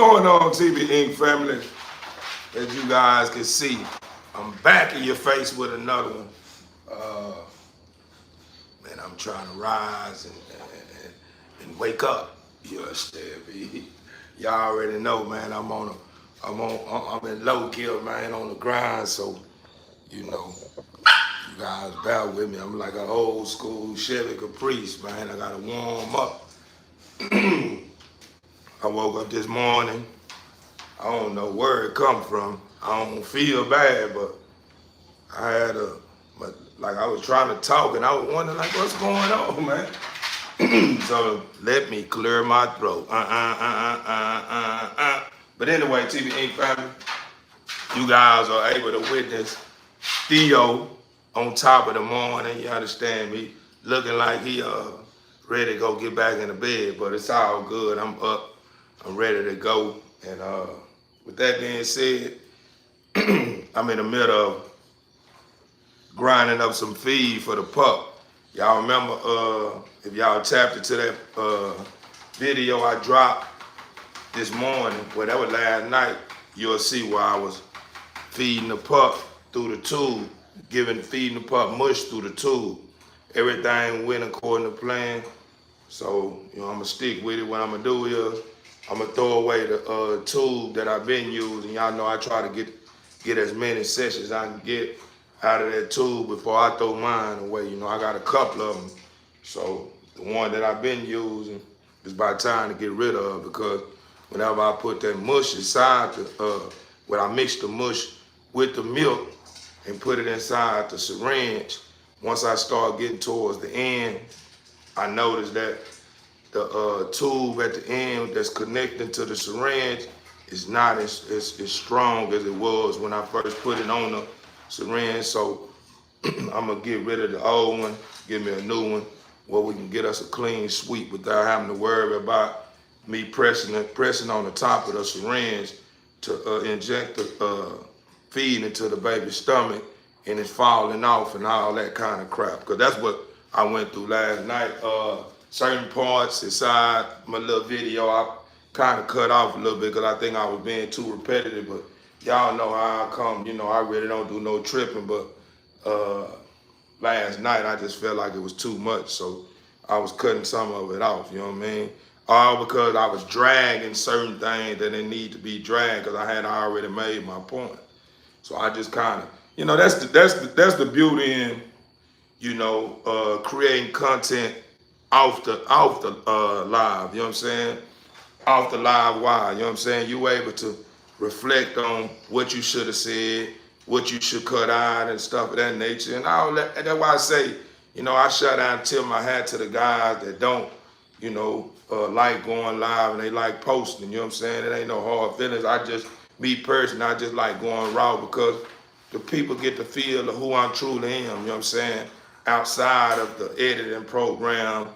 going on, TV Inc. family? As you guys can see, I'm back in your face with another one. Man, I'm trying to rise and wake up. You understand me? Y'all already know, man. I'm in low kill, man, on the grind. So, you know, you guys bear with me. I'm like an old school Chevy Caprice, man. I gotta warm up. I woke up this morning. I don't know where it come from. I don't feel bad, but like I was trying to talk and I was wondering like, what's going on, man? So let me clear my throat. But anyway, TV Inc. family, you guys are able to witness Theo on top of the morning. You understand me? Looking like he ready to go get back in the bed, but it's all good. I'm up. I'm ready to go. And with that being said, I'm in the middle of grinding up some feed for the pup. Y'all remember, if y'all tapped into that video I dropped this morning, well, that was last night, you'll see where I was feeding the pup through the tube, feeding the pup mush through the tube. Everything went according to plan. So, I'm gonna stick with it. What I'm gonna do is, I'm gonna throw away the tube that I've been using. Y'all know I try to get as many sessions as I can get out of that tube before I throw mine away. I got a couple of them. So the one that I've been using is about time to get rid of, because whenever I put that mush inside when I mix the mush with the milk and put it inside the syringe, once I start getting towards the end, I noticed that the tube at the end that's connecting to the syringe is not as strong as it was when I first put it on the syringe. So I'm gonna get rid of the old one, give me a new one where we can get us a clean sweep without having to worry about me pressing on the top of the syringe to inject the feed into the baby's stomach and it's falling off and all that kind of crap. Because that's what I went through last night. Certain parts inside my little video, I kind of cut off a little bit because I think I was being too repetitive, but y'all know how I come. I really don't do no tripping, but last night I just felt like it was too much, so I was cutting some of it off, you know what I mean? All because I was dragging certain things that they need to be dragged because I had already made my point. So I just kind of, that's the beauty in, creating content off the live, you know what I'm saying? Off the live wire, you know what I'm saying? You able to reflect on what you should have said, what you should cut out and stuff of that nature. And all that. And that's why I say, I shut down and tip my hat to the guys that don't, like going live and they like posting, you know what I'm saying? It ain't no hard feelings. Me personally, I just like going raw because the people get to feel of who I truly am, you know what I'm saying? Outside of the editing program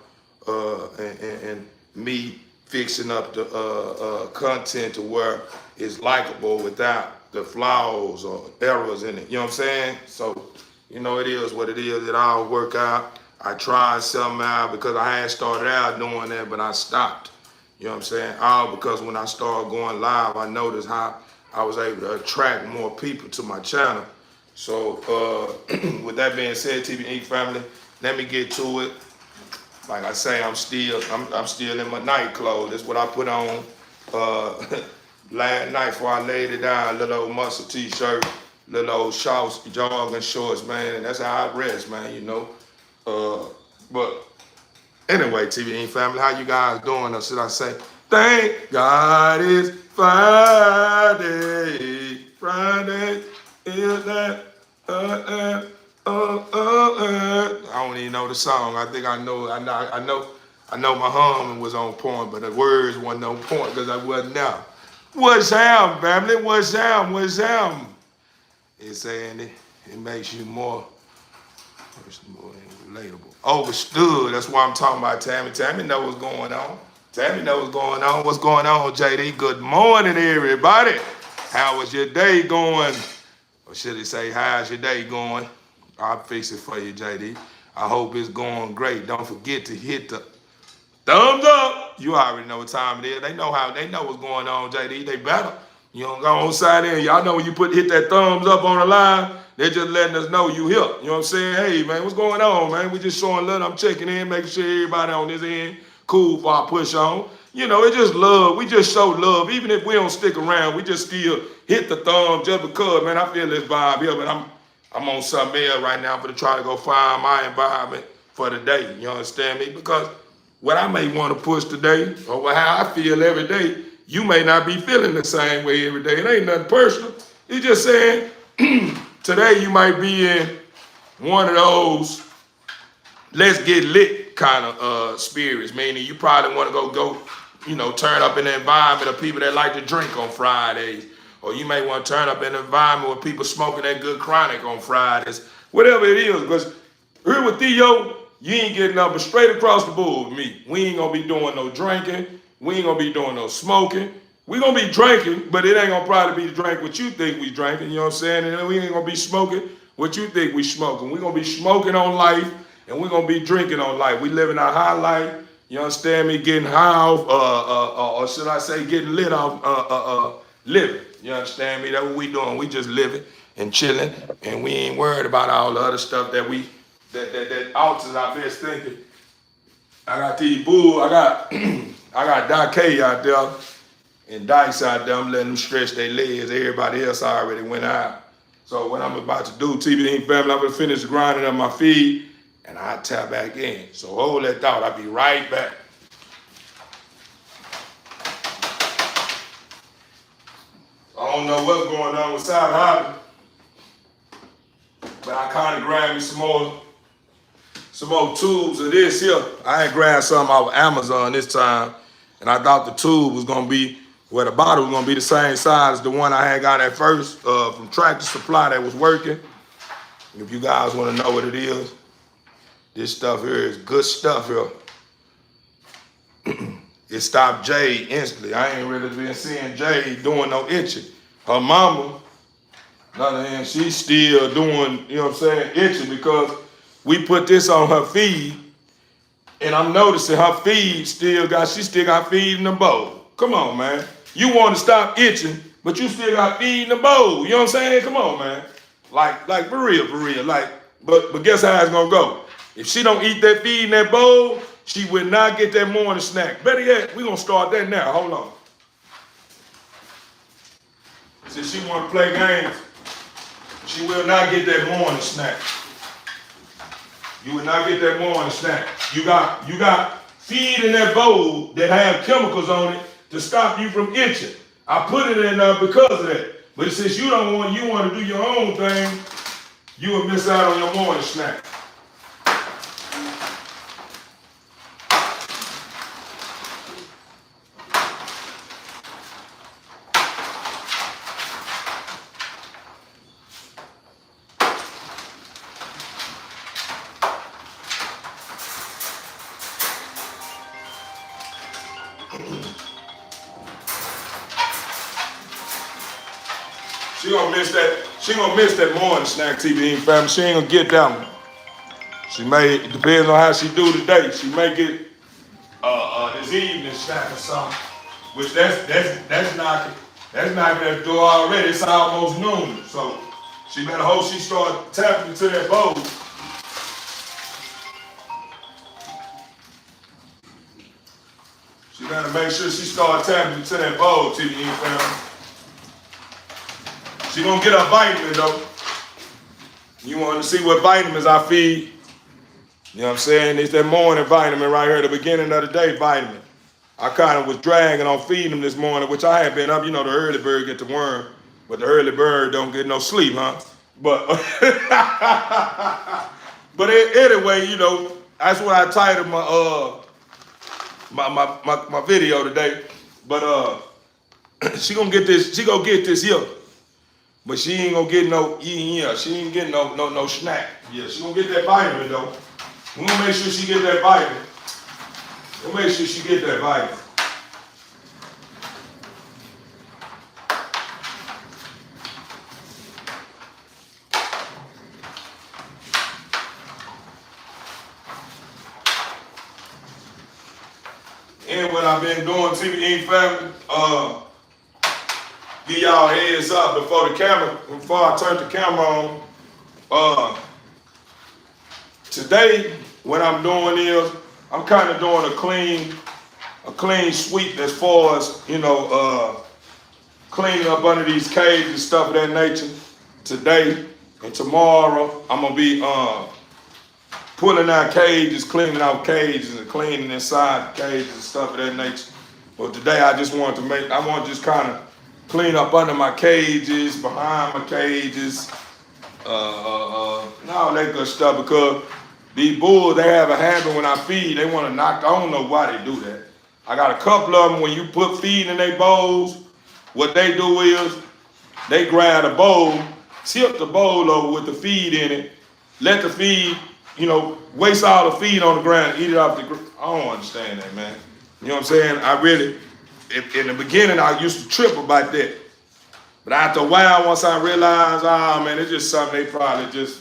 and me fixing up the content to where it's likable without the flaws or errors in it. You know what I'm saying? So, it is what it is. It all work out. I tried something out because I had started out doing that, but I stopped. You know what I'm saying? All because when I started going live, I noticed how I was able to attract more people to my channel. So, with that being said, TV Inc. family, let me get to it. Like I say, I'm still in my night clothes. That's what I put on last night before I laid it down. Little old muscle t-shirt, little old shorts, jogging shorts, man. And that's how I rest, man, But anyway, TV Inc. family, how you guys doing? Or should I say, thank God it's Friday. Friday is that. I don't even know the song. I think I know my humming was on point, but the words wasn't on point because I wasn't there. What's up, family? What's up? It's saying it makes you more relatable. Overstood. That's why I'm talking about Tammy. Tammy know what's going on. Tammy know what's going on. What's going on, JD? Good morning, everybody. How was your day going? Or should it say, how's your day going? I'll fix it for you, JD. I hope it's going great. Don't forget to hit the thumbs up. You already know what time it is. They know what's going on, JD. They better. You don't go on side in. Y'all know when you hit that thumbs up on the line, they're just letting us know you here. You know what I'm saying? Hey, man, what's going on, man? We just showing love. I'm checking in, making sure everybody on this end cool before I push on. You know, it's just love. We just show love. Even if we don't stick around, we just still hit the thumb just because, man, I feel this vibe here, but I'm on something else right now for to try to go find my environment for the day. You understand me? Because what I may want to push today, or how I feel every day, you may not be feeling the same way every day. It ain't nothing personal. It's just saying, today you might be in one of those let's get lit kind of spirits, meaning you probably want to go, you know, turn up in the environment of people that like to drink on Fridays. Or you may want to turn up in an environment where people smoking that good chronic on Fridays. Whatever it is, because here with Theo, you ain't getting nothing but straight across the board with me. We ain't going to be doing no drinking. We ain't going to be doing no smoking. We going to be drinking, but it ain't going to probably be drink what you think we drinking, you know what I'm saying? And we ain't going to be smoking what you think we smoking. We going to be smoking on life, and we going to be drinking on life. We living our high life, you understand me? Getting high off, or should I say getting lit off living. You understand me? That's what we doing. We just living and chilling, and we ain't worried about all the other stuff that alters our best thinking. I got T-Bull, I got Doc K out there and Dice out there. I'm letting them stretch their legs. Everybody else already went out. So what I'm about to do, TBD family, I'm gonna finish grinding up my feed and I'll tap back in. So hold that thought, I'll be right back. I don't know what's going on with Side Hobby, but I kind of grabbed me some more tubes of this here. I ain't grabbed some off Amazon this time, and I thought the tube was gonna be, well, the bottle was gonna be the same size as the one I had got at first from Tractor Supply that was working. If you guys wanna know what it is, this stuff here is good stuff here. It stopped Jade instantly. I ain't really been seeing Jade doing no itching. Her mama, on the other hand, she's still doing, you know what I'm saying, itching because we put this on her feed, and I'm noticing her feed she still got feed in the bowl. Come on, man. You want to stop itching, but you still got feed in the bowl. You know what I'm saying? Come on, man. Like for real. Like, but guess how it's gonna go? If she don't eat that feed in that bowl, she will not get that morning snack. Better yet, we're gonna start that now. Hold on. Since she wanna play games, she will not get that morning snack. You will not get that morning snack. You got feed in that bowl that have chemicals on it to stop you from itching. I put it in there because of that. But since you want to do your own thing, you will miss out on your morning snack. She gonna miss that morning snack, TBE family. She ain't gonna get that one. She may, it depends on how she do today. She may get this evening snack or something. Which that's knocking at the door already. It's almost noon. So she better hope she start tapping into that bowl. She better make sure she start tapping into that bowl, TBE family. She gonna get her vitamin though. You want to see what vitamins I feed? You know what I'm saying? It's that morning vitamin right here, the beginning of the day vitamin. I kind of was dragging on feeding them this morning, which I had been up. You know, the early bird get the worm, but the early bird don't get no sleep, huh? But but anyway, you know, that's what I titled my video today. But she gonna get this. She gonna get this here. But she ain't gonna get no she ain't getting no snack. Yeah, she gonna get that vitamin though. We gonna make sure she get that vitamin. We'll make sure she get that vitamin. And what I've been doing, TV family, give y'all a heads up before I turn the camera on. Today, what I'm doing is, I'm kind of doing a clean sweep as far as, cleaning up under these cages and stuff of that nature. Today and tomorrow, I'm gonna be pulling out cages, cleaning out cages, and cleaning inside the cages and stuff of that nature. But today, I want to just kind of clean up under my cages, behind my cages, and all that good stuff, because these bulls, they have a habit when I feed, they want to knock. I don't know why they do that. I got a couple of them, when you put feed in their bowls, what they do is they grab a bowl, tip the bowl over with the feed in it, let the feed, waste all the feed on the ground, eat it off the ground. I don't understand that, man. You know what I'm saying? I really, in the beginning, I used to trip about that. But after a while, once I realized, man, it's just something they probably just,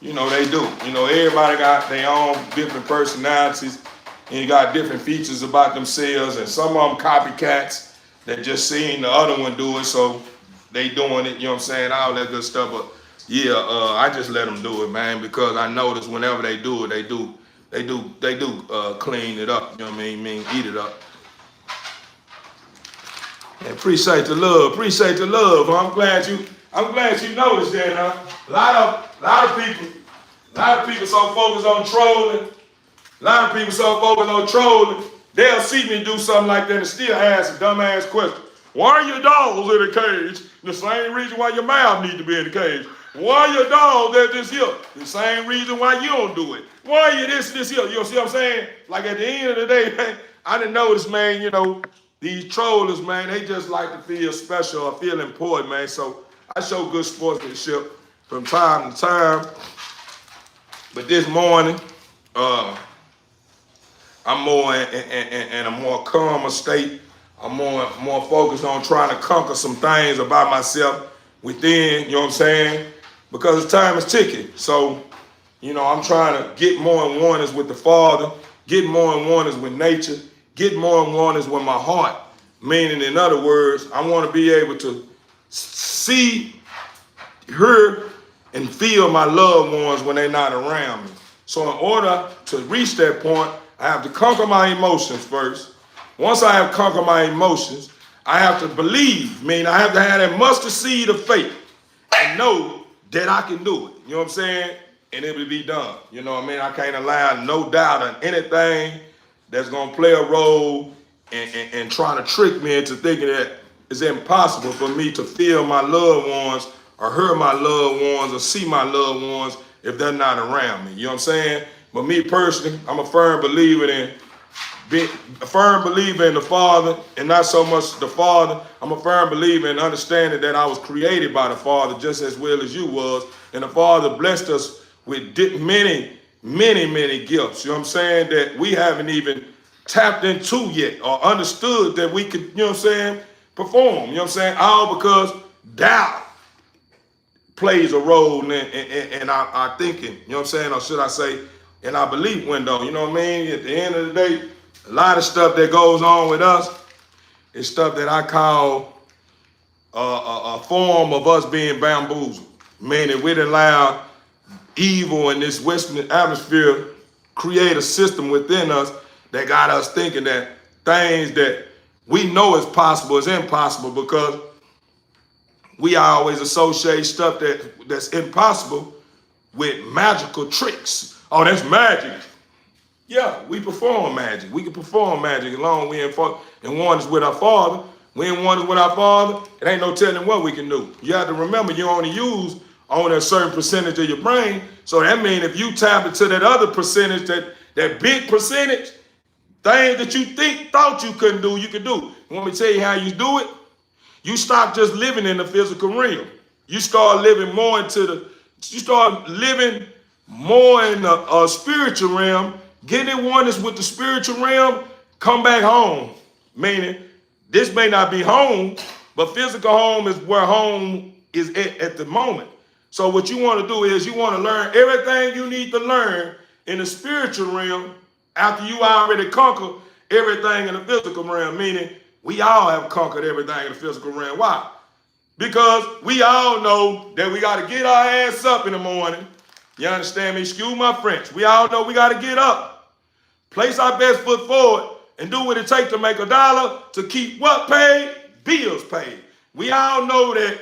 they do. Everybody got their own different personalities, and you got different features about themselves, and some of them copycats that just seen the other one do it, so they doing it, all that good stuff. But yeah, I just let them do it, man, because I notice whenever they do it, they do clean it up, eat it up. And appreciate the love. Huh? I'm glad you noticed that, huh? A lot of people so focused on trolling. They'll see me do something like that and still ask a dumbass question. Why are your dogs in the cage? The same reason why your mouth need to be in the cage. Why are your dogs at this here? The same reason why you don't do it. Why are you this here? You see what I'm saying? Like at the end of the day, man, I didn't notice, man, these trollers, man, they just like to feel special or feel important, man. So I show good sportsmanship from time to time. But this morning, I'm more in a more calmer state. I'm more focused on trying to conquer some things about myself within, because time is ticking. So, I'm trying to get more in oneness with the Father, get more in oneness with nature, get more in oneness with my heart. Meaning, in other words, I want to be able to see, hear, and feel my loved ones when they're not around me. So in order to reach that point, I have to conquer my emotions first. Once I have conquered my emotions, I have to believe, I have to have that mustard seed of faith and know that I can do it. You know what I'm saying? And it will be done. I can't allow no doubt on anything that's going to play a role and trying to trick me into thinking that it's impossible for me to feel my loved ones or hear my loved ones or see my loved ones if they're not around me. You know what I'm saying? But me personally, I'm a firm believer in the Father, and not so much the Father. I'm a firm believer in understanding that I was created by the Father just as well as you was, and the Father blessed us with many, many, many gifts. You know what I'm saying? That we haven't even tapped into yet or understood that we could, perform. All because doubt plays a role in our thinking, or should I say, in our belief window. At the end of the day, a lot of stuff that goes on with us is stuff that I call a form of us being bamboozled, meaning we didn't allow evil in this Western atmosphere create a system within us that got us thinking that things that we know is possible is impossible, because we always associate stuff that's impossible with magical tricks. Oh, that's magic. Yeah, we perform magic. We can perform magic as long as we in oneness with our Father. We in oneness with our Father. It ain't no telling what we can do. You have to remember, you only use a certain percentage of your brain. So that means if you tap into that other percentage, that big percentage, things that you thought you couldn't do, you can do. Want me to tell you how you do it? You stop just living in the physical realm. You start living more in the spiritual realm, get in oneness with the spiritual realm, come back home. Meaning, this may not be home, but physical home is where home is at the moment. So what you want to do is you want to learn everything you need to learn in the spiritual realm after you already conquer everything in the physical realm, meaning we all have conquered everything in the physical realm. Why? Because we all know that we got to get our ass up in the morning. You understand me? Excuse my French. We all know we got to get up, place our best foot forward, and do what it takes to make $1 to keep what paid? Bills paid. We all know that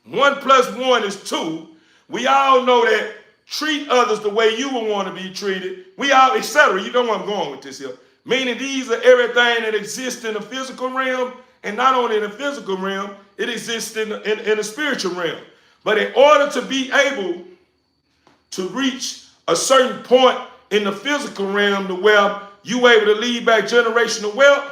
1 + 1 is 2. We all know that treat others the way you would want to be treated. We all, etc. You know where I'm going with this here. Meaning these are everything that exists in the physical realm, and not only in the physical realm, it exists in the spiritual realm. But in order to be able to reach a certain point in the physical realm to where you able to lead back generational wealth,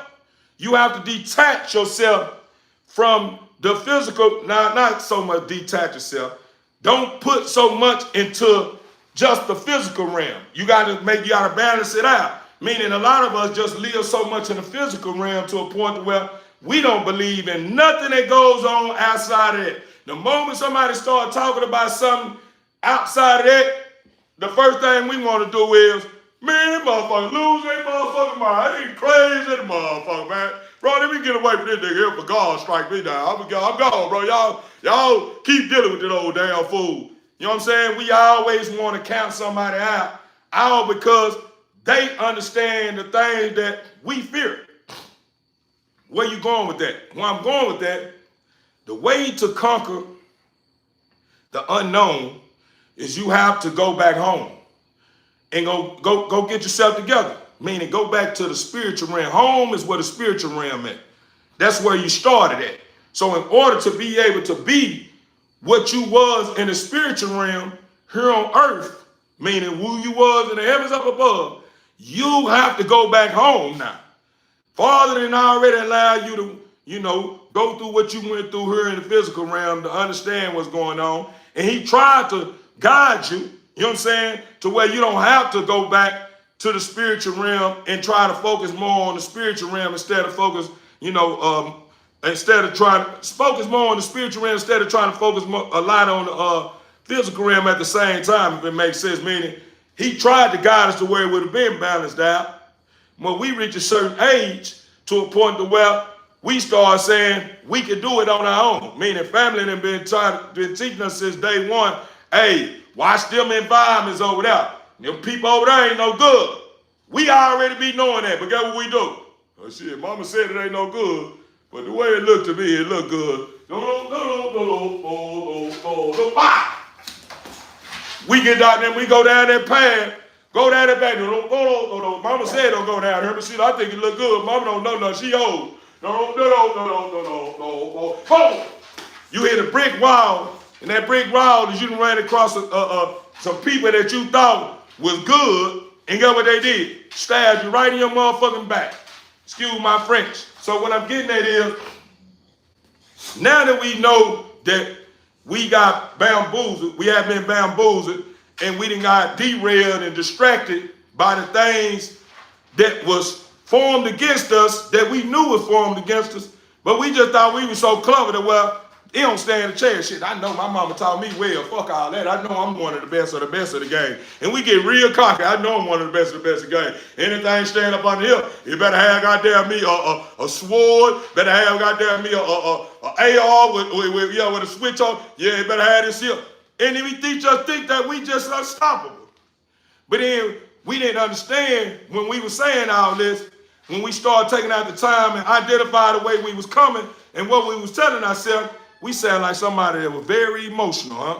you have to detach yourself from the physical. Now, not so much detach yourself. Don't put so much into just the physical realm. You gotta balance it out. Meaning a lot of us just live so much in the physical realm to a point where we don't believe in nothing that goes on outside of it. The moment somebody starts talking about something outside of that, the first thing we want to do is, man, that motherfucker lose their motherfucking mind. He crazy, that motherfucker, man. Bro, let me get away from this nigga here for God strike me down. I'm gone, bro. Y'all keep dealing with that old damn fool. You know what I'm saying? We always want to count somebody out, all because they understand the things that we fear. Where you going with that? Where I'm going with that, the way to conquer the unknown is you have to go back home and go get yourself together. Meaning go back to the spiritual realm. Home is where the spiritual realm is. That's where you started at. So in order to be able to be what you was in the spiritual realm here on earth, meaning who you was in the heavens up above, you have to go back home now. Father didn't already allow you to, go through what you went through here in the physical realm to understand what's going on. And he tried to guide you, you know what I'm saying, to where you don't have to go back to the spiritual realm and try to focus more on the spiritual realm instead of focus, instead of trying to focus more on the spiritual realm instead of trying to focus a lot on the physical realm at the same time, if it makes sense. Meaning he tried to guide us to where it would have been balanced out. When we reach a certain age to a point to where we start saying we can do it on our own. Meaning family have been teaching us since day one, hey, watch them environments over there. Them people over there ain't no good. We already be knowing that, but guess what we do? Oh shit, mama said it ain't no good, but the way it looked to me, it looked good. We get down there, we go down that path. Go down that back. Mama said don't go down here, but she, I think it look good. Mama don't know nothing. She old. No. Boom! You hit a brick wall, and that brick wall is you done ran across some people that you thought was good, and guess what they did? Stabbed you right in your motherfucking back. Excuse my French. So what I'm getting at is, now that we know that we got bamboozled, we have been bamboozled, and we done got derailed and distracted by the things that was formed against us, that we knew was formed against us, but we just thought we were so clever that, well, it don't stand a chance. Shit, I know my mama taught me well, fuck all that. I know I'm one of the best of the game. And we get real cocky. I know I'm one of the best of the game. Anything stand up on the hill, you better have goddamn me a sword, better have goddamn me a AR with a switch on. Yeah, you better have this here. And then we think that we just unstoppable. But then we didn't understand when we were saying all this, when we started taking out the time and identify the way we was coming and what we was telling ourselves, we sound like somebody that was very emotional, huh?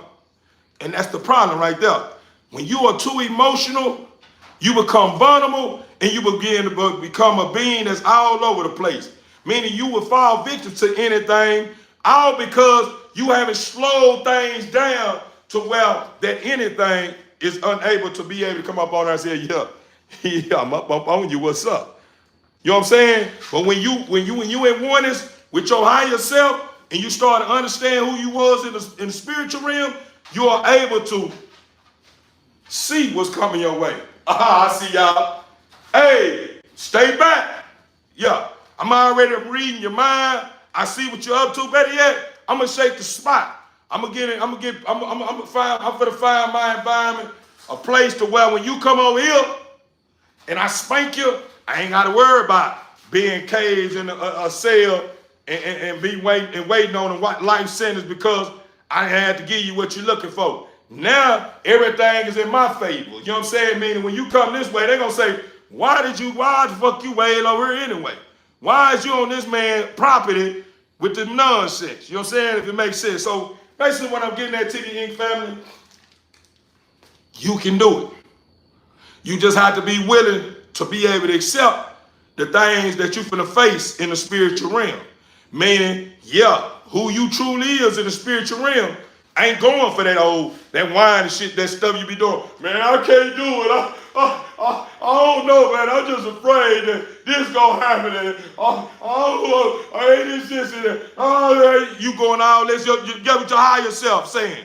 And that's the problem right there. When you are too emotional, you become vulnerable and you begin to become a being that's all over the place. Meaning you will fall victim to anything, all because you haven't slowed things down to where that anything is unable to be able to come up on us and say, yeah, I'm up on you, what's up? You know what I'm saying? But when you in oneness with your higher self and you start to understand who you was in the spiritual realm, you are able to see what's coming your way. I see y'all. Hey, stay back. Yeah, I'm already reading your mind. I see what you're up to. Better yet, I'm gonna shake the spot. I'm gonna find my environment, a place to where when you come over here and I spank you, I ain't got to worry about being caged in a cell and be waiting on a life sentence because I had to give you what you're looking for. Now everything is in my favor. You know what I'm saying? Meaning when you come this way, they're gonna say, why the fuck you way over here anyway? Why is you on this man's property with the nonsense? You know what I'm saying? If it makes sense. So basically what I'm getting at, TV Inc. family, you can do it. You just have to be willing to be able to accept the things that you're finna face in the spiritual realm. Meaning, yeah, who you truly is in the spiritual realm ain't going for that wine and shit, that stuff you be doing. Man, I can't do it. I don't know, man. I'm just afraid that this gonna happen. And I ain't this and that. You going all this, you get with your higher self saying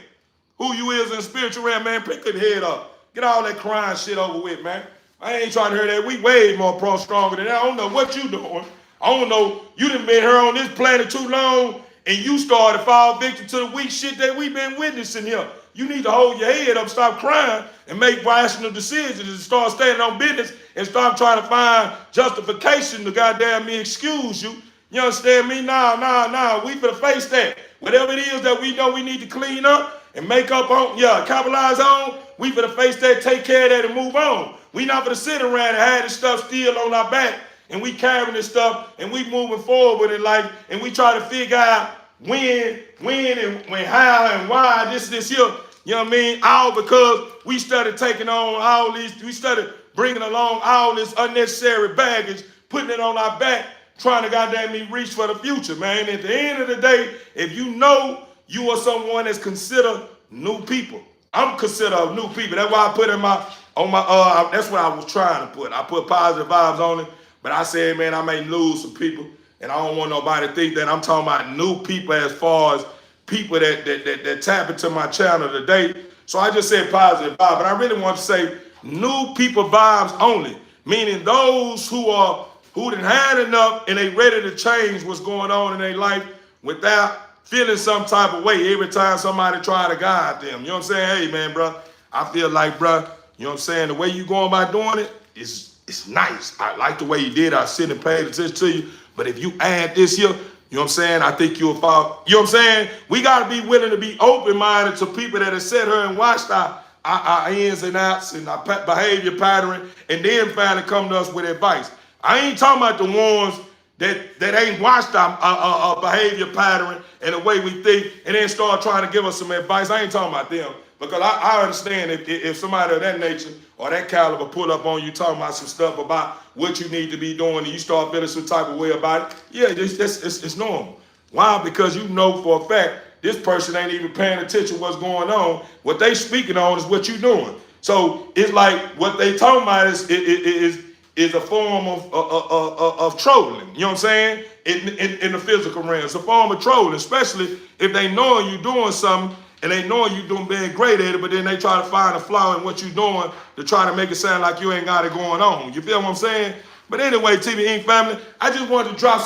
who you is in the spiritual realm, man. Pick your head up. Get all that crying shit over with, man. I ain't trying to hear that. We way more stronger than that. I don't know what you doing. I don't know. You done been here on this planet too long, and you started to fall victim to the weak shit that we've been witnessing here. You need to hold your head up, stop crying, and make rational decisions and start standing on business and start trying to find justification to goddamn me excuse you. You understand me? Nah. We finna face that. Whatever it is that we know we need to clean up and make up on, capitalize on, we finna face that, take care of that, and move on. We not finna sit around and have this stuff still on our back, and we carrying this stuff, and we moving forward in life, and we try to figure out when, and how, and why, this here, you know what I mean? All because we started taking on all these, we started bringing along all this unnecessary baggage, putting it on our back, trying to goddamn me reach for the future, man. At the end of the day, if you know you are someone that's considered new people, I'm considered new people. That's why I put in that's what I was trying to put. I put positive vibes on it, but I said, man, I may lose some people, and I don't want nobody to think that I'm talking about new people as far as people that tap into my channel today. So I just said positive vibe, but I really want to say new people vibes only, meaning those who done had enough and they ready to change what's going on in their life without feeling some type of way every time somebody try to guide them. You know what I'm saying? Hey, man, bro, I feel like, bro, you know what I'm saying? The way you going about doing it is nice. I like the way you did. I sit and paid attention to you. But if you add this here, you know what I'm saying? I think you'll fall. You know what I'm saying? We got to be willing to be open-minded to people that have sat here and watched our ins and outs and our behavior pattern, and then finally come to us with advice. I ain't talking about the ones that ain't watched our behavior pattern and the way we think and then start trying to give us some advice. I ain't talking about them. Because I understand if somebody of that nature or that caliber pull up on you talking about some stuff about what you need to be doing and you start feeling some type of way about it, yeah, it's normal. Why? Because you know for a fact this person ain't even paying attention to what's going on. What they speaking on is what you doing. So it's like what they talking about is a form of trolling. You know what I'm saying? In the physical realm. It's a form of trolling, especially if they know you doing something and they know you being great at it, but then they try to find a flaw in what you're doing to try to make it sound like you ain't got it going on. You feel what I'm saying? But anyway, TV Inc. family, I just wanted to drop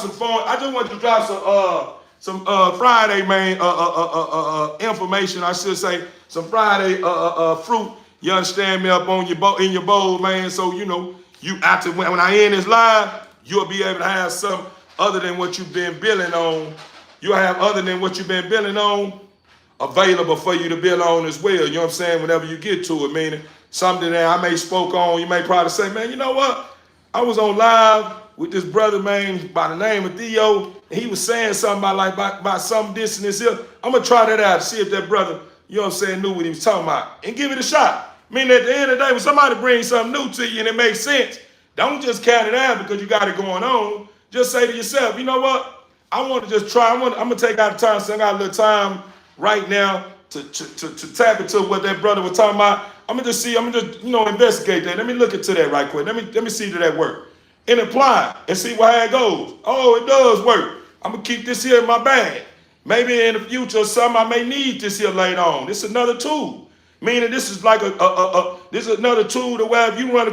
some Friday, man, information. I should say some Friday fruit. You understand me, up on in your bowl, man. So you know, you after when I end this live, you'll be able to have some other than what you've been billing on. You'll have other than what you've been billing on available for you to build on as well. You know what I'm saying? Whenever you get to it, meaning something that I may spoke on, you may probably say, man, you know what? I was on live with this brother, man, by the name of Theo, and he was saying something about some this and this here. I'm gonna try that out to see if that brother, you know what I'm saying, knew what he was talking about, and give it a shot. Meaning at the end of the day, when somebody brings something new to you and it makes sense, don't just count it out because you got it going on. Just say to yourself, you know what? I want to just try. I'm gonna take out the time, so I got a little time right now to tap into what that brother was talking about. I'm gonna just investigate that. Let me look into that right quick. Let me see that work and apply and see how it goes. Oh, it does work. I'm gonna keep this here in my bag. Maybe in the future or something I may need this here later on. This is another tool. Meaning this is like this is another tool to where if you run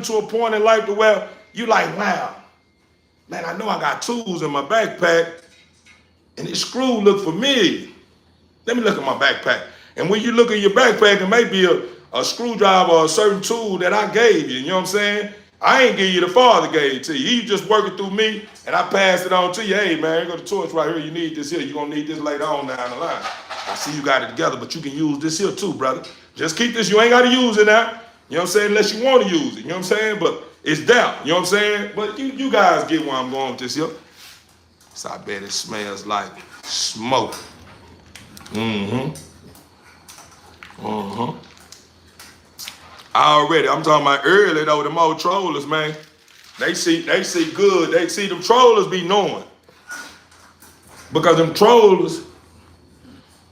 to a point in life to where you like, wow, man, I know I got tools in my backpack and this screw look familiar. Let me look at my backpack. And when you look at your backpack, it may be a screwdriver or a certain tool that I gave you. You know what I'm saying? I ain't give you, the Father gave it to you. He just working through me, and I pass it on to you. Hey, man, here go the torch right here. You need this here. You're going to need this later on down the line. I see you got it together, but you can use this here too, brother. Just keep this. You ain't got to use it now. You know what I'm saying? Unless you want to use it. You know what I'm saying? But it's there. You know what I'm saying? But you guys get where I'm going with this here. So I bet it smells like smoke. Mm-hmm. Mm-hmm. Already, I'm talking about early though, them old trollers, man. They see good. They see them trollers be knowing. Because them trollers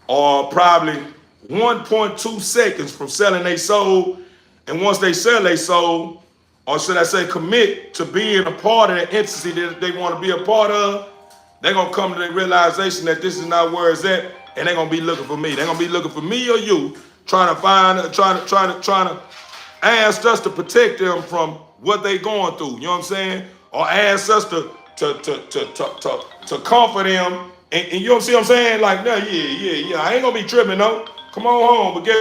are probably 1.2 seconds from selling their soul. And once they sell their soul, or should I say commit to being a part of the entity that they want to be a part of, they're going to come to the realization that this is not where it's at, and they're going to be looking for me. They're going to be looking for me or you, trying to ask us to protect them from what they going through. You know what I'm saying? Or ask us to comfort them. And you know what I'm saying? Like, no, yeah. I ain't going to be tripping, no. Come on home, but get.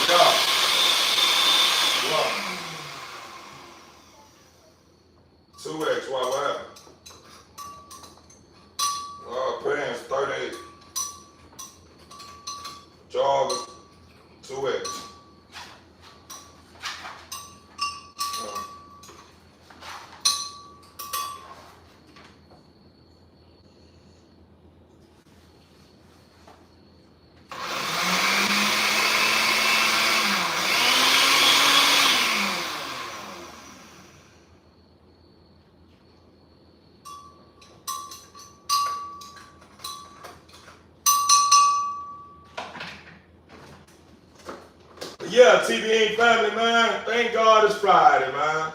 Yeah. 2X, what happened? Pants 38. Joggers 2X. Yeah, TBA family, man. Thank God it's Friday, man.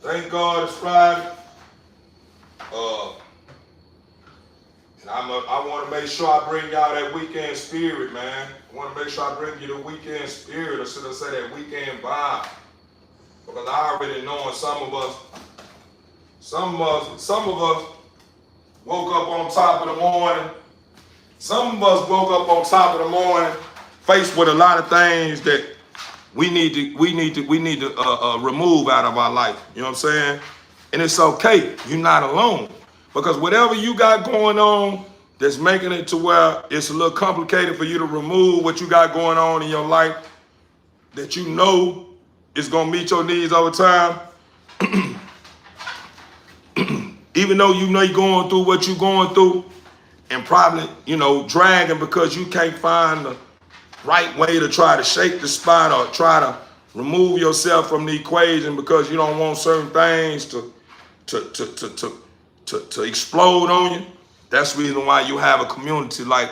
Thank God it's Friday. And I want to make sure I bring y'all that weekend spirit, man. I want to make sure I bring you the weekend spirit, or should I say that weekend vibe? Because I already know some of us woke up on top of the morning. Some of us woke up on top of the morning, faced with a lot of things that we need to remove out of our life. You know what I'm saying? And it's okay. You're not alone. Because whatever you got going on that's making it to where it's a little complicated for you to remove what you got going on in your life that you know is going to meet your needs over time, even though you know you're going through what you're going through and probably, dragging because you can't find the right way to try to shake the spot or try to remove yourself from the equation because you don't want certain things to explode on you. That's the reason why you have a community like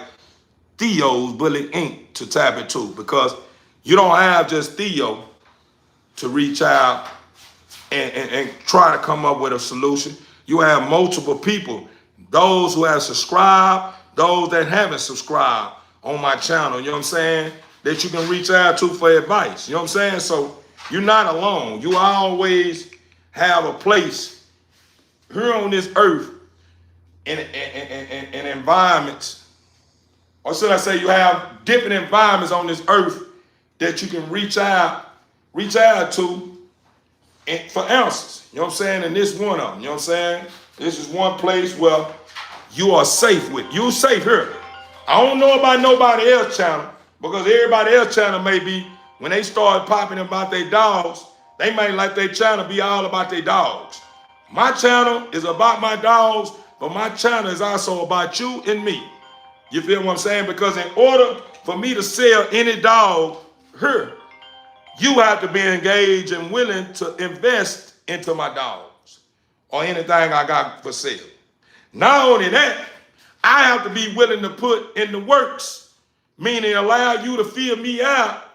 Theo's Bullet Inc. to tap into, because you don't have just Theo to reach out and try to come up with a solution. You have multiple people, those who have subscribed, those that haven't subscribed on my channel, you know what I'm saying, that you can reach out to for advice, you know what I'm saying? So you're not alone. You always have a place here on this earth in environments, or should I say you have different environments on this earth that you can reach out to for answers. You know what I'm saying? And this one of them, you know what I'm saying? This is one place where you are safe with. You're safe here. I don't know about nobody else's channel, because everybody else's channel may be, when they start popping about their dogs, they may let their channel be all about their dogs. My channel is about my dogs, but my channel is also about you and me. You feel what I'm saying? Because in order for me to sell any dog here, you have to be engaged and willing to invest into my dogs or anything I got for sale. Not only that, I have to be willing to put in the works, meaning allow you to feel me out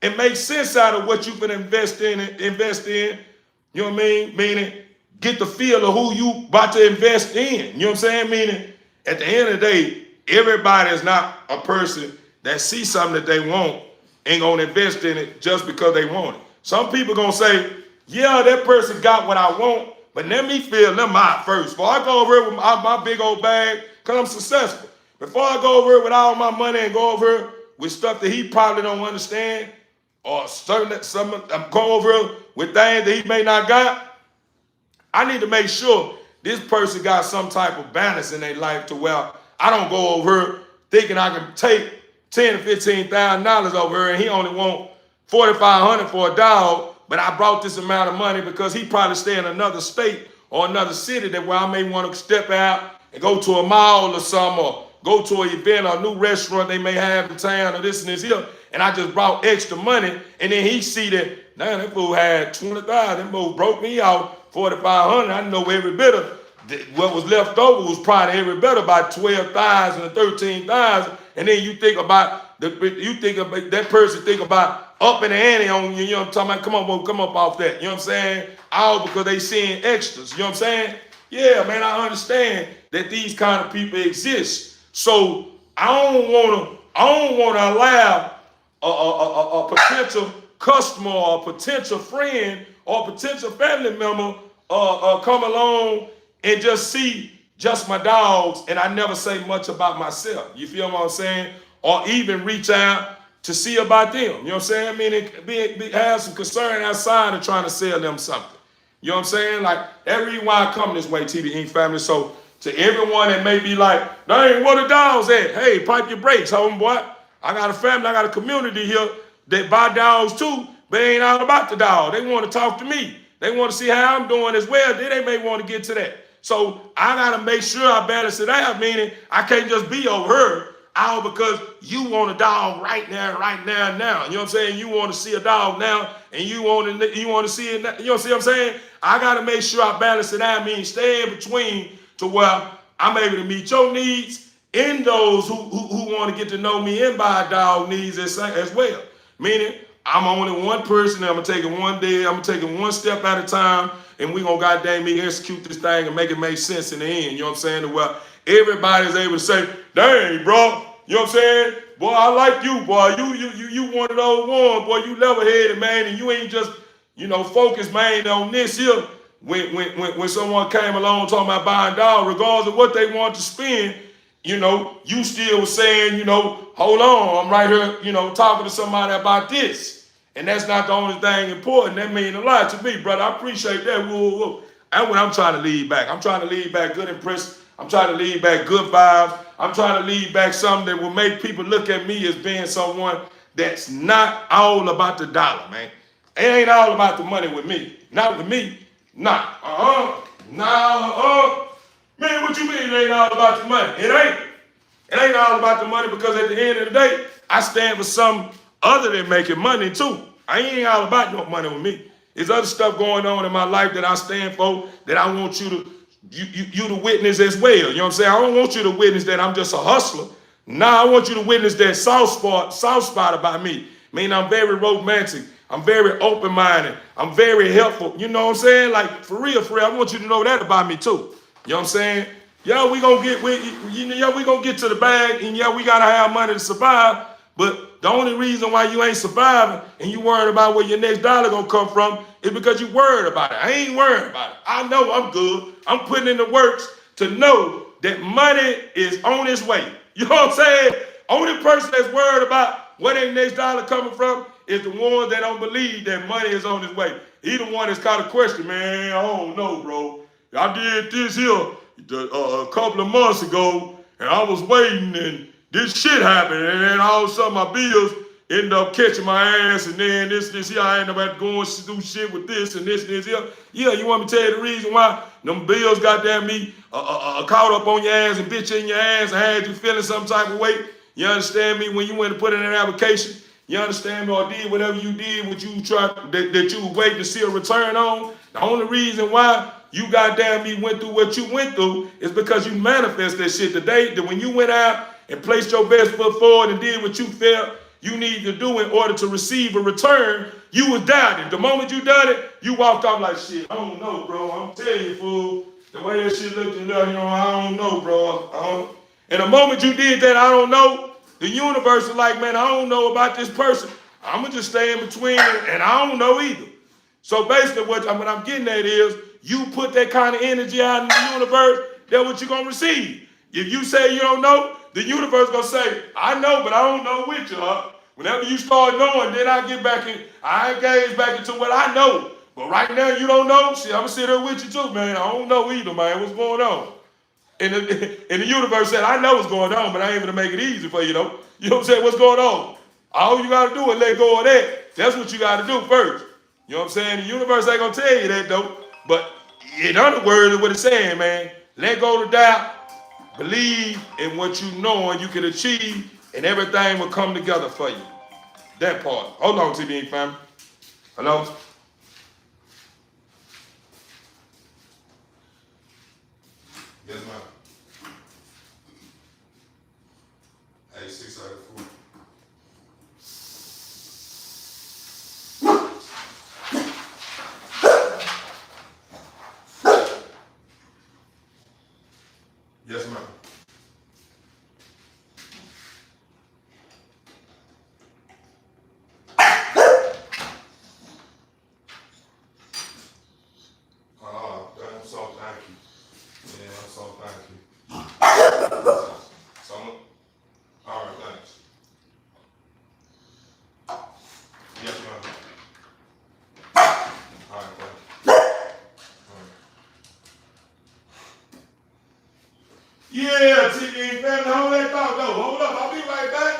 and make sense out of what you can invest in. You know what I mean? Meaning get the feel of who you about to invest in. You know what I'm saying? Meaning at the end of the day, everybody is not a person that sees something that they want and gonna invest in it just because they want it. Some people gonna say, yeah, that person got what I want, but let me feel them out first. Before I go over here with my big old bag, because I'm successful. Before I go over here with all my money and go over here with stuff that he probably don't understand, or I'm going over here with things that he may not got, I need to make sure this person got some type of balance in their life to where I don't go over here thinking I can take $10,000 to $15,000 over here and he only want $4,500 for a dog, but I brought this amount of money because he probably stay in another state or another city that where I may want to step out and go to a mall or something, or go to an event or a new restaurant they may have in town or this and this here, and I just brought extra money, and then he see that, man, that fool had $20,000, that fool broke me out $4,500. I know every bit of what was left over was probably every bit about $12,000 or $13,000, and then you think about that person think about up in the ante on you, you know what I'm talking about? Come on, boy, come up off that, you know what I'm saying? All because they seeing extras, you know what I'm saying? Yeah, man, I understand that these kind of people exist. So I don't want to allow a potential customer or a potential friend or a potential family member come along and just see just my dogs and I never say much about myself. You feel what I'm saying? Or even reach out to see about them. You know what I'm saying? I mean, have some concern outside of trying to sell them something. You know what I'm saying? Like, that reason why I come this way, TV Inc. family. So to everyone that may be like, dang, where the dogs at? Hey, pipe your brakes, homeboy. I got a family, I got a community here that buy dogs too, but it ain't all about the dog. They want to talk to me. They want to see how I'm doing as well. Then they may want to get to that. So I got to make sure I balance it out, meaning I can't just be over here all because you want a dog right now. You know what I'm saying? You want to see a dog now, and you want to see it now. You know what I'm saying? I got to make sure I balance it out, meaning stay in between to where I'm able to meet your needs and those who want to get to know me and buy dog needs as well. Meaning, I'm only one person, and I'm going to take it one day, I'm going to take it one step at a time, and we're going to goddamn me execute this thing and make it make sense in the end. You know what I'm saying? Well, everybody's able to say, dang, bro, you know what I'm saying? Boy, I like you, boy. You one of those ones, boy. You level-headed, man, and you ain't just, focused, man, on this here. When someone came along talking about buying dogs, regardless of what they want to spend, you still was saying, hold on, I'm right here, talking to somebody about this. And that's not the only thing important. That means a lot to me, brother. I appreciate that. Whoa. That's what I'm trying to lead back. I'm trying to lead back good impression. I'm trying to lead back good vibes. I'm trying to lead back something that will make people look at me as being someone that's not all about the dollar, man. It ain't all about the money with me. Not with me. Nah. Man, what you mean it ain't all about the money? It ain't. It ain't all about the money because at the end of the day, I stand for something other than making money too. I ain't all about no money with me. There's other stuff going on in my life that I stand for that I want you to witness as well. You know what I'm saying? I don't want you to witness that I'm just a hustler. Nah, I want you to witness that soft spot about me. I mean, I'm very romantic. I'm very open-minded. I'm very helpful. You know what I'm saying? Like, for real, I want you to know that about me too. You know what I'm saying? Yeah, we gonna get to the bag, and yeah, we gotta have money to survive. But the only reason why you ain't surviving and you worried about where your next dollar gonna come from is because you worried about it. I ain't worried about it. I know I'm good. I'm putting in the works to know that money is on its way. You know what I'm saying? Only person that's worried about where their next dollar coming from is the one that don't believe that money is on its way. He the one that's kind of question, man, I don't know, bro. I did this here a couple of months ago, and I was waiting, and this shit happened, and then all of a sudden my bills end up catching my ass, and then this here, I end up having to go and do shit with this and this here. Yeah, you want me to tell you the reason why Them bills goddamn me caught up on your ass and bitch in your ass and had you feeling some type of way. You understand me? When you went to put in an application, you understand me, or did whatever you did, what you tried that you was waiting to see a return on. The only reason why you goddamn me went through what you went through is because you manifest that shit today. That when you went out and placed your best foot forward and did what you felt you need to do in order to receive a return, you was doubted. The moment you done it, you walked off like shit. I don't know, bro. I'm telling you, fool. The way that shit looked, I don't know, bro. And the moment you did that, I don't know, the universe is like, man, I don't know about this person. I'm going to just stay in between and I don't know either. So basically what I'm getting at is you put that kind of energy out in the universe, that's what you're going to receive. If you say you don't know, the universe going to say, I know, but I don't know with you, huh? Whenever you start knowing, then I get back in, I engage back into what I know. But right now you don't know, shit, I'm going to sit there with you too, man. I don't know either, man. What's going on? And the universe said, I know what's going on, but I ain't going to make it easy for you, though. You know what I'm saying? What's going on? All you got to do is let go of that. That's what you got to do first. You know what I'm saying? The universe ain't going to tell you that, though. But in other words, what it's saying, man, let go of the doubt. Believe in what you know and you can achieve, and everything will come together for you. That part. Hold on, TBE family. Hello? Yes, ma'am. Hey, 634. Yes, ma'am. I'm so thank you. Yeah, I'm so thank you. So, all right, thanks. Yes, ma'am. All right, thanks. All right. Yeah, TBE family, hold that thought though. Hold up, I'll be right back.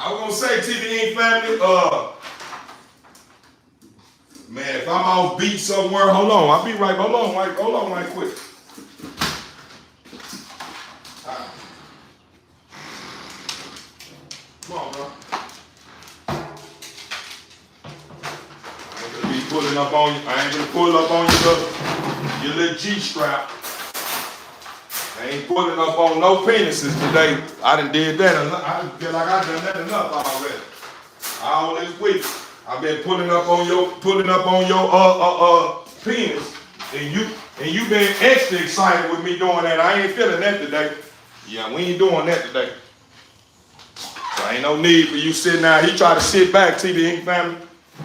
I was gonna say, TBE family, man, if I'm off beat somewhere, hold on, I'll be right, hold on right quick. Come on, bro. I ain't gonna be pulling up on you, I ain't gonna pull up on your little G-strap. I ain't pulling up on no penises today. I done did that enough. I feel like I done that enough already. All this week, I've been pulling up on your penis, and you been extra excited with me doing that. I ain't feeling that today. Yeah, we ain't doing that today. So ain't no need for you sitting out. He tried to sit back, TBE family.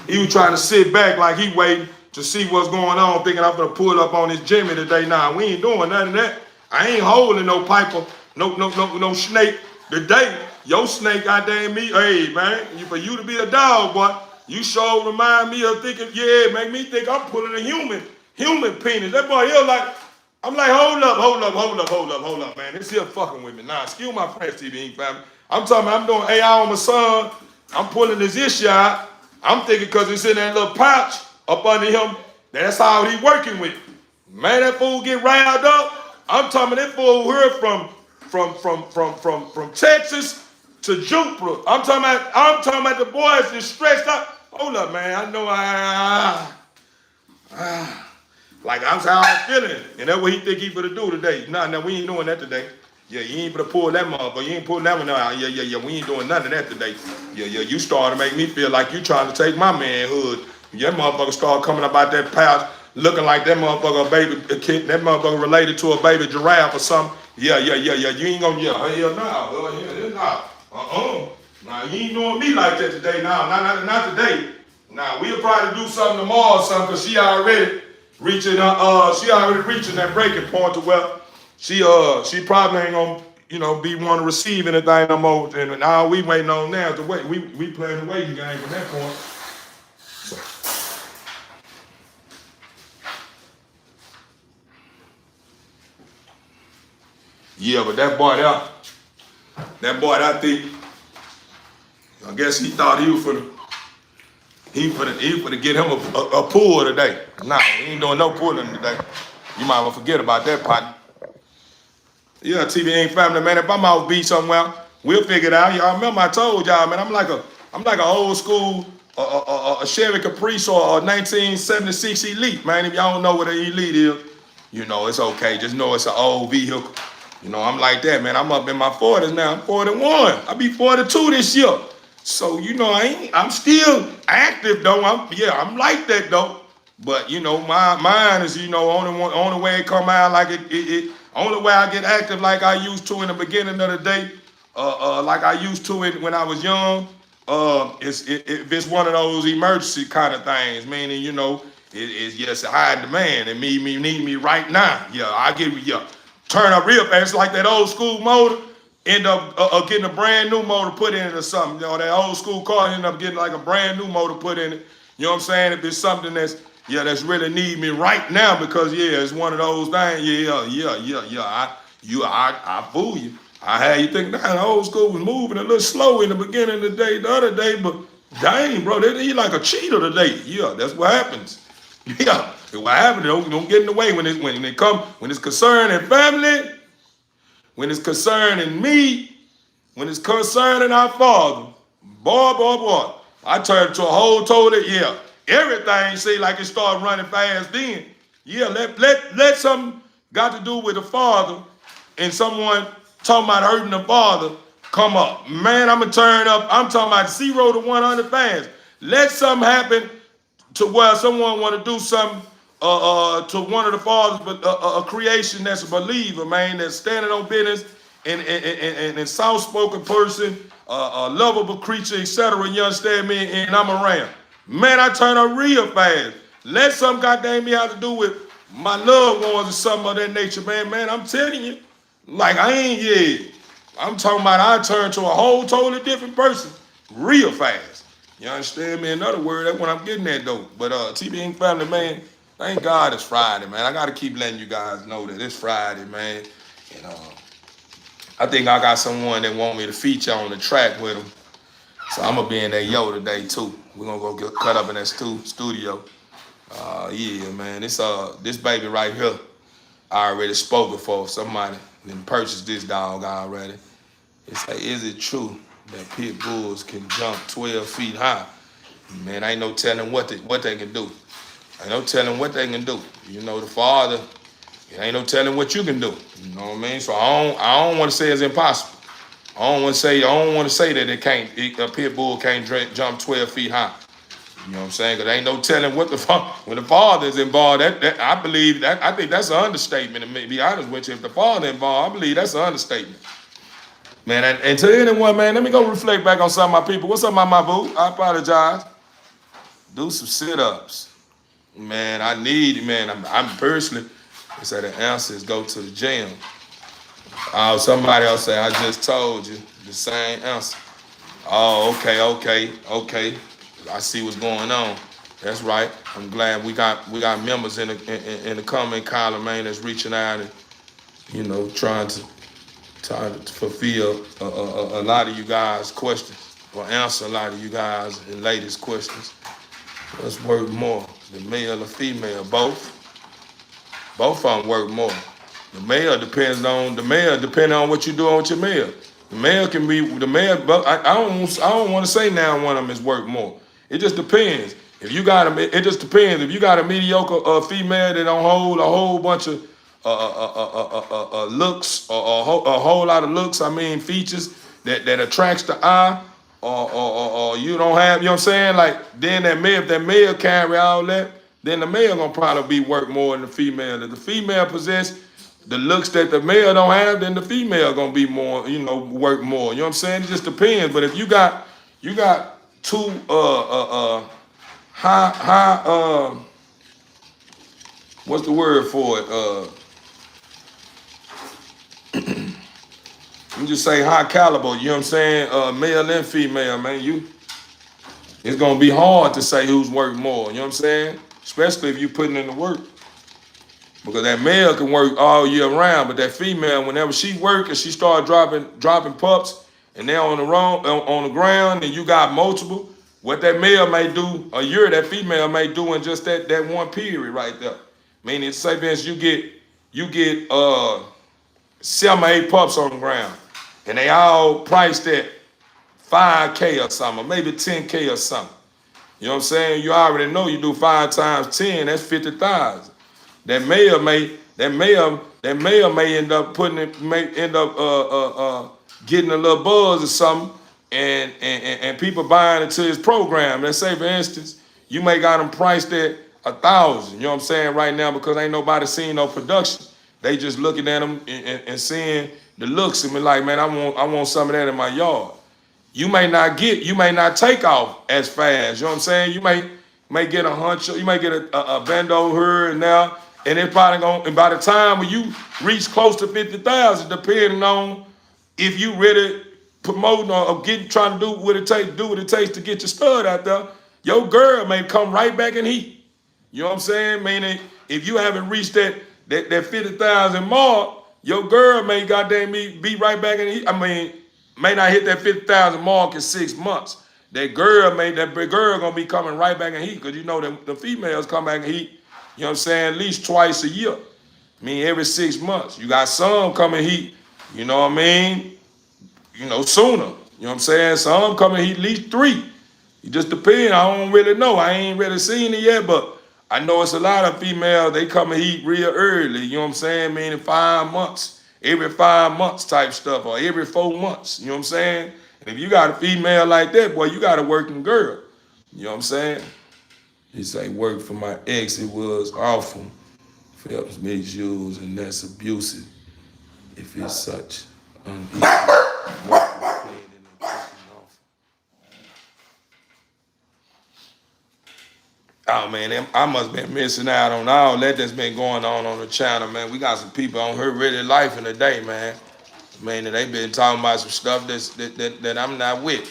He was trying to sit back like he waiting to see what's going on, thinking I'm gonna pull up on this Jimmy today. Nah, we ain't doing none of that. I ain't holding no piper, no snake today. Your snake, goddamn me. Hey, man, for you to be a dog, boy, you sure remind me of thinking, yeah, make me think I'm pulling a human penis. That boy here like, I'm like, hold up, man. This here fucking with me. Nah, excuse my French, TBE family. I'm talking about I'm doing AI on my son. I'm pulling this issue out. I'm thinking because it's in that little pouch up under him, that's how he working with. Man, that fool get riled up. I'm talking that fool here from Texas to Jupiter. I'm talking about the boys is stressed out. Hold up, man. I know like that's how I'm feeling. And that's what he think he finna do today. Nah, we ain't doing that today. Yeah, you ain't finna pull that motherfucker. You ain't pulling that one out. Yeah. We ain't doing none of that today. Yeah. You starting to make me feel like you trying to take my manhood. That motherfucker start coming up out that pouch, looking like that motherfucker a kid, that motherfucker related to a baby giraffe or something. Yeah. You ain't gonna, hell nah. Nah, you ain't doing me like that today. Nah, not today. Nah, we'll probably do something tomorrow or something, cause she already reaching that breaking point to where she probably ain't gonna, be want to receive anything no more. And all we waiting on now is to wait. We playing the waiting game from that point. So. Yeah, but that boy there, I think, I guess he thought he was for to get him a pull today. Nah, he ain't doing no pulling today. You might well forget about that, partner. Yeah, TV ain't family, man. If I'm out beat somewhere, we'll figure it out. Y'all remember I told y'all, man, I'm like an old school a Chevy Caprice or a 1976 Elite, man. If y'all don't know what an Elite is, you know, it's okay. Just know it's an old vehicle. You know, I'm like that, man. I'm up in my 40s now. I'm 41. I'll be 42 this year. So, you know, I'm still active though. I'm like that though. But you know, mine is, you know, only way it come out like it only way I get active like I used to in the beginning of the day, like I used to it when I was young. If it's one of those emergency kind of things, meaning, you know, it's just a high demand and need me right now. Yeah, I give you turn up real fast like that old school motor. End up getting a brand new motor put in it or something. You know, that old school car end up getting like a brand new motor put in it. You know what I'm saying? If it's something that's really need me right now because it's one of those things. I fool you. I had you think the old school was moving a little slow in the beginning of the day, the other day, but dang, bro, they like a cheater today. Yeah, that's what happens. Yeah, what happens? Don't get in the way when it's concerning family. When it's concerning me, when it's concerning our Father, boy, I turned to a whole totally, everything seemed like it started running fast then. Yeah, let something got to do with the Father and someone talking about hurting the Father come up. Man, I'm going to turn up. I'm talking about 0 to 100 fast. Let something happen to where someone want to do something to one of the fathers, but a creation that's a believer, man, that's standing on business and soft-spoken person, a lovable creature, etc. You understand me? And I'm around. Man, I turn up real fast. Let some goddamn me have to do with my loved ones or something of that nature, man. Man, I'm telling you, like I ain't I'm talking about I turn to a whole totally different person real fast. You understand me? In other words, that's what I'm getting at though. But TB Inc. family, man, thank God it's Friday, man. I got to keep letting you guys know that it's Friday, man. And I think I got someone that want me to feature on the track with them. So I'm going to be in that today too. We're going to go get cut up in that studio. Yeah, man. This baby right here, I already spoke before. Somebody didn't purchase this dog already. It's like, is it true that pit bulls can jump 12 feet high? Man, ain't no telling what they can do. Ain't no telling what they can do. You know, the Father, ain't no telling what you can do. You know what I mean? So I don't want to say it's impossible. I don't want to say that a pit bull can't jump 12 feet high. You know what I'm saying? Because ain't no telling when the Father is involved. I believe that. I think that's an understatement. To be honest with you, if the Father involved, I believe that's an understatement. Man, and to anyone, man, let me go reflect back on some of my people. What's up, my boo? I apologize. Do some sit-ups. Man, I'm personally, they say the answer is go to the gym. Somebody else say, I just told you the same answer. Oh, okay. I see what's going on. That's right. I'm glad we got members in the comment column, man, that's reaching out and, you know, trying to fulfill a lot of you guys' questions or answer a lot of you guys and ladies' questions. What's worth more, the male or female? Both. Both of them work more. The male depending on what you're doing with your male. The male can be but I don't want to say now one of them is worth more. It just depends. It just depends. If you got a mediocre female that don't hold a whole bunch of looks or a whole lot of looks, I mean features that attracts the eye, or you don't have, you know what I'm saying? Like then if that male carry all that, then the male gonna probably be worth more than the female. If the female possess the looks that the male don't have, then the female gonna be more, you know, worth more. You know what I'm saying? It just depends. But if you got two high what's the word for it? Let me just say high caliber, you know what I'm saying? Male and female, man. It's gonna be hard to say who's worth more, you know what I'm saying? Especially if you putting in the work. Because that male can work all year round, but that female, whenever she work and she start dropping pups, and they're on the ground, and you got multiple, what that male may do a year, that female may do in just that one period right there. Meaning, say for instance, you get 7 or 8 pups on the ground, and they all priced at 5K or something, or maybe 10K or something. You know what I'm saying? You already know you do 5 times 10, that's 50,000. That male may end up getting a little buzz or something, and people buying into his program. Let's say for instance, you may got them priced at 1,000. You know what I'm saying right now, because ain't nobody seeing no production. They just looking at them and seeing the looks and be like, man, I want some of that in my yard. You may not take off as fast. You know what I'm saying? You may get a hunch, you may get a bando here now, and it's probably going, and by the time when you reach close to 50,000, depending on if you really promoting or trying to do what it takes to get your stud out there, your girl may come right back in heat. You know what I'm saying? Meaning, if you haven't reached that 50,000 mark, your girl may goddamn be right back in heat. I mean, may not hit that 50,000 mark in 6 months. That girl gonna be coming right back in heat, because you know the females come back in heat, you know what I'm saying, at least twice a year. I mean, every 6 months. You got some coming heat, you know what I mean, sooner. You know what I'm saying? Some coming heat at least 3. It just depends. I don't really know. I ain't really seen it yet, but I know it's a lot of females, they come in heat real early, you know what I'm saying? Meaning 5 months, every 5 months type stuff, or every 4 months, you know what I'm saying? And if you got a female like that, boy, you got a working girl. You know what I'm saying? He say, work for my ex, it was awful. Phelps misused, and that's abusive. If it's such unequal. Oh man, I must have been missing out on all that's been going on the channel, man. We got some people on here really life in the day, man. Man, they been talking about some stuff that I'm not with.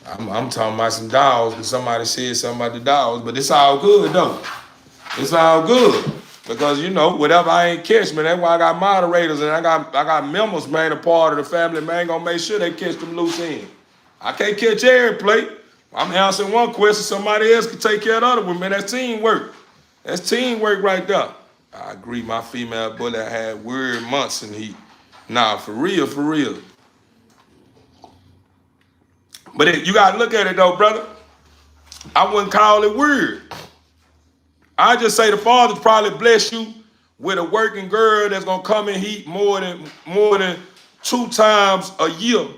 I'm talking about some dogs, because somebody said something about the dogs, but it's all good though. It's all good. Because whatever I ain't catch, man, that's why I got moderators and I got members, man, a part of the family, man, gonna make sure they catch them loose ends. I can't catch every plate. I'm answering one question, somebody else can take care of the other one, man. That's teamwork. That's teamwork right there. I agree, my female bully had weird months in heat. Nah, for real, for real. But you gotta look at it though, brother. I wouldn't call it weird. I just say the Father probably bless you with a working girl that's gonna come in heat more than 2 times a year.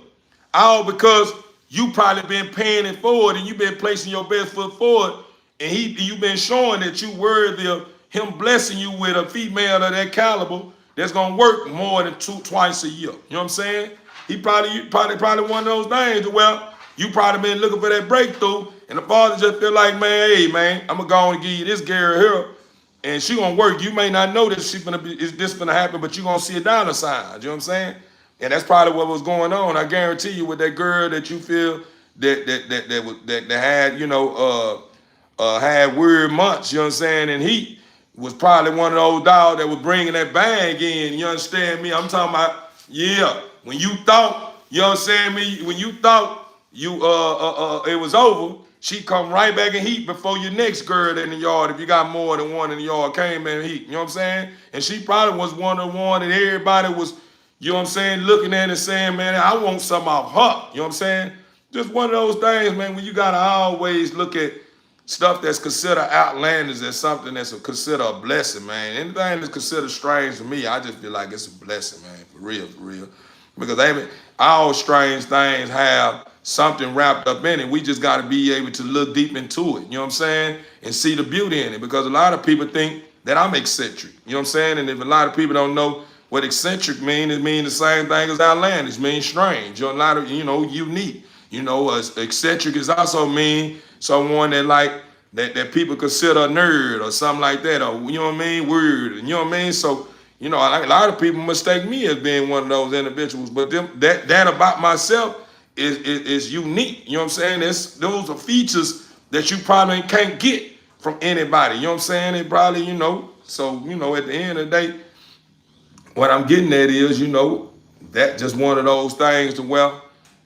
All because you probably been paying it forward, and you been placing your best foot forward, and you been showing that you worthy of him blessing you with a female of that caliber that's gonna work more than twice a year. You know what I'm saying? He probably one of those things where you probably been looking for that breakthrough, and the Father just feel like, man, hey man, I'm gonna go and give you this girl here, and she gonna work. You may not know that this gonna happen, but you gonna see a dollar sign. You know what I'm saying? And that's probably what was going on. I guarantee you, with that girl that you feel that had had weird months. You know what I'm saying? And he was probably one of those dogs that was bringing that bag in. You understand me? I'm talking about, yeah. When you thought, you know what I'm saying, me? When you thought it was over, she come right back in heat before your next girl in the yard. If you got more than one in the yard, came in heat. You know what I'm saying? And she probably was one of the one that everybody was, you know what I'm saying, looking at and saying, man, I want something off her. You know what I'm saying? Just one of those things, man, when you gotta always look at stuff that's considered outlandish as something that's considered a blessing, man. Anything that's considered strange to me, I just feel like it's a blessing, man, for real, for real. Because all strange things have something wrapped up in it. We just got to be able to look deep into it, you know what I'm saying, and see the beauty in it. Because a lot of people think that I'm eccentric, you know what I'm saying? And if a lot of people don't know what eccentric means, it means the same thing as outlandish, means strange, a lot of, unique. Eccentric is also mean someone that people consider a nerd or something like that, or, you know what I mean, weird, you know what I mean? So, a lot of people mistake me as being one of those individuals, but that about myself is unique. You know what I'm saying? Those are features that you probably can't get from anybody. You know what I'm saying? It probably, So, you know, at the end of the day, what I'm getting at is, you know, that just one of those things to where,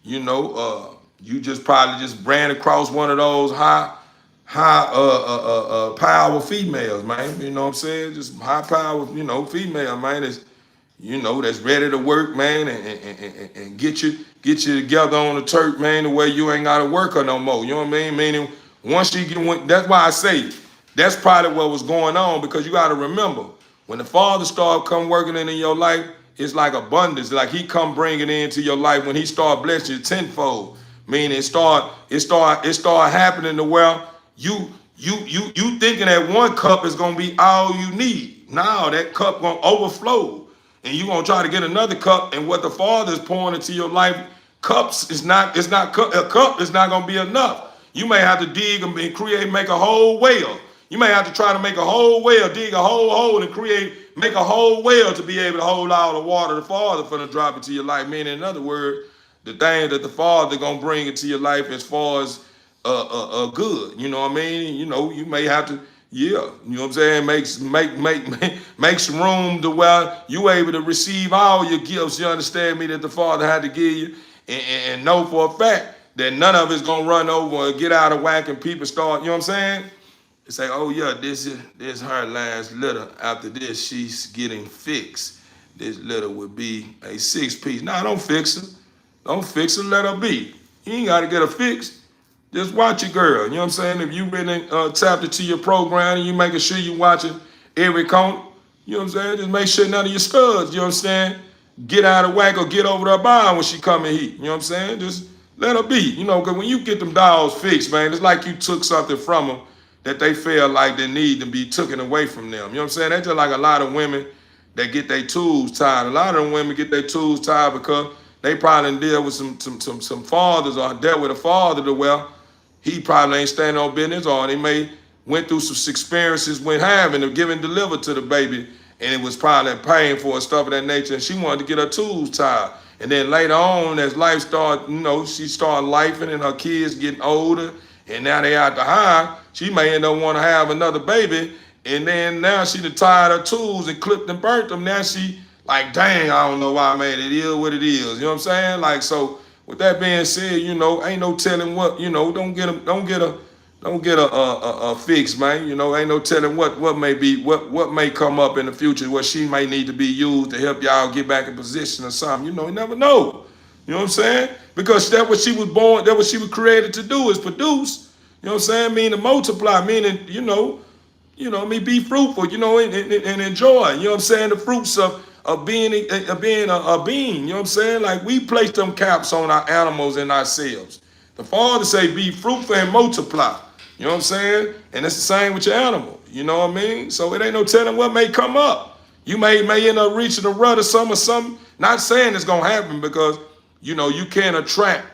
you know, you just probably just ran across one of those high power females, man. You know what I'm saying? Just high power, you know, female, man. That's, you know, that's ready to work, man, and get you together on the turf, man, the way you ain't gotta work her no more. You know what I mean? Meaning once she get, that's why I say that's probably what was going on, because you gotta remember when the Father start come working in your life, it's like abundance. Like he come bringing into your life when he start blessing you tenfold. Meaning it start happening to where you thinking that one cup is gonna be all you need. Now that cup gonna overflow, and you gonna try to get another cup. And what the Father is pouring into your life, cups is not. It's not a cup is not gonna be enough. You may have to dig and make a whole well. You may have to try to make a whole well, dig a whole hole and make a whole well to be able to hold all the water the Father for to drop into your life. Meaning, in other words, the thing that the Father gonna bring into your life as far as good. You know what I mean? You know, you may have to, yeah, you know what I'm saying? Make some room to where you able to receive all your gifts. You understand me? That the Father had to give you, and know for a fact that none of it's gonna run over and get out of whack and people start, you know what I'm saying? They say, oh yeah, this is her last litter. After this, she's getting fixed. This litter would be a 6-piece. Nah, don't fix her. Don't fix her, let her be. You ain't gotta get her fixed. Just watch your girl. You know what I'm saying? If you really tapped into your program and you making sure you watching every corner, you know what I'm saying? Just make sure none of your studs, you know what I'm saying, get out of whack or get over the bar when she come in heat. You know what I'm saying? Just let her be. You know, because when you get them dogs fixed, man, it's like you took something from them that they feel like they need to be taken away from them. You know what I'm saying? That's just like a lot of women that get their tools tied. A lot of them women get their tools tied because they probably deal with some fathers, or dealt with a father to well, he probably ain't standing on business, or they may went through some experiences when having or giving delivered to the baby, and it was probably painful and stuff of that nature, and she wanted to get her tools tied. And then later on, as life started, you know, she started lifing and her kids getting older, and now they out the high, she may end up want to have another baby, and then now she done tied her tools and clipped and burnt them. Now she like, dang, I don't know why I made it. It is what it is. You know what I'm saying? Like, so with that being said, you know, ain't no telling what, you know, don't get a fix, man. You know, ain't no telling what may come up in the future, what she may need to be used to help y'all get back in position or something. You know, you never know. You know what I'm saying? Because that's what she was born, that's what she was created to do, is produce. You know what I'm saying? Meaning multiply, meaning, you know, be fruitful, you know, and enjoy. You know what I'm saying? The fruits of being a being. You know what I'm saying? Like, we place them caps on our animals and ourselves. The Father say, be fruitful and multiply. You know what I'm saying? And it's the same with your animal. You know what I mean? So it ain't no telling what may come up. You may end up reaching a rut or something. Not saying it's gonna happen, because you know you can't attract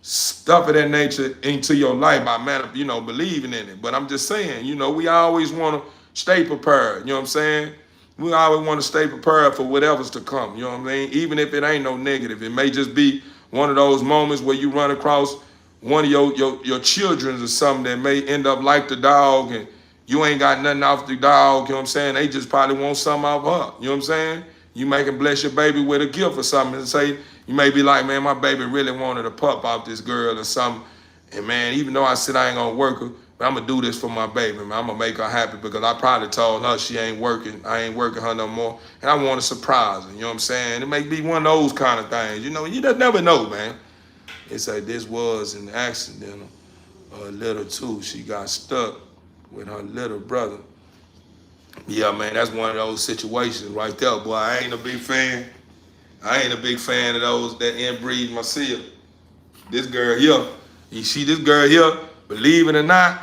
stuff of that nature into your life by believing in it. But I'm just saying, you know, we always want to stay prepared. You know what I'm saying? We always want to stay prepared for whatever's to come. You know what I mean? Even if it ain't no negative, it may just be one of those moments where you run across one of your children or something that may end up like the dog, and you ain't got nothing off the dog. You know what I'm saying? They just probably want something off her. You know what I'm saying? You may can bless your baby with a gift or something, and say, you may be like, man, my baby really wanted a pup off this girl or something. And man, even though I said I ain't gonna work her, but I'm gonna do this for my baby, man. I'm gonna make her happy, because I probably told her she ain't working. I ain't working her no more. And I want to surprise her. You know what I'm saying? It may be one of those kind of things. You know, you just never know, man. It's like, this was an accident. A little too. She got stuck with her little brother. Yeah, man, that's one of those situations right there, boy. I ain't a big fan of those that inbreed myself. This girl here, you see this girl here, believe it or not,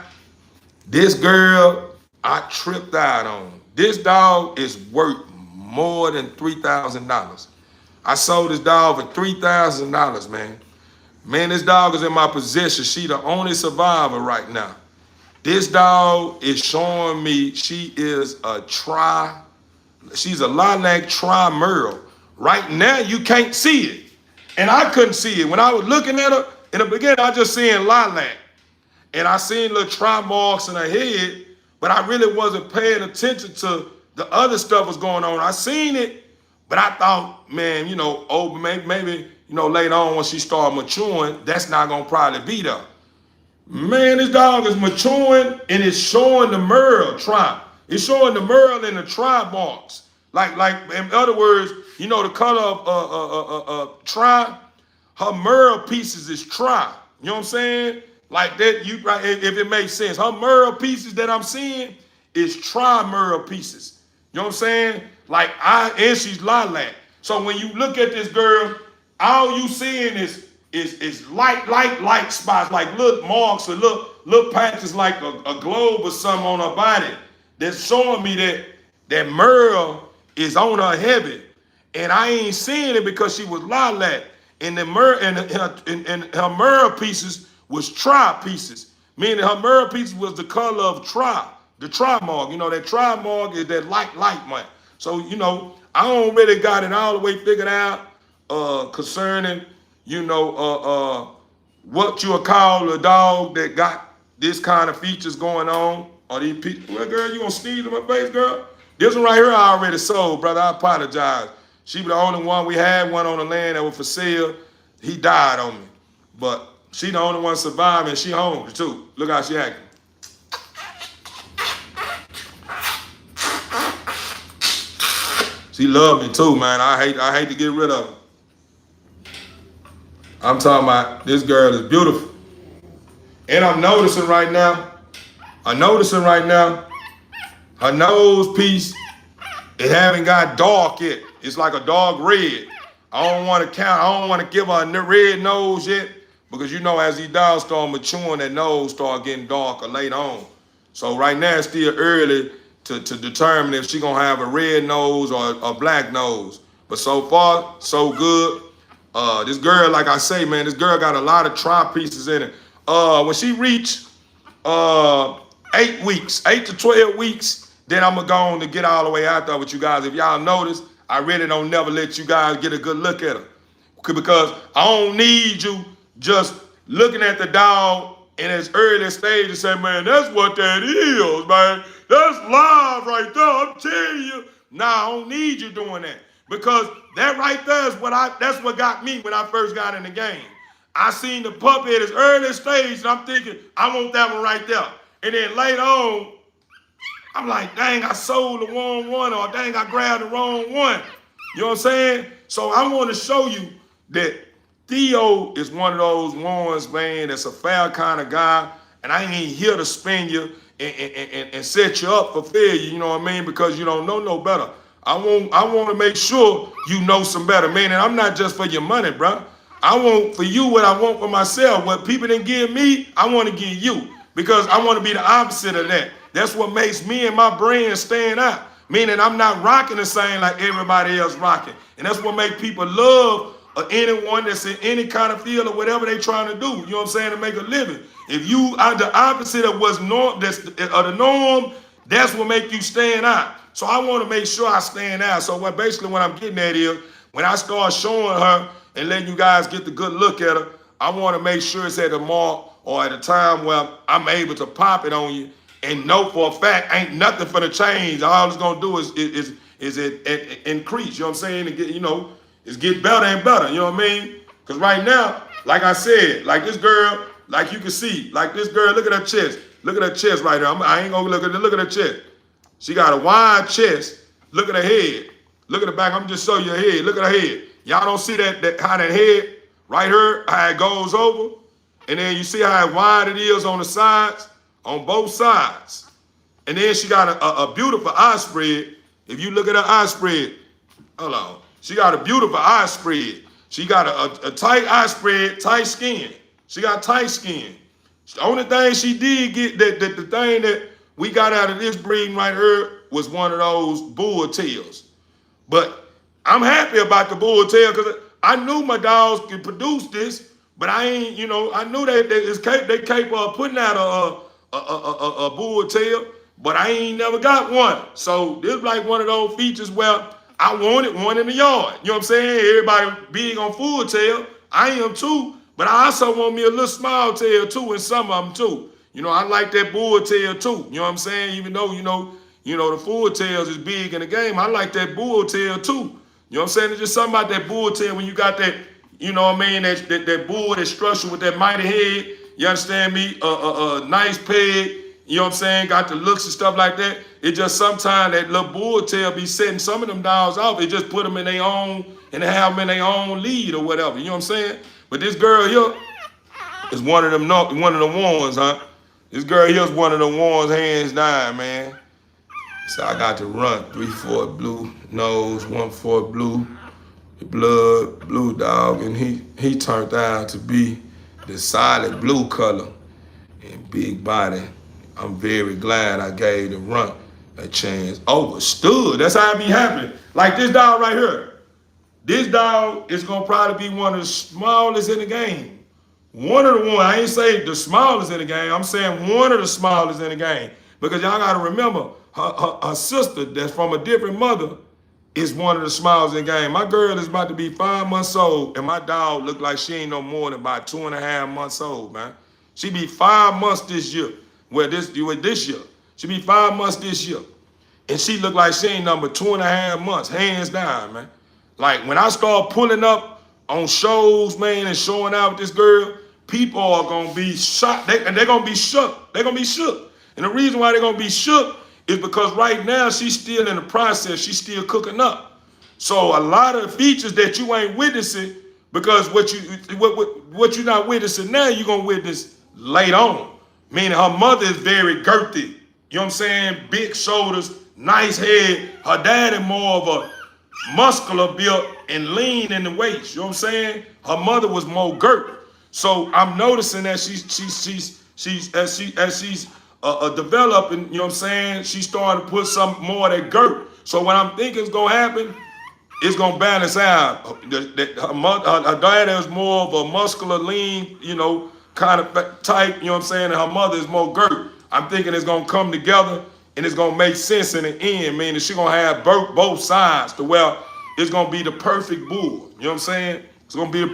this girl I tripped out on. This dog is worth more than $3,000. I sold this dog for $3,000, man. Man, this dog is in my possession. She the only survivor right now. This dog is showing me she is she's a lilac tri-merle. Right now, you can't see it. And I couldn't see it. When I was looking at her, in the beginning, I just seen lilac. And I seen little tri marks in her head, but I really wasn't paying attention to the other stuff was going on. I seen it, but I thought, man, you know, oh, maybe you know, later on when she started maturing, that's not gonna probably be there. Man, this dog is maturing and it's showing the merle tribe. It's showing the merle and the tribe marks. Like in other words, you know the color of tribe. Her merle pieces is tri. You know what I'm saying? Like that. You right? If it makes sense, her merle pieces that I'm seeing is tri merle pieces. You know what I'm saying? Like and she's lilac. So when you look at this girl, all you seeing is light spots, like little marks or little patches, like a globe or something on her body. That's showing me that merle is on her heavy, and I ain't seeing it because she was lilac, and the her merle pieces was tri pieces, meaning her merle pieces was the color of tri, the tri mark. You know that tri mark is that light man. So you know I don't really got it all the way figured out concerning you know what you would call a dog that got this kind of features going on. Or these people, well, girl, you gonna sneeze in my face, girl? This one right here I already sold, brother. I apologize. She was the only one. We had one on the land that was for sale. He died on me. But she the only one surviving. She home too. Look how she acting. She loved me too, man. I hate to get rid of her. I'm talking about this girl is beautiful. And I'm noticing right now, her nose piece, it haven't got dark yet. It's like a dark red. I don't want to give her a red nose yet, because you know as these dogs start maturing, that nose start getting darker later on. So right now it's still early to determine if she's gonna have a red nose or a black nose. But so far, so good. This girl, like I say, man, this girl got a lot of tri pieces in it. When she reached 8 weeks, 8 to 12 weeks, then I'm gonna go on to get all the way out there with you guys. If y'all notice, I really don't never let you guys get a good look at her, because I don't need you just looking at the dog in its early stage and say, man, that's what that is, man. That's live right there. I'm telling you. Nah, I don't need you doing that, because that right there is that's what got me when I first got in the game. I seen the puppy at its early stage, and I'm thinking, I want that one right there. And then later on, I'm like, dang, I sold the wrong one, or dang, I grabbed the wrong one. You know what I'm saying? So I want to show you that Theo is one of those ones, man, that's a fair kind of guy, and I ain't here to spin you and set you up for failure, you know what I mean, because you don't know no better. I want to make sure you know some better, man, and I'm not just for your money, bro. I want for you what I want for myself. What people didn't give me, I want to give you, because I want to be the opposite of that. That's what makes me and my brand stand out, meaning I'm not rocking the same like everybody else rocking. And that's what makes people love anyone that's in any kind of field or whatever they trying to do, you know what I'm saying, to make a living. If you are the opposite of what's the norm, that's what make you stand out. So I want to make sure I stand out. So basically what I'm getting at is, when I start showing her and letting you guys get the good look at her, I want to make sure it's at a mark or at a time where I'm able to pop it on you and know for a fact ain't nothing for the change. All it's gonna do is it increase. You know what I'm saying? And get, you know, is get better and better. You know what I mean? Because right now, like I said, like this girl, like you can see, like this girl, look at her chest. Look at her chest right there. I ain't gonna look at her chest. She got a wide chest. Look at her head. Look at the back. I'm just showing you her head. Look at her head. Y'all don't see that how that head right here, how it goes over, and then you see how wide it is on the sides, on both sides. And then she got a beautiful eye spread. If you look at her eye spread, hold on. She got a beautiful eye spread. She got a tight eye spread, tight skin. She got tight skin. The only thing she did get, the thing that we got out of this breeding right here was one of those bull tails. But I'm happy about the bull tail, because I knew my dogs could produce this, but I ain't, you know, I knew they capable of putting out a bull tail, but I ain't never got one. So this is like one of those features where I wanted one in the yard. You know what I'm saying? Everybody big on full tail. I am too, but I also want me a little small tail too, and some of them too. You know, I like that bull tail too. You know what I'm saying? Even though, you know, You know, the full tails is big in the game. I like that bull tail too. You know what I'm saying? There's just something about that bull tail when you got that, you know what I mean, that bull that's structured with that mighty head. You understand me? Nice peg. You know what I'm saying? Got the looks and stuff like that. It just sometimes that little bull tail be setting some of them dogs off. It just put them in their own, and they have them in their own lead or whatever. You know what I'm saying? But this girl here is one of them ones, huh? This girl here is one of the ones, hands down, man. So I got to run 3/4 blue nose, 1/4 blue blood, blue dog, and he turned out to be the solid blue color and big body. I'm very glad I gave the runt a chance. Overstood. That's how it be happening. Like this dog right here. This dog is gonna probably be one of the smallest in the game. One of the ones, I ain't say the smallest in the game, I'm saying one of the smallest in the game. Because y'all gotta remember, her sister that's from a different mother is one of the smallest in the game. My girl is about to be 5 months old, and my dog look like she ain't no more than about 2.5 months old, man. She be 5 months this year. This year. She be 5 months this year. And she look like she ain't number 2.5 months, hands down, man. Like when I start pulling up on shows, man, and showing out with this girl, people are gonna be shocked. They're gonna be shook. They're gonna be shook. And the reason why they're gonna be shook is because right now she's still in the process. She's still cooking up. So a lot of the features that you ain't witnessing, because what you're not witnessing now, you're gonna witness later on. Meaning her mother is very girthy. You know what I'm saying? Big shoulders, nice head. Her dad is more of a muscular built and lean in the waist. You know what I'm saying? Her mother was more girt. So I'm noticing that she's developing, you know what I'm saying? She's starting to put some more of that girt. So what I'm thinking is gonna happen, it's gonna balance out. Her dad is more of a muscular, lean, you know, kind of type, you know what I'm saying? And her mother is more girt. I'm thinking it's gonna come together and it's gonna make sense in the end, meaning she's gonna have both sides to where it's gonna be the perfect bull. You know what I'm saying? It's gonna be the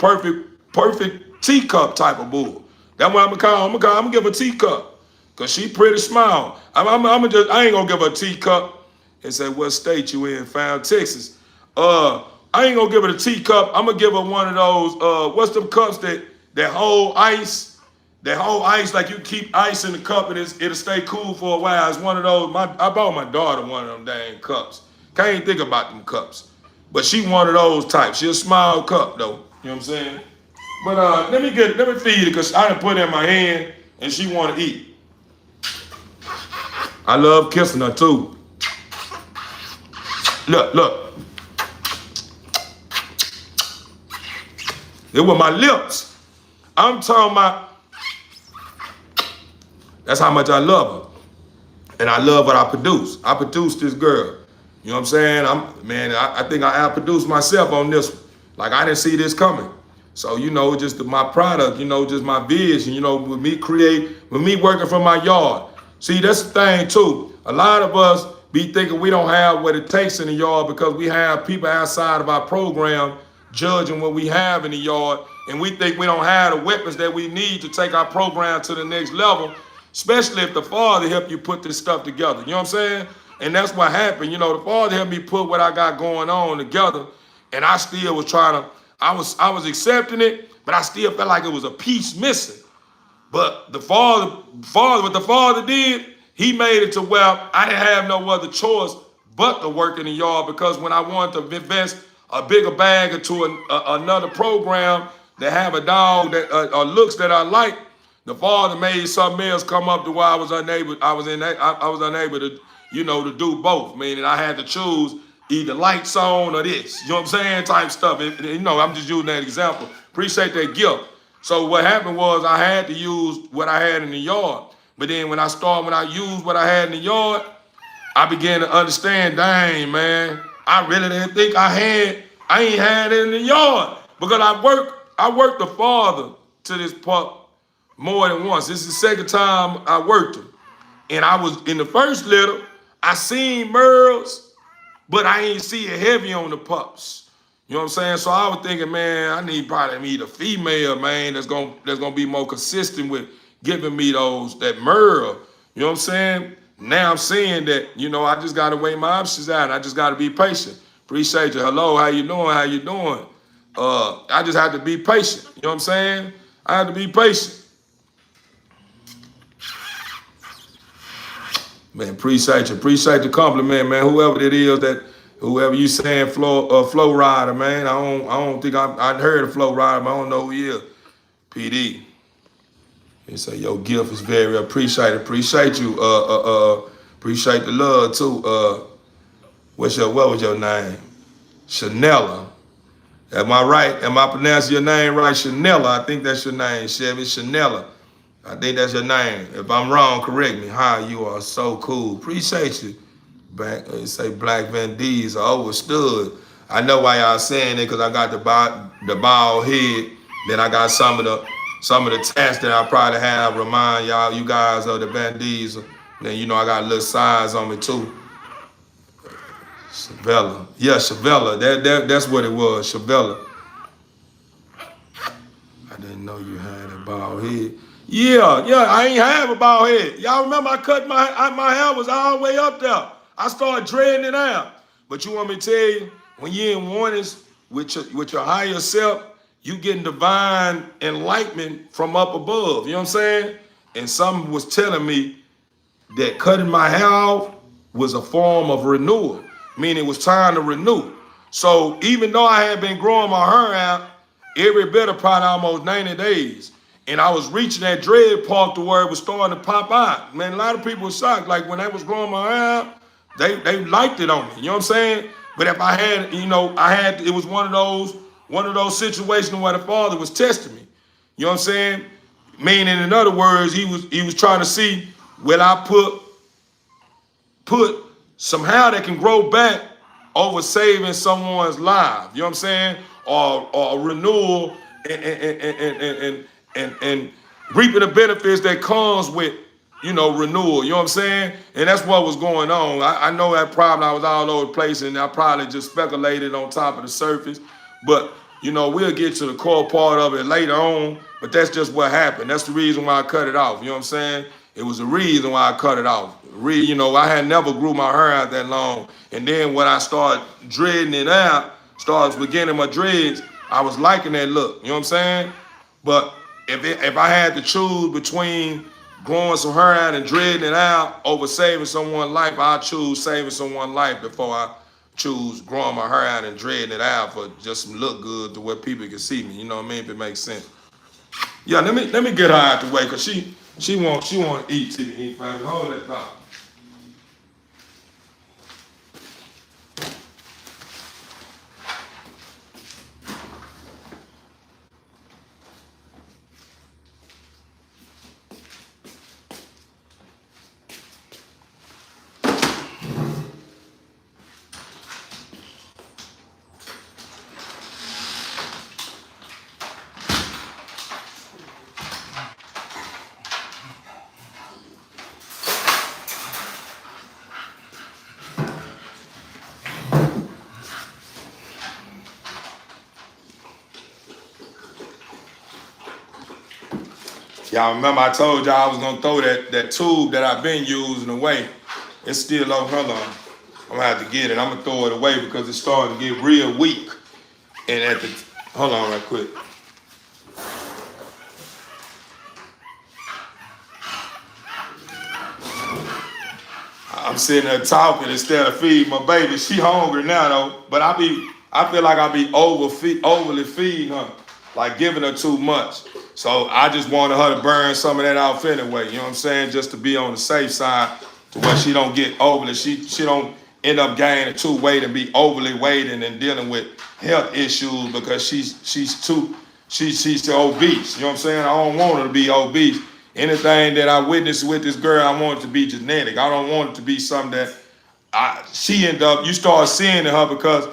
perfect teacup type of bull. That's what I'm gonna give her a teacup. Cause she pretty small. I ain't gonna give her a teacup and say, what state you in? Found Texas. I ain't gonna give her a teacup. I'm gonna give her one of those, what's them cups that hold ice? That whole ice, like you keep ice in the cup and it'll stay cool for a while. It's one of those. I bought my daughter one of them dang cups. Can't even think about them cups. But she one of those types. She a small cup though. You know what I'm saying? But let me feed it because I done put it in my hand and she want to eat. I love kissing her too. Look. It was my lips. I'm talking about. That's how much I love her. And I love what I produce. I produced this girl. You know what I'm saying? I think I outproduced myself on this one. Like I didn't see this coming. So, you know, just my product, you know, just my vision, you know, with me working from my yard. See, that's the thing too. A lot of us be thinking we don't have what it takes in the yard because we have people outside of our program judging what we have in the yard. And we think we don't have the weapons that we need to take our program to the next level. Especially if the Father helped you put this stuff together. You know what I'm saying? And that's what happened. You know, the Father helped me put what I got going on together. And I still was trying to, I was accepting it, but I still felt like it was a piece missing. But what the Father did, he made it to where I didn't have no other choice but to work in the yard, because when I wanted to invest a bigger bag into another program that have a dog that looks that I like, the Father made something else come up to where I was unable to, you know, to do both. Meaning I had to choose either lights on or this, you know what I'm saying, type stuff. You know, I'm just using that example. Appreciate that gift. So what happened was I had to use what I had in the yard. But then when I used what I had in the yard, I began to understand, dang, man, I really didn't think I ain't had it in the yard. Because I worked the Father to this pup more than once. This is the second time I worked him. And I was in the first litter, I seen Merles, but I ain't see it heavy on the pups. You know what I'm saying? So I was thinking, man, I need a female, man, that's gonna be more consistent with giving me that Merle. You know what I'm saying? now I'm seeing that, you know, I just got to weigh my options out. I just got to be patient. Appreciate you. Hello, how you doing? How you doing? I just have to be patient. You know what I'm saying? I have to be patient. Man, appreciate you. Appreciate the compliment, man. Whoever it is whoever you saying flow rider, man. I don't think I heard of flow rider, but I don't know who he is. PD. He say your gift is very appreciated. Appreciate you. Appreciate the love too. What was your name? Chanela. Am I right? Am I pronouncing your name right? Chanela. I think that's your name, Chevy. Chanela. I think that's your name. If I'm wrong, correct me. Hi, you are so cool. Appreciate you. Back, say Black Van D's are overstood. I know why y'all saying it because I got the bald head. Then I got some of the tats that I probably have remind you guys of the Van D's. Then you know I got a little size on me too. Shavella. Yeah, Shavella. That's what it was, Shavella. I didn't know you had a bald head. Yeah, I ain't have a bald head. Y'all remember I cut my hair was all the way up there. I started dreading it out. But you want me to tell you, when you're in oneness with your higher self, you getting divine enlightenment from up above. You know what I'm saying? And something was telling me that cutting my hair off was a form of renewal, meaning it was time to renew. So even though I had been growing my hair out every bit of probably almost 90 days, and I was reaching that dread part to where it was starting to pop out. Man, a lot of people were shocked. Like when they was growing my hair out, they liked it on me. You know what I'm saying? But if I had, it was one of those situations where the Father was testing me. You know what I'm saying? Meaning, in other words, he was trying to see, will I put some hair that can grow back over saving someone's life. You know what I'm saying? Or renewal and reaping the benefits that comes with, renewal. You know what I'm saying? And that's what was going on. I know that problem. I was all over the place, and I probably just speculated on top of the surface. But, we'll get to the core part of it later on. But that's just what happened. That's the reason why I cut it off. You know what I'm saying? It was the reason why I cut it off. I had never grew my hair out that long. And then when I started dreading it out, started beginning my dreads, I was liking that look. You know what I'm saying? But if I had to choose between growing some hair out and dreading it out over saving someone's life, I'd choose saving someone's life before I choose growing my hair out and dreading it out for just some look good to where people can see me. You know what I mean? If it makes sense. Yeah, let me get her out the way because she want to eat. Hold that thought. Y'all remember I told y'all I was gonna throw that tube that I've been using away. It's still on. Hold on. I'm gonna have to get it. I'm gonna throw it away because it's starting to get real weak. And hold on right quick. I'm sitting there talking instead of feeding my baby. She hungry now though, but I feel like I be overly feeding her, like giving her too much. So I just wanted her to burn some of that off anyway. You know what I'm saying? Just to be on the safe side, to where she don't get overly. She don't end up gaining too weight and be overly weighted and dealing with health issues because she's too obese. You know what I'm saying? I don't want her to be obese. Anything that I witnessed with this girl, I want it to be genetic. I don't want it to be something that you start seeing in her because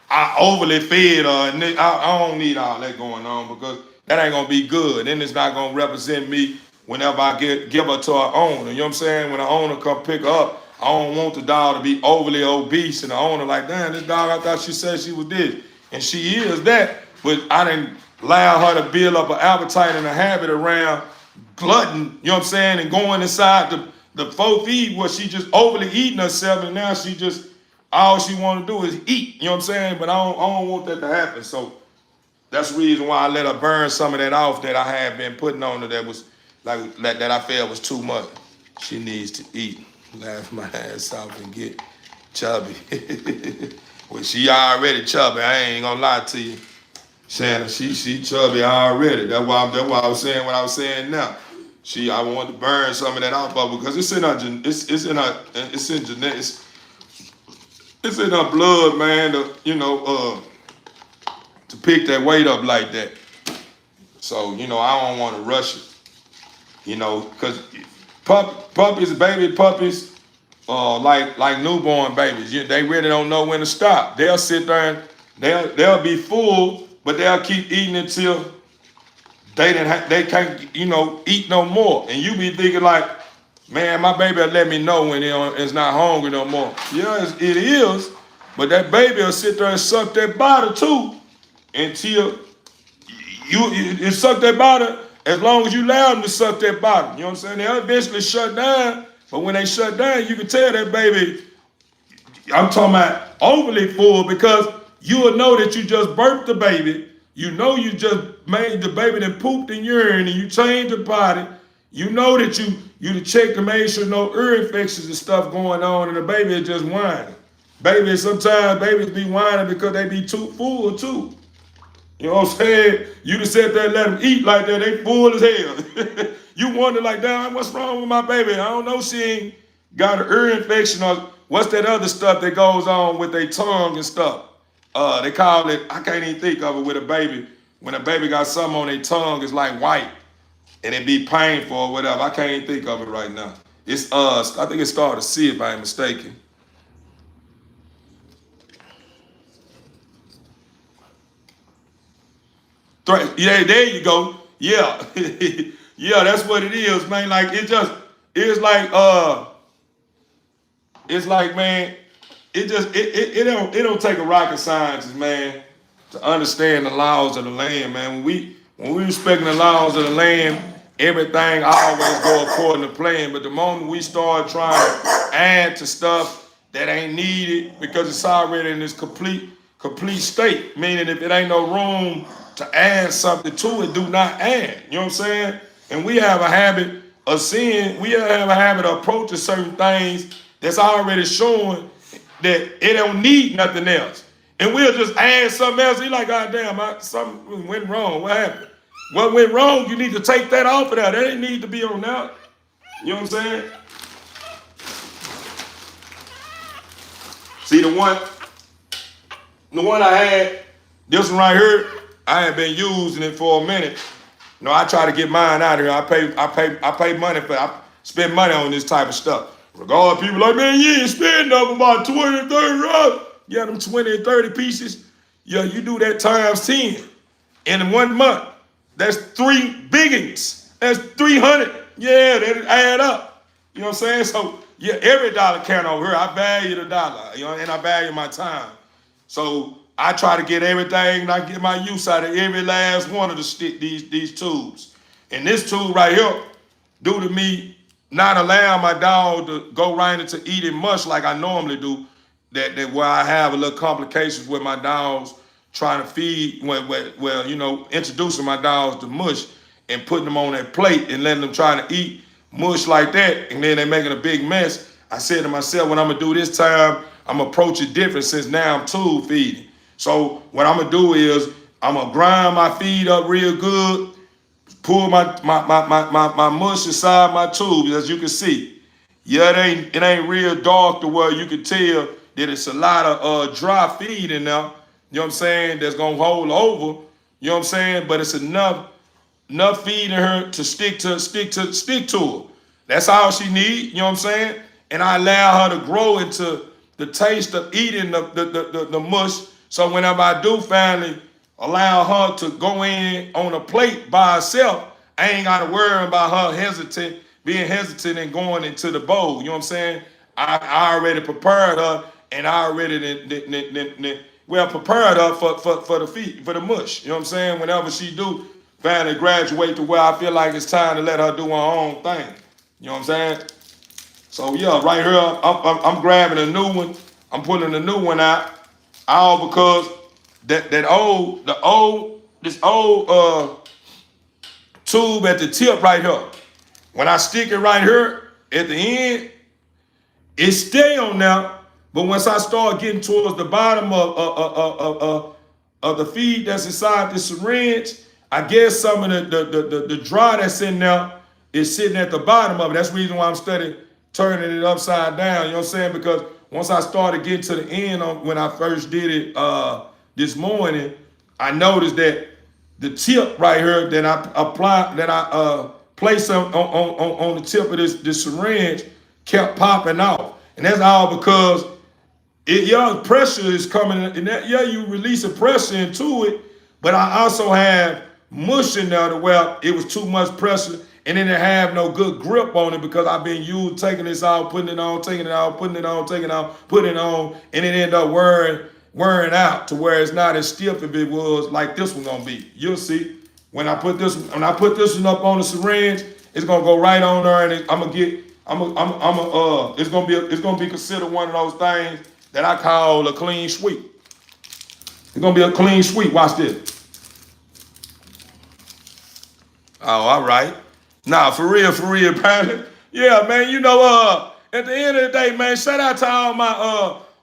I overly fed her, and I don't need all that going on because that ain't gonna be good. Then it's not gonna represent me whenever I give her to her owner. You know what I'm saying? When the owner come pick her up, I don't want the dog to be overly obese, and the owner like, damn, this dog, I thought she said she was this, and she is that. But I didn't allow her to build up an appetite and a habit around glutton. You know what I'm saying? And going inside the 4 feed was she just overly eating herself, and now she just all she want to do is eat. You know what I'm saying? But I don't want that to happen. So that's the reason why I let her burn some of that off that I had been putting on her that was like that I felt was too much. She needs to eat, laugh my ass off, and get chubby. Well, she already chubby. I ain't gonna lie to you, Shannon. She chubby already. That's why I was saying what I was saying now. I want to burn some of that off of her because it's in genetics. It's in her blood, man. To pick that weight up like that. So I don't want to rush it. Because baby puppies, like newborn babies, they really don't know when to stop. They'll sit there and they'll be full, but they'll keep eating until they can't eat no more. And you be thinking like, man, my baby will let me know when it's not hungry no more. Yeah, it is, but that baby will sit there and suck that bottle too until you suck that bottle. As long as you allow them to suck that bottle, you know what I'm saying? They'll eventually shut down, but when they shut down, you can tell that baby, I'm talking about overly full, because you will know that you just birthed the baby. You know you just made the baby that pooped and urine, and you changed the body. You know that you checked to make sure no ear infections and stuff going on, and the baby is just whining. Sometimes babies be whining because they be too full too. You know what I'm saying? You just sit there and let them eat like that. They full as hell. You wonder like, damn, what's wrong with my baby? I don't know. She ain't got an ear infection or what's that other stuff that goes on with their tongue and stuff. They call it, I can't even think of it with a baby. When a baby got something on their tongue, it's like white and it be painful or whatever. I can't even think of it right now. It's I think it started to see if I ain't mistaken. Yeah, there you go. Yeah. Yeah, that's what it is, man. Like it's like, man, it don't take a rocket scientist, man, to understand the laws of the land, man. When we respecting the laws of the land, everything always go according to plan. But the moment we start trying to add to stuff that ain't needed because it's already in this complete state, meaning if it ain't no room to add something to it, do not add. You know what I'm saying? And we have a habit of seeing, we have a habit of approaching certain things that's already showing that it don't need nothing else. And we'll just add something else. You're like, God damn, something went wrong. What happened? What went wrong? You need to take that off of there. That didn't need to be on there. You know what I'm saying? See, the one I had, this one right here, I had been using it for a minute. I try to get mine out of here. I pay money for, I spend money on this type of stuff. Regardless, people like, man, you ain't spending up about 20, 30 Yeah, them 20 and 30 pieces. Yeah, you do that times 10 in 1 month. That's 3 biggins. That's 300. Yeah, that add up. You know what I'm saying? So yeah, every dollar count over here. I value the dollar, and I value my time. So I try to get everything, and I get my use out of every last one of these tubes. And this tube right here, due to me not allowing my dog to go right into eating much like I normally do, that where I have a little complications with my dogs trying to feed, introducing my dogs to mush and putting them on that plate and letting them try to eat mush like that, and then they're making a big mess. I said to myself, what I'm gonna do this time, I'm gonna approach it different since now I'm tube feeding. So what I'm gonna do is I'm gonna grind my feed up real good, pull my mush inside my tube, as you can see. Yeah, it ain't real dark to where you can tell that it's a lot of dry feed in there. You know what I'm saying? That's gonna hold over. You know what I'm saying? But it's enough feed in her to stick to her. That's all she need. You know what I'm saying? And I allow her to grow into the taste of eating the mush. So whenever I do finally allow her to go in on a plate by herself, I ain't got to worry about her being hesitant and going into the bowl. You know what I'm saying? I already prepared her, and I already prepared her for the mush. You know what I'm saying? Whenever she do finally graduate to where I feel like it's time to let her do her own thing. You know what I'm saying? So yeah, right here, I'm grabbing a new one. I'm pulling a new one out, all because this old tube at the tip right here. When I stick it right here at the end, it stay on now. But once I start getting towards the bottom of the feed that's inside the syringe, I guess some of the dry that's in there is sitting at the bottom of it. That's the reason why I'm studying turning it upside down. You know what I'm saying? Because once I started getting to the end when I first did it this morning, I noticed that the tip right here that I apply that I place on the tip of this syringe kept popping off, and that's all because your pressure is coming, and that, yeah, you release a pressure into it, but I also have mush in there to where it was too much pressure, and then it have no good grip on it because I've been used taking this out, putting it on, taking it out, putting it on, taking it out, putting it on, and it end up wearing out to where it's not as stiff if it was like this one gonna be. You'll see when I put this one up on the syringe, it's gonna go right on there, and it's gonna be considered one of those things that I call a clean sweep. It's gonna be a clean sweep. Watch this. Oh, all right. Nah, for real, man. Yeah, man. You know, at the end of the day, man, shout out to all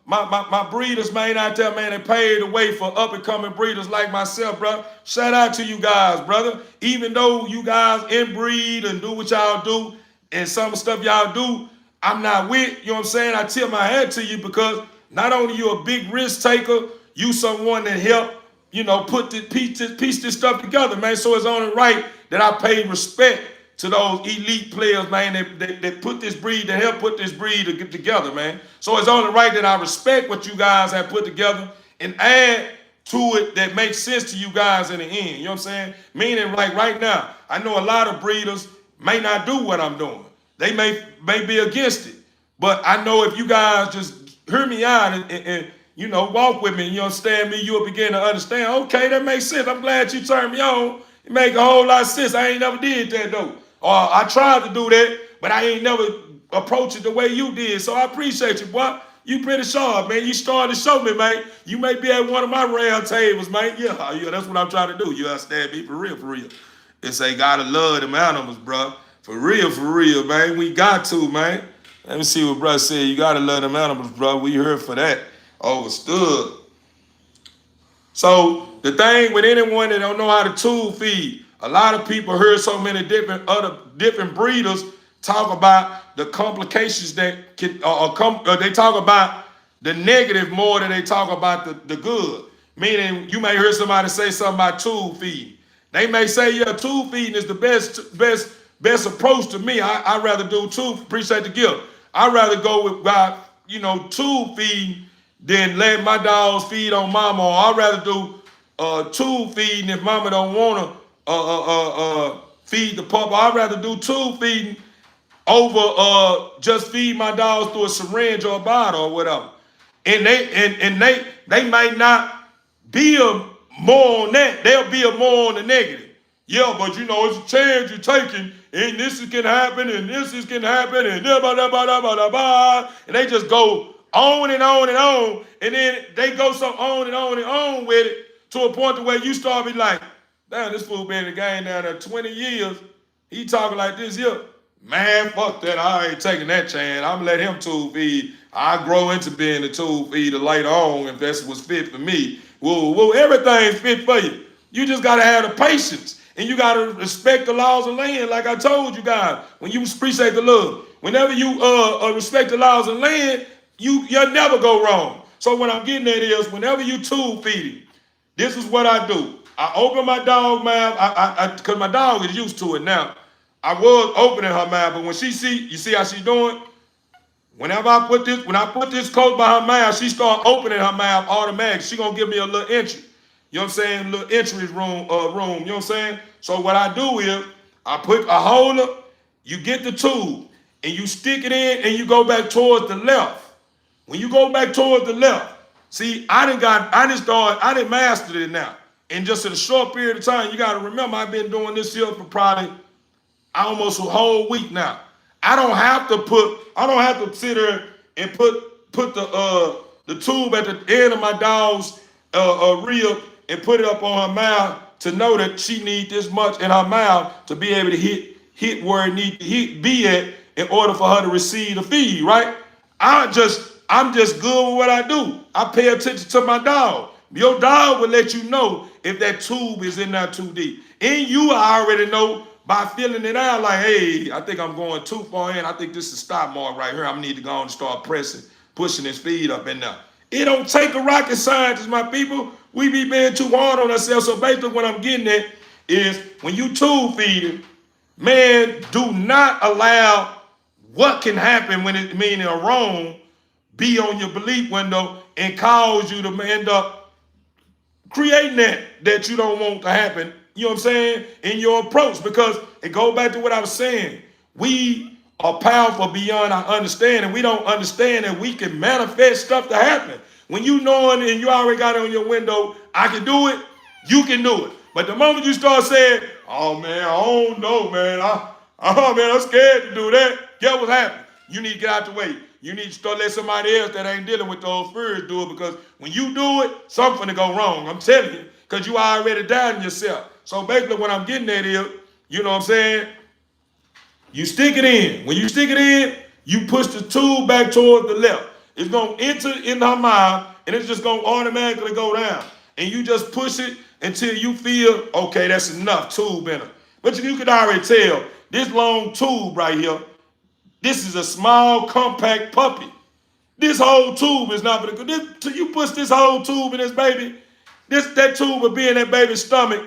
my breeders, man, out there, man. They paved the way for up and coming breeders like myself, bro. Shout out to you guys, brother. Even though you guys inbreed and do what y'all do, and some stuff y'all do, I'm not with. You know what I'm saying? I tip my hat to you because not only you a big risk taker, you someone that help, you know, piece this stuff together, man. So it's only right that I pay respect to those elite players, man, that put this breed, that help put this breed to get together, man. So it's only right that I respect what you guys have put together and add to it that makes sense to you guys in the end. You know what I'm saying? Meaning, like right now, I know a lot of breeders may not do what I'm doing. They may be against it. But I know if you guys just hear me out and you know, walk with me, you understand me, you'll begin to understand, okay, that makes sense. I'm glad you turned me on. It make a whole lot of sense. I ain't never did that though. Or I tried to do that, but I ain't never approached it the way you did. So I appreciate you, boy. You pretty sharp, man. You started to show me, man. You may be at one of my round tables, man. Yeah, that's what I'm trying to do. You understand me? For real. They say gotta love them animals, bro. For real, man. We got to, man. Let me see what bro said. You gotta love them animals, bro. We here for that. Overstood. So the thing with anyone that don't know how to tool feed, a lot of people heard so many different breeders talk about the complications that can they talk about the negative more than they talk about the good. Meaning you may hear somebody say something about tool feeding. They may say, yeah, tool feeding is the best approach to me. I'd rather do tool, appreciate the gift. I'd rather go with tool feeding than let my dogs feed on mama. Or I'd rather do tool feeding if mama don't want to feed the pup. I'd rather do tool feeding over just feed my dogs through a syringe or a bottle or whatever. And they might not be more on that. They'll be more on the negative. Yeah, but you know, it's a chance you're taking, and this is gonna happen, and this is gonna happen, and blah, blah, blah, blah, blah, blah, and they just go on and on and on, and then they go so on and on and on with it to a point to where you start be like, damn, this fool been in the game down there 20 years. He talking like this here. Man, fuck that. I ain't taking that chance. I'm gonna let him tool feed. I grow into being a tool feeder later on if that's what's fit for me. Well, everything's fit for you. You just gotta have the patience. And you gotta respect the laws of land, like I told you guys. When you appreciate the love, whenever you respect the laws of land, you'll never go wrong. So what I'm getting at is, whenever you tool feeding, this is what I do. I open my dog mouth, because my dog is used to it now. I was opening her mouth, but when you see how she's doing? When I put this coat by her mouth, she start opening her mouth automatically. She gonna give me a little entry. You know what I'm saying? A little entry room, you know what I'm saying? So what I do is, I put a holder, you get the tube, and you stick it in, and you go back towards the left. When you go back towards the left, see, I didn't master it now. And just in a short period of time, you gotta remember, I've been doing this here for probably almost a whole week now. I don't have to sit there and put the tube at the end of my dog's rib and put it up on her mouth to know that she needs this much in her mouth to be able to hit where it needs to be at in order for her to receive the feed, right? I'm just good with what I do. I pay attention to my dog. Your dog will let you know if that tube is in there too deep. And you already know by feeling it out like, hey, I think I'm going too far in. I think this is a stop mark right here. I need to go on and start pushing his feed up in there. It don't take a rocket scientist, my people. We be being too hard on ourselves. So basically what I'm getting at is when you tube feeding, man, do not allow what can happen when it meaning wrong be on your belief window and cause you to end up creating that you don't want to happen, you know what I'm saying, in your approach. Because it goes back to what I was saying. We are powerful beyond our understanding. We don't understand that we can manifest stuff to happen. When you knowing and you already got it on your window, I can do it, you can do it. But the moment you start saying, oh man, I don't know, man. I'm scared to do that. Guess what's happening? You need to get out the way. You need to start letting somebody else that ain't dealing with those fears do it, because when you do it, something to go wrong. I'm telling you, because you already doubting yourself. So basically what I'm getting at is, you know what I'm saying? You stick it in. When you stick it in, you push the tube back towards the left. It's going to enter in her mouth, and it's just going to automatically go down. And you just push it until you feel, okay, that's enough tube in her. But you can already tell, this long tube right here, this is a small, compact puppy. This whole tube is not going to, till you push this whole tube in this baby, that tube will be in that baby's stomach,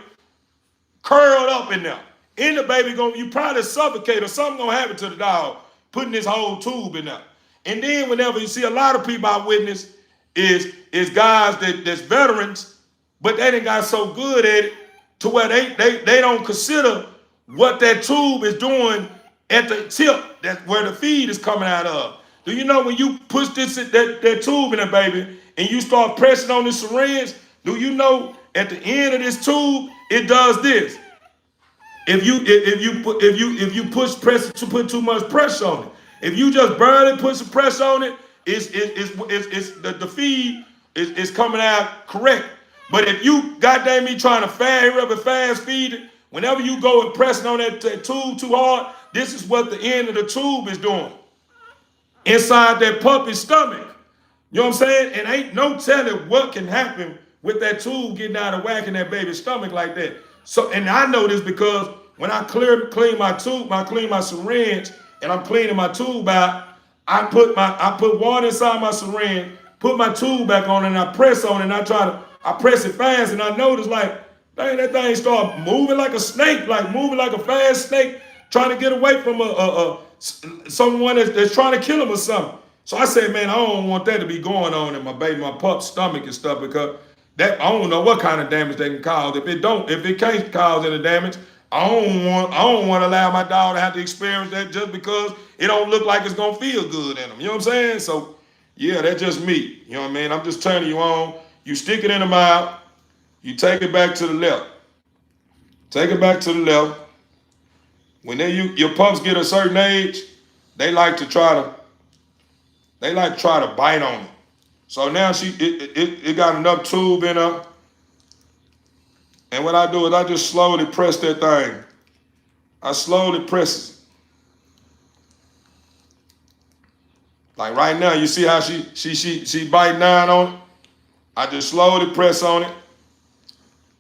curled up in there. And the baby you probably suffocate or something gonna happen to the dog putting this whole tube in there. And then whenever you see a lot of people I witness is guys that's veterans, but they done got so good at it to where they don't consider what that tube is doing at the tip, that's where the feed is coming out of. Do you know when you push that tube in a baby and you start pressing on the syringe, do you know at the end of this tube it does this? If you put too much pressure on it, if you just barely put some pressure on it, the feed is coming out correct. But if you goddamn me trying to fast feed it, whenever you go and pressing on that tube too hard, this is what the end of the tube is doing inside that puppy's stomach. You know what I'm saying? And ain't no telling what can happen with that tube getting out of whack in that baby's stomach like that. So, and I know this because when I clean my tube, I clean my syringe, and I'm cleaning my tube out, I put water inside my syringe, put my tube back on, and I press on it, and I press it fast, and I notice like, dang, that thing start moving like a snake, like moving like a fast snake, trying to get away from someone that's trying to kill him or something. So I said, man, I don't want that to be going on in my pup's stomach and stuff, because that I don't know what kind of damage they can cause. If it can't cause any damage, I don't want to allow my dog to have to experience that just because it don't look like it's gonna feel good in them. You know what I'm saying? So yeah, that's just me. You know what I mean? I'm just turning you on. You stick it in the mouth. You take it back to the left. Take it back to the left. When your pups get a certain age, they like to try to bite on it. So now it got enough tube in her. And what I do is I just slowly press that thing. I slowly press it. Like right now, you see how she biting down on it? I just slowly press on it.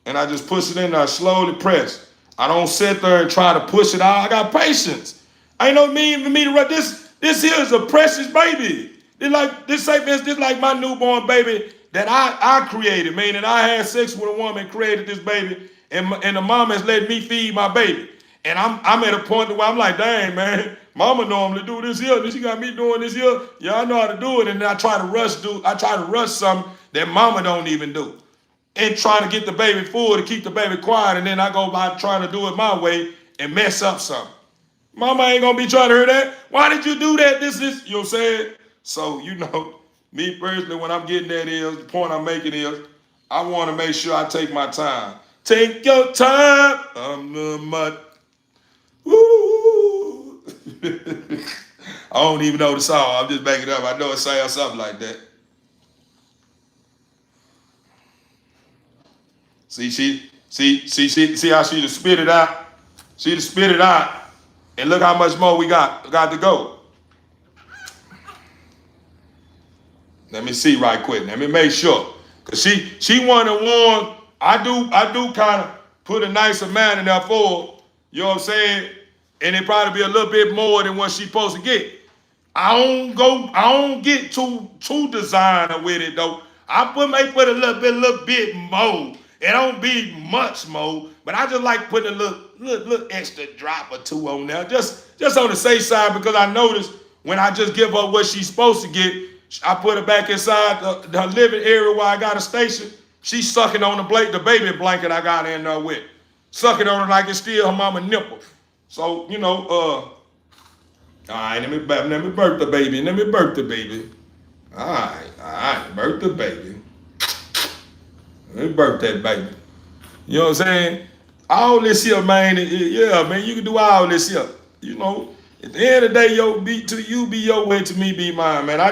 And I just push it in there. I slowly press. I don't sit there and try to push it out. I got patience. Ain't no mean for me to run. This here is a precious baby. This like my newborn baby that I created, meaning I had sex with a woman, created this baby, and the mama has let me feed my baby. And I'm at a point where I'm like, dang, man, mama normally do this here. She got me doing this here. Yeah, I know how to do it. And then I try to rush something that mama don't even do. And trying to get the baby full to keep the baby quiet. And then I go by trying to do it my way and mess up something. Mama ain't gonna be trying to hear that. Why did you do that? This, you know what I'm saying? So, you know, me personally, when I'm getting that is, the point I'm making is, I want to make sure I take my time. Take your time. I'm the mud. Woo. I don't even know the song. I'm just making it up. I know it sounds something like that. See how she just spit it out. She just spit it out, and look how much more we got to go. Let me see right quick. Let me make sure, cause she one of the one. I do kind of put a nice amount in there for her, you know what I'm saying, and it probably be a little bit more than what she supposed to get. I don't get too designer with it though. May put a little bit more. It don't be much more, but I just like putting a little extra drop or two on there, just on the safe side, because I noticed when I just give her what she's supposed to get, I put her back inside the living area where I got a station. She's sucking on the baby blanket I got in there with, sucking on it like it's still her mama nipple. So all right, let me birth the baby. Let me birth the baby. All right, birth the baby. Let me birth that baby. You know what I'm saying? All this here, man. Yeah, man, you can do all this here. You know, at the end of the day, you be your way, to me be mine, man. I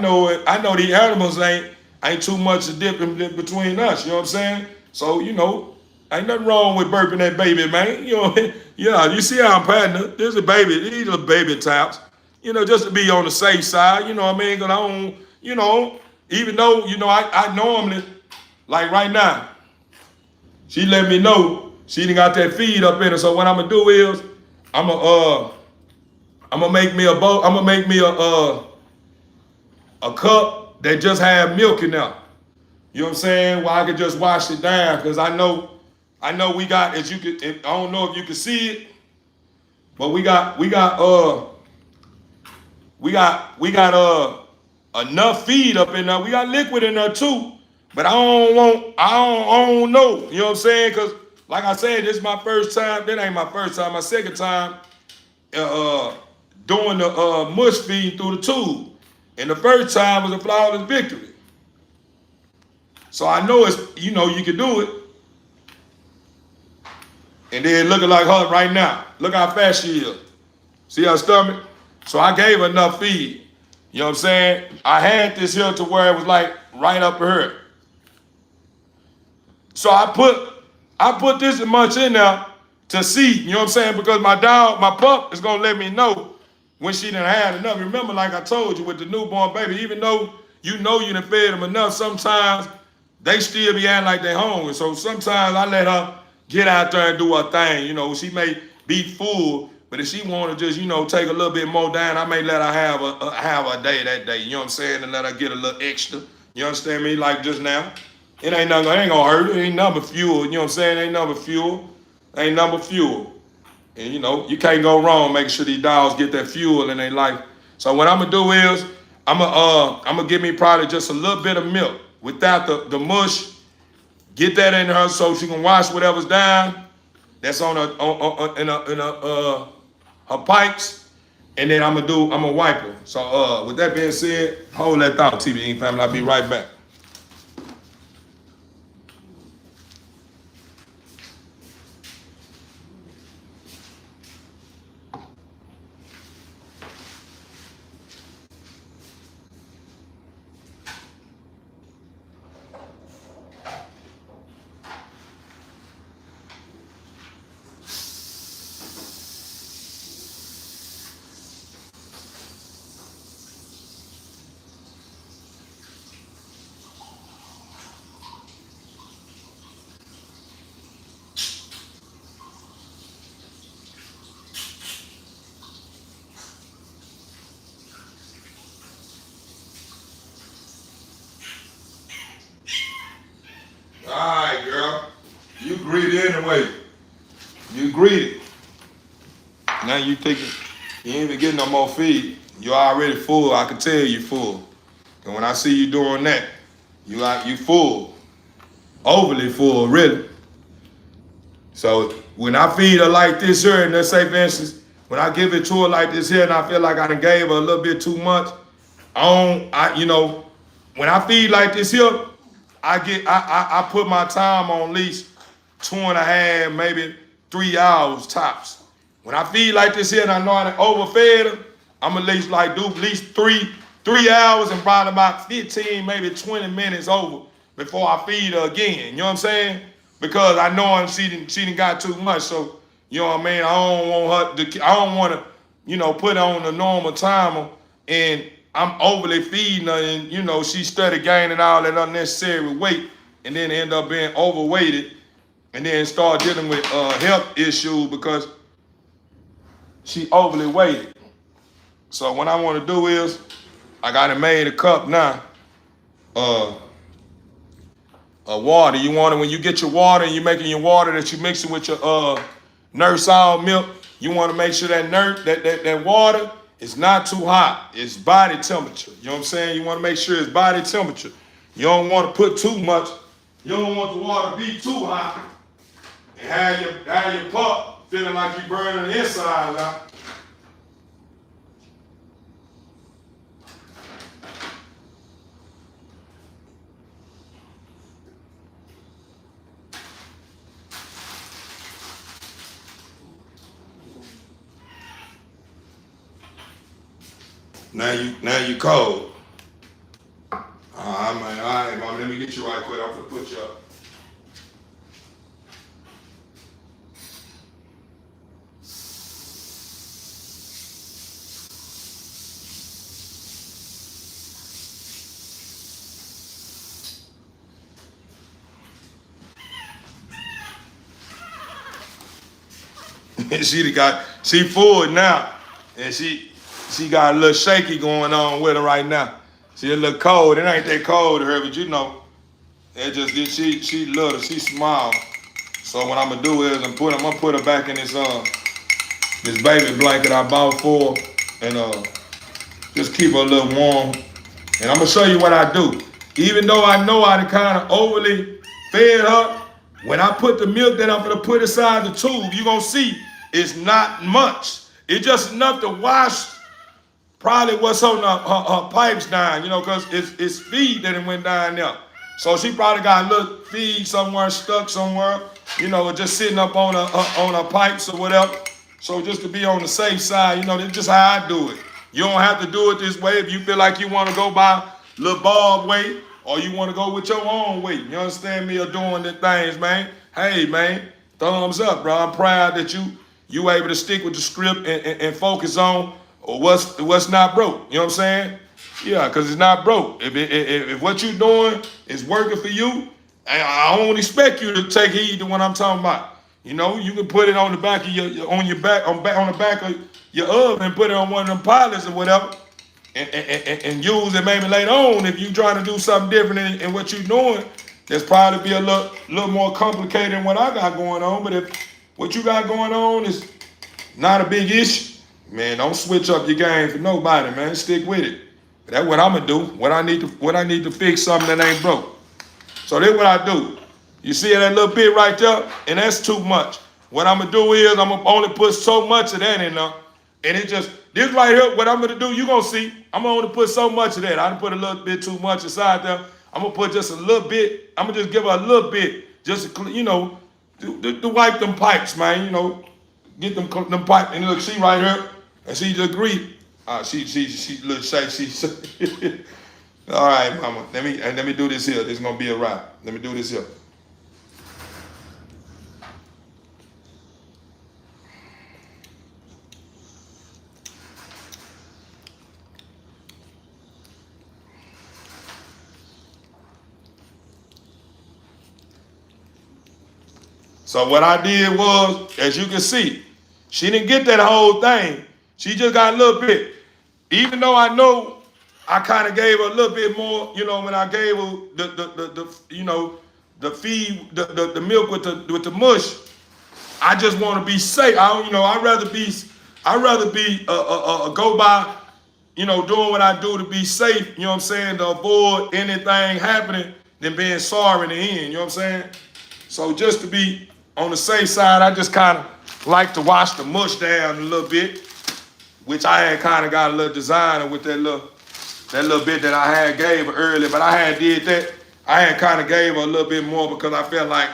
know it. I know the animals ain't too much of difference between us. You know what I'm saying? So ain't nothing wrong with burping that baby, man. Yeah, you see how I'm patting. There's a baby. These are baby taps. Just to be on the safe side. You know what I mean? Because I don't, even though, I normally, like right now, she let me know she done got that feed up in her. So what I'm gonna do is, I'm gonna make me a bowl. I'm gonna make me a cup that just have milk in there. You know what I'm saying? Where I could just wash it down, because I know we got, as you could, I don't know if you can see it, but we got enough feed up in there. We got liquid in there too, but I don't know. You know what I'm saying? Because like I said, this is my first time. That ain't my first time. My second time doing the mush feed through the tube, and the first time was a flawless victory. So I know it's you can do it. And then looking like her right now. Look how fast she is. See her stomach? So I gave her enough feed. You know what I'm saying? I had this here to where it was like right up her. So I put this much in there to see, you know what I'm saying? Because my pup is gonna let me know when she done had enough. Remember, like I told you with the newborn baby, even though you done fed them enough, sometimes they still be acting like they hungry. So sometimes I let her get out there and do her thing. She may be full, but if she want to just, take a little bit more down, I may let her have a day that day. You know what I'm saying? And let her get a little extra. You understand me? Like just now. It ain't gonna hurt. It ain't nothing but fuel. You know what I'm saying? Ain't nothing but fuel. Ain't nothing but fuel. And you can't go wrong making sure these dogs get that fuel in their life. So what I'm gonna do is I'm gonna give me probably just a little bit of milk without the mush. Get that in her so she can wash whatever's down. That's on her pipes, and then I'm gonna wipe her. So with that being said, hold that thought, TBE family. I'll be right back. All right, girl. You greedy anyway. You greedy. Now you thinking you ain't even getting no more feed. You're already full. I can tell you full. And when I see you doing that, you full. Overly full, really. So when I feed her like this here, and let's say for instance, when I give it to her like this here, and I feel like I done gave her a little bit too much, when I feed like this here, I put my time on at least 2.5, maybe 3 hours tops. When I feed like this here and I know I done overfed her, I'm at least like do at least three hours and probably about 15, maybe 20 minutes over before I feed her again. You know what I'm saying? Because I know she didn't got too much. So, you know what I mean? I don't want her to, I don't want to, you know, put her on the normal timer and I'm overly feeding her and, you know, she started gaining all that unnecessary weight and then end up being overweighted and then start dealing with health issues because she overly weighted. So what I want to do is, I got it made a cup now. Water. You want it when you get your water and you're making your water that you mix it with your nurse sour milk. You want to make sure that water is not too hot. It's body temperature. You know what I'm saying? You want to make sure it's body temperature. You don't want to put too much. You don't want the water to be too hot and have your pot feeling like you burning the inside out. Now you cold. All right, mama, let me get you right quick. I'm gonna put you up. She full now, and she got a little shaky going on with her right now. She a little cold. It ain't that cold to her, but you know, it just she little, she small. So what I'm gonna do is I'm gonna put her back in this baby blanket I bought for her, and just keep her a little warm. And I'm gonna show you what I do. Even though I know I kind of overly fed her, when I put the milk that I'm gonna put inside the tube, you gonna see it's not much. It's just enough to wash probably what's on her pipes down, you know, because it's feed that it went down there. So she probably got a little feed somewhere stuck somewhere, you know, just sitting up on her pipes or whatever. So just to be on the safe side, you know, that's just how I do it. You don't have to do it this way if you feel like you want to go by little Bob weight or you want to go with your own weight. You understand me, or doing the things, man? Hey, man, thumbs up, bro. I'm proud that you able to stick with the script and focus on what's not broke. You know what I'm saying? Yeah, because it's not broke. If what you're doing is working for you, I don't expect you to take heed to what I'm talking about. You know, you can put it on the back of on the back of your oven and put it on one of them pilots or whatever, and use it maybe later on if you're trying to do something different in what you're doing. That's probably be a little more complicated than what I got going on. But if what you got going on is not a big issue, man, don't switch up your game for nobody, man. Stick with it. That's what I'm gonna do. What I need to fix something that ain't broke. So that's what I do. You see that little bit right there? And that's too much. What I'm gonna do is I'm gonna only put so much of that in there. And it just, this right here, what I'm gonna do, you gonna see, I'm gonna only put so much of that. I done put a little bit too much inside there. I'm gonna put just a little bit. I'm gonna just give her a little bit, just to, you know, to wipe them pipes, man. You know, get them pipes. And look, she right here, and she just agreed. She look shaky. All right, mama. Let me do this here. This is gonna be a wrap. Let me do this here. So what I did was, as you can see, she didn't get that whole thing. She just got a little bit. Even though I know I kind of gave her a little bit more, you know, when I gave her the feed, the milk with the mush. I just want to be safe. I'd rather be go by, you know, doing what I do to be safe. You know what I'm saying, to avoid anything happening than being sorry in the end. You know what I'm saying? So just to be on the safe side, I just kind of like to wash the mush down a little bit, which I had kind of got a little designer with that little bit that I had gave her earlier, but I had did that. I had kind of gave her a little bit more because I felt like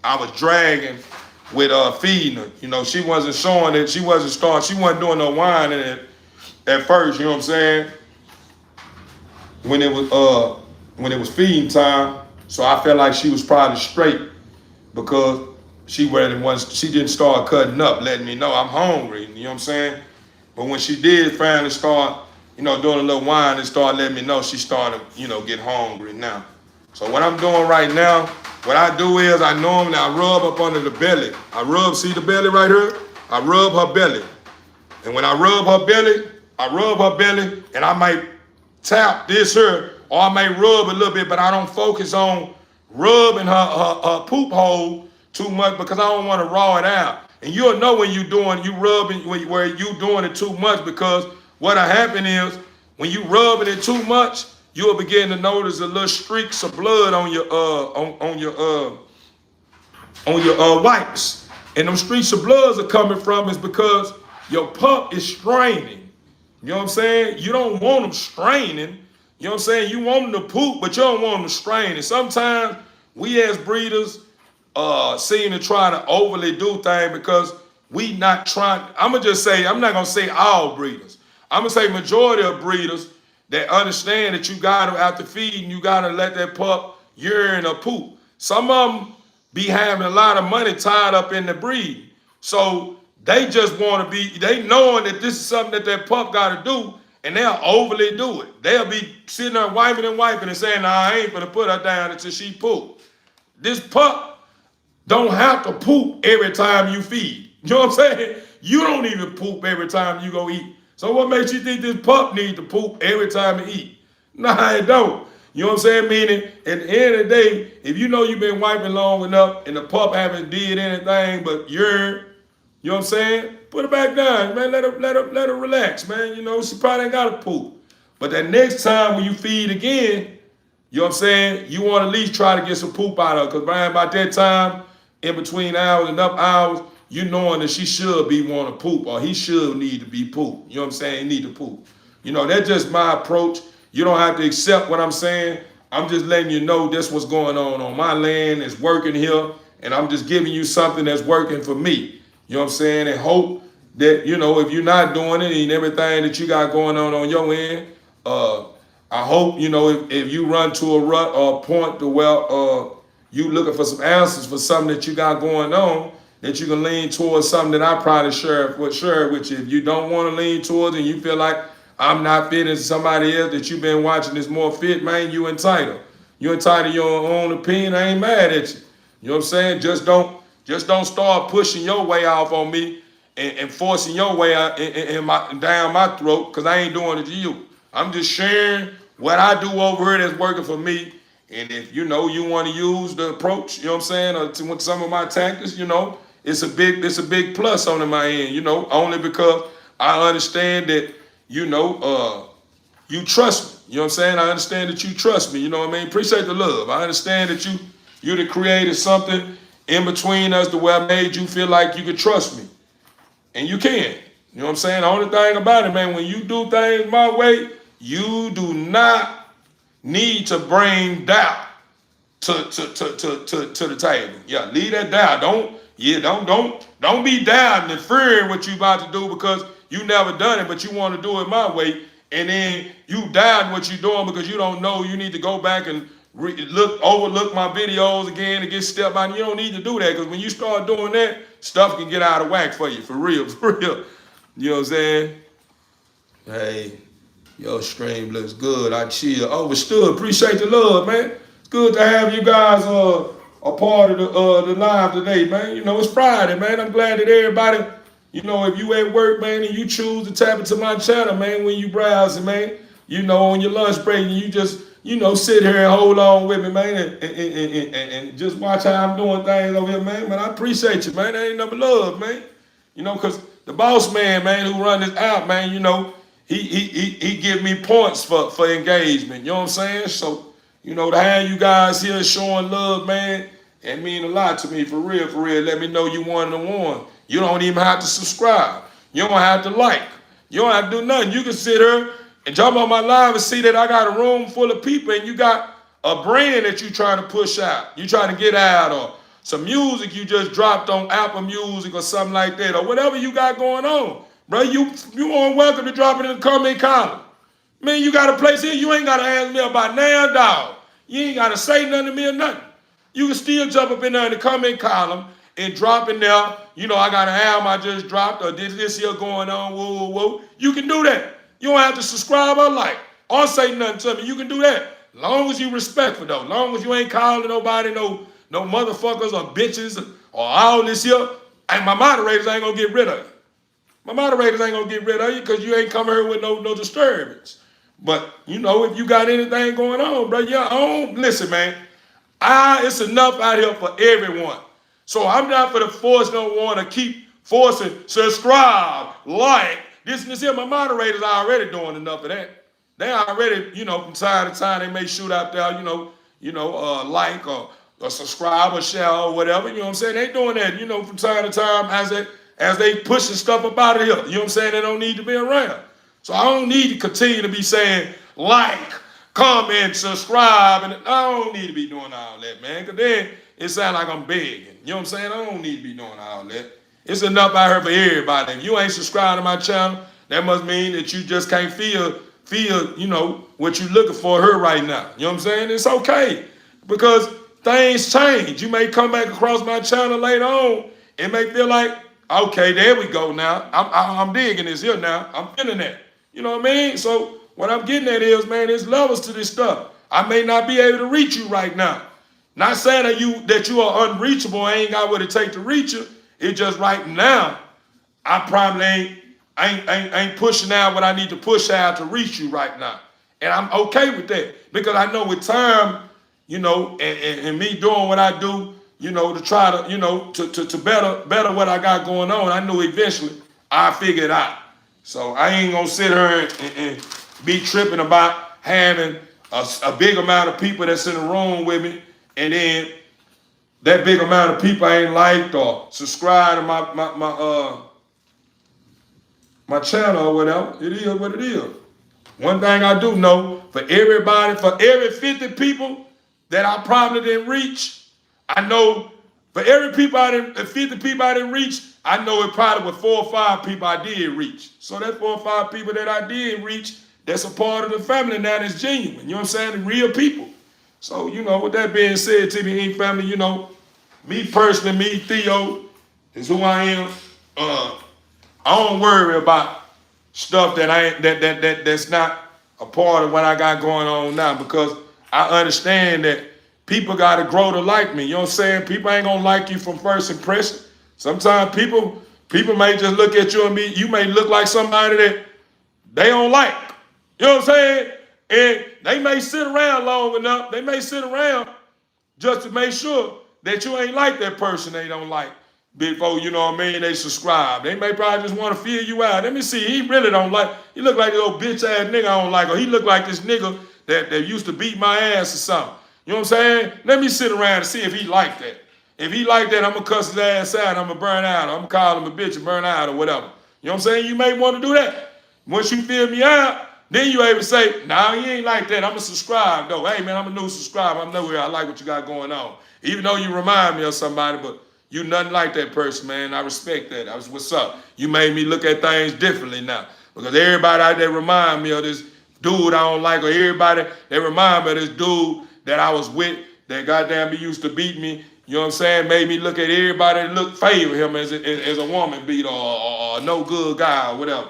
I was dragging with feeding her. You know, she wasn't showing it. She wasn't doing no whining at first. You know what I'm saying? When it was feeding time, so I felt like she was probably straight because she didn't start cutting up, letting me know I'm hungry. You know what I'm saying? But when she did finally start, doing a little whine and start letting me know, she started, get hungry now. So what I'm doing right now, what I do is I rub up under the belly. See the belly right here? I rub her belly. And when I rub her belly, and I might tap this here, or I may rub a little bit, but I don't focus on rubbing her poop hole too much because I don't want to raw it out. And you'll know when you rubbing where you doing it too much, because what'll happen is when you rubbing it too much, you'll begin to notice a little streaks of blood on your wipes. And them streaks of blood are coming from is because your pup is straining. You know what I'm saying? You don't want them straining. You know what I'm saying? You want them to poop, but you don't want them to strain. And sometimes we as breeders seem to try to overly do things because we not trying. I'm not gonna say all breeders. I'm gonna say majority of breeders that understand that you gotta, after feeding, you gotta let that pup urine or poop. Some of them be having a lot of money tied up in the breed. So they just want to they knowing that this is something that pup got to do, and they'll overly do it. They'll be sitting there wiping and saying, nah, I ain't gonna put her down until she poop. This pup don't have to poop every time you feed. You know what I'm saying? You don't even poop every time you go eat. So what makes you think this pup needs to poop every time he eat? Nah, it don't. You know what I'm saying? Meaning, at the end of the day, if you know you've been wiping long enough and the pup haven't did anything but urine, you know what I'm saying? Put her back down, man. Let her relax, man. You know, she probably ain't got to poop. But that next time when you feed again, you know what I'm saying? You want to at least try to get some poop out of her. Because by about that time, in between hours, enough hours, you knowing that she should be wanting to poop, or he should need to be poop. You know what I'm saying? He need to poop. You know, that's just my approach. You don't have to accept what I'm saying. I'm just letting you know that's what's going on my land. It's working here. And I'm just giving you something that's working for me. You know what I'm saying? And hope that, if you're not doing it and everything that you got going on your end, I hope, if you run to a rut or a point to where you looking for some answers for something that you got going on, that you can lean towards something that I probably share with you. If you don't want to lean towards and you feel like I'm not fit as somebody else that you've been watching is more fit, man, you entitled. You entitled to your own opinion. I ain't mad at you. You know what I'm saying? Just don't start pushing your way off on me and forcing your way out down my throat, because I ain't doing it to you. I'm just sharing what I do over here that's working for me. And if you want to use the approach, you know what I'm saying, or to some of my tactics, it's a big plus on my end, only because I understand that, you trust me. You know what I'm saying? I understand that you trust me. You know what I mean? Appreciate the love. I understand that you done created something in between us to where I made you feel like you could trust me. And you can. You know what I'm saying? The only thing about it, man, when you do things my way, you do not need to bring doubt to the table. Yeah, leave that doubt. Don't be doubting and fearing what you about to do because you never done it, but you want to do it my way. And then you doubt what you're doing because you don't know. You need to go back and overlook my videos again and get step by. You don't need to do that, because when you start doing that, stuff can get out of whack for you, for real. You know what I'm saying? Hey, your stream looks good. I chill. Overstood. Appreciate the love, man. It's good to have you guys a part of the live today, man. It's Friday, man. I'm glad that everybody, if you at work, man, and you choose to tap into my channel, man, when you browsing, man, on your lunch break, and you just, sit here and hold on with me, man, and just watch how I'm doing things over here, man. Man, I appreciate you, man. That ain't nothing but love, man. Because the boss man, who run this app, man, he give me points for engagement. You know what I'm saying? So, to have you guys here showing love, man, it mean a lot to me, for real, for real. Let me know you one to one. You don't even have to subscribe. You don't have to like. You don't have to do nothing. You can sit here and jump on my live and see that I got a room full of people, and you got a brand that you trying to push out. You trying to get out, or some music you just dropped on Apple Music or something like that, or whatever you got going on, bro, you are welcome to drop it in the comment column. Man, you got a place here, you ain't got to ask me about now, dog. You ain't got to say nothing to me or nothing. You can still jump up in there in the comment column and drop in there, you know, I got an album I just dropped, or this here going on, whoa, whoa, whoa. You can do that. You don't have to subscribe or like, or say nothing to me. You can do that. Long as you respectful, though. Long as you ain't calling nobody no motherfuckers or bitches or all this here, and my moderators ain't gonna get rid of you. My moderators ain't gonna get rid of you because you ain't come here with no disturbance. But, you know, if you got anything going on, bro, listen, man, it's enough out here for everyone. So I'm not for the force no one to keep forcing, subscribe, like, this and this here. My moderators are already doing enough of that. They already, you know, from time to time, they may shoot out there, like or subscribe or share or whatever, you know what I'm saying? They doing that, you know, from time to time as they pushing stuff up out of here. You know what I'm saying? They don't need to be around. So I don't need to continue to be saying like, comment, subscribe, and I don't need to be doing all that, man, because then it sounds like I'm begging. You know what I'm saying? I don't need to be doing all that. It's enough out here for everybody. If you ain't subscribed to my channel, that must mean that you just can't feel, you know, what you're looking for here right now. You know what I'm saying? It's okay, because things change. You may come back across my channel later on and may feel like, okay, there we go now. I'm digging this here now. I'm feeling that. You know what I mean? So what I'm getting at is, man, there's levels to this stuff. I may not be able to reach you right now. Not saying that you are unreachable. I ain't got what it takes to reach you. It's just right now, I probably ain't pushing out what I need to push out to reach you right now. And I'm okay with that, because I know with time, you know, and me doing what I do, you know, to try to, you know, to better what I got going on, I knew eventually I figure it out. So I ain't gonna sit here and be tripping about having a big amount of people that's in the room with me, and then that big amount of people ain't liked or subscribed to my channel or whatever. It is what it is. One thing I do know, for every 50 people that I probably didn't reach, I know for every 50 people I didn't reach, I know it probably was 4 or 5 people I did reach. So that 4 or 5 people that I did reach, that's a part of the family now that's genuine. You know what I'm saying? Real people. So, you know, with that being said, TV Inc. family, you know, me personally, me, Theo, is who I am. I don't worry about stuff that's not a part of what I got going on now, because I understand that people got to grow to like me. You know what I'm saying? People ain't going to like you from first impression. Sometimes people may just look at you and you may look like somebody that they don't like. You know what I'm saying? And they may sit around long enough. They may sit around just to make sure that you ain't like that person they don't like before, you know what I mean, they subscribe. They may probably just want to feel you out. Let me see, he really don't like, he look like this old bitch ass nigga I don't like, or he look like this nigga that used to beat my ass or something. You know what I'm saying? Let me sit around and see if he like that. If he like that, I'm going to cuss his ass out, I'm going to burn out, I'm going to call him a bitch and burn out or whatever. You know what I'm saying? You may want to do that. Once you feel me out, then you able to say, nah, he ain't like that. I'm going to subscribe, though. Hey, man, I'm a new subscriber. I'm nowhere. I like what you got going on. Even though you remind me of somebody, but you nothing like that person, man. I respect that. What's up? You made me look at things differently now. Because everybody out there remind me of this dude I don't like, or everybody that remind me of this dude that I was with that goddamn he used to beat me. You know what I'm saying? Made me look at everybody that look favor him as a woman beater or no good guy or whatever.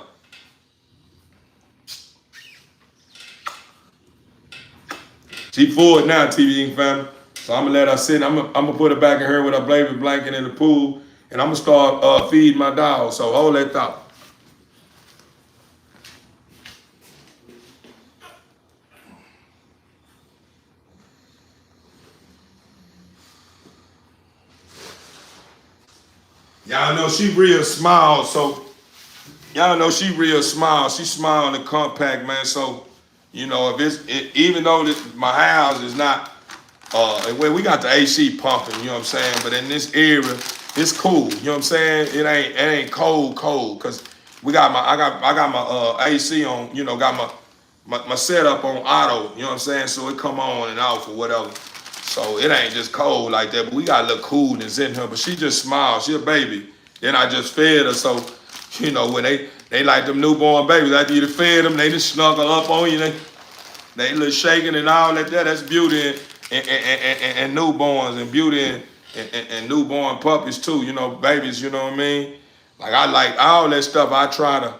She full now, TV Inc. family. So I'm gonna let her sit. I'm gonna put her back in her with her baby blanket in the pool, and I'm gonna start feeding my dog. So hold that thought. Y'all know she real small, so y'all know she real small. She small and compact, man. So, you know, even though my house is not, well, we got the AC pumping, you know what I'm saying? But in this area, it's cool, you know what I'm saying? It ain't cold, cause I got my AC on, you know, got my setup on auto, you know what I'm saying? So it come on and off or whatever. So it ain't just cold like that, but we got a little coolness in her. But she just smiles. She a baby. Then I just fed her. So, you know, when they like them newborn babies, after you fed them, they just snuggle up on you. They little shaking and all that. That's beauty and newborns and beauty and newborn puppies too. You know, babies. You know what I mean? Like I like all that stuff. I try to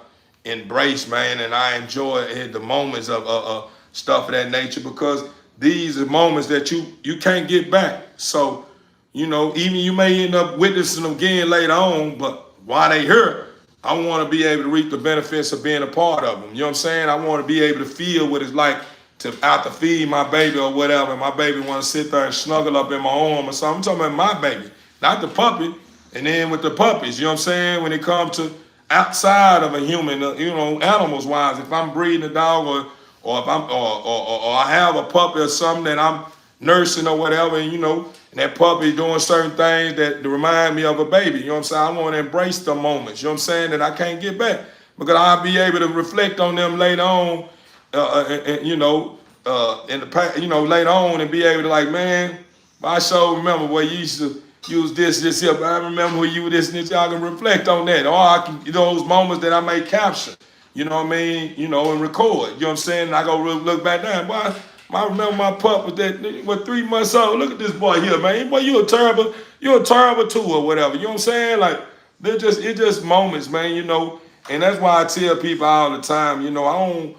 embrace, man, and I enjoy the moments of stuff of that nature because these are moments that you can't get back. So, you know, even you may end up witnessing them again later on, but while they here, I want to be able to reap the benefits of being a part of them. You know what I'm saying? I want to be able to feel what it's like to out to feed my baby or whatever. And my baby want to sit there and snuggle up in my arm or something. I'm talking about my baby, not the puppy. And then with the puppies, you know what I'm saying? When it comes to outside of a human, you know, animals wise, if I'm breeding a dog or if I'm or I have a puppy or something that I'm nursing or whatever, and you know, and that puppy doing certain things that remind me of a baby. You know what I'm saying? I want to embrace the moments. You know what I'm saying? That I can't get back because I'll be able to reflect on them later on, you know, in the past, you know, later on, and be able to like, man, I sure remember where you used to use this here, but I remember when you were this and this. Y'all can reflect on that, or I can those moments that I may capture. You know what I mean? You know, and record. You know what I'm saying? And I go look back down. Boy, I remember my pup was that, what, 3 months old. Look at this boy here, man. Boy, you're a terrible too, or whatever. You know what I'm saying? Like, it's just moments, man, you know. And that's why I tell people all the time, you know, I don't,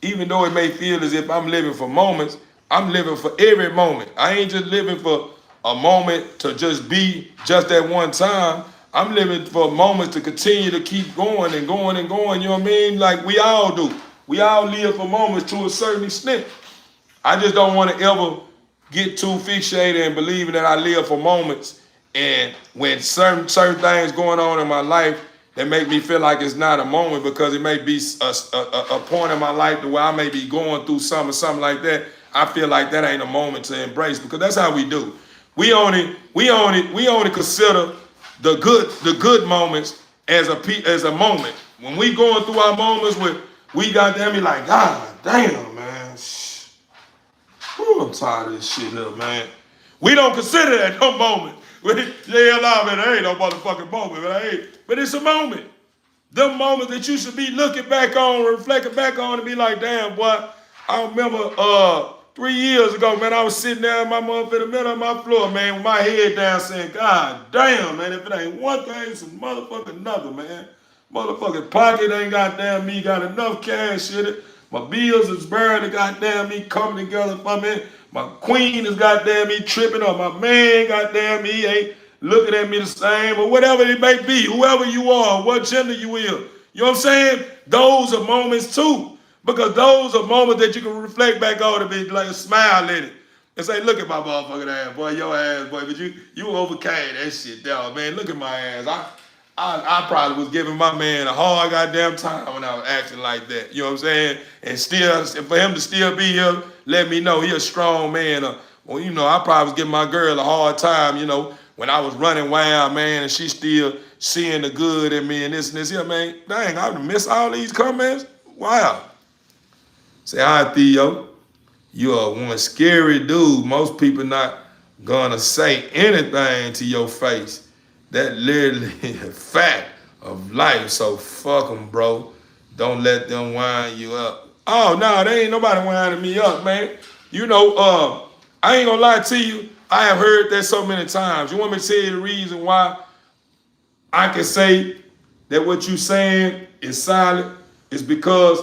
even though it may feel as if I'm living for moments, I'm living for every moment. I ain't just living for a moment to just be just at one time. I'm living for moments to continue to keep going and going and going. You know what I mean? Like we all do. We all live for moments to a certain extent. I just don't want to ever get too fixated and believing that I live for moments. And when certain things going on in my life that make me feel like it's not a moment because it may be a point in my life to where I may be going through something like that. I feel like that ain't a moment to embrace because that's how we do. We only consider the good moments as a moment. When we going through our moments where we got them, be like, God damn, man. Ooh, I'm tired of this shit here, man. We don't consider that no moment. Yeah, nah, man, there ain't no motherfucking moment, man. But it's a moment. Them moments that you should be looking back on, reflecting back on, and be like, damn, boy, I remember 3 years ago, man, I was sitting there in my motherfucker in the middle of my floor, man, with my head down saying, God damn, man, if it ain't one thing, it's some motherfucking another, man. Motherfucking pocket ain't goddamn me got enough cash in it. My bills is barely goddamn me coming together for me. My queen is goddamn me tripping, or my man goddamn me ain't looking at me the same, or whatever it may be, whoever you are, what gender you is. You know what I'm saying? Those are moments too. Because those are moments that you can reflect back on and be like a smile at it. And say, look at my motherfucking ass, boy, your ass, boy, but you overcame that shit, dog, man. Look at my ass. I probably was giving my man a hard goddamn time when I was acting like that. You know what I'm saying? And still, for him to still be here, let me know he a strong man. Well, you know, I probably was giving my girl a hard time, you know, when I was running wild, man, and she still seeing the good in me and this and this here, man. Dang, I miss all these comments. Wow. Say, hi, Theo. You are one scary dude. Most people not gonna say anything to your face. That literally a fact of life. So fuck them, bro. Don't let them wind you up. Oh, no, they ain't nobody winding me up, man. You know, I ain't gonna lie to you. I have heard that so many times. You want me to tell you the reason why I can say that what you saying is solid? Is because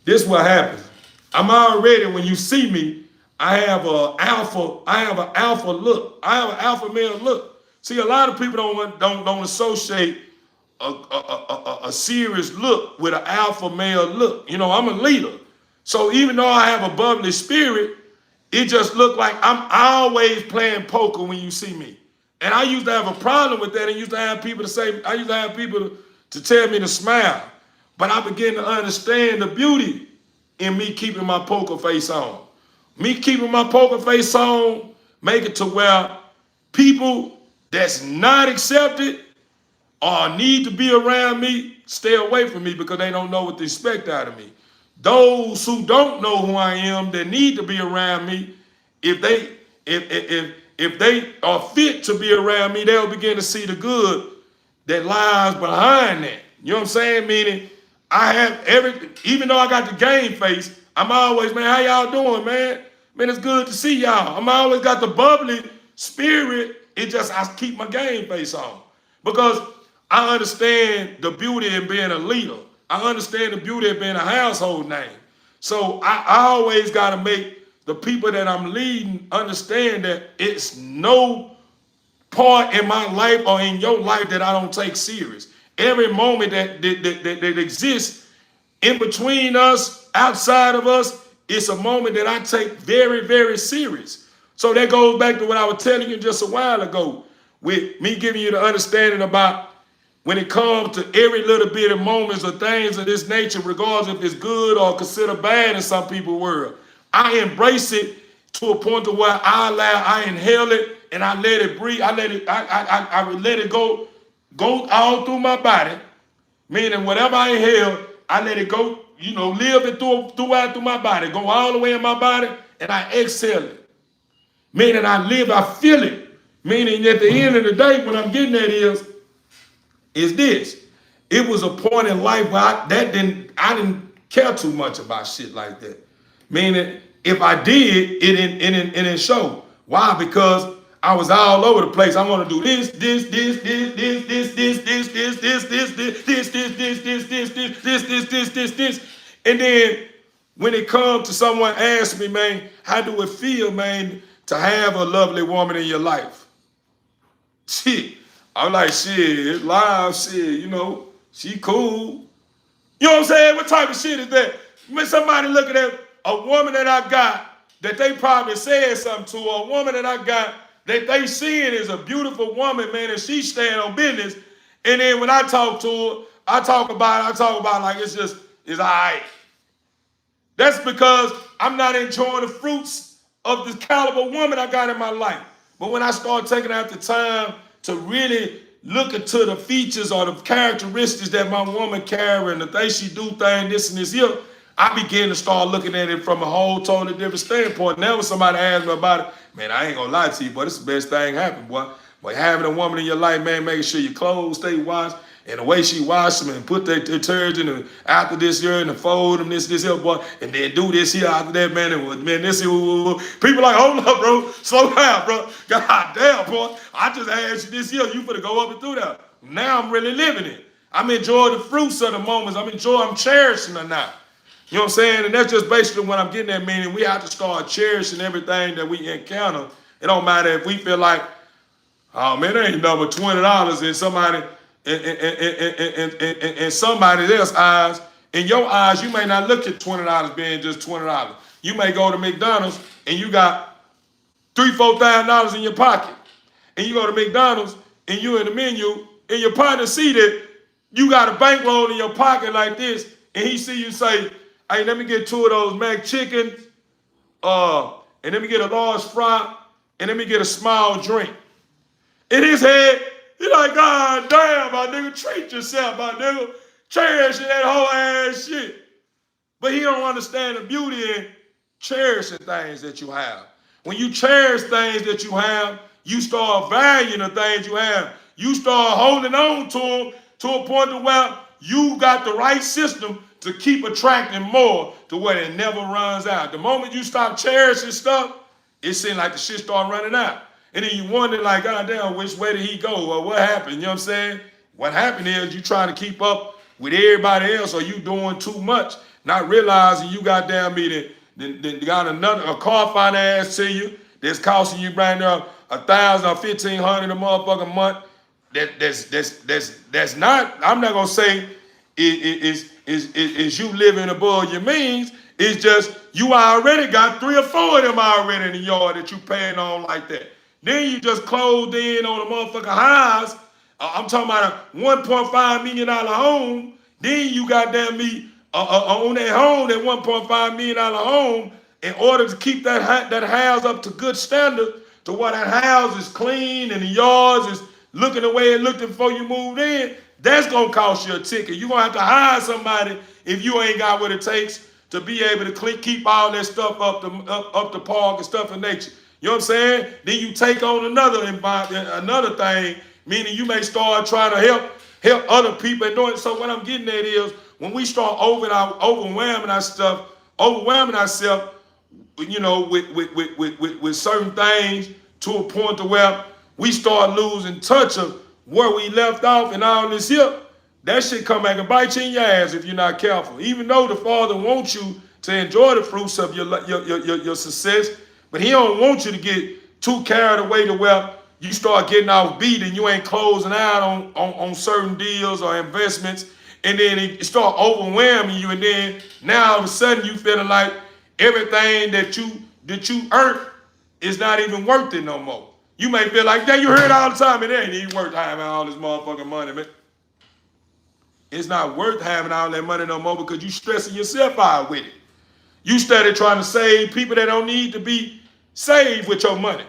this is what happens. I'm already, when you see me, I have an alpha look. I have an alpha male look. See, a lot of people don't associate a serious look with an alpha male look. You know, I'm a leader. So even though I have a bubbly spirit, it just look like I'm always playing poker when you see me. And I used to have a problem with that and used to have people to tell me to smile. But I began to understand the beauty in me keeping my poker face on. Me keeping my poker face on, make it to where people that's not accepted or need to be around me, stay away from me because they don't know what to expect out of me. Those who don't know who I am, that need to be around me, if if they are fit to be around me, they'll begin to see the good that lies behind that. You know what I'm saying? Meaning, I have even though I got the game face, I'm always, man, how y'all doing, man? Man, it's good to see y'all. I'm always got the bubbly spirit. It just, I keep my game face on. Because I understand the beauty in being a leader. I understand the beauty of being a household name. So I always got to make the people that I'm leading understand that it's no part in my life or in your life that I don't take serious. Every moment that exists in between us, outside of us, it's a moment that I take very, very serious. So that goes back to what I was telling you just a while ago, with me giving you the understanding about when it comes to every little bit of moments or things of this nature, regardless if it's good or considered bad in some people's world. I embrace it to a point to where I inhale it and I let it breathe. I let it go all through my body. Meaning whatever I inhale, I let it go, live it throughout through my body, go all the way in my body, and I exhale it. Meaning I feel it. Meaning at the end of the day, what I'm getting at is this. It was a point in life where I didn't care too much about shit like that. Meaning, if I did, it didn't show. Why? Because I was all over the place. I want to do this, and then when it comes to someone ask me, man, how do it feel, man, to have a lovely woman in your life? Shit, I'm like, shit, it's live, shit, she cool. You know what I'm saying? What type of shit is that? When somebody looking at a woman that I got that they probably said something to, or a woman that I got that they seeing is a beautiful woman, man, and she stand on business. And then when I talk to her, I talk about like it's all right. That's because I'm not enjoying the fruits of the caliber woman I got in my life. But when I start taking out the time to really look into the features or the characteristics that my woman carry and the things she do, this and this here, I begin to start looking at it from a whole totally different standpoint. Now when somebody asks me about it, man, I ain't gonna lie to you, boy, this is the best thing happened, boy. But having a woman in your life, man, making sure your clothes stay washed, and the way she wash them and put their detergent and after this year and fold them, this here, boy, and then do this here after that, man, and man, this here, people like, hold up, bro, slow down, bro. God damn, boy, I just asked you this here, you finna go up and do that. Now I'm really living it. I'm enjoying the fruits of the moments. I'm cherishing them now. You know what I'm saying? And that's just basically what I'm getting at, meaning we have to start cherishing everything that we encounter. It don't matter if we feel like, oh man, there ain't nothing but $20 in somebody in somebody else's eyes. In your eyes, you may not look at $20 being just $20. You may go to McDonald's and you got $3,000-$4,000 in your pocket. And you go to McDonald's and you in the menu and your partner see that you got a bankroll in your pocket like this, and he see you say, hey, let me get 2 of those Mac chickens, and let me get a large fry, and let me get a small drink. In his head, he like, God damn, my nigga, treat yourself, my nigga. Cherishing that whole ass shit. But he don't understand the beauty in cherishing things that you have. When you cherish things that you have, you start valuing the things you have. You start holding on to them to a point to where you got the right system to keep attracting more to where it never runs out. The moment you stop cherishing stuff, it seems like the shit start running out. And then you wonder like, God damn, which way did he go? Or what happened? You know what I'm saying? What happened is you trying to keep up with everybody else, or you doing too much, not realizing you goddamn me then got a car finance to you that's costing you right now $1,000 or $1,500 a motherfucking month. That's not, I'm not gonna say is you living above your means. It's just you already got 3 or 4 of them already in the yard that you paying on like that. Then you just closed in on a motherfucking house. I'm talking about a $1.5 million home. Then you goddamn me on that home, that $1.5 million home, in order to keep that house up to good standard, to where that house is clean and the yards is looking the way it looked before you moved in. That's gonna cost you a ticket. You're gonna have to hire somebody if you ain't got what it takes to be able to keep all that stuff up the park and stuff of nature. You know what I'm saying? Then you take on another thing, meaning you may start trying to help other people and doing it. So what I'm getting at is when we start overwhelming ourselves, you know, with certain things to a point to where we start losing touch of where we left off and all this here, that shit come back and bite you in your ass if you're not careful. Even though the Father wants you to enjoy the fruits of your success, but he don't want you to get too carried away to where you start getting off beat and you ain't closing out on certain deals or investments, and then it start overwhelming you, and then now all of a sudden you feeling like everything that you earned is not even worth it no more. You may feel like, damn, you heard all the time, and it ain't even worth having all this motherfucking money, man. It's not worth having all that money no more because you stressing yourself out with it. You started trying to save people that don't need to be saved with your money.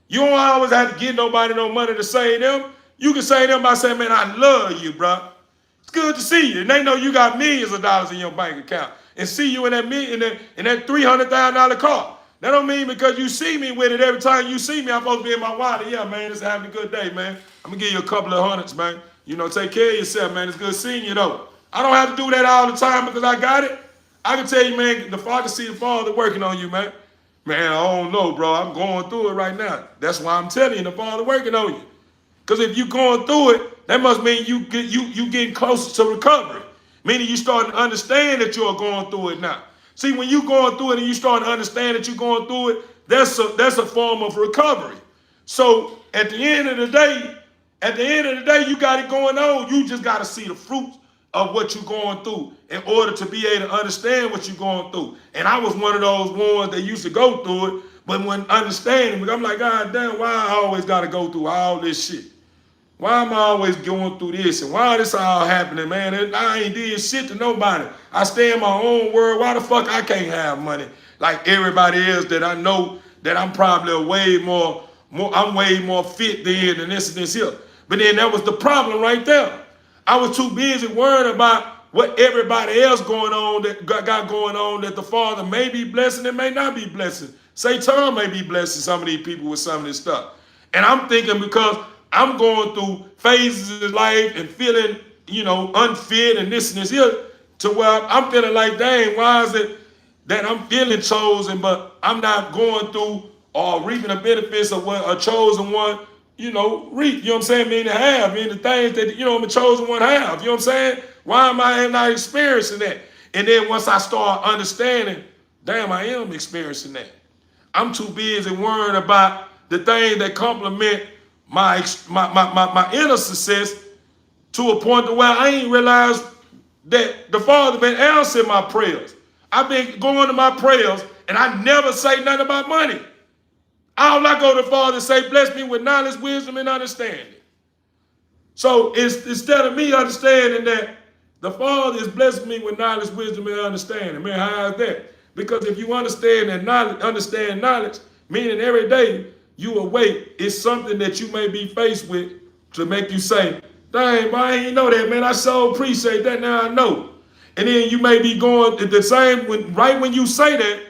You don't always have to give nobody no money to save them. You can save them by saying, man, I love you, bro. It's good to see you. And they know you got millions of dollars in your bank account. And see you in that $300,000 car. That don't mean because you see me with it every time you see me, I'm supposed to be in my wallet. Yeah, man, just having a good day, man. I'm going to give you a couple of hundreds, man. You know, take care of yourself, man. It's good seeing you, though. I don't have to do that all the time because I got it. I can tell you, man, the Father see the Father working on you, man. Man, I don't know, bro. I'm going through it right now. That's why I'm telling you, the Father working on you. Because if you're going through it, that must mean you getting closer to recovery. Meaning you starting to understand that you're going through it now. See, when you're going through it and you start to understand that you're going through it, that's a form of recovery. So at the end of the day, you got it going on. You just got to see the fruits of what you're going through in order to be able to understand what you're going through. And I was one of those ones that used to go through it, but when understanding, I'm like, God damn, why I always got to go through all this shit? Why am I always going through this? And why this all happening, man? I ain't did shit to nobody. I stay in my own world. Why the fuck I can't have money like everybody else that I know that I'm probably way more fit than and this and this here. But then that was the problem right there. I was too busy worrying about what everybody else going on that got going on that the Father may be blessing and may not be blessing. Satan may be blessing some of these people with some of this stuff. And I'm thinking because I'm going through phases of life and feeling, you know, unfit and this here to where I'm feeling like, dang, why is it that I'm feeling chosen, but I'm not going through or reaping the benefits of what a chosen one, you know, reap, you know what I'm saying, mean to have, mean the things that, you know, a chosen one have, you know what I'm saying? Why am I not experiencing that? And then once I start understanding, damn, I am experiencing that. I'm too busy worrying about the things that complement my inner success to a point to where I ain't realized that the Father been answering my prayers. I've been going to my prayers and I never say nothing about money. All I go to the Father and say, bless me with knowledge, wisdom, and understanding. So instead of me understanding that the Father is blessing me with knowledge, wisdom, and understanding, man, how is that? Because if you understand knowledge, meaning every day you awake, it's something that you may be faced with to make you say, dang, I ain't know that, man. I so appreciate that. Now I know. And then you may be going the same right when you say that,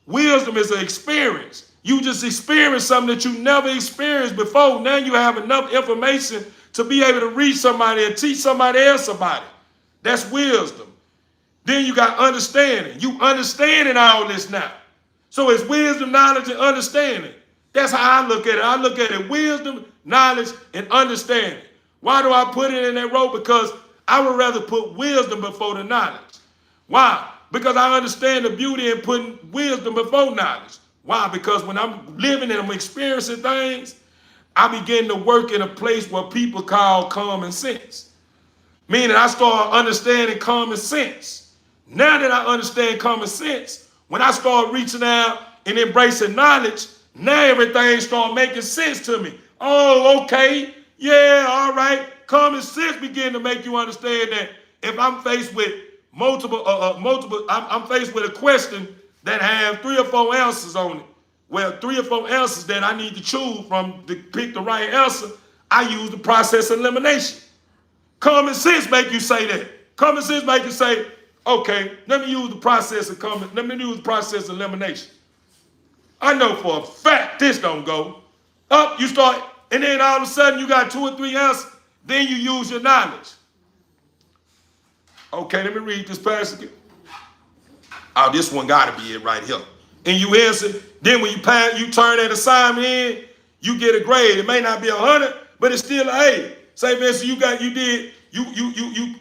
wisdom is an experience. You just experienced something that you never experienced before. Now you have enough information to be able to reach somebody and teach somebody else about it. That's wisdom. Then you got understanding. You understanding all this now. So it's wisdom, knowledge, and understanding. That's how I look at it. I look at it wisdom, knowledge, and understanding. Why do I put it in that row? Because I would rather put wisdom before the knowledge. Why? Because I understand the beauty in putting wisdom before knowledge. Why? Because when I'm living and I'm experiencing things, I begin to work in a place where people call common sense. Meaning I start understanding common sense. Now that I understand common sense, when I start reaching out and embracing knowledge, now everything start making sense to me. Oh, okay. Yeah, all right. Common sense begin to make you understand that if I'm faced with I'm faced with a question that have 3 or 4 answers on it. Well, 3 or 4 answers that I need to choose from to pick the right answer, I use the process of elimination. Common sense make you say that. Common sense make you say, okay, let me use the process of elimination. I know for a fact this don't go. Up, you start, and then all of a sudden you got 2 or 3 answers. Then you use your knowledge. Okay, let me read this passage. Oh, this one got to be it right here. And you answer. Then when you pass, you turn that assignment in. You get a grade. It may not be 100, but it's still an A. Say, for instance, you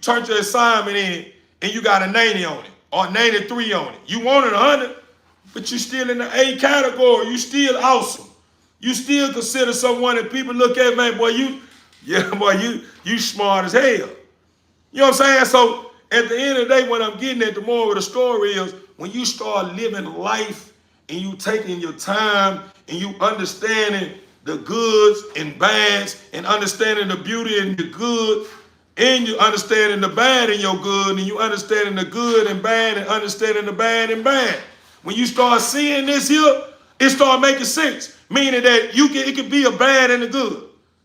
turned your assignment in, and you got a 90 on it or 93 on it. You wanted 100, but you still in the A category. You still awesome. You still consider someone that people look at, man, boy, you smart as hell. You know what I'm saying? So at the end of the day, what I'm getting at, the moral of the story is when you start living life and you taking your time and you understanding the goods and bads and understanding the beauty in the good and you understanding the bad in your good and you understanding the good and bad and understanding the bad and bad. When you start seeing this here, it start making sense. Meaning that it could be a bad and a good.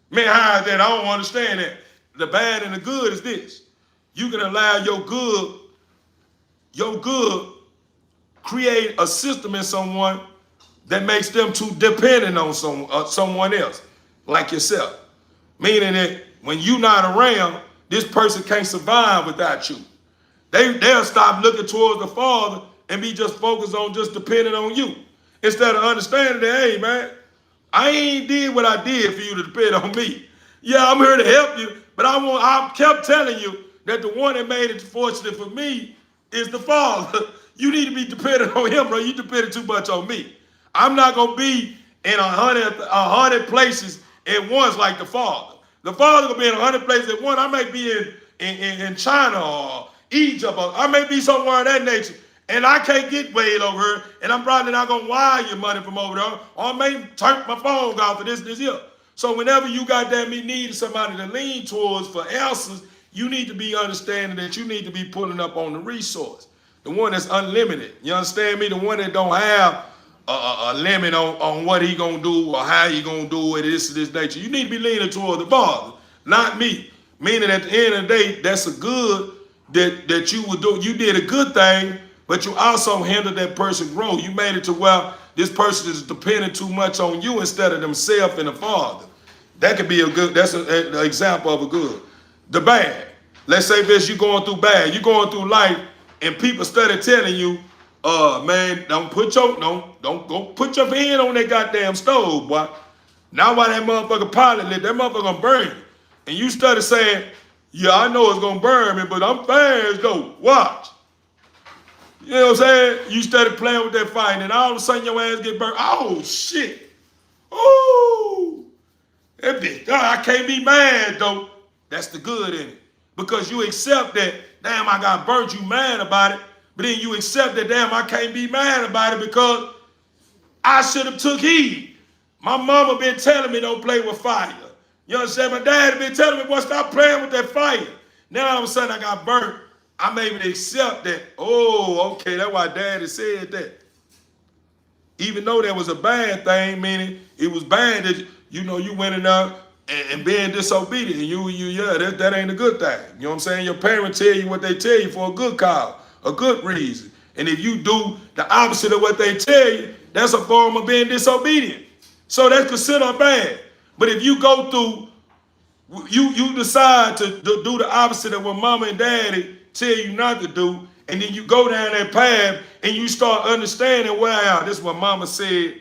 Man, how is that? I don't understand that. The bad and the good is this. You can allow your good create a system in someone that makes them too dependent on someone else, like yourself. Meaning that when you're not around, this person can't survive without you. They'll stop looking towards the Father and be just focused on just depending on you. Instead of understanding that, hey, man, I ain't did what I did for you to depend on me. Yeah, I'm here to help you, but I kept telling you that the one that made it fortunate for me is the Father. You need to be dependent on him, bro. You dependent too much on me. I'm not going to be in 100 places at once like the Father. The Father going to be in 100 places at once. I may be in China or Egypt, or I may be somewhere of that nature. And I can't get way over here, and I'm probably not going to wire your money from over there, or I may turn my phone off for this here. So whenever you got that need somebody to lean towards for answers, you need to be understanding that you need to be pulling up on the resource. The one that's unlimited. You understand me? The one that don't have a limit on what he going to do or how he going to do it, this nature. You need to be leaning toward the Father, not me. Meaning at the end of the day, that's a good that you would do. You did a good thing, but you also hindered that person grow. You made it to where this person is dependent too much on you instead of themselves and the Father. That could be that's an example of a good. The bad. Let's say this, you're going through bad. You're going through life, and people started telling you, man, don't go put your hand on that goddamn stove, boy. Now why that motherfucker pilot lit, that motherfucker gonna burn you. And you started saying, yeah, I know it's gonna burn me, but I'm fast though. Watch. You know what I'm saying? You started playing with that fire, and all of a sudden your ass get burnt. Oh shit. Oh, that bitch. I can't be mad though. That's the good in it. Because you accept that, damn, I got burnt, you mad about it. But then you accept that, damn, I can't be mad about it because I should have took heed. My mama been telling me don't play with fire. You understand? My dad been telling me, boy, stop playing with that fire. Now all of a sudden I got burnt. I'm able to accept that. Oh, okay, that's why daddy said that. Even though that was a bad thing, meaning it was bad that, you went in there and being disobedient. And that ain't a good thing. You know what I'm saying? Your parents tell you what they tell you for a good cause, a good reason. And if you do the opposite of what they tell you, that's a form of being disobedient. So that's considered bad. But if you go through, you decide to do the opposite of what mama and daddy tell you not to do, and then you go down that path and you start understanding, wow, this is what mama said,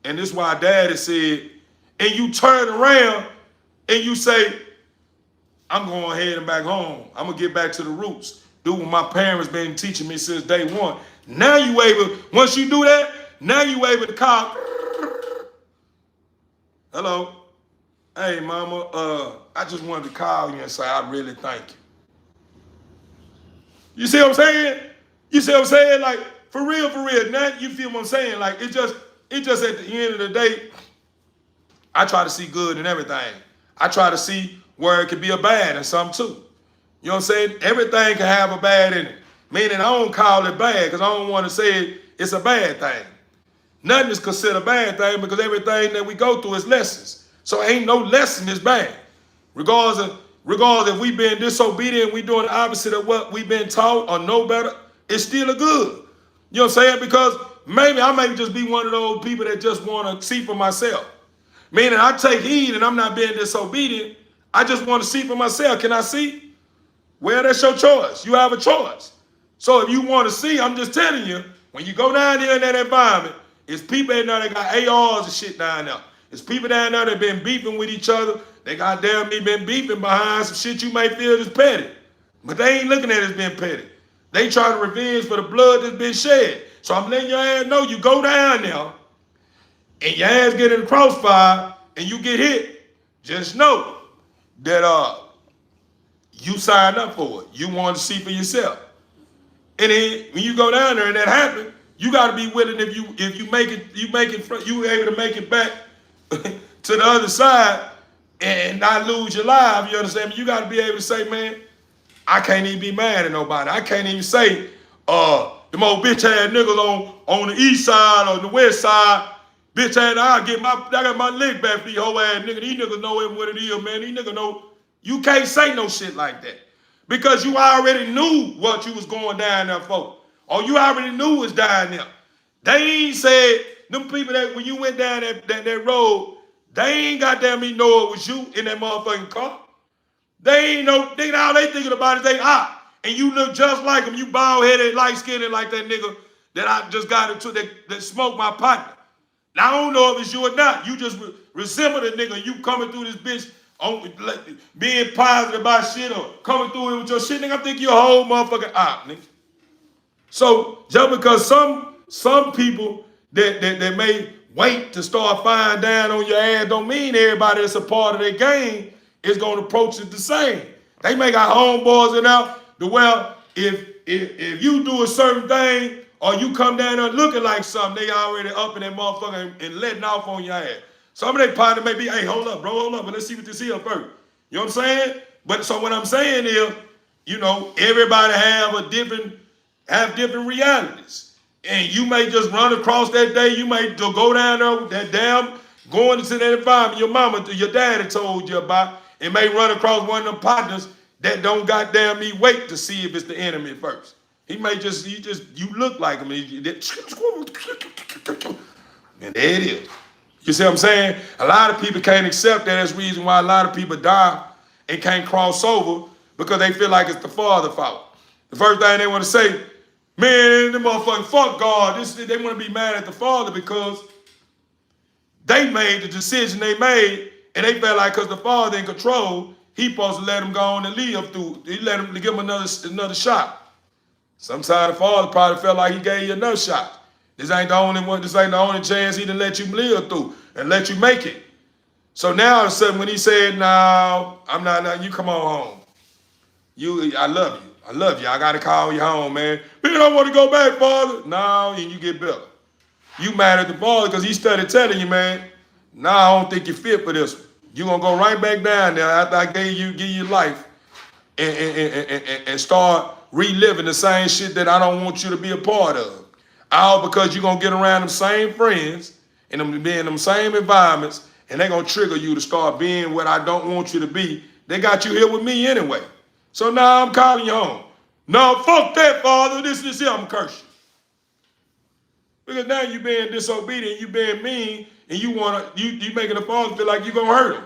and this is what daddy said, and you turn around and you say, I'm going ahead and back home. I'm going to get back to the roots. Do what my parents been teaching me since day one. Now you able, once you do that, now you able to call, hello, hey mama, I just wanted to call you and say I really thank you. You see what I'm saying? You see what I'm saying? Like, for real, now you feel what I'm saying? Like, it just at the end of the day, I try to see good in everything. I try to see where it could be a bad in something too. You know what I'm saying? Everything can have a bad in it. Meaning I don't call it bad because I don't want to say it's a bad thing. Nothing is considered a bad thing because everything that we go through is lessons. So ain't no lesson is bad. Regardless if we been disobedient, we doing the opposite of what we been taught or know better, it's still a good. You know what I'm saying? Because maybe I may just be one of those people that just want to see for myself. Meaning I take heed and I'm not being disobedient. I just want to see for myself. Can I see? Well, that's your choice. You have a choice. So if you want to see, I'm just telling you, when you go down there in that environment, it's people in there that got ARs and shit down there. It's people down there that been beefing with each other. They goddamn me been beefing behind some shit you may feel is petty. But they ain't looking at it as being petty. They try to revenge for the blood that's been shed. So I'm letting your ass know you go down there and your ass get in the crossfire and you get hit. Just know that you signed up for it. You want to see for yourself. And then when you go down there and that happens, you got to be willing if you make it, you able to make it back to the other side and not lose your life. You understand me? You got to be able to say, man, I can't even be mad at nobody. I can't even say, them old bitch ass niggas on the east side or the west side, bitch ass, I got my leg back for these whole ass niggas. These niggas know what it is, man. These niggas know. You can't say no shit like that. Because you already knew what you was going down there for. Or you already knew was down there. They ain't said, them people that when you went down that road, they ain't goddamn me know it was you in that motherfucking car. They ain't know, all they thinking about is they hot. And you look just like them. You bald-headed, light-skinned like that nigga that I just got into that smoked my partner. Now, I don't know if it's you or not. You just resemble the nigga. You coming through this bitch being positive about shit or coming through it with your shit, nigga. I think you're a whole motherfucking op, nigga. So, just because some people that may wait to start firing down on your ass don't mean everybody that's a part of their game is going to approach it the same. They may got homeboys in out the well, if you do a certain thing or you come down there looking like something, they already up in that motherfucker and letting off on your ass. Some of their partner may be, hey, hold up, bro, hold up, but let's see what this is first. You know what I'm saying? But so what I'm saying is, you know, everybody have different realities. And you may just run across that day, you may go down there with that damn, going into that environment your mama, your daddy told you about, and may run across one of them partners that don't goddamn me wait to see if it's the enemy first. He may just, you look like him. And there it is. You see what I'm saying? A lot of people can't accept that. That's the reason why a lot of people die and can't cross over because they feel like it's the father's fault. The first thing they want to say, man, them motherfucking fuck God. They want to be mad at the father because they made the decision they made and they felt like because the father in control, he supposed to let him go on and live through. He let him give him another shot. Sometimes the father probably felt like he gave you another shot. This ain't the only one. This ain't the only chance he done let you live through and let you make it. So now all of a sudden when he said, no, I'm not, you come on home. I love you. I love you. I got to call you home, man. Man, I don't want to go back, father. No, and you get better. You mad at the father because he started telling you, man, no, I don't think you're fit for this one. You're going to go right back down there after I give you life and start reliving the same shit that I don't want you to be a part of. All because you're going to get around them same friends and them be in them same environments and they're going to trigger you to start being what I don't want you to be. They got you here with me anyway. So now I'm calling you home. No, fuck that, father. This here, I'm cursing. Because now you being disobedient, you being mean, and you making the father feel like you're going to hurt him.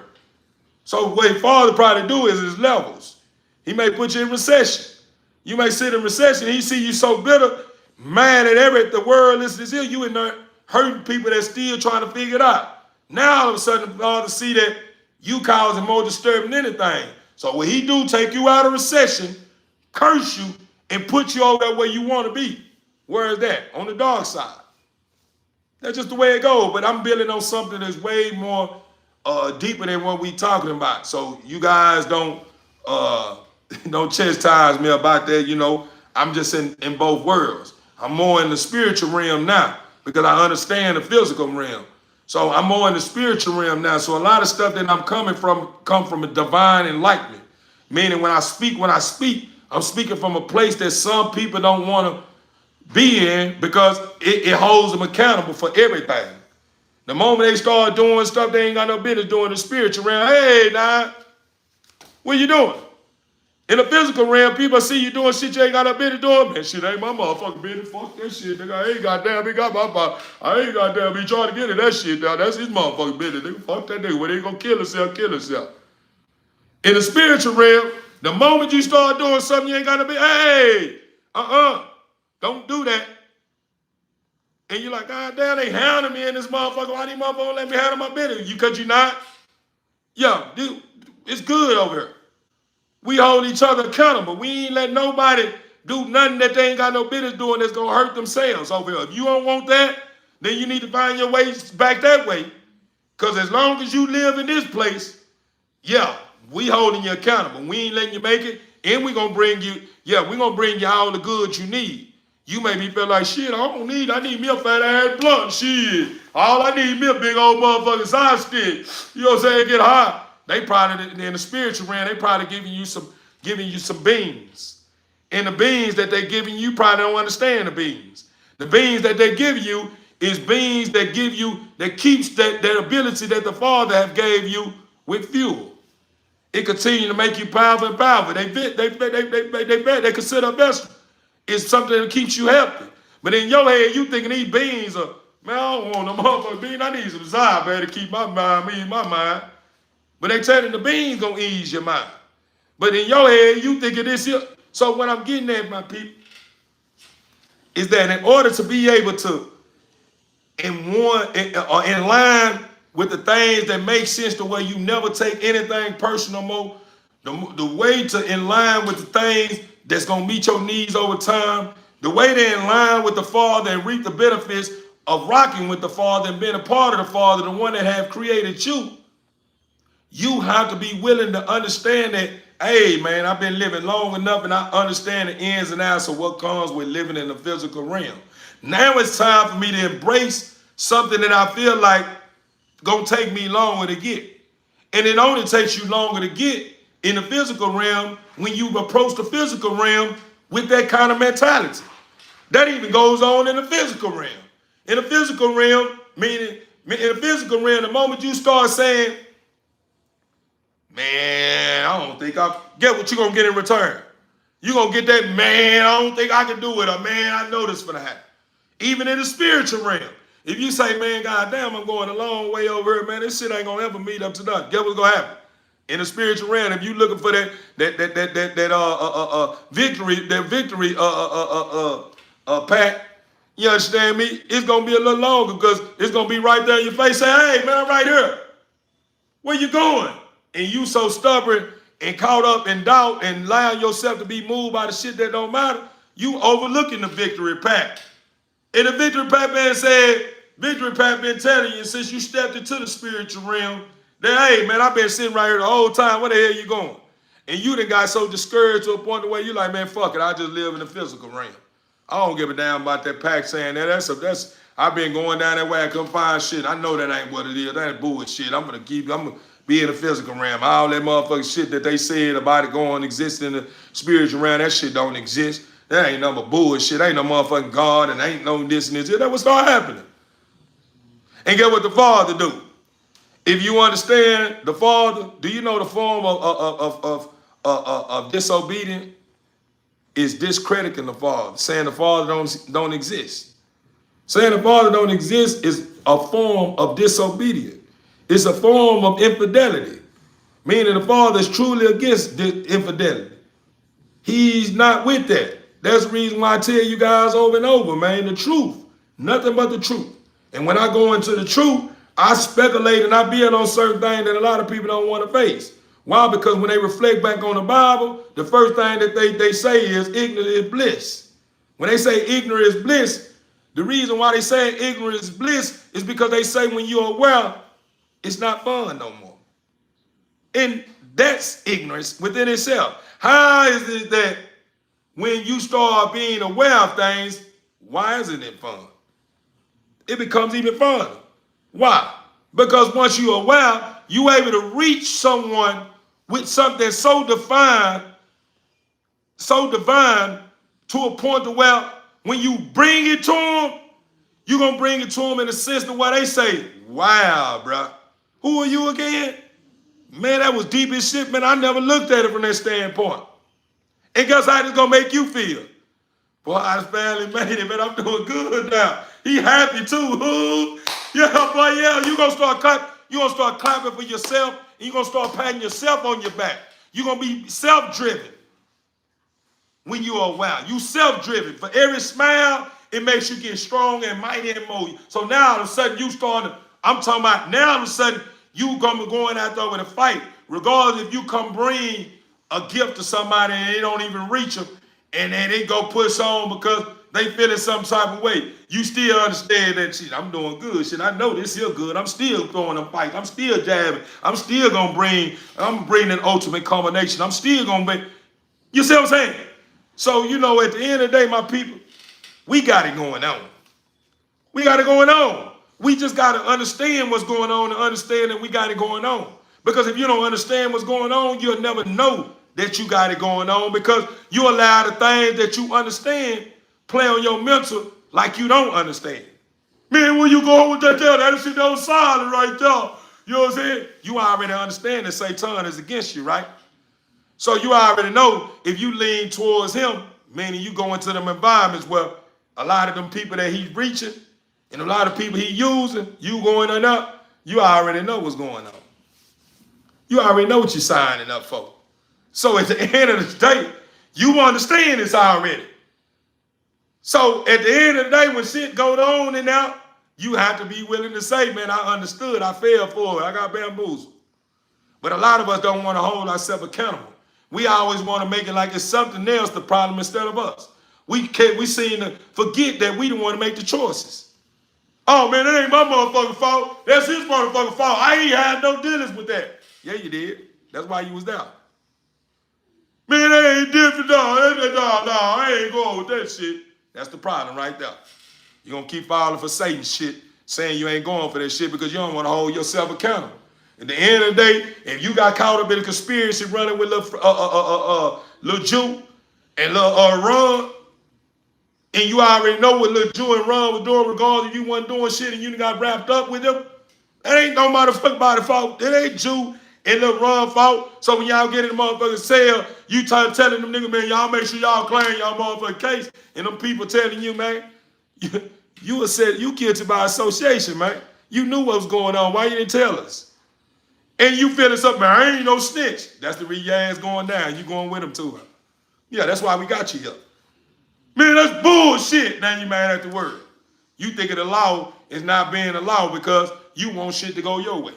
So what the father probably do is his levels. He may put you in recession. You may sit in recession, he see you so bitter, mad at the world is here, you in there hurting people that's still trying to figure it out. Now all of a sudden the father see that you causing more disturbing than anything. So what he do, take you out of recession, curse you, and put you over there where you want to be. Where is that? On the dark side. That's just the way it goes. But I'm building on something that's way more deeper than what we talking about. So you guys don't chastise me about that. You know, I'm just in both worlds. I'm more in the spiritual realm now because I understand the physical realm. So I'm more in the spiritual realm now. So a lot of stuff that I'm come from a divine enlightenment. Meaning when I speak, I'm speaking from a place that some people don't want to be in because it holds them accountable for everything. The moment they start doing stuff they ain't got no business doing in the spiritual realm, hey, nah, what you doing? In the physical realm, people see you doing shit you ain't got no business doing. Man, shit ain't my motherfucking business. Fuck that shit, nigga. I ain't goddamn, he got my power. I ain't goddamn be trying to get in that shit down. That's his motherfucking business, nigga. Fuck that nigga. When they gonna kill himself, kill himself. In the spiritual realm, the moment you start doing something you ain't got to be, hey, don't do that. And you're like, God damn, they hounding me in this motherfucker. Why these motherfuckers let me handle my business? Cause you not? Yo, dude, it's good over here. We hold each other accountable. We ain't let nobody do nothing that they ain't got no business doing that's gonna hurt themselves over here. If you don't want that, then you need to find your ways back that way. Cause as long as you live in this place, yeah, we holding you accountable. We ain't letting you make it, and we gonna bring you, we gonna bring you all the goods you need. You may be feel like, shit, I need me a fat ass blunt, shit. All I need me a big old motherfucking side stick. You know what I'm saying? Get high. They probably, in the spiritual realm, they probably giving you some beans. And the beans that they giving you probably don't understand the beans. The beans that they give you is beans that give you, that keeps that ability that the Father have gave you with fuel. It continue to make you powerful and powerful. They consider best. It's something that keeps you healthy. But in your head, you thinking these beans are, man, I don't want no motherfucking beans. I need some Zyme, man, to keep my mind. But they tell you the beans gonna ease your mind. But in your head, you thinking this here. So what I'm getting at, my people, is that in order to be able to, in line with the things that make sense to where you never take anything personal more, the way to in line with the things that's going to meet your needs over time, the way to in line with the Father and reap the benefits of rocking with the Father and being a part of the Father, the one that have created you, you have to be willing to understand that, hey, man, I've been living long enough and I understand the ins and outs of what comes with living in the physical realm. Now it's time for me to embrace something that I feel like gonna take me longer to get. And it only takes you longer to get in the physical realm when you approach the physical realm with that kind of mentality. That even goes on in the physical realm. In the physical realm, the moment you start saying, man, I don't think I get what you're gonna get in return. You're gonna get that, man, I don't think I can do it, or man, I know this gonna happen. Even in the spiritual realm. If you say, man, goddamn, I'm going a long way over here, man, this shit ain't gonna ever meet up to nothing. Guess what's gonna happen? In the spiritual realm, if you looking for that victory pack, you understand me? It's gonna be a little longer because it's gonna be right there in your face. Say, hey, man, I'm right here. Where you going? And you so stubborn and caught up in doubt and allowing yourself to be moved by the shit that don't matter, you overlooking the victory pack. And the victory pack man said, victory pack been telling you since you stepped into the spiritual realm that, hey, man, I've been sitting right here the whole time. Where the hell you going? And you done got so discouraged to a point where you like, man, fuck it. I just live in the physical realm. I don't give a damn about that pack saying that. I've been going down that way. I couldn't find shit. I know that ain't what it is. That ain't bullshit. I'm gonna be in the physical realm. All that motherfucking shit that they said about it going exist in the spiritual realm, that shit don't exist. That ain't no bullshit. Ain't no motherfucking God and ain't no this and this. That would start happening. And get what the Father do. If you understand the Father, do you know the form of disobedience is discrediting the Father, saying the Father don't exist. Saying the Father don't exist is a form of disobedience. It's a form of infidelity, meaning the Father is truly against infidelity. He's not with that. That's the reason why I tell you guys over and over, man, the truth, nothing but the truth. And when I go into the truth, I speculate and I build on certain things that a lot of people don't want to face. Why? Because when they reflect back on the Bible, the first thing that they say is ignorance is bliss. When they say ignorance is bliss, the reason why they say ignorance is bliss is because they say when you're aware, it's not fun no more. And that's ignorance within itself. How is it that when you start being aware of things, why isn't it fun? It becomes even funner. Why? Because once you're aware, you're able to reach someone with something so divine to a point to where when you bring it to them, you're going to bring it to them in the sense of what they say, wow, bro, who are you again? Man, that was deep as shit, man. I never looked at it from that standpoint. And guess how it's gonna make you feel? Boy, I finally made it, man. I'm doing good now. He happy too. Ooh. Yeah, boy, yeah. You gonna start clapping for yourself, and you gonna start patting yourself on your back. You're gonna be self-driven when you are wild. You self-driven. For every smile, it makes you get strong and mighty and more. So now all of a sudden you starting to, I'm talking about now all of a sudden you gonna be going out there with a fight. Regardless if you come bring a gift to somebody and they don't even reach them, and then they go push on because they feeling some type of way. You still understand that shit. I'm doing good. Shit, I know this here good. I'm still throwing them fights. I'm still jabbing. I'm still gonna bring that ultimate combination. I'm still gonna bring. You see what I'm saying? So, you know, at the end of the day, my people, we got it going on. We got it going on. We just got to understand what's going on and understand that we got it going on. Because if you don't understand what's going on, you'll never know that you got it going on because you allow the things that you understand play on your mental like you don't understand. Man, when you go with that shit that was solid right there. You know what I'm saying? You already understand that Satan is against you, right? So you already know if you lean towards him, meaning you go into them environments where a lot of them people that he's reaching and a lot of people he's using, you going on up, you already know what's going on. You already know what you're signing up for. So at the end of the day, you understand this already. So at the end of the day, when shit goes on and out, you have to be willing to say, man, I understood, I fell for it, I got bamboozled. But a lot of us don't want to hold ourselves accountable. We always want to make it like it's something else the problem instead of us. We seem to forget that we don't want to make the choices. Oh man, that ain't my motherfucking fault. That's his motherfucking fault. I ain't had no dealings with that. Yeah, you did. That's why you was there. Man, that ain't different, dog. No, I ain't going with that shit. That's the problem right there. You're going to keep falling for Satan shit, saying you ain't going for that shit because you don't want to hold yourself accountable. At the end of the day, if you got caught up in a conspiracy running with Lil Jew and Lil Ron, and you already know what Lil Jew and Ron was doing regardless if you wasn't doing shit and you got wrapped up with them, that ain't no motherfucking body fault. It ain't Jew and Lil Ron fault. So when y'all get in the motherfucking cell, you telling them niggas, man, y'all make sure y'all claim y'all motherfucking case, and them people telling you, man, you said you guilty by association, man. You knew what was going on. Why you didn't tell us? And you feeling something, man, I ain't no snitch. That's the reason your ass going down. You going with him to her. Yeah, that's why we got you here. Man, that's bullshit. Now you mad at the word. You thinking the law is not being the law because you want shit to go your way.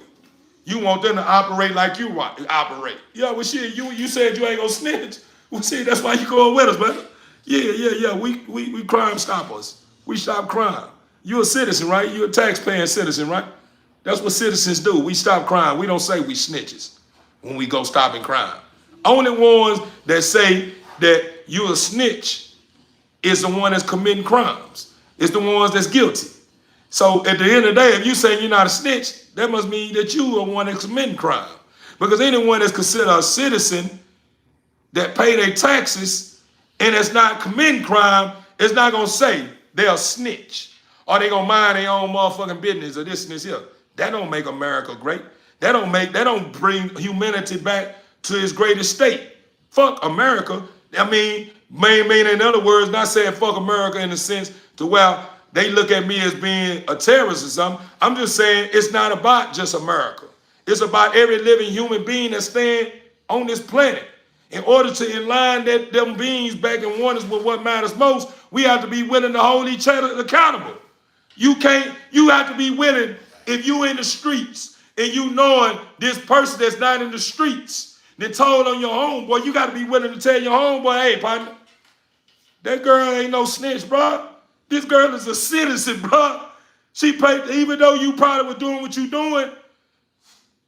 You want them to operate like you operate. Yeah, well shit, you said you ain't gonna snitch. Well shit, that's why you going with us, brother. Yeah. We crime stoppers. We stop crime. You a citizen, right? You a taxpaying citizen, right? That's what citizens do. We stop crime. We don't say we snitches when we go stopping crime. Only ones that say that you a snitch is the one that's committing crimes. It's the ones that's guilty. So at the end of the day, if you say you're not a snitch, that must mean that you are one that's committing crime. Because anyone that's considered a citizen that pay their taxes and that's not committing crime is not going to say they're a snitch or they going to mind their own motherfucking business or this and this here. That don't make America great. That don't bring humanity back to its greatest state. Fuck America. I mean in other words, not saying fuck America in the sense to where they look at me as being a terrorist or something. I'm just saying it's not about just America. It's about every living human being that stands on this planet. In order to align them beings back in oneness with what matters most, we have to be willing to hold each other accountable. You have to be willing, if you in the streets and you knowing this person that's not in the streets, then told on your homeboy, you got to be willing to tell your homeboy, hey, partner, that girl ain't no snitch, bro. This girl is a citizen, bro. She paid, even though you probably were doing what you doing,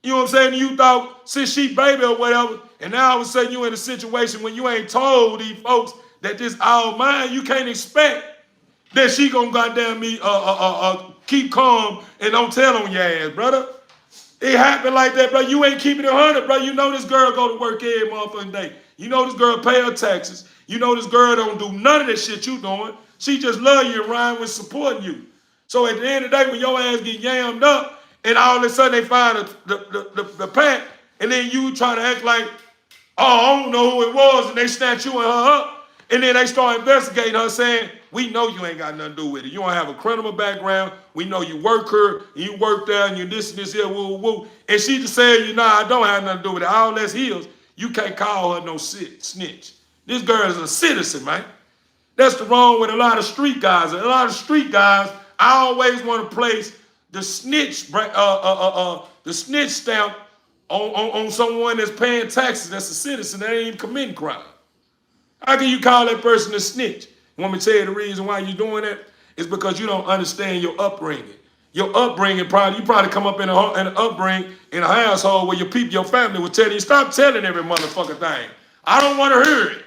you know what I'm saying? You thought since she baby or whatever, and now all of a sudden you in a situation when you ain't told these folks that this all mine, you can't expect that she gonna goddamn me keep calm and don't tell on your ass, brother. It happened like that, bro. You ain't keeping it 100, bro. You know this girl go to work every motherfucking day. You know this girl pay her taxes. You know this girl don't do none of that shit you doing. She just love you and rhyme with supporting you. So at the end of the day, when your ass get yammed up, and all of a sudden they find the pack, and then you trying to act like, Oh, I don't know who it was, and they snatch you and her up, and then they start investigating her, saying, we know you ain't got nothing to do with it. You don't have a criminal background. We know you work here, and you work there, and you this and this here, woo, woo. And she just said, you know, I don't have nothing to do with it. All that's heels. You can't call her no snitch. This girl is a citizen, man. That's the wrong with a lot of street guys. And a lot of street guys, I always want to place the snitch stamp on someone that's paying taxes, that's a citizen, that ain't even committing crime. How can you call that person a snitch? You want me to tell you the reason why you're doing that? It's because you don't understand your upbringing. Your upbringing, you probably come up in an upbringing in a household where your family will tell you, stop telling every motherfucking thing. I don't want to hear it.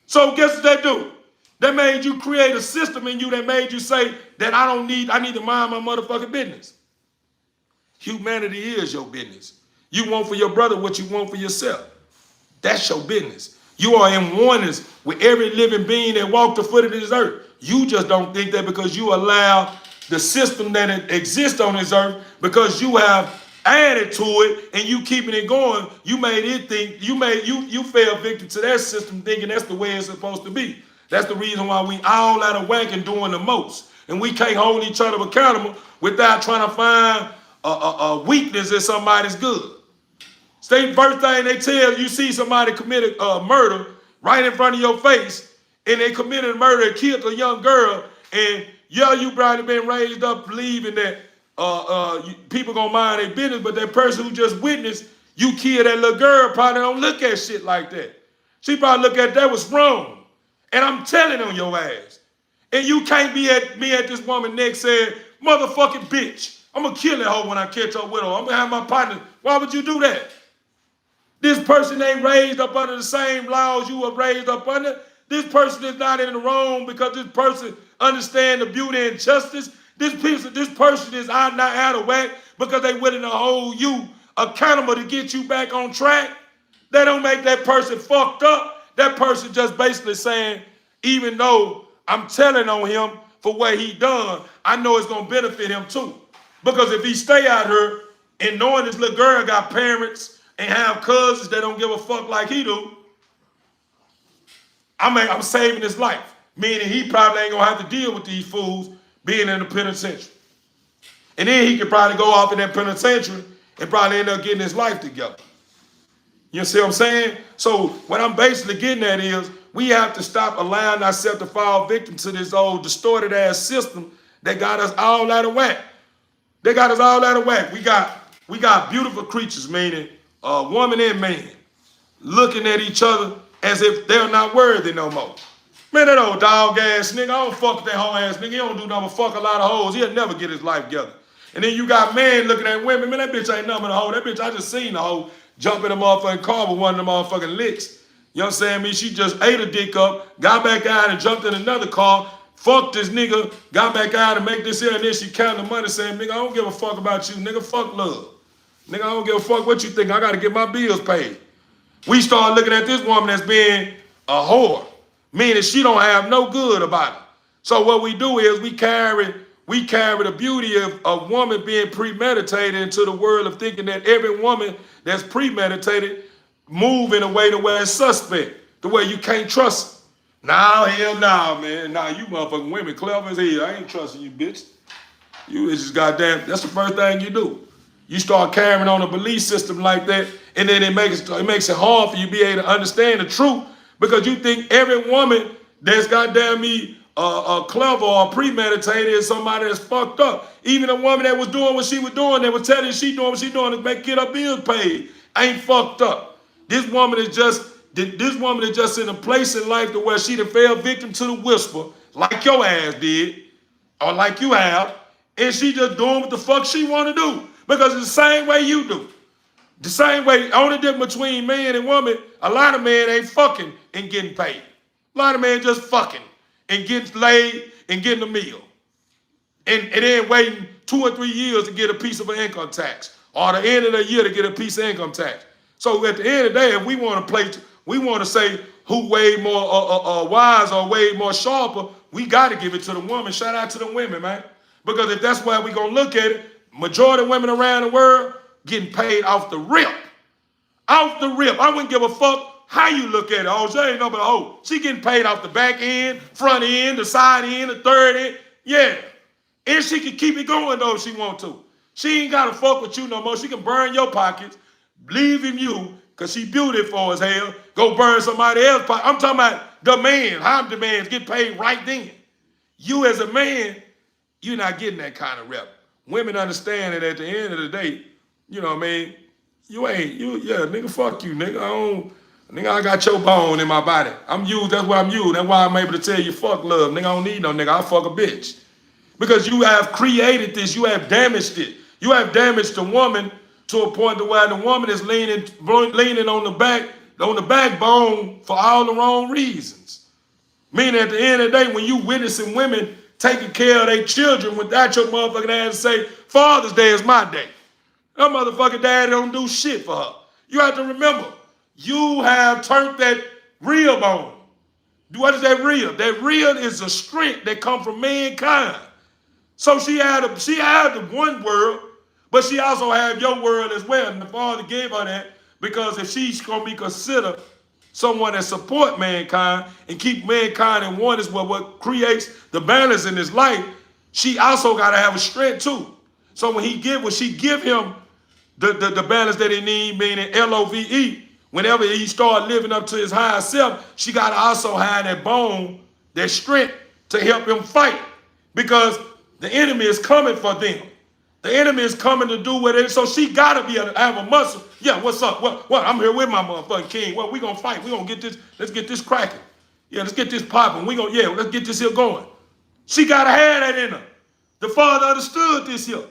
So guess what they do? They made you create a system in you that made you say that I need to mind my motherfucking business. Humanity is your business. You want for your brother what you want for yourself. That's your business. You are in oneness with every living being that walked the foot of this earth. You just don't think that because you allow the system that exists on this earth, because you have added to it and you keeping it going, you made it think, you fell victim to that system thinking that's the way it's supposed to be. That's the reason why we all out of whack and doing the most. And we can't hold each other accountable without trying to find a weakness in somebody's good. First thing they tell you, see somebody committed a murder right in front of your face, and they committed a murder and killed a young girl, and you probably been raised up believing that people gonna mind their business, but that person who just witnessed you kill that little girl probably don't look at shit like that. She probably look at that was wrong. And I'm telling on your ass. And you can't be at this woman next saying, motherfucking bitch, I'm gonna kill that hoe when I catch up with her. I'm gonna have my partner. Why would you do that? This person ain't raised up under the same laws you were raised up under. This person is not in the wrong because this person understands the beauty and justice. This person is not out of whack because they willing to hold you accountable to get you back on track. They don't make that person fucked up. That person just basically saying, even though I'm telling on him for what he done, I know it's gonna benefit him too. Because if he stay out here and knowing this little girl got parents and have cousins that don't give a fuck like he do, I'm saving his life. Meaning he probably ain't gonna have to deal with these fools being in the penitentiary. And then he could probably go off in that penitentiary and probably end up getting his life together. You see what I'm saying? So what I'm basically getting at is we have to stop allowing ourselves to fall victim to this old distorted ass system that got us all out of whack. They got us all out of whack. We got beautiful creatures, meaning a woman and man, looking at each other as if they're not worthy no more. Man, that old dog ass nigga, I don't fuck with that hoe ass nigga. He don't do nothing but fuck a lot of hoes. He'll never get his life together. And then you got men looking at women. Man, that bitch ain't nothing but a hoe. That bitch, I just seen the hoe jump in a motherfucking car with one of them motherfucking licks. You know what I'm saying? I mean, she just ate a dick up, got back out and jumped in another car, fucked this nigga, got back out and make this here, and then she counted the money saying, nigga, I don't give a fuck about you, nigga, fuck love. Nigga, I don't give a fuck what you think, I gotta get my bills paid. We start looking at this woman as being a whore, meaning she don't have no good about it. So what we do is we carry the beauty of a woman being premeditated into the world of thinking that every woman that's premeditated move in a way to where it's suspect, the way you can't trust. Nah, hell nah, man. Nah, you motherfucking women clever as hell. I ain't trusting you, bitch. You is just goddamn, that's the first thing you do. You start carrying on a belief system like that, and then it makes it hard for you to be able to understand the truth because you think every woman that's goddamn clever or premeditated is somebody that's fucked up. Even a woman that was doing what she was doing, that was telling you she doing what she doing to get her bills paid, ain't fucked up. This woman is just in a place in life to where she done fell victim to the whisper, like your ass did, or like you have, and she just doing what the fuck she want to do. Because it's the same way you do. The same way, only difference between man and woman, a lot of men ain't fucking and getting paid. A lot of men just fucking and getting laid and getting a meal. And then waiting 2 or 3 years to get a piece of an income tax, or the end of the year to get a piece of income tax. So at the end of the day, if we want to say who way more wise or way more sharper, we got to give it to the woman. Shout out to the women, man. Because if that's why we going to look at it, majority of women around the world getting paid off the rip. Off the rip. I wouldn't give a fuck how you look at it. Oh, she ain't no but oh, she getting paid off the back end, front end, the side end, the third end. Yeah. And she can keep it going though if she want to. She ain't gotta fuck with you no more. She can burn your pockets, leaving you, because she beautiful as hell, go burn somebody else's pocket. I'm talking about the man. How the demands get paid right then. You as a man, you're not getting that kind of rep. Women understand that at the end of the day, you know what I mean? Nigga, fuck you, nigga. I got your bone in my body. I'm you, that's why I'm you. That's why I'm able to tell you fuck love. Nigga, I don't need no nigga, I'll fuck a bitch. Because you have created this, you have damaged it. You have damaged the woman to a point to where the woman is leaning on the backbone for all the wrong reasons. Meaning at the end of the day, when you witnessing women taking care of their children without your motherfucking ass to say, Father's Day is my day. That motherfucking daddy don't do shit for her. You have to remember, you have turned that real bone. What is that real? That real is a strength that comes from mankind. So she had the one world, but she also had your world as well. And the Father gave her that because if she's going to be considered someone that support mankind and keep mankind in one is what creates the balance in his life, she also got to have a strength too. So when she give him the balance that he need, meaning LOVE, whenever he start living up to his higher self, she got to also have that bone, that strength to help him fight. Because the enemy is coming for them. The enemy is coming to do what it is. So she got to be able to have a muscle. Yeah, what's up? What? I'm here with my motherfucking king. Well, we going to fight. We going to get this. Let's get this cracking. Yeah, let's get this popping. Let's get this here going. She got to have that in her. The Father understood this here.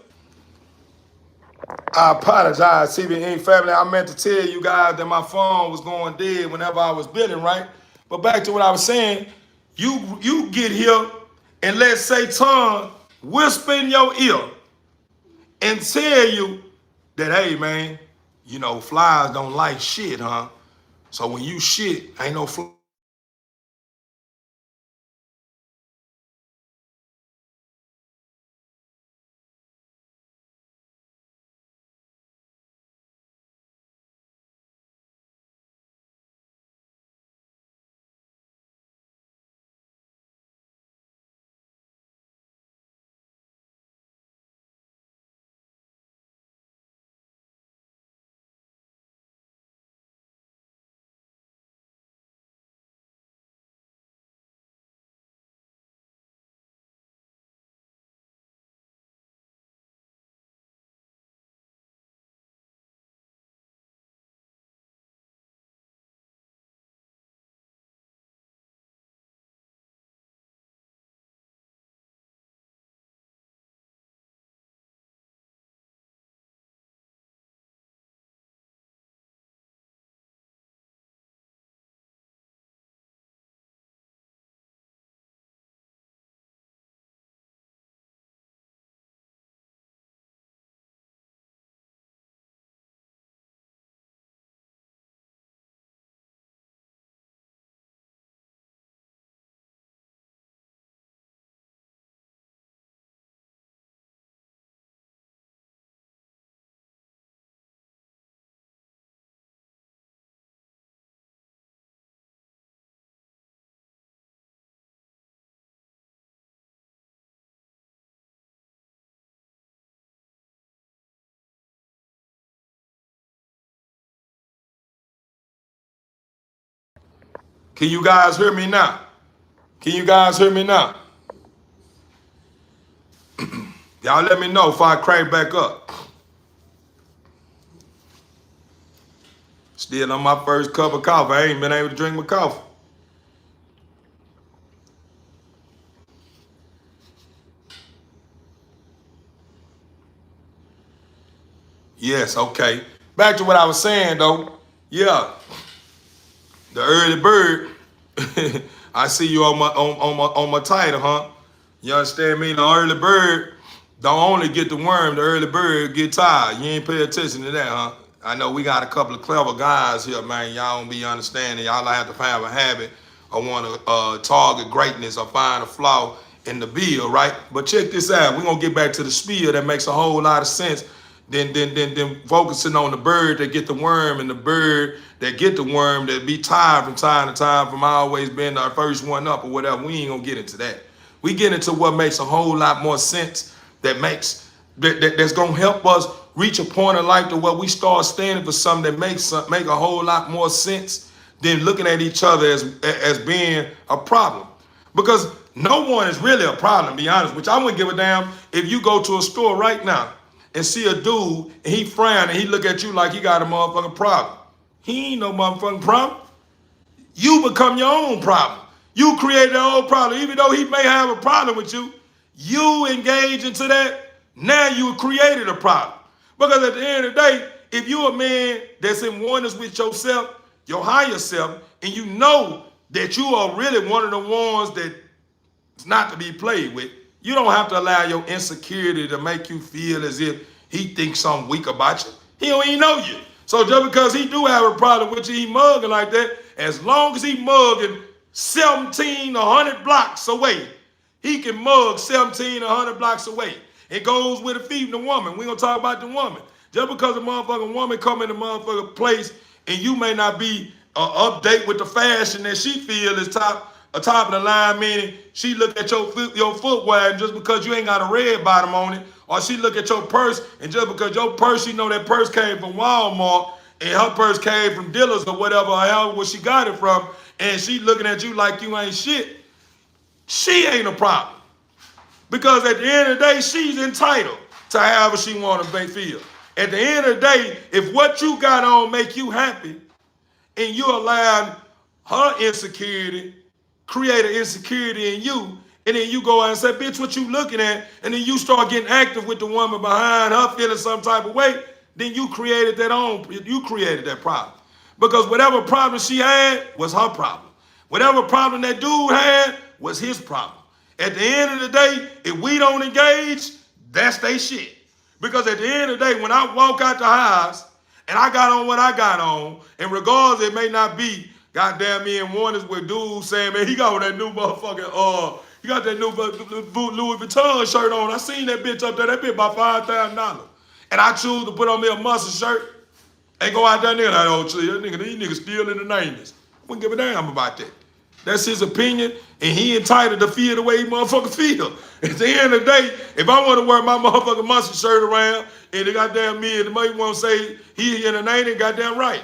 I apologize, CBE family. I meant to tell you guys that my phone was going dead whenever I was bidding, right? But back to what I was saying, you get here and let Satan whisper in your ear and tell you that, hey, man, you know, flies don't like shit, huh? So when you shit, ain't no fly. Can you guys hear me now? Can you guys hear me now? Y'all let me know if I crank back up. Still on my first cup of coffee. I ain't been able to drink my coffee. Yes, okay. Back to what I was saying though. Yeah. The early bird. I see you on my title, huh? You understand me? The early bird don't only get the worm, the early bird get tired. You ain't pay attention to that, huh? I know we got a couple of clever guys here, man. Y'all don't be understanding. Y'all have to have a habit of want to target greatness or find a flaw in the bill, right? But check this out. We're going to get back to the spiel that makes a whole lot of sense than focusing on the bird that get the worm and the bird that get the worm that be tired from time to time from always being our first one up or whatever. We ain't gonna get into that. We get into what makes a whole lot more sense, that's gonna help us reach a point in life to where we start standing for something that make a whole lot more sense than looking at each other as being a problem. Because no one is really a problem, to be honest, which I wouldn't give a damn if you go to a store right now and see a dude and he frown and he look at you like he got a motherfucking problem. He ain't no motherfucking problem. You become your own problem. You create your own problem. Even though he may have a problem with you, you engage into that, now you created a problem. Because at the end of the day, if you're a man that's in oneness with yourself, your higher self, and you know that you are really one of the ones that is not to be played with, you don't have to allow your insecurity to make you feel as if he thinks something weak about you. He don't even know you. So just because he do have a problem with you, he mugging like that, as long as he mugging 17 or 100 blocks away, he can mug 17 or 100 blocks away. It goes with a female woman. We're going to talk about the woman. Just because a motherfucking woman come in the motherfucking place and you may not be update with the fashion that she feel is top of the line, meaning she look at your footwear and just because you ain't got a red bottom on it, or she look at your purse and just because your purse, she know that purse came from Walmart and her purse came from Dillard's or whatever, or however she got it from, and she looking at you like you ain't shit, she ain't a problem. Because at the end of the day, she's entitled to however she want to feel. At the end of the day, if what you got on make you happy, and you allowed her insecurity, create an insecurity in you, and then you go out and say, bitch, what you looking at? And then you start getting active with the woman behind her feeling some type of way, then you created that problem. Because whatever problem she had was her problem. Whatever problem that dude had was his problem. At the end of the day, if we don't engage, that's they shit. Because at the end of the day, when I walk out the house and I got on what I got on, and regardless, it may not be goddamn me and one is with dudes saying, man, he got that new motherfucking, he got that new Louis Vuitton shirt on. I seen that bitch up there. That bitch about $5,000. And I choose to put on me a muscle shirt and go out there and like, oh, these niggas still in the 90s. I wouldn't give a damn about that. That's his opinion, and he entitled to feel the way he motherfucker feel. At the end of the day, if I want to wear my motherfucking muscle shirt around, and the goddamn me and the mother want to say he in the 90, goddamn right.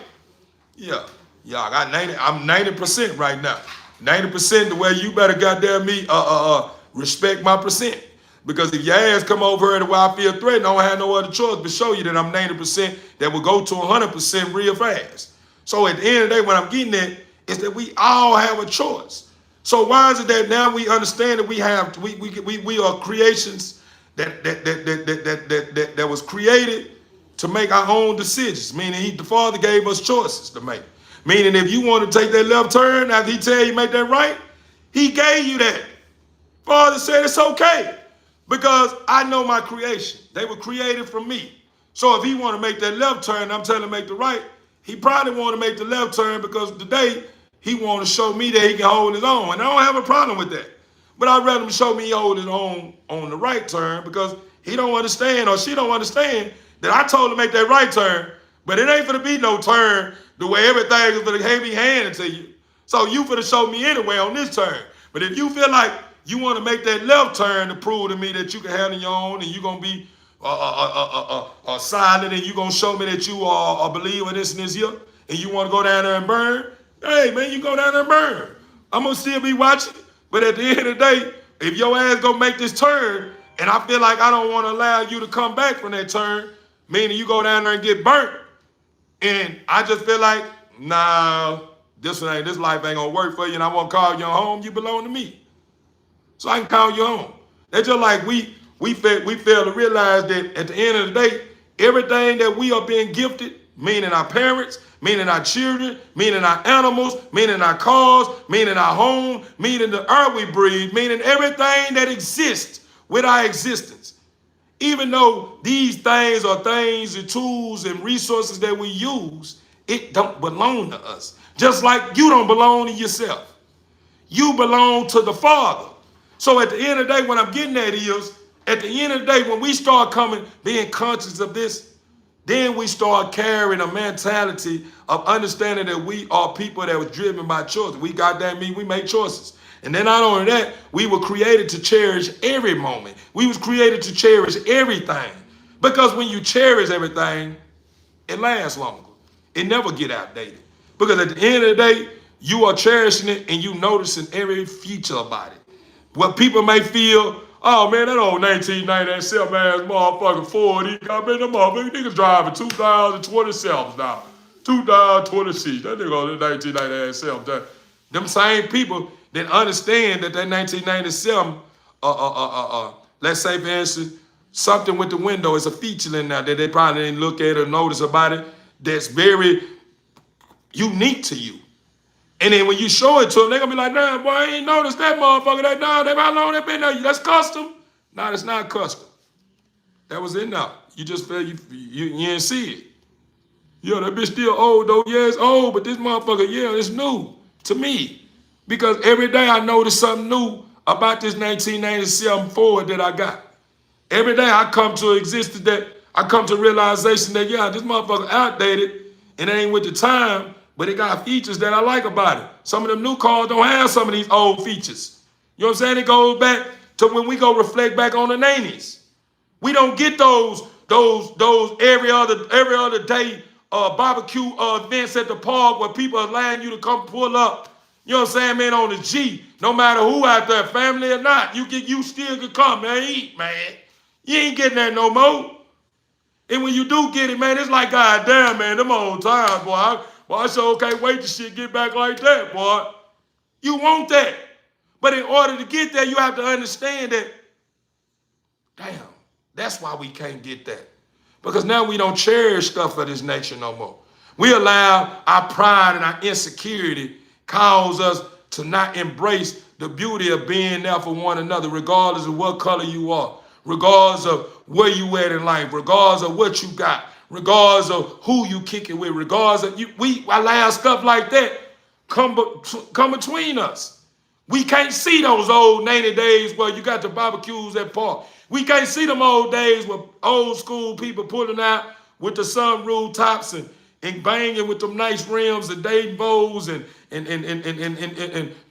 Yeah, I got 90. I'm 90% right now. 90% the way you better goddamn me respect my percent. Because if your ass come over here to where I feel threatened, I don't have no other choice but show you that I'm 90% that will go to 100% real fast. So at the end of the day, what I'm getting at is that we all have a choice. So why is it that now we understand that we are creations that was created to make our own decisions, meaning the Father gave us choices to make. Meaning if you want to take that left turn after he tell you make that right, he gave you that. Father said it's okay because I know my creation. They were created from me. So if he want to make that left turn, I'm telling him to make the right, he probably want to make the left turn because today he want to show me that he can hold his own. And I don't have a problem with that. But I'd rather him show me he hold his own on the right turn because he don't understand or she don't understand that I told him to make that right turn, but it ain't finna be no turn the way everything is finna be handed to you. So you finna show me anyway on this turn. But if you feel like you want to make that left turn to prove to me that you can handle your own and you're going to be silent and you're going to show me that you are a believer in this and this here, and you want to go down there and burn, hey, man, you go down there and burn. I'm going to still be watching. But at the end of the day, if your ass going to make this turn and I feel like I don't want to allow you to come back from that turn, meaning you go down there and get burnt, and I just feel like, nah, this life ain't going to work for you and I won't call you home, you belong to me. So I can call you home. That's just like we fail to realize that at the end of the day, everything that we are being gifted, meaning our parents, meaning our children, meaning our animals, meaning our cars, meaning our home, meaning the air we breathe, meaning everything that exists with our existence. Even though these things are things and tools and resources that we use, it don't belong to us. Just like you don't belong to yourself. You belong to the Father. So at the end of the day, what I'm getting at is, at the end of the day, when we start being conscious of this, Then we start carrying a mentality of understanding that we are people that was driven by choices. We we make choices. And then not only that, we were created to cherish every moment. We was created to cherish everything. Because when you cherish everything, it lasts longer. It never get outdated. Because at the end of the day, you are cherishing it and you noticing every feature about it. What people may feel, oh man, that old 1997 ass motherfucking Ford, he got me, them motherfucking niggas driving 2027 now. 2026. That nigga on the 1997. Them same people that understand that 1997, let's say for instance, something with the window is a feature in there that they probably didn't look at or notice about it that's very unique to you. And then when you show it to them, they're going to be like, nah, boy, I ain't noticed that motherfucker. How long that been there? That's custom? No, that's not custom. That was in there. You just felt you didn't see it. Yo, that bitch still old though. Yeah, it's old, but this motherfucker, yeah, it's new to me. Because every day I notice something new about this 1997 Ford that I got. Every day I come to existence that I come to realization that, yeah, this motherfucker outdated and it ain't with the time, but it got features that I like about it. Some of them new cars don't have some of these old features. You know what I'm saying? It goes back to when we go reflect back on the 90s. We don't get those every other day barbecue events at the park where people are allowing you to come pull up. You know what I'm saying, man, on the G. No matter who out there, family or not, you still can come, man, eat, man. You ain't getting that no more. And when you do get it, man, it's like, God damn, man, them old times, boy. I sure can't wait to shit get back like that, boy. You want that. But in order to get there, you have to understand that, damn, that's why we can't get that. Because now we don't cherish stuff of this nature no more. We allow our pride and our insecurity cause us to not embrace the beauty of being there for one another, regardless of what color you are, regardless of where you at in life, regardless of what you got, regardless of who you kick it with, regardless of we allow stuff like that come between us. We can't see those old 90 days where you got the barbecues at park. We can't see them old days with old school people pulling out with the sunroof tops and banging with them nice rims and dating bows and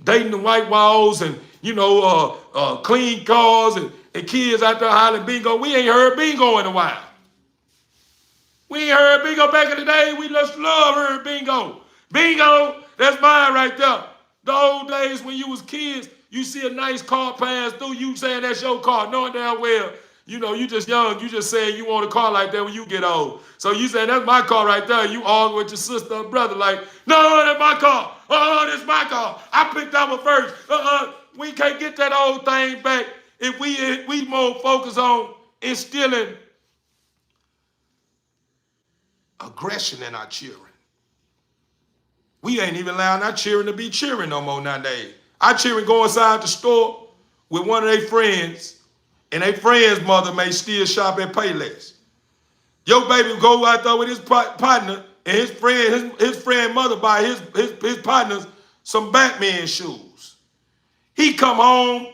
dating the white walls and, clean cars and kids out there hollering bingo. We ain't heard bingo in a while. We ain't heard bingo back in the day. We just love hearing bingo. Bingo, that's mine right there. The old days when you was kids, you see a nice car pass through, you saying that's your car, knowing damn well, you just young, you just saying you want a car like that when you get old. So you saying that's my car right there, you argue with your sister or brother like, no, that's my car. That's my car. I picked that one first. We can't get that old thing back if we more focus on instilling aggression in our children. We ain't even allowing our children to be cheering no more nowadays. Our children go inside the store with one of their friends, and their friend's mother may still shop at Payless. Your baby go out there with his partner, and his friend mother buy his partners some Batman shoes. He come home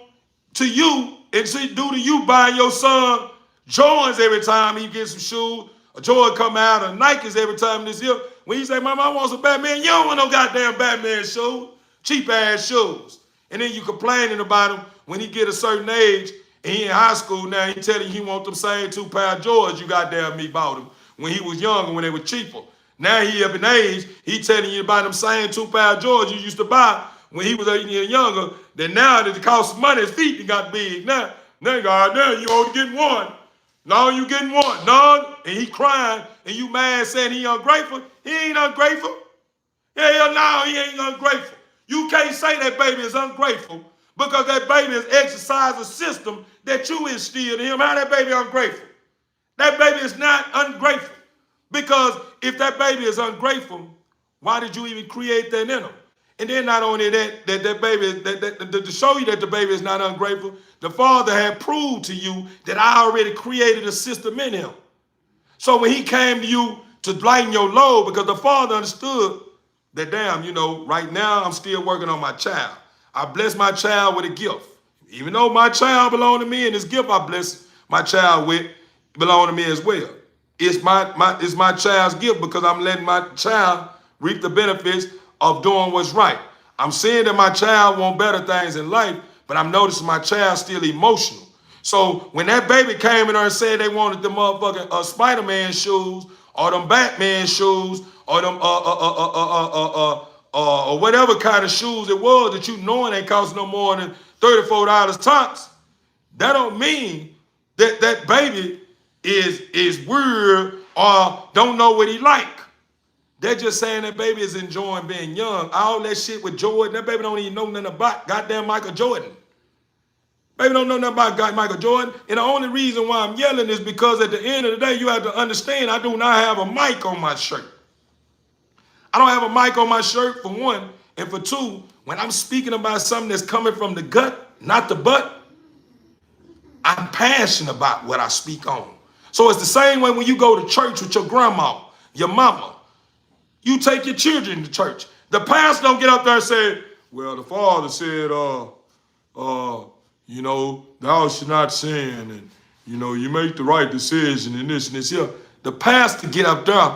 to you and do to you buying your son Jordans every time he gets some shoes. A Jordan come out, or Nikes every time this year. When you say, Mama, I want some Batman, you don't want no goddamn Batman shoes. Cheap ass shoes. And then you complaining about him when he get a certain age and he in high school now, he telling you he want them same 2 pair of Jordans you goddamn me bought him when he was younger, when they were cheaper. Now he up in age, he telling you about them same 2 pair of Jordans you used to buy when he was 8 years younger. Then now that it costs money, his feet got big. Now goddamn, you only getting one. No, you getting one. No, and he crying, and you mad saying he ungrateful. He ain't ungrateful. Hell no, he ain't ungrateful. You can't say that baby is ungrateful because that baby has exercised a system that you instilled in him. How that baby ungrateful? That baby is not ungrateful because if that baby is ungrateful, why did you even create that in him? And then not only that baby, to show you that the baby is not ungrateful, the father had proved to you that I already created a system in him. So when he came to you to lighten your load, because the father understood that, damn, right now I'm still working on my child. I bless my child with a gift. Even though my child belonged to me and this gift I bless my child with belonged to me as well. It's my child's gift because I'm letting my child reap the benefits of doing what's right. I'm seeing that my child want better things in life, but I'm noticing my child's still emotional. So when that baby came in there and said they wanted the motherfucking Spider-Man shoes or them Batman shoes or them or whatever kind of shoes it was that you knowing ain't cost no more than $34 tops, that don't mean that that baby is weird or don't know what he like. They're just saying that baby is enjoying being young. All that shit with Jordan, that baby don't even know nothing about goddamn Michael Jordan. Baby don't know nothing about Michael Jordan. And the only reason why I'm yelling is because at the end of the day, you have to understand I do not have a mic on my shirt. I don't have a mic on my shirt, for one. And for two, when I'm speaking about something that's coming from the gut, not the butt, I'm passionate about what I speak on. So it's the same way when you go to church with your grandma, your mama. You take your children to church. The pastor don't get up there and say, well, the father said, you know, thou should not sin, and, you know, you make the right decision and this here. The pastor get up there,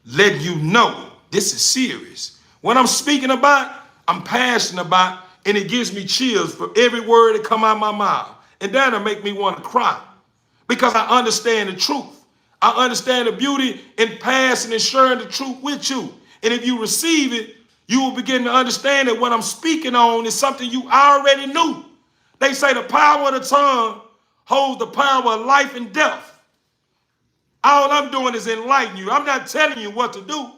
let you know this is serious. What I'm speaking about, I'm passionate about, and it gives me chills for every word that come out of my mouth. And that'll make me want to cry because I understand the truth. I understand the beauty in passing and sharing the truth with you. And if you receive it, you will begin to understand that what I'm speaking on is something you already knew. They say the power of the tongue holds the power of life and death. All I'm doing is enlightening you. I'm not telling you what to do.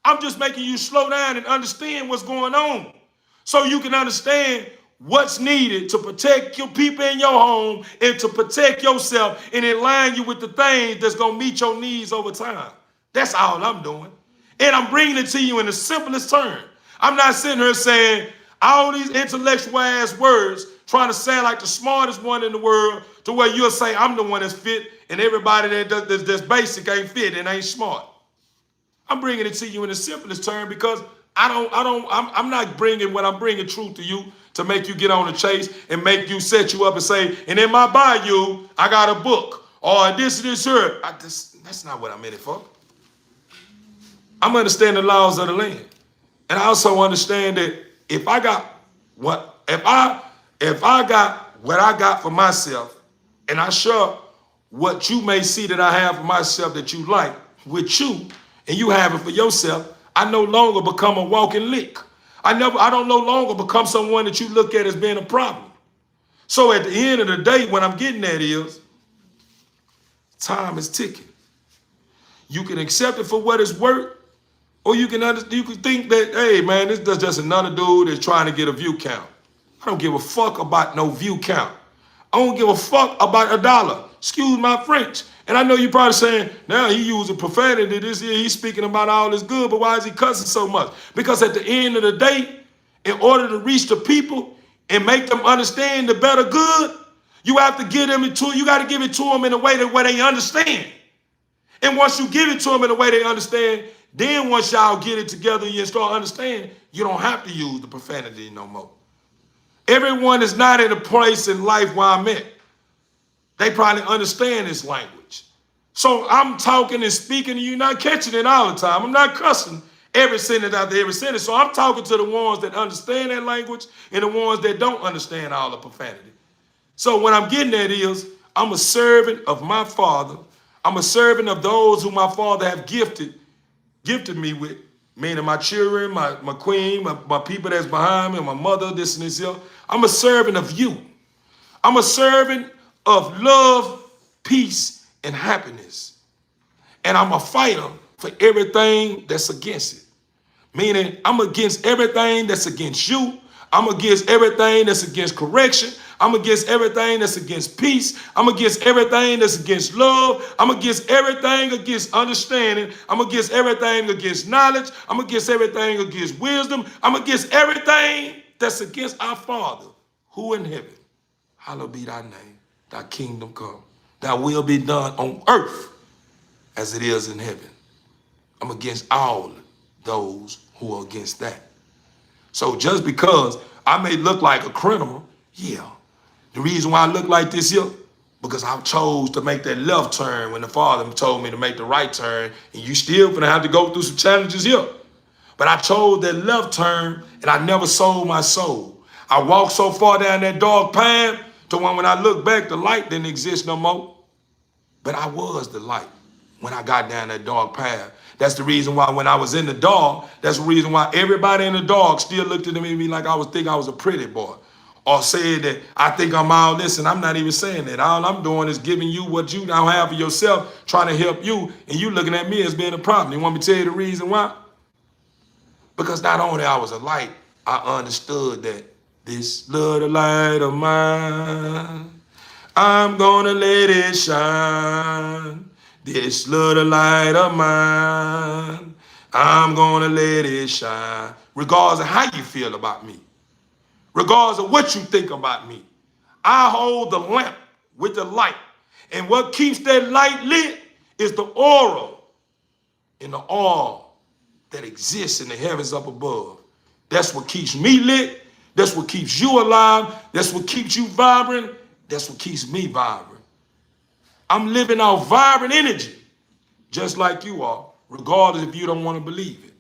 I'm just making you slow down and understand what's going on so you can understand what's needed to protect your people in your home and to protect yourself and align you with the things that's going to meet your needs over time. That's all I'm doing. And I'm bringing it to you in the simplest term. I'm not sitting here saying all these intellectual ass words trying to sound like the smartest one in the world to where you'll say I'm the one that's fit and everybody that's basic ain't fit and ain't smart. I'm bringing it to you in the simplest term because I'm not bringing what I'm bringing truth to you to make you get on the chase and make you set you up and say, and in my bio, I got a book or this here. That's not what I'm in it for. I'm understanding the laws of the land. And I also understand that if I got what I got for myself, and I share what you may see that I have for myself that you like with you, and you have it for yourself, I no longer become a walking lick. I don't no longer become someone that you look at as being a problem. So at the end of the day, what I'm getting at is time is ticking. You can accept it for what it's worth, or you can think that, hey man, this is just another dude that's trying to get a view count. I don't give a fuck about no view count. I don't give a fuck about $1. Excuse my French. And I know you're probably saying, now he using profanity this year, he's speaking about all this good, but why is he cussing so much? Because at the end of the day, in order to reach the people and make them understand the better good, you have to give them you got to give it to them in a way that where they understand. And once you give it to them in a way they understand, then once y'all get it together and you start understanding, you don't have to use the profanity no more. Everyone is not in a place in life where I'm at. They probably understand this language. So I'm talking and speaking and you're not catching it all the time. I'm not cussing every sentence after every sentence. So I'm talking to the ones that understand that language and the ones that don't understand all the profanity. So what I'm getting at is I'm a servant of my Father. I'm a servant of those who my Father have gifted me with, meaning my children, my queen, my people that's behind me, my mother, this and this here. I'm a servant of you. I'm a servant of love, peace, and happiness. And I'm a fighter for everything that's against it. Meaning I'm against everything that's against you. I'm against everything that's against correction. I'm against everything that's against peace. I'm against everything that's against love. I'm against everything against understanding. I'm against everything against knowledge. I'm against everything against wisdom. I'm against everything that's against our Father who in heaven. Hallowed be thy name. Thy kingdom come. Thy will be done on earth as it is in heaven. I'm against all those who are against that. So just because I may look like a criminal, yeah. The reason why I look like this here, because I chose to make that left turn when the Father told me to make the right turn, and you still gonna have to go through some challenges here. But I chose that left turn, and I never sold my soul. I walked so far down that dark path to when I look back, the light didn't exist no more. But I was the light when I got down that dark path. That's the reason why when I was in the dark, that's the reason why everybody in the dark still looked at me like I was a pretty boy. Or said that I think I'm all this, and I'm not even saying that. All I'm doing is giving you what you now have for yourself, trying to help you, and you looking at me as being a problem. You want me to tell you the reason why? Because not only I was a light, I understood that this little light of mine, I'm gonna let it shine. This little light of mine, I'm gonna let it shine. Regardless of how you feel about me. Regardless of what you think about me. I hold the lamp with the light. And what keeps that light lit is the aura and the oil that exists in the heavens up above. That's what keeps me lit. That's what keeps you alive. That's what keeps you vibrant. That's what keeps me vibrant. I'm living off vibrant energy, just like you are, regardless if you don't want to believe it.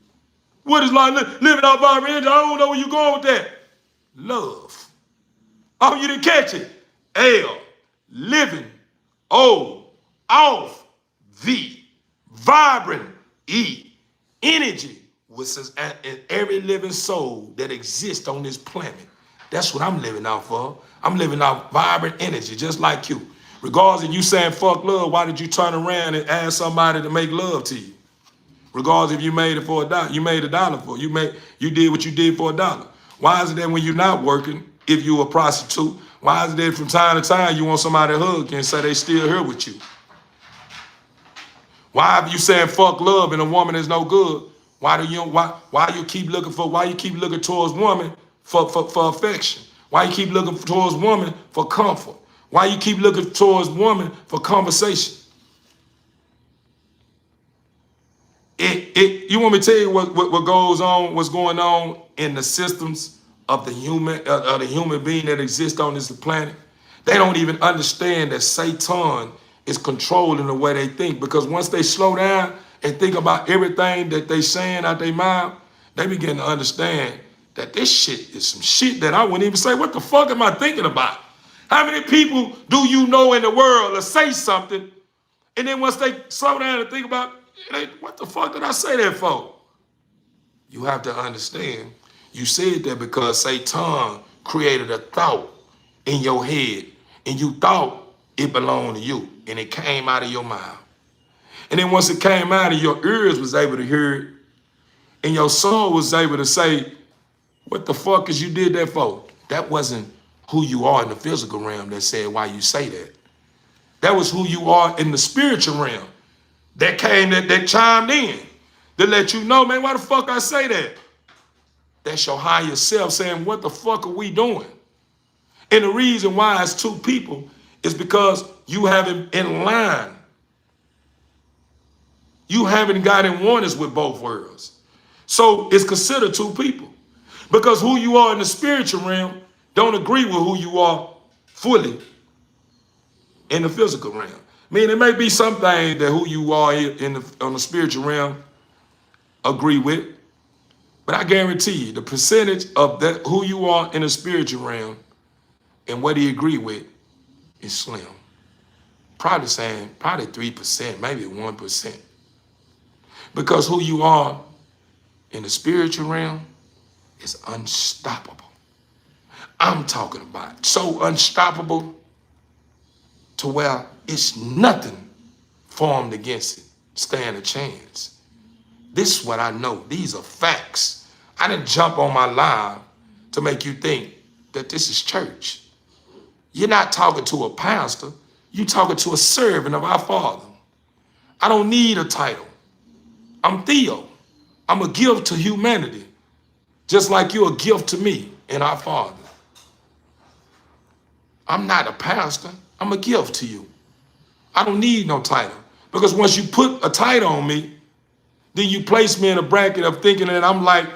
What is like living off vibrant energy? I don't know where you're going with that. Love. Oh, you didn't catch it. L, living, O, off, V, vibrant, E, energy, which is in every living soul that exists on this planet. That's what I'm living out for. I'm living out vibrant energy, just like you. Regardless of you saying fuck love, why did you turn around and ask somebody to make love to you? Regardless if you made it for $1, you made $1 for it. You did what you did for $1. Why is it that when you're not working, if you're a prostitute, why is it that from time to time you want somebody to hug you and say they still here with you? Why are you saying fuck love and a woman is no good? Why you keep looking towards woman for affection? Why you keep looking towards woman for comfort? Why you keep looking towards woman for conversation? You want me to tell you what goes on, what's going on in the systems of the human being that exists on this planet? They don't even understand that Satan is controlling the way they think, because once they slow down and think about everything that they saying out their mouth, they begin to understand that this shit is some shit that I wouldn't even say, what the fuck am I thinking about? How many people do you know in the world that say something, and then once they slow down and think about, what the fuck did I say that for? You have to understand, you said that because Satan created a thought in your head, and you thought it belonged to you, and it came out of your mouth. And then once it came out of your ears was able to hear it, and your soul was able to say, what the fuck is you did that for? That wasn't who you are in the physical realm that said why you say that. That was who you are in the spiritual realm. That chimed in, to let you know, man, why the fuck I say that? That's your higher self saying, what the fuck are we doing? And the reason why it's two people is because you haven't in line. You haven't got in oneness with both worlds. So it's considered two people. Because who you are in the spiritual realm don't agree with who you are fully in the physical realm. I mean, it may be some things that who you are on the spiritual realm agree with, but I guarantee you the percentage of that who you are in the spiritual realm and what he agree with is slim. Probably 3%, maybe 1%. Because who you are in the spiritual realm is unstoppable. I'm talking about so unstoppable to where it's nothing formed against it stand a chance. This is what I know. These are facts. I didn't jump on my live to make you think that this is church. You're not talking to a pastor. You're talking to a servant of our Father. I don't need a title. I'm Theo. I'm a gift to humanity, just like you're a gift to me and our Father. I'm not a pastor. I'm a gift to you. I don't need no title, because once you put a title on me, then you place me in a bracket of thinking that I'm like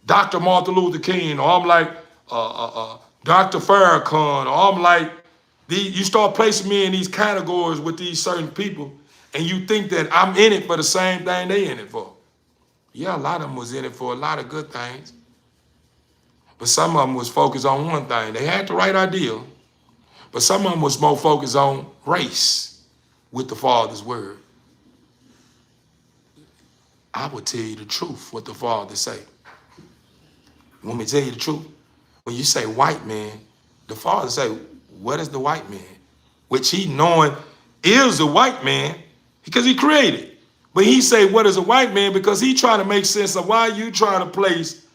Dr. Martin Luther King, or I'm like Dr. Farrakhan, or I'm like, you start placing me in these categories with these certain people, and you think that I'm in it for the same thing they in it for. Yeah, a lot of them was in it for a lot of good things, but some of them was focused on one thing. They had the right idea, but some of them was more focused on race with the Father's word. I would tell you the truth, what the Father say. You want me to tell you the truth? When you say white man, the Father say, what is the white man? Which he knowing is the white man because he created. But he say, what is a white man? Because he trying to make sense of why you trying to place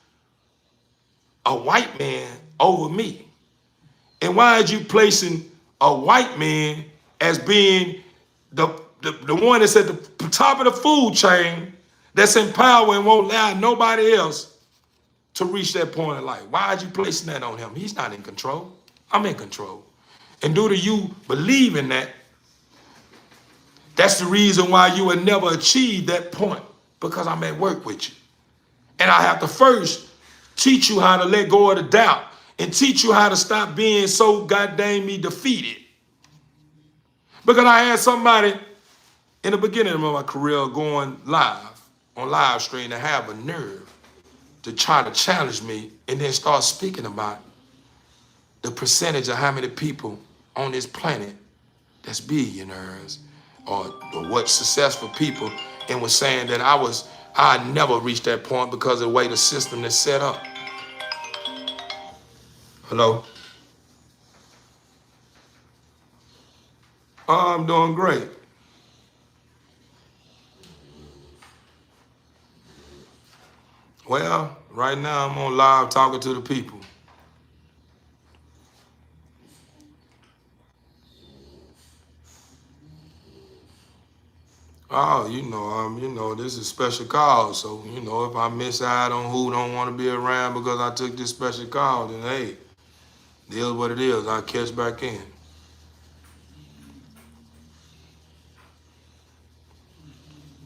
a white man over me. And why is you placing a white man as being the one that's at the top of the food chain, that's in power and won't allow nobody else to reach that point in life? Why are you placing that on him? He's not in control. I'm in control. And due to you believe in that, that's the reason why you will never achieve that point, because I'm at work with you. And I have to first teach you how to let go of the doubt and teach you how to stop being so goddamn defeated. Because I had somebody in the beginning of my career going live, on live stream, to have a nerve to try to challenge me and then start speaking about the percentage of how many people on this planet that's billionaires or what successful people, and was saying that I never reached that point because of the way the system is set up. Hello? Oh, I'm doing great. Well, right now I'm on live talking to the people. Oh, this is a special call. So, if I miss out on who don't want to be around because I took this special call, then hey, it is what it is. I'll catch back in.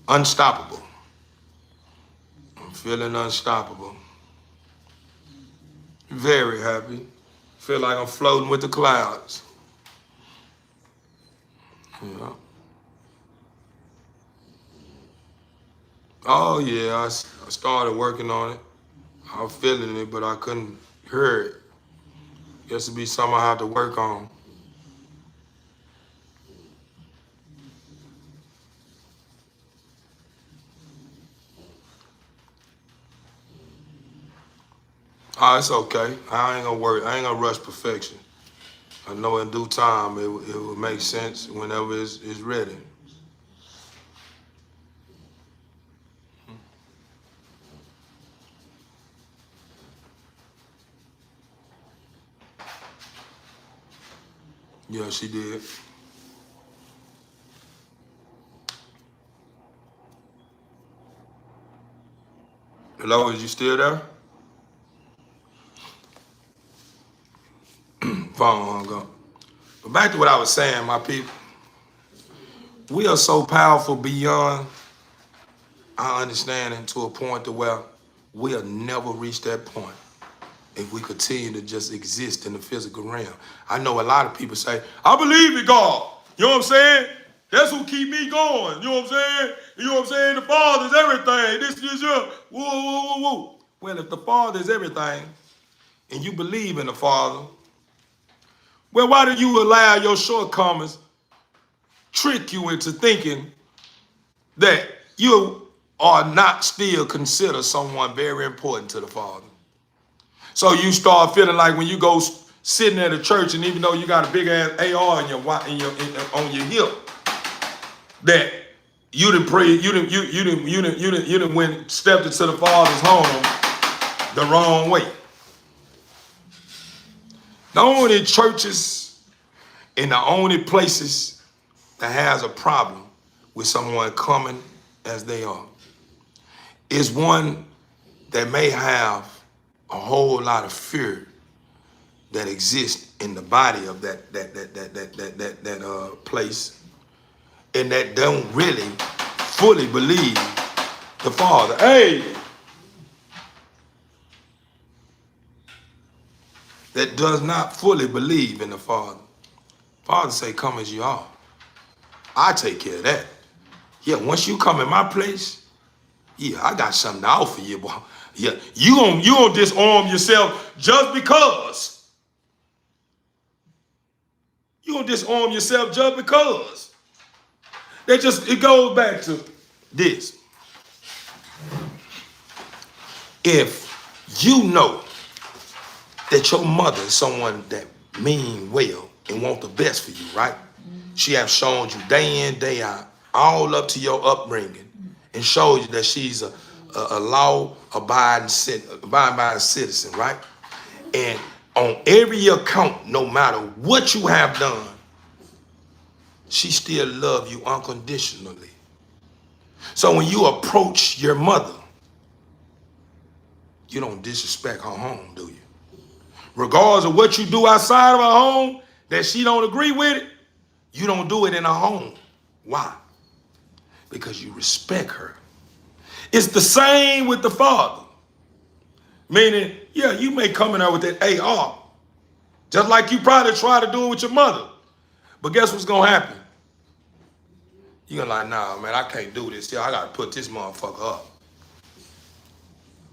Unstoppable. I'm feeling unstoppable. Very happy. Feel like I'm floating with the clouds. Yeah. Oh yeah, I started working on it. I'm feeling it, but I couldn't hear it. Guess it'd be something I have to work on. Oh, it's okay. I ain't gonna worry. I ain't gonna rush perfection. I know in due time it will make sense whenever it's ready. Yeah, she did. Hello, is you still there? Phone hung up. But back to what I was saying, my people. We are so powerful beyond our understanding to a point to where we'll never reach that point if we continue to just exist in the physical realm. I know a lot of people say, I believe in God. You know what I'm saying? That's who keep me going. You know what I'm saying? You know what I'm saying? The Father's everything. This is your woo, woo, woo, woo. Well, if the Father is everything and you believe in the Father, well, why do you allow your shortcomings trick you into thinking that you are not still considered someone very important to the Father? So you start feeling like when you go sitting at a church, and even though you got a big ass AR on your hip, that you didn't pray, you didn't went stepped into the Father's home the wrong way. The only churches and the only places that has a problem with someone coming as they are is one that may have a whole lot of fear that exists in the body of that place, and that don't really fully believe the Father. Hey, that does not fully believe in the Father. Father say, come as you are. I take care of that. Yeah, once you come in my place, yeah, I got something to offer you, boy. Yeah, you gonna disarm yourself just because. You gonna disarm yourself just because. It goes back to this. If you know that your mother is someone that mean well and want the best for you, right? She have shown you day in, day out, all up to your upbringing, and showed you that she's a law-abiding citizen, right? And on every account, no matter what you have done, she still loves you unconditionally. So when you approach your mother, you don't disrespect her home, do you? Regardless of what you do outside of her home that she don't agree with it, you don't do it in her home. Why? Because you respect her. It's the same with the Father. Meaning, yeah, you may come in there with that AR, just like you probably try to do it with your mother. But guess what's gonna happen? You're gonna like, nah, man, I can't do this. Yeah, I gotta put this motherfucker up.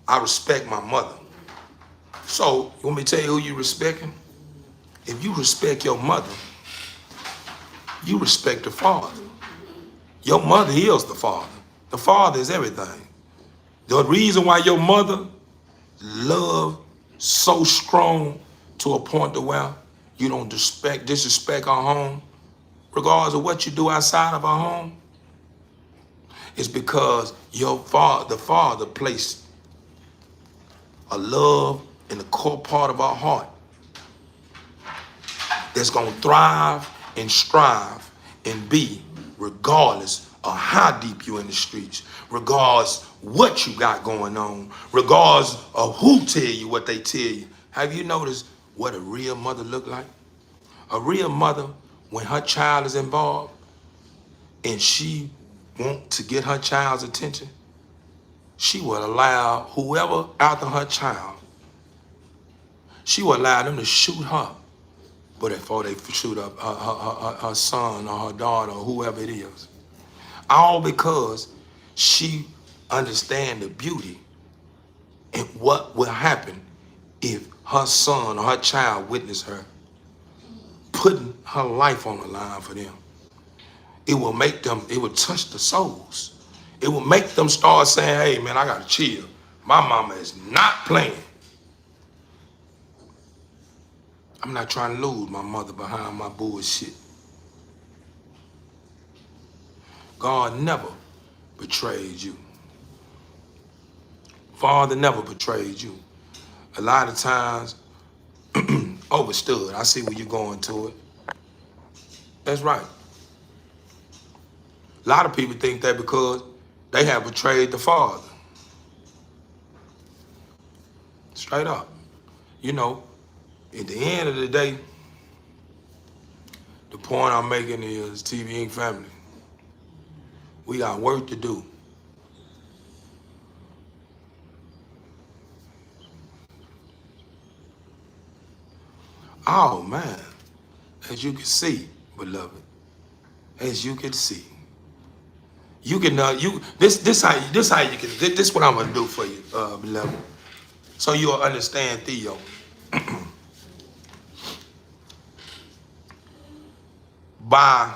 I respect my mother. So, you want me to tell you who you respecting? If you respect your mother, you respect the Father. Your mother is the Father. The Father is everything. The reason why your mother love so strong to a point to where you don't disrespect her home, regardless of what you do outside of her home, is because the Father placed a love in the core part of our heart that's gonna thrive and strive and be regardless of how deep you in the streets, regardless what you got going on, regardless of who tell you what they tell you. Have you noticed what a real mother look like? A real mother, when her child is involved and she want to get her child's attention, she will allow whoever after her child, she will allow them to shoot her, but before they shoot up her son or her daughter or whoever it is. All because she understands the beauty and what will happen if her son or her child witness her putting her life on the line for them. It will touch the souls. It will make them start saying, hey man, I gotta chill. My mama is not playing. I'm not trying to lose my mother behind my bullshit. God never betrayed you. Father never betrayed you. A lot of times, overstood. I see where you're going to it. That's right. A lot of people think that because they have betrayed the Father. Straight up. You know, at the end of the day, the point I'm making is TV Inc. family. We got work to do. Oh man, as you can see, beloved, as you can see, you can this how you can this what I'm gonna do for you, beloved, so you'll understand Theo. By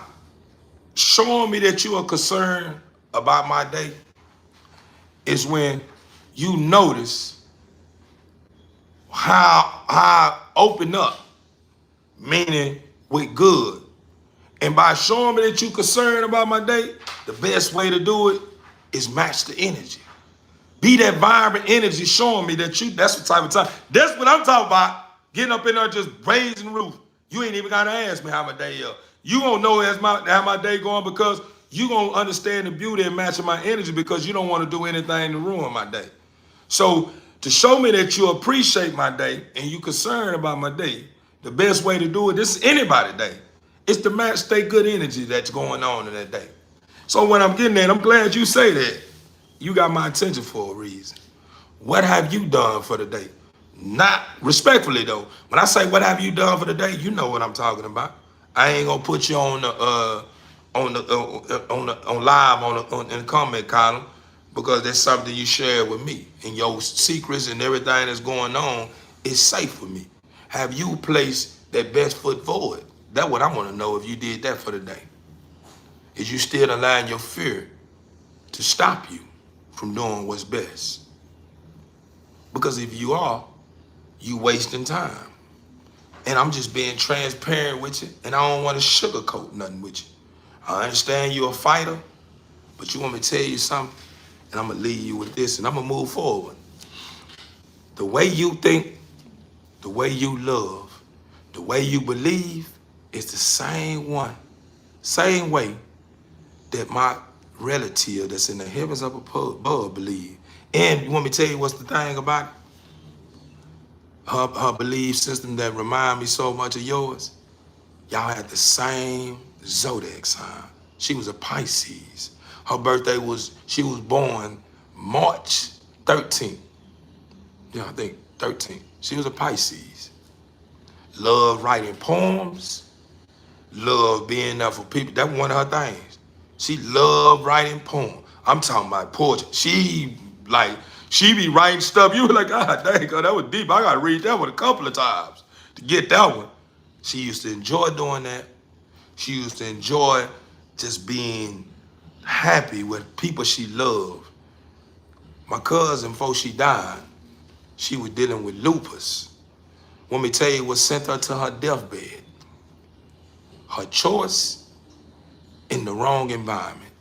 showing me that you are concerned about my day is when you notice how I open up, meaning with good. And by showing me that you're concerned about my day, the best way to do it is match the energy. Be that vibrant energy showing me that that's the type of time. That's what I'm talking about. Getting up in there just raising the roof. You ain't even gotta ask me how my day is. You gonna know how my day going because you gonna understand the beauty and matching my energy because you don't want to do anything to ruin my day. So to show me that you appreciate my day and you concerned about my day, the best way to do it, this is anybody's day. It's to match stay good energy that's going on in that day. So when I'm getting that, I'm glad you say that. You got my attention for a reason. What have you done for the day? Not respectfully though. When I say what have you done for the day, you know what I'm talking about. I ain't gonna put you on the on live in the comment column because that's something you share with me. And your secrets and everything that's going on is safe for me. Have you placed that best foot forward? That's what I want to know if you did that for the day. Is you still allowing your fear to stop you from doing what's best? Because if you are, you wasting time. And I'm just being transparent with you, and I don't want to sugarcoat nothing with you. I understand you're a fighter, but you want me to tell you something, and I'm going to leave you with this, and I'm going to move forward. The way you think, the way you love, the way you believe is the same way that my relative that's in the heavens up above believe. And you want me to tell you what's the thing about it? Her belief system that remind me so much of yours, y'all had the same zodiac sign. She was a Pisces. Her birthday she was born March 13th. Yeah, I think 13th. She was a Pisces. Love writing poems, love being there for people. That's one of her things. She loved writing poems. I'm talking about poetry. She be writing stuff. You were like, God dang, God, that was deep. I gotta read that one a couple of times to get that one. She used to enjoy doing that. She used to enjoy just being happy with people she loved. My cousin, before she died, she was dealing with lupus. Want me to tell you what sent her to her deathbed? Her choice in the wrong environment.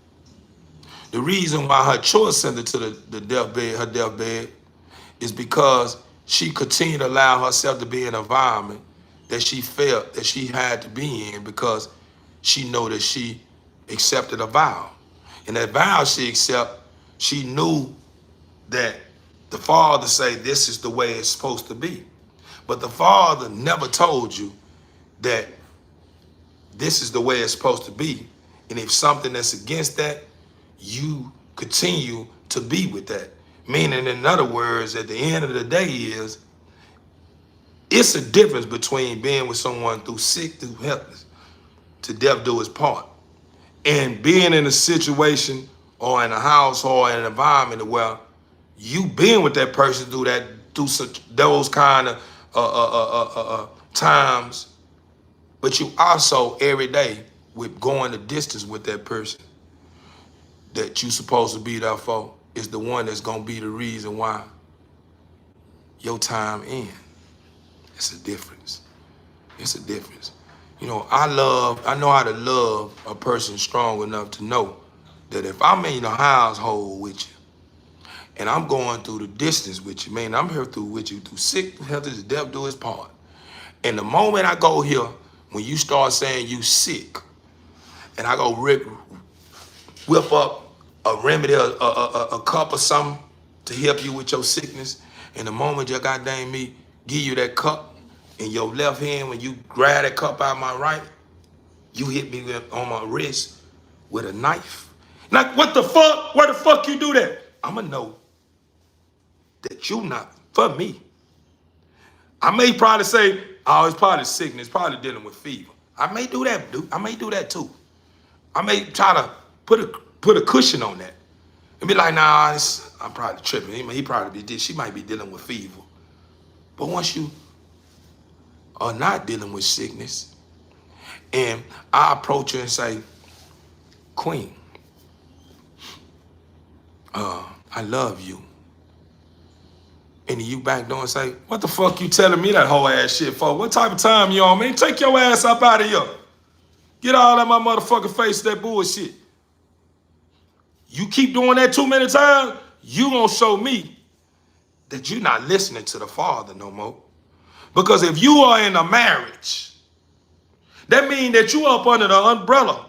The reason why her choice sent her to the deathbed, her deathbed, is because she continued to allow herself to be in an environment that she felt that she had to be in because she knew that she accepted a vow. And that vow she accepted, she knew that the Father say this is the way it's supposed to be. But the Father never told you that this is the way it's supposed to be. And if something that's against that, you continue to be with that. Meaning, in other words, at the end of the day it's a difference between being with someone through sick, through helpless, to death do his part. And being in a situation or in a house or in an environment where you being with that person through those kind of times, but you also every day with going the distance with that person that you supposed to be there for is the one that's gonna be the reason why your time ends. It's a difference. It's a difference. You know, I know how to love a person strong enough to know that if I'm in a household with you and I'm going through the distance with you, man, I'm here with you through sick, health, to death do his part. And the moment I go here, when you start saying you sick, and I go whip up a remedy, a cup or something to help you with your sickness, and the moment you goddamn me give you that cup in your left hand, when you grab that cup out of my right, you hit me on my wrist with a knife. Like, what the fuck? Where the fuck you do that? I'ma know that you not for me. I may probably say, oh, it's probably sickness, probably dealing with fever. I may do that, dude. I may do that too. I may try to put a cushion on that and be like, nah, I'm probably tripping. He probably she might be dealing with fever. But once you are not dealing with sickness, and I approach her and say, Queen, I love you. And you back door and say, what the fuck you telling me that whole ass shit for? What type of time you on, man? Take your ass up out of here. Get all out my motherfucking face, that bullshit. You keep doing that too many times, you gonna show me that you're not listening to the Father no more. Because if you are in a marriage, that means that you up under the umbrella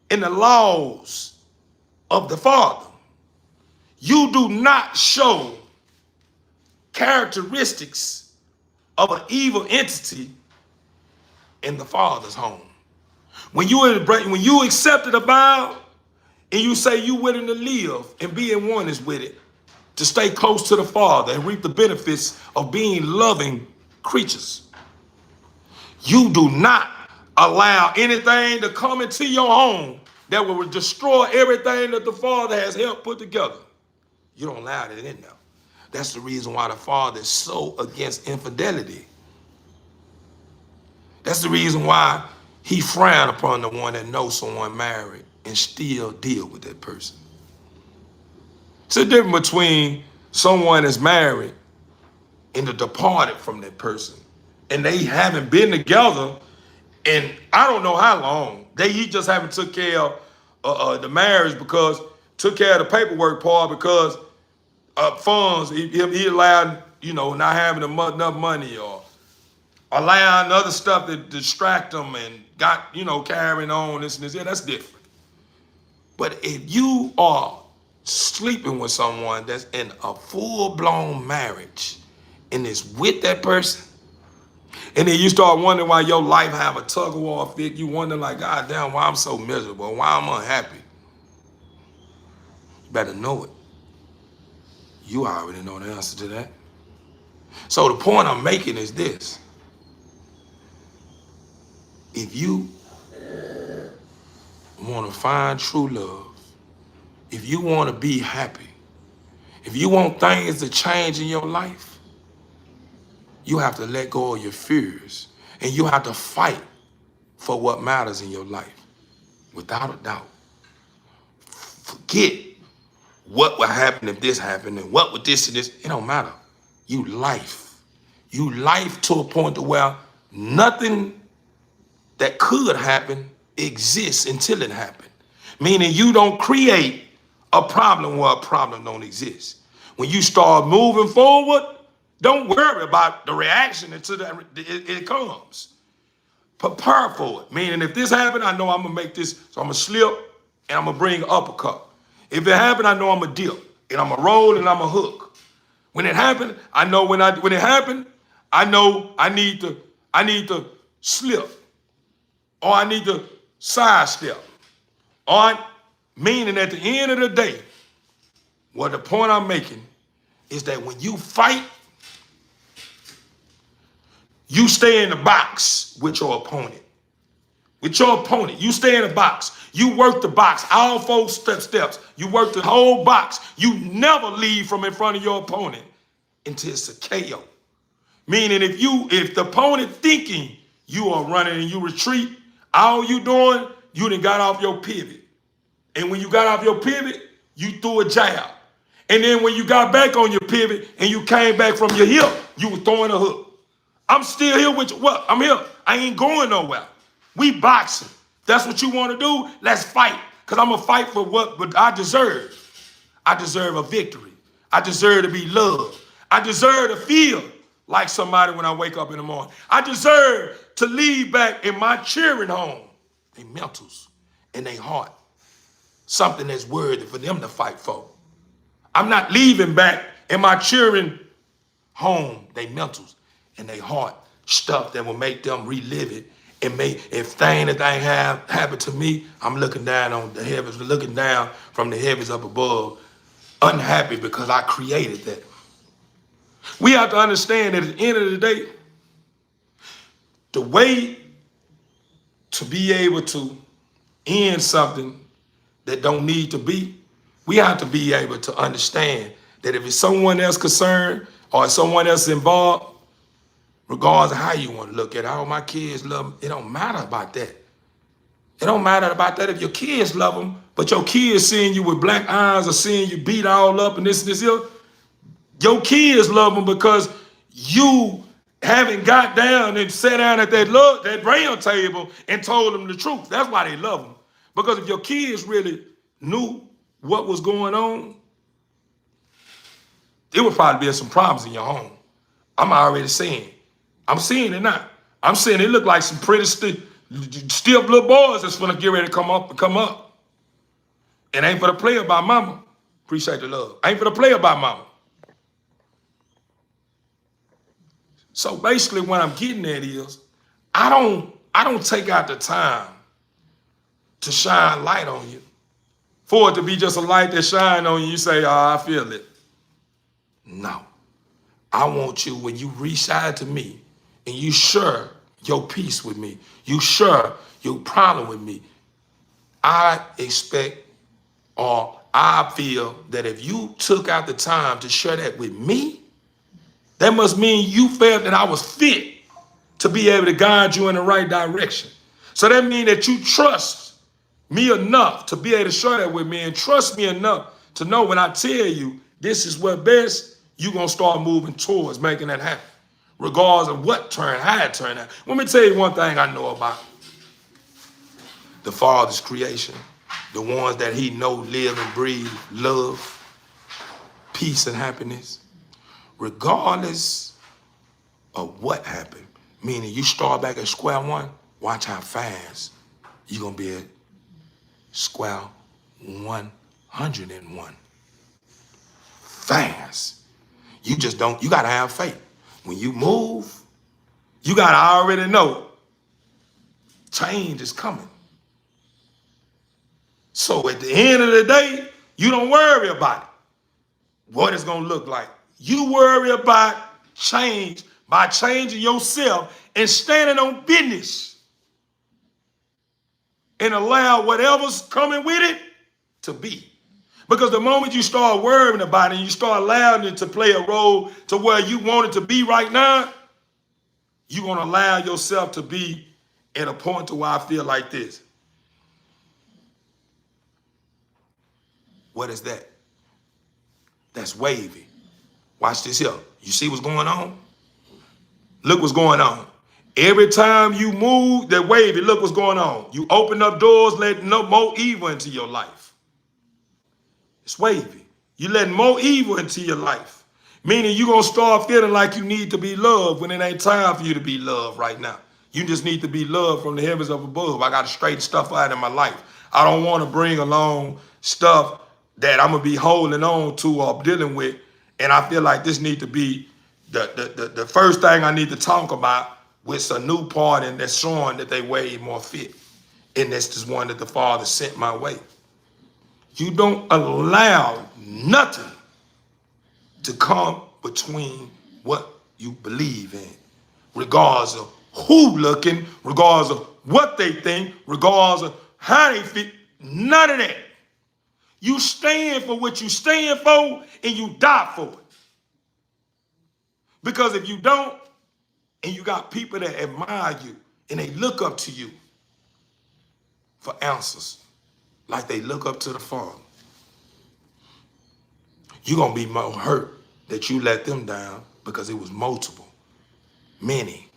in the laws of the Father. You do not show characteristics of an evil entity in the Father's home. When you accepted a vow and you say you willing to live and be in oneness with it to stay close to the Father and reap the benefits of being loving creatures. You do not allow anything to come into your home that will destroy everything that the Father has helped put together. You don't allow it in there. That's the reason why the Father is so against infidelity. That's the reason why he frowned upon the one that knows someone married and still deal with that person. It's a difference between someone that's married and departed from that person, and they haven't been together in I don't know how long. He just haven't took care of the marriage because took care of the paperwork part because funds he allowed, not having enough money or allowing other stuff to distract them and got, carrying on this and this. Yeah, that's different. But if you are sleeping with someone that's in a full-blown marriage and is with that person, and then you start wondering why your life have a tug-of-war effect, you wonder like, God damn, why I'm so miserable, why I'm unhappy. You better know it. You already know the answer to that. So the point I'm making is this. If you want to find true love, if you want to be happy, if you want things to change in your life, you have to let go of your fears and you have to fight for what matters in your life. Without a doubt. Forget what would happen if this happened and what would this and this. It don't matter. You life. You life to a point to where nothing that could happen exists until it happened. Meaning you don't create a problem where a problem don't exist. When you start moving forward, don't worry about the reaction until it comes. Prepare for it. Meaning if this happened, I know I'm going to make this, so I'm going to slip and I'm going to bring an uppercut. If it happened, I know I'm going to dip and I'm going to roll and I'm going to hook. When it happened, I know when it happened, I know I need to slip or I need to sidestep. Meaning at the end of the day, what the point I'm making is that when you fight, you stay in the box with your opponent. With your opponent, you stay in the box. You work the box, all 4 steps. You work the whole box. You never leave from in front of your opponent until it's a KO. Meaning if the opponent thinking you are running and you retreat, all you doing, you done got off your pivot. And when you got off your pivot, you threw a jab. And then when you got back on your pivot and you came back from your hip, you were throwing a hook. I'm still here with you. What? I'm here. I ain't going nowhere. We boxing. That's what you want to do? Let's fight. Because I'm going to fight for what I deserve. I deserve a victory. I deserve to be loved. I deserve to feel like somebody when I wake up in the morning. I deserve to leave back in my cheering home, their mentals and their heart, something that's worthy for them to fight for. I'm not leaving back in my cheering home, their mentals and their heart, stuff that will make them relive it. And if thing that they have happened to me, I'm looking down on the heavens, looking down from the heavens up above, unhappy because I created that. We have to understand that at the end of the day, the way to be able to end something that don't need to be, we have to be able to understand that if it's someone else concerned or if someone else involved, regardless of how you want to look at it, how my kids love them, it don't matter about that. It don't matter about that if your kids love them, but your kids seeing you with black eyes or seeing you beat all up and this and this here, your kids love them because you haven't got down and sat down at that round table and told them the truth. That's why they love them. Because if your kids really knew what was going on, there would probably be some problems in your home. I'm already seeing. I'm seeing it now. I'm seeing it look like some pretty stiff little boys that's gonna get ready to come up. It ain't for the play about mama. Appreciate the love. Ain't for the play about mama. So basically what I'm getting at is, I don't take out the time to shine light on you. For it to be just a light that shine on you, you say, oh, I feel it. No. I want you, when you reach out to me and you share your peace with me, you share your problem with me, I expect, or I feel that if you took out the time to share that with me, that must mean you felt that I was fit to be able to guide you in the right direction. So that means that you trust me enough to be able to share that with me, and trust me enough to know when I tell you this is what best, you're going to start moving towards making that happen, regardless of how it turned out. Let me tell you one thing I know about the Father's creation, the ones that he know, live and breathe, love, peace and happiness, regardless of what happened. Meaning you start back at square one, watch how fast you're going to be at square 101. Fast. You just don't, you got to have faith. When you move, you got to already know change is coming. So at the end of the day, you don't worry about it, what it's going to look like. You worry about change by changing yourself and standing on business and allow whatever's coming with it to be. Because the moment you start worrying about it and you start allowing it to play a role to where you want it to be right now, you're going to allow yourself to be at a point to where I feel like this. What is that? That's wavy. Watch this here. You see what's going on? Look what's going on. Every time you move that wavy, look what's going on. You open up doors, letting no more evil into your life. It's wavy. You letting more evil into your life. Meaning you're going to start feeling like you need to be loved when it ain't time for you to be loved right now. You just need to be loved from the heavens up above. I got to straighten stuff out in my life. I don't want to bring along stuff that I'm going to be holding on to or dealing with. And I feel like this need to be the first thing I need to talk about with a new part, and that's showing that they way more fit. And that's just one that the Father sent my way. You don't allow nothing to come between what you believe in, regardless of who looking, regardless of what they think, regardless of how they fit, none of that. You stand for what you stand for, and you die for it. Because if you don't, and you got people that admire you, and they look up to you for answers, like they look up to the Father, you're going to be more hurt that you let them down, because it was multiple, many.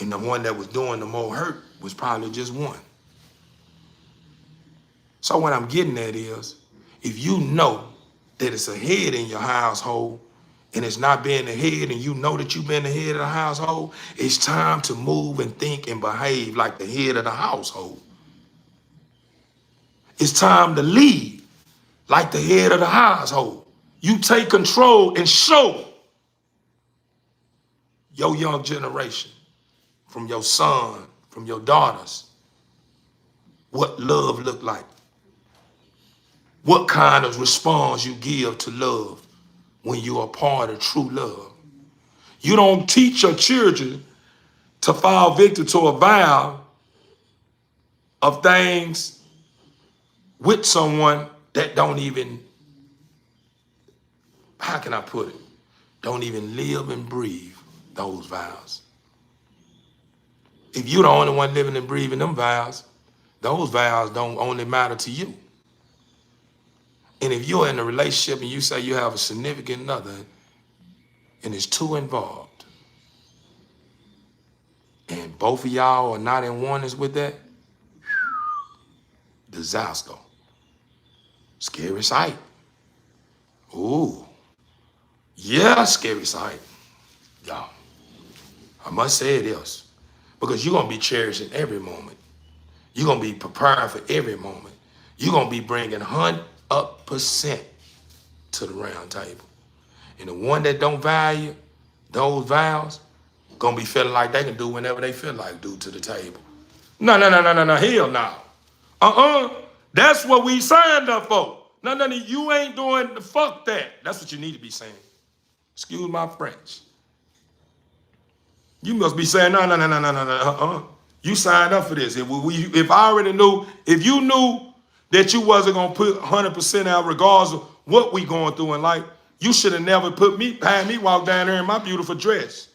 And the one that was doing the more hurt was probably just one. So what I'm getting at is, if you know that it's a head in your household and it's not being the head, and you know that you've been the head of the household, it's time to move and think and behave like the head of the household. It's time to lead like the head of the household. You take control and show your young generation, from your son, from your daughters, what love look like. What kind of response you give to love when you are part of true love. You don't teach your children to fall victim to a vow of things with someone that don't even, how can I put it, don't even live and breathe those vows. If you're the only one living and breathing them vows, those vows don't only matter to you. And if you're in a relationship and you say you have a significant other and it's two involved, and both of y'all are not in oneness with that, disaster. Scary sight. Ooh. Yeah, scary sight. Y'all, I must say it is. Because you're going to be cherishing every moment. You're going to be preparing for every moment. You're going to be bringing 100% to the round table. And the one that don't value those vows, going to be feeling like they can do whenever they feel like do to the table. No, hell no. That's what we signed up for. No, you ain't doing, fuck that. That's what you need to be saying. Excuse my French. You must be saying, no. You signed up for this. If I already knew, if you knew that you wasn't going to put 100% out regardless of what we going through in life, you should have never had me walk down there in my beautiful dress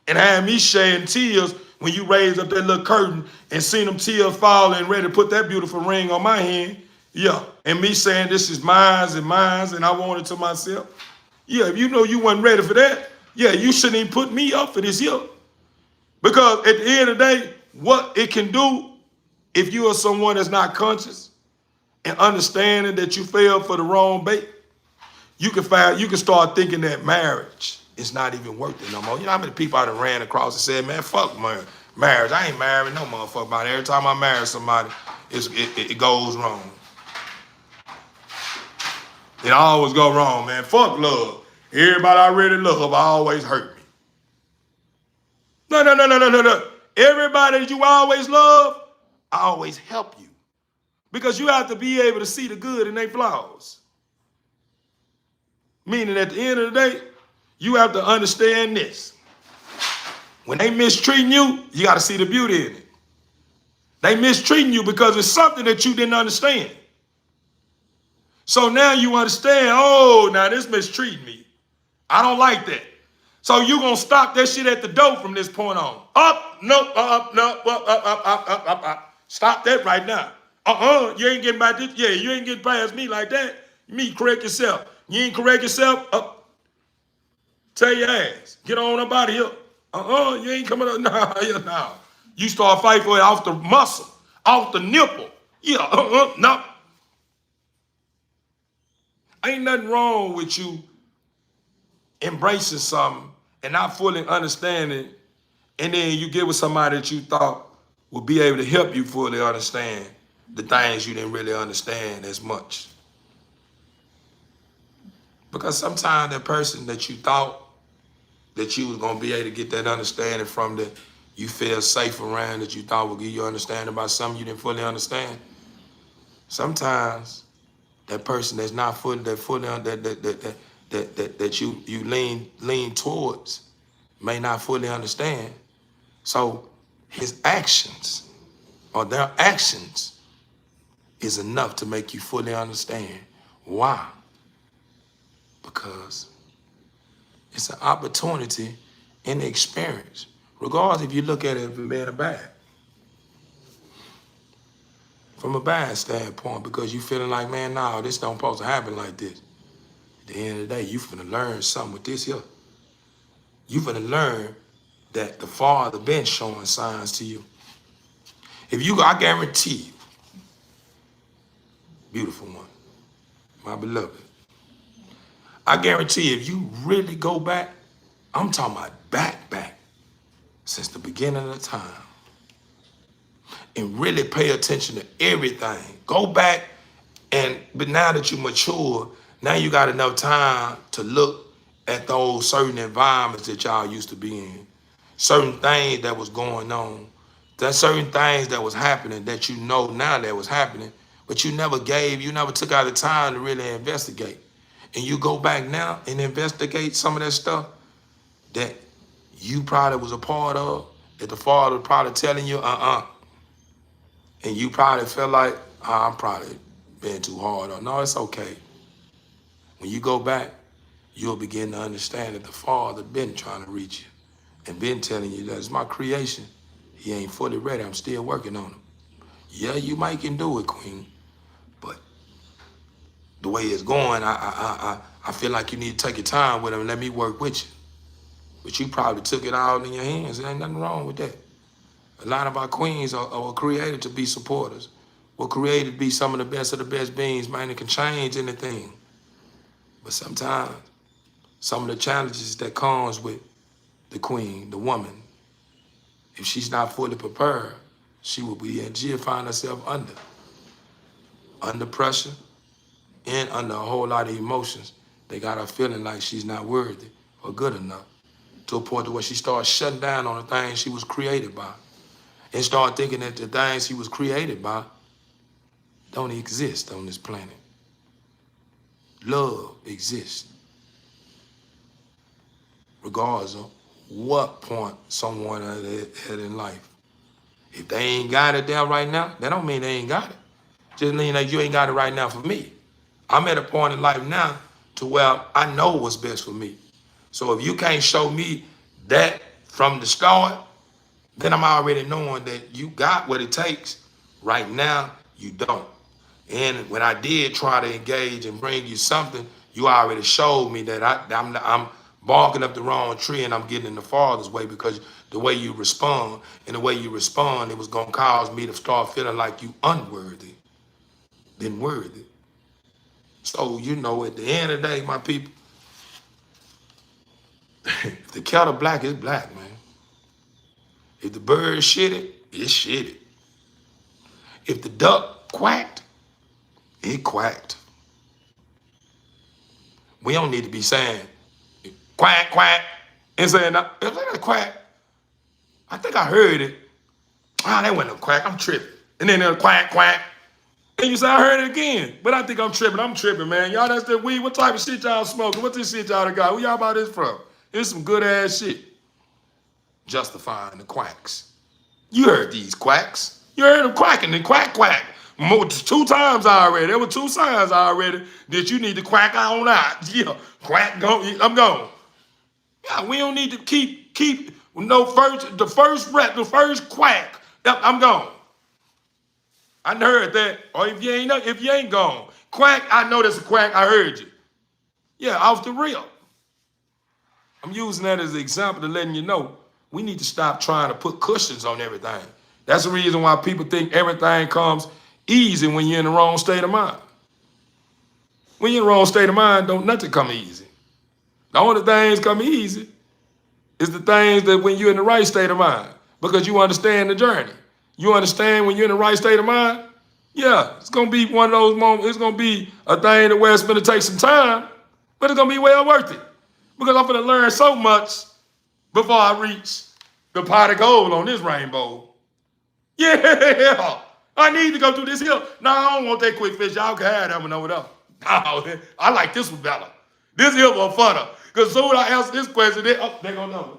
and had me shedding tears when you raised up that little curtain and seen them tears fall and ready to put that beautiful ring on my hand. Yeah. And me saying this is mine and I want it to myself. Yeah, if you know you wasn't ready for that, yeah, you shouldn't even put me up for this here. Because at the end of the day, what it can do, if you are someone that's not conscious and understanding that you fell for the wrong bait, you can start thinking that marriage is not even worth it no more. You know how many people I done ran across and said, man, fuck marriage. I ain't married no motherfucker, man. Every time I marry somebody, it goes wrong. It always go wrong, man. Fuck love. Everybody I really love always hurt me. No. Everybody that you always love, I always help you. Because you have to be able to see the good in their flaws. Meaning at the end of the day, you have to understand this. When they mistreating you, you got to see the beauty in it. They mistreating you because it's something that you didn't understand. So now you understand, oh, now this mistreating me. I don't like that. So you going to stop that shit at the door from this point on. Up. Stop that right now. You ain't getting by this. Yeah, you ain't getting past me like that. You need to correct yourself. You ain't correct yourself, up. Tell your ass. Get on up out of here. You ain't coming up. No. You start fighting for it off the muscle, off the nipple. Yeah, no. Ain't nothing wrong with you embracing something and not fully understanding, and then you get with somebody that you thought would be able to help you fully understand the things you didn't really understand as much. Because sometimes that person that you thought that you was going to be able to get that understanding from, that you feel safe around, that you thought would give you understanding about something you didn't fully understand, sometimes that person that's not fully, that you lean towards may not fully understand. So his actions or their actions is enough to make you fully understand. Why? Because it's an opportunity in the experience, regardless if you look at it from being a bad. From a bad standpoint, because you feeling like, man, no, this don't supposed to happen like this. At the end of the day, you finna learn something with this here. You finna learn that the Father been showing signs to you. I guarantee you, beautiful one, my beloved, I guarantee you, if you really go back, I'm talking about back, since the beginning of the time, and really pay attention to everything. Go back, but now that you mature, now you got enough time to look at those certain environments that y'all used to be in, certain things that was going on, there's certain things that was happening that you know now that was happening, but you never took out the time to really investigate. And you go back now and investigate some of that stuff that you probably was a part of, that the Father probably telling you, and you probably felt like, I'm probably being too hard. Or no, it's okay. When you go back, you'll begin to understand that the Father been trying to reach you and been telling you that it's my creation. He ain't fully ready. I'm still working on him. Yeah, you might can do it, Queen, but the way it's going, I feel like you need to take your time with him and let me work with you. But you probably took it all in your hands. There ain't nothing wrong with that. A lot of our queens are created to be supporters. We're created to be some of the best beings, man, that can change anything. But sometimes, some of the challenges that comes with the queen, the woman, if she's not fully prepared, she'll find herself under pressure and under a whole lot of emotions. They got her feeling like she's not worthy or good enough, to a point to where she starts shutting down on the things she was created by, and start thinking that the things she was created by don't exist on this planet. Love exists. regardless of what point someone had in life. If they ain't got it there right now, that don't mean they ain't got it. Just mean that you ain't got it right now for me. I'm at a point in life now to where I know what's best for me. So if you can't show me that from the start, then I'm already knowing that you got what it takes. Right now, you don't. And when I did try to engage and bring you something, you already showed me that I'm barking up the wrong tree and I'm getting in the Father's way, because the way you respond, and the way you respond, it was going to cause me to start feeling like you unworthy than worthy. So, at the end of the day, my people, if the kettle black, it's black, man. If the bird shitted, it's shitted. If the duck quacked, it quacked. We don't need to be saying quack, quack, and saying, if that quack, I think I heard it. That wasn't a quack, I'm tripping. And then they'll quack, quack. And you say, I heard it again. But I think I'm tripping, man. Y'all, that's that weed. What type of shit y'all smoking? What this shit y'all got? Who y'all buy this from? It's some good ass shit. Justifying the quacks. You heard these quacks. You heard them quacking and quack, quack. 2 times already. There were 2 signs already that you need to quack on out. Yeah, quack, go, I'm gone. Yeah, we don't need to keep the first quack. Yep, I'm gone. I heard that. Or if you ain't gone, quack, I know that's a quack, I heard you. Yeah, off the rip. I'm using that as an example to letting you know we need to stop trying to put cushions on everything. That's the reason why people think everything comes easy when you're in the wrong state of mind. When you're in the wrong state of mind, don't nothing come easy. The only things come easy is the things that when you're in the right state of mind, because you understand the journey. You understand when you're in the right state of mind? Yeah, it's going to be one of those moments. It's going to be a thing that where it's going to take some time, but it's going to be well worth it. Because I'm going to learn so much before I reach the pot of gold on this rainbow. Yeah, I need to go through this hill. No, I don't want that quick fish. Y'all can have that one over there. No, I like this one better. This hill was funner. Because as soon as I answer this question, there go another one.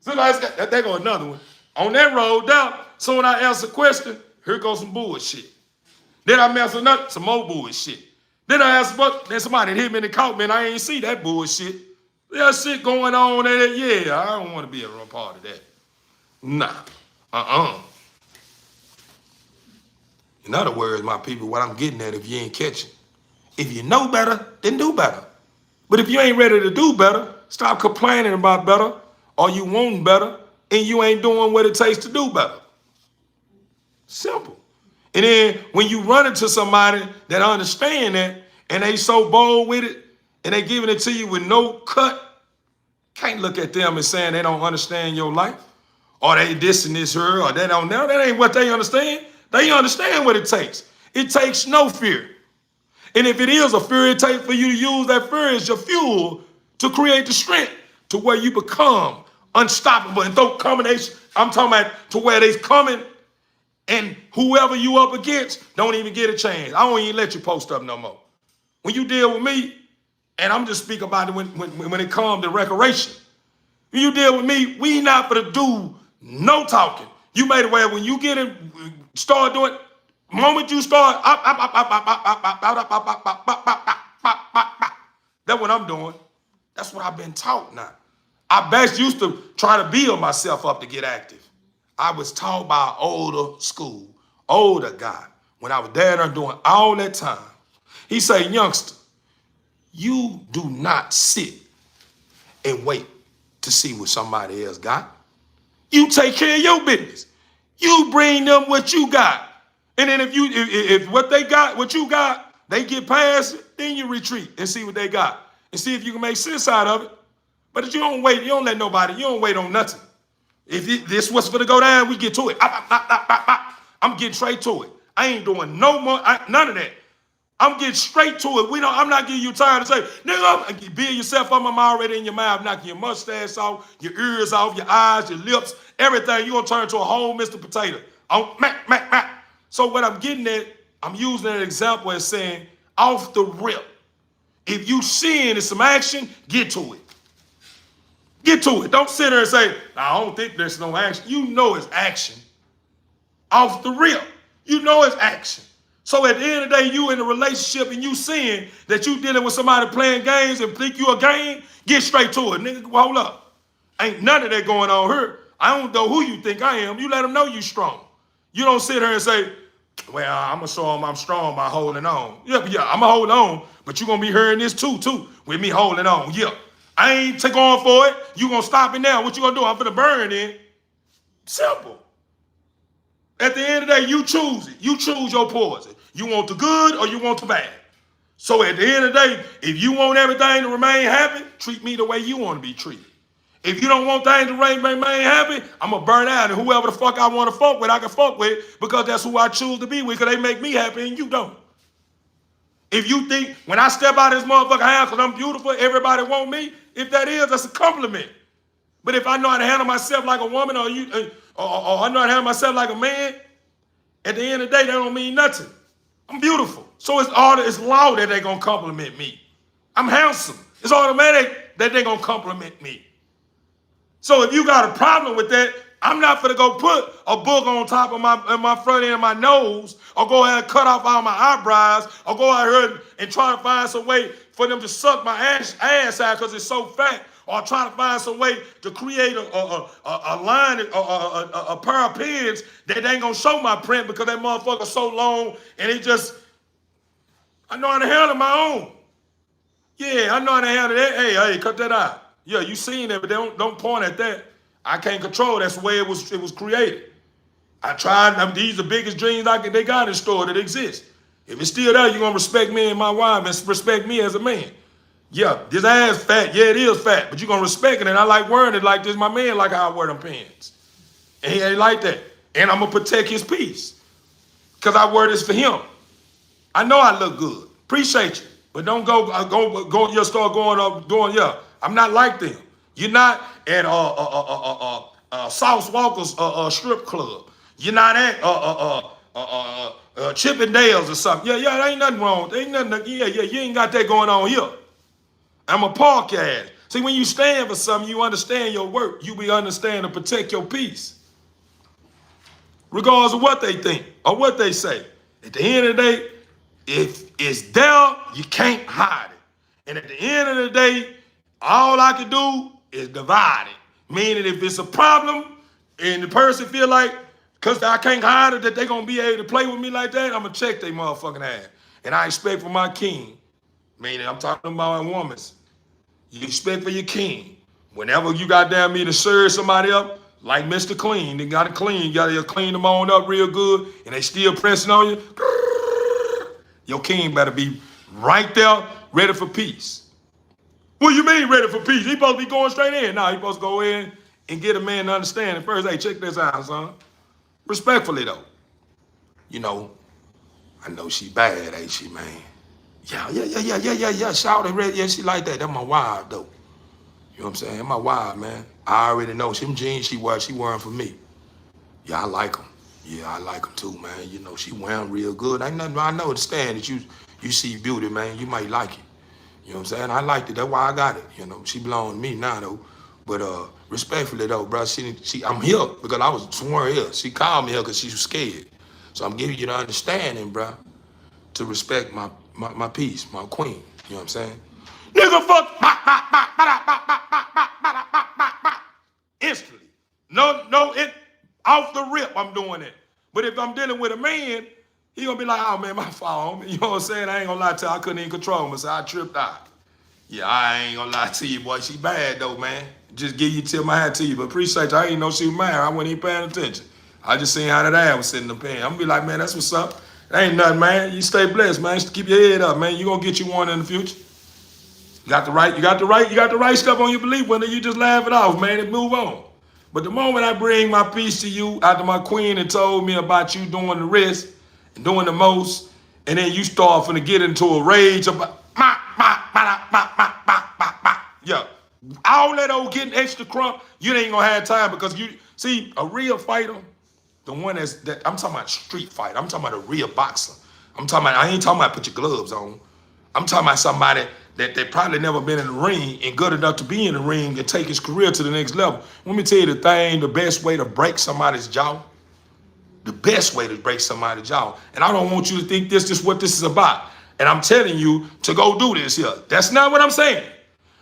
Soon as I there go another one. On that road down, soon as I answer a question, here goes some bullshit. Then I answer another, some more bullshit. Then I answer, then somebody hit me and caught me and I ain't see that bullshit. There's shit going on there. Yeah, I don't want to be a real part of that. Nah, In other words, my people, what I'm getting at, if you ain't catching, if you know better, then do better. But if you ain't ready to do better, stop complaining about better, or you want better, and you ain't doing what it takes to do better. Simple. And then when you run into somebody that understand that, and they so bold with it, and they giving it to you with no cut, can't look at them and saying they don't understand your life, or they this and this her, or they don't know. That ain't what they understand. They understand what it takes. It takes no fear. And if it is a fear, it takes for you to use that fear as your fuel to create the strength to where you become unstoppable. And throw combination, I'm talking about to where they's coming and whoever you up against don't even get a chance. I don't even let you post up no more. When you deal with me, and I'm just speaking about it when it comes to recreation. When you deal with me, we not gonna do no talking. You made it where when you get in, start doing, moment you start, that's what I'm doing. That's what I've been taught now. I best used to try to build myself up to get active. I was taught by an older guy. When I was there doing all that time, he said, youngster, you do not sit and wait to see what somebody else got. You take care of your business. You bring them what you got. And then if what they got, what you got, they get past it, then you retreat and see what they got. And see if you can make sense out of it. But if you don't wait, you don't let nobody, you don't wait on nothing. If this was for to go down, we get to it. I'm getting straight to it. I ain't doing no more, none of that. I'm getting straight to it. I'm not giving you time to say, nigga, build yourself up. I'm already in your mouth, knocking your mustache off, your ears off, your eyes, your lips, everything. You're going to turn into a whole Mr. Potato. So what I'm getting at, I'm using that example as saying, off the rip. If you seeing some action, get to it. Get to it. Don't sit there and say, I don't think there's no action. You know it's action. Off the rip. You know it's action. So at the end of the day, you in a relationship and you seeing that you dealing with somebody playing games and think you a game, get straight to it. Nigga, hold up. Ain't none of that going on here. I don't know who you think I am. You let them know you strong. You don't sit here and say, well, I'm going to show them I'm strong by holding on. Yeah, I'm going to hold on, but you're going to be hearing this too, with me holding on. Yeah, I ain't take on for it. You going to stop it now. What you going to do? I'm going to burn it. Simple. At the end of the day, you choose it. You choose your poison. You want the good or you want the bad. So at the end of the day, if you want everything to remain happy, treat me the way you want to be treated. If you don't want things to remain happy, I'm going to burn out. And whoever the fuck I want to fuck with, I can fuck with because that's who I choose to be with because they make me happy and you don't. If you think when I step out of this motherfucking house because I'm beautiful, everybody want me, if that is, that's a compliment. But if I know how to handle myself like a woman or I know how to handle myself like a man, at the end of the day, that don't mean nothing. I'm beautiful. So it's law that they're going to compliment me. I'm handsome. It's automatic that they're going to compliment me. So if you got a problem with that, I'm not going to go put a book on top of my front end of my nose or go ahead and cut off all my eyebrows or go out here and try to find some way for them to suck my ass out because it's so fat or try to find some way to create a line, a pair of pins that ain't going to show my print because that motherfucker's so long and it just, I know how to handle my own. Yeah, I know how to handle that. Hey, cut that out. Yeah, you seen it, but don't point at that. I can't control. That's the way it was created. I tried. These are the biggest dreams they got in store that exist. If it's still there, you're going to respect me and my wife and respect me as a man. Yeah, this ass fat. Yeah, it is fat, but you're going to respect it. And I like wearing it like this. My man like how I wear them pants. And he ain't like that. And I'm going to protect his peace because I wear this for him. I know I look good. Appreciate you. But don't go just start going, yeah. I'm not like them. You're not at South Walker's strip club. You're not at Chippendales or something. Yeah, there ain't nothing wrong. There ain't nothing. Yeah, you ain't got that going on here. I'm a park ass. See, when you stand for something, you understand your work. You be understand to protect your peace. Regardless of what they think or what they say. At the end of the day, if it's there, you can't hide it. And at the end of the day, all I can do is divide it. Meaning if it's a problem and the person feel like, because I can't hide it, that they're going to be able to play with me like that, I'm going to check their motherfucking ass. And I expect for my king, meaning I'm talking about a woman, you expect for your king. Whenever you got down me to serve somebody up, like Mr. Clean, they got to clean. You got to clean them on up real good, and they still pressing on you. Your king better be right there, ready for peace. What you mean ready for peace? He supposed to be going straight in. No, he supposed to go in and get a man to understand it first. Hey, check this out, son. Respectfully, though. You know, I know she bad, ain't she, man? Yeah. Shout it, ready. Yeah, she like that. That's my wife, though. You know what I'm saying? My wife, man. I already know. Them jeans she wearing for me. Yeah, I like them. Yeah, I like them too, man. You know, she wearing real good. Ain't nothing, I know the stand that you see beauty, man. You might like it. You know what I'm saying? I liked it. That's why I got it. You know, she belong to me now, though. But respectfully, though, bro, I'm here because I was sworn here. She called me here because she was scared. So I'm giving you the understanding, bro, to respect my peace, my queen. You know what I'm saying? Nigga, fuck. Instantly. No, it off the rip, I'm doing it. But if I'm dealing with a man, he gonna be like, oh man, my fault. You know what I'm saying? I ain't gonna lie to you, I couldn't even control myself. I tripped out. Yeah, I ain't gonna lie to you, boy. She bad though, man. Just give you tip my hat to you, but appreciate you. I ain't know she was mad. I wasn't even paying attention. I just seen how that ass was sitting in the pen. I'm gonna be like, man, that's what's up. That ain't nothing, man. You stay blessed, man. Just keep your head up, man. You gonna get you one in the future. You got the right stuff on your belief, whether you just laugh it off, man, and move on. But the moment I bring my peace to you after my queen had told me about you doing the rest and doing the most, and then you start finna get into a rage about yeah. All that old getting extra crump, you ain't gonna have time because you see a real fighter, the one that I'm talking about street fight. I'm talking about a real boxer. I ain't talking about put your gloves on. I'm talking about somebody that they probably never been in the ring and good enough to be in the ring and take his career to the next level. Let me tell you the best way to break somebody's jaw, the best way to break somebody's jaw. And I don't want you to think this is what this is about. And I'm telling you to go do this here. That's not what I'm saying.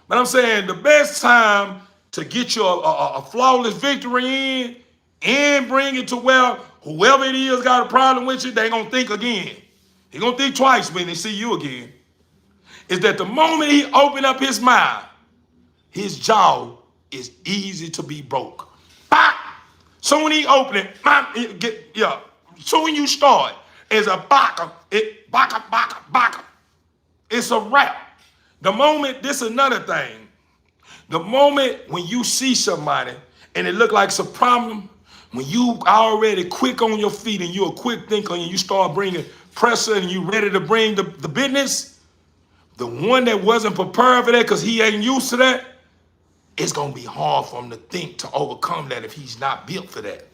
But I'm saying the best time to get you a flawless victory in and bring it to where whoever it is got a problem with you, they gonna think again. He gonna think twice when they see you again. Is that the moment he open up his mouth, his jaw is easy to be broke. Bop! Soon he open it, soon you start, it's a baka, baka. It's a wrap. The moment, this is another thing. The moment when you see somebody and it look like it's a problem, when you already quick on your feet and you a quick thinker and you start bringing pressure and you ready to bring the business, the one that wasn't prepared for that because he ain't used to that, it's going to be hard for him to think to overcome that if he's not built for that.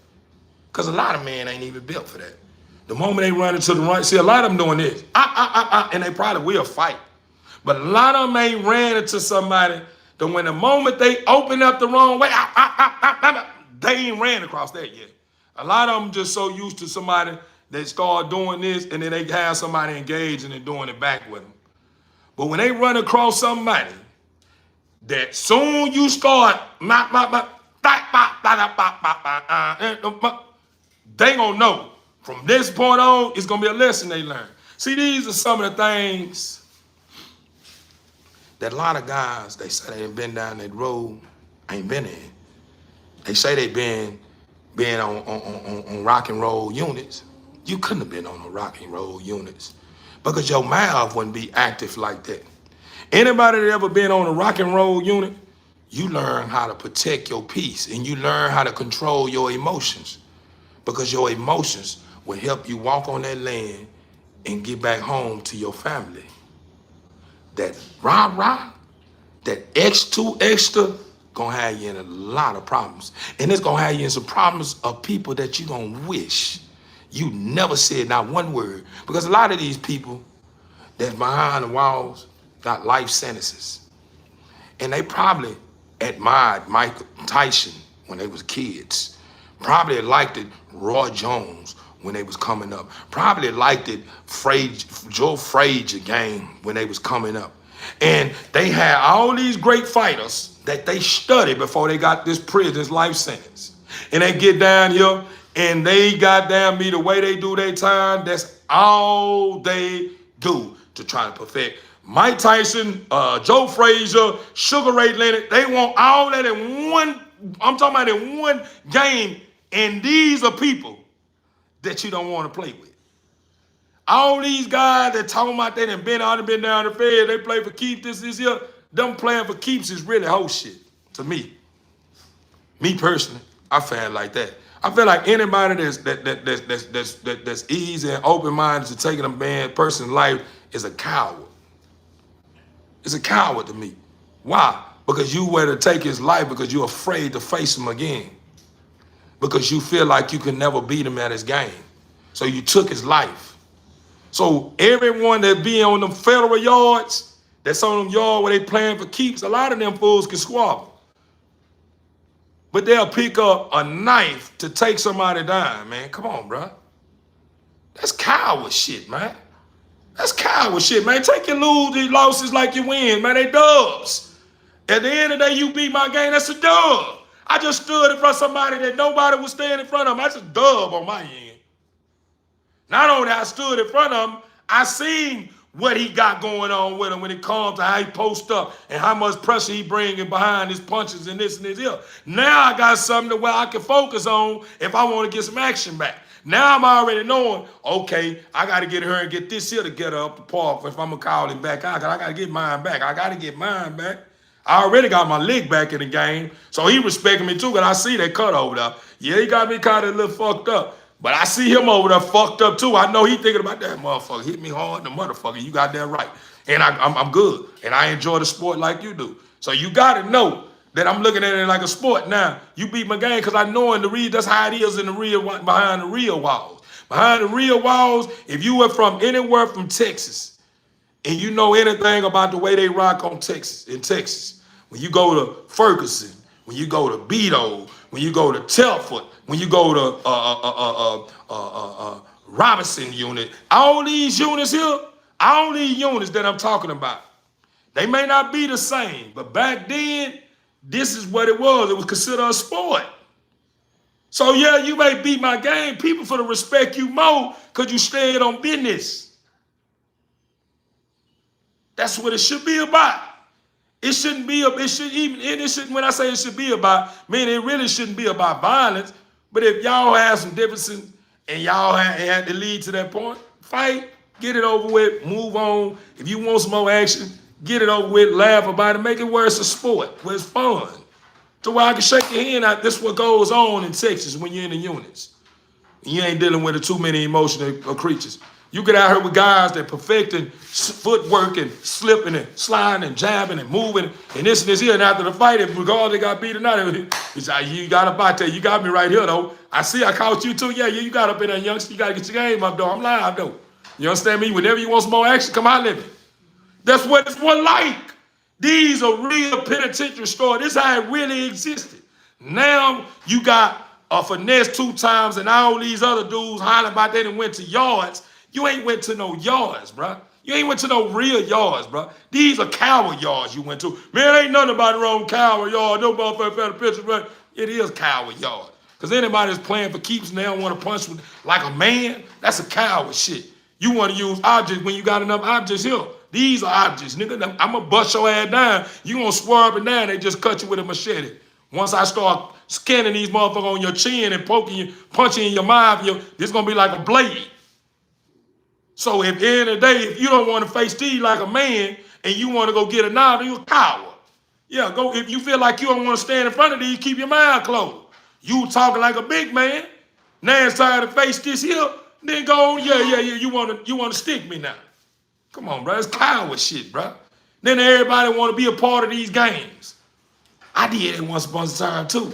Because a lot of men ain't even built for that. The moment they run into the right, see, a lot of them doing this, and they probably will fight. But a lot of them ain't ran into somebody that when the moment they open up the wrong way, they ain't ran across that yet. A lot of them just so used to somebody that start doing this and then they have somebody engaging and doing it back with them. But when they run across somebody that soon you start, they gonna know from this point on, it's gonna be a lesson they learn. See, these are some of the things that a lot of guys, they say they ain't been down that road, ain't been in. They say they been on rock and roll units. You couldn't have been on the rock and roll units because your mouth wouldn't be active like that. Anybody that ever been on a rock and roll unit, you learn how to protect your peace and you learn how to control your emotions because your emotions will help you walk on that land and get back home to your family. That rah-rah, that X2 extra, gonna have you in a lot of problems. And it's gonna have you in some problems of people that you gonna wish you never said not one word. Because a lot of these people that's behind the walls got life sentences. And they probably admired Mike Tyson when they was kids. Probably liked it Roy Jones when they was coming up. Probably liked it Joe Frazier game when they was coming up. And they had all these great fighters that they studied before they got this life sentence. And they get down here and they goddamn me the way they do their time, that's all they do to try to perfect. Mike Tyson, Joe Frazier, Sugar Ray Leonard, they want all that in one, I'm talking about in one game, and these are people that you don't want to play with. All these guys that talking about they done been out and been down the fed, they play for keeps, this here, them playing for keeps is really whole shit to me. Me personally, I feel like that. I feel like anybody that's easy and open-minded to taking a bad person's life is a coward. It's a coward to me. Why? Because you were to take his life because you're afraid to face him again. Because you feel like you can never beat him at his game. So you took his life. So everyone that be on them federal yards, that's on them yard where they playing for keeps, a lot of them fools can squabble. But they'll pick up a knife to take somebody down, man. Come on, bro. That's coward shit, man. That's coward shit, man. Take your losses like you win, man. They dubs. At the end of the day, you beat my game, that's a dub. I just stood in front of somebody that nobody was standing in front of him. That's a dub on my end. Not only I stood in front of him, I seen what he got going on with him when it comes to how he posts up and how much pressure he bringing behind his punches and this and this here. Now I got something to where I can focus on if I want to get some action back. Now I'm already knowing, okay, I got to get her and get this here to get her up the park if I'm going to call him back out. I got to get mine back. I got to get mine back. I already got my leg back in the game, so he respecting me too, because I see that cut over there. Yeah, he got me kind of a little fucked up. But I see him over there fucked up too. I know he thinking about that motherfucker. Hit me hard, the motherfucker. You got that right. And I'm good. And I enjoy the sport like you do. So you got to know that I'm looking at it like a sport now. You beat my game because I know in the real, that's how it is in the real, behind the real walls. Behind the real walls, if you were from anywhere from Texas, and you know anything about the way they rock on Texas, in Texas, when you go to Ferguson, when you go to Beto, when you go to Telford, when you go to Robinson unit, all these units here, all these units that I'm talking about, they may not be the same, but back then, this is what it was. It was considered a sport. So yeah, you may beat my game. People for to respect you more because you stayed on business. That's what it should be about. It shouldn't be, it should even, and it shouldn't, when I say it should be about, man, it really shouldn't be about violence. But if y'all have some differences and y'all had to lead to that point, fight, get it over with, move on. If you want some more action, get it over with, laugh about it, make it where it's a sport, where it's fun. To where I can shake your hand out. This is what goes on in Texas when you're in the units. You ain't dealing with too many emotional creatures. You get out here with guys that perfecting footwork and slipping and sliding and jabbing and moving and this and this here. And after the fight, if regardless they got beat or not, it's like, you got a fight there. You got me right here, though. I see I caught you too. Yeah, you got up in there, youngster. You got to get your game up, though. I'm live, though. You understand me? Whenever you want some more action, come out, let me. That's what it's one like. These are real penitentiary stories. This is how it really existed. Now you got a finesse 2 times and all these other dudes hollering about they done went to yards. You ain't went to no yards, bro. You ain't went to no real yards, bro. These are coward yards you went to. Man, ain't nothing about the wrong coward yard. No motherfucker found a picture, bro. It is coward yard. Because anybody that's playing for keeps and they don't want to punch with, like a man, that's a coward shit. You want to use objects when you got enough objects here. These are objects, nigga. I'm going to bust your ass down. You going to swerve it down, they just cut you with a machete. Once I start scanning these motherfuckers on your chin and poking you, punching in your mouth, this going to be like a blade. So at the end of the day, if you don't want to face these like a man and you want to go get a knife, you're a coward. Yeah, go. If you feel like you don't want to stand in front of these, keep your mouth closed. You talking like a big man. Now it's time to face this here. Then go on, yeah. You want to stick me now. Come on, bro. It's coward shit, bro. Then everybody want to be a part of these games. I did it once upon a time too.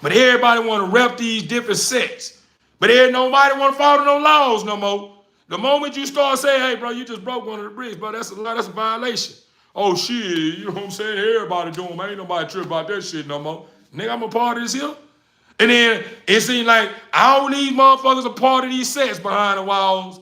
But everybody want to rep these different sets. But nobody want to follow no laws no more. The moment you start saying, hey, bro, you just broke one of the bricks, bro, that's a violation. Oh, shit, you know what I'm saying? Everybody doing, man. Ain't nobody trip about that shit no more. Nigga, I'm a part of this here. And then it seems like all these motherfuckers are part of these sets behind the walls.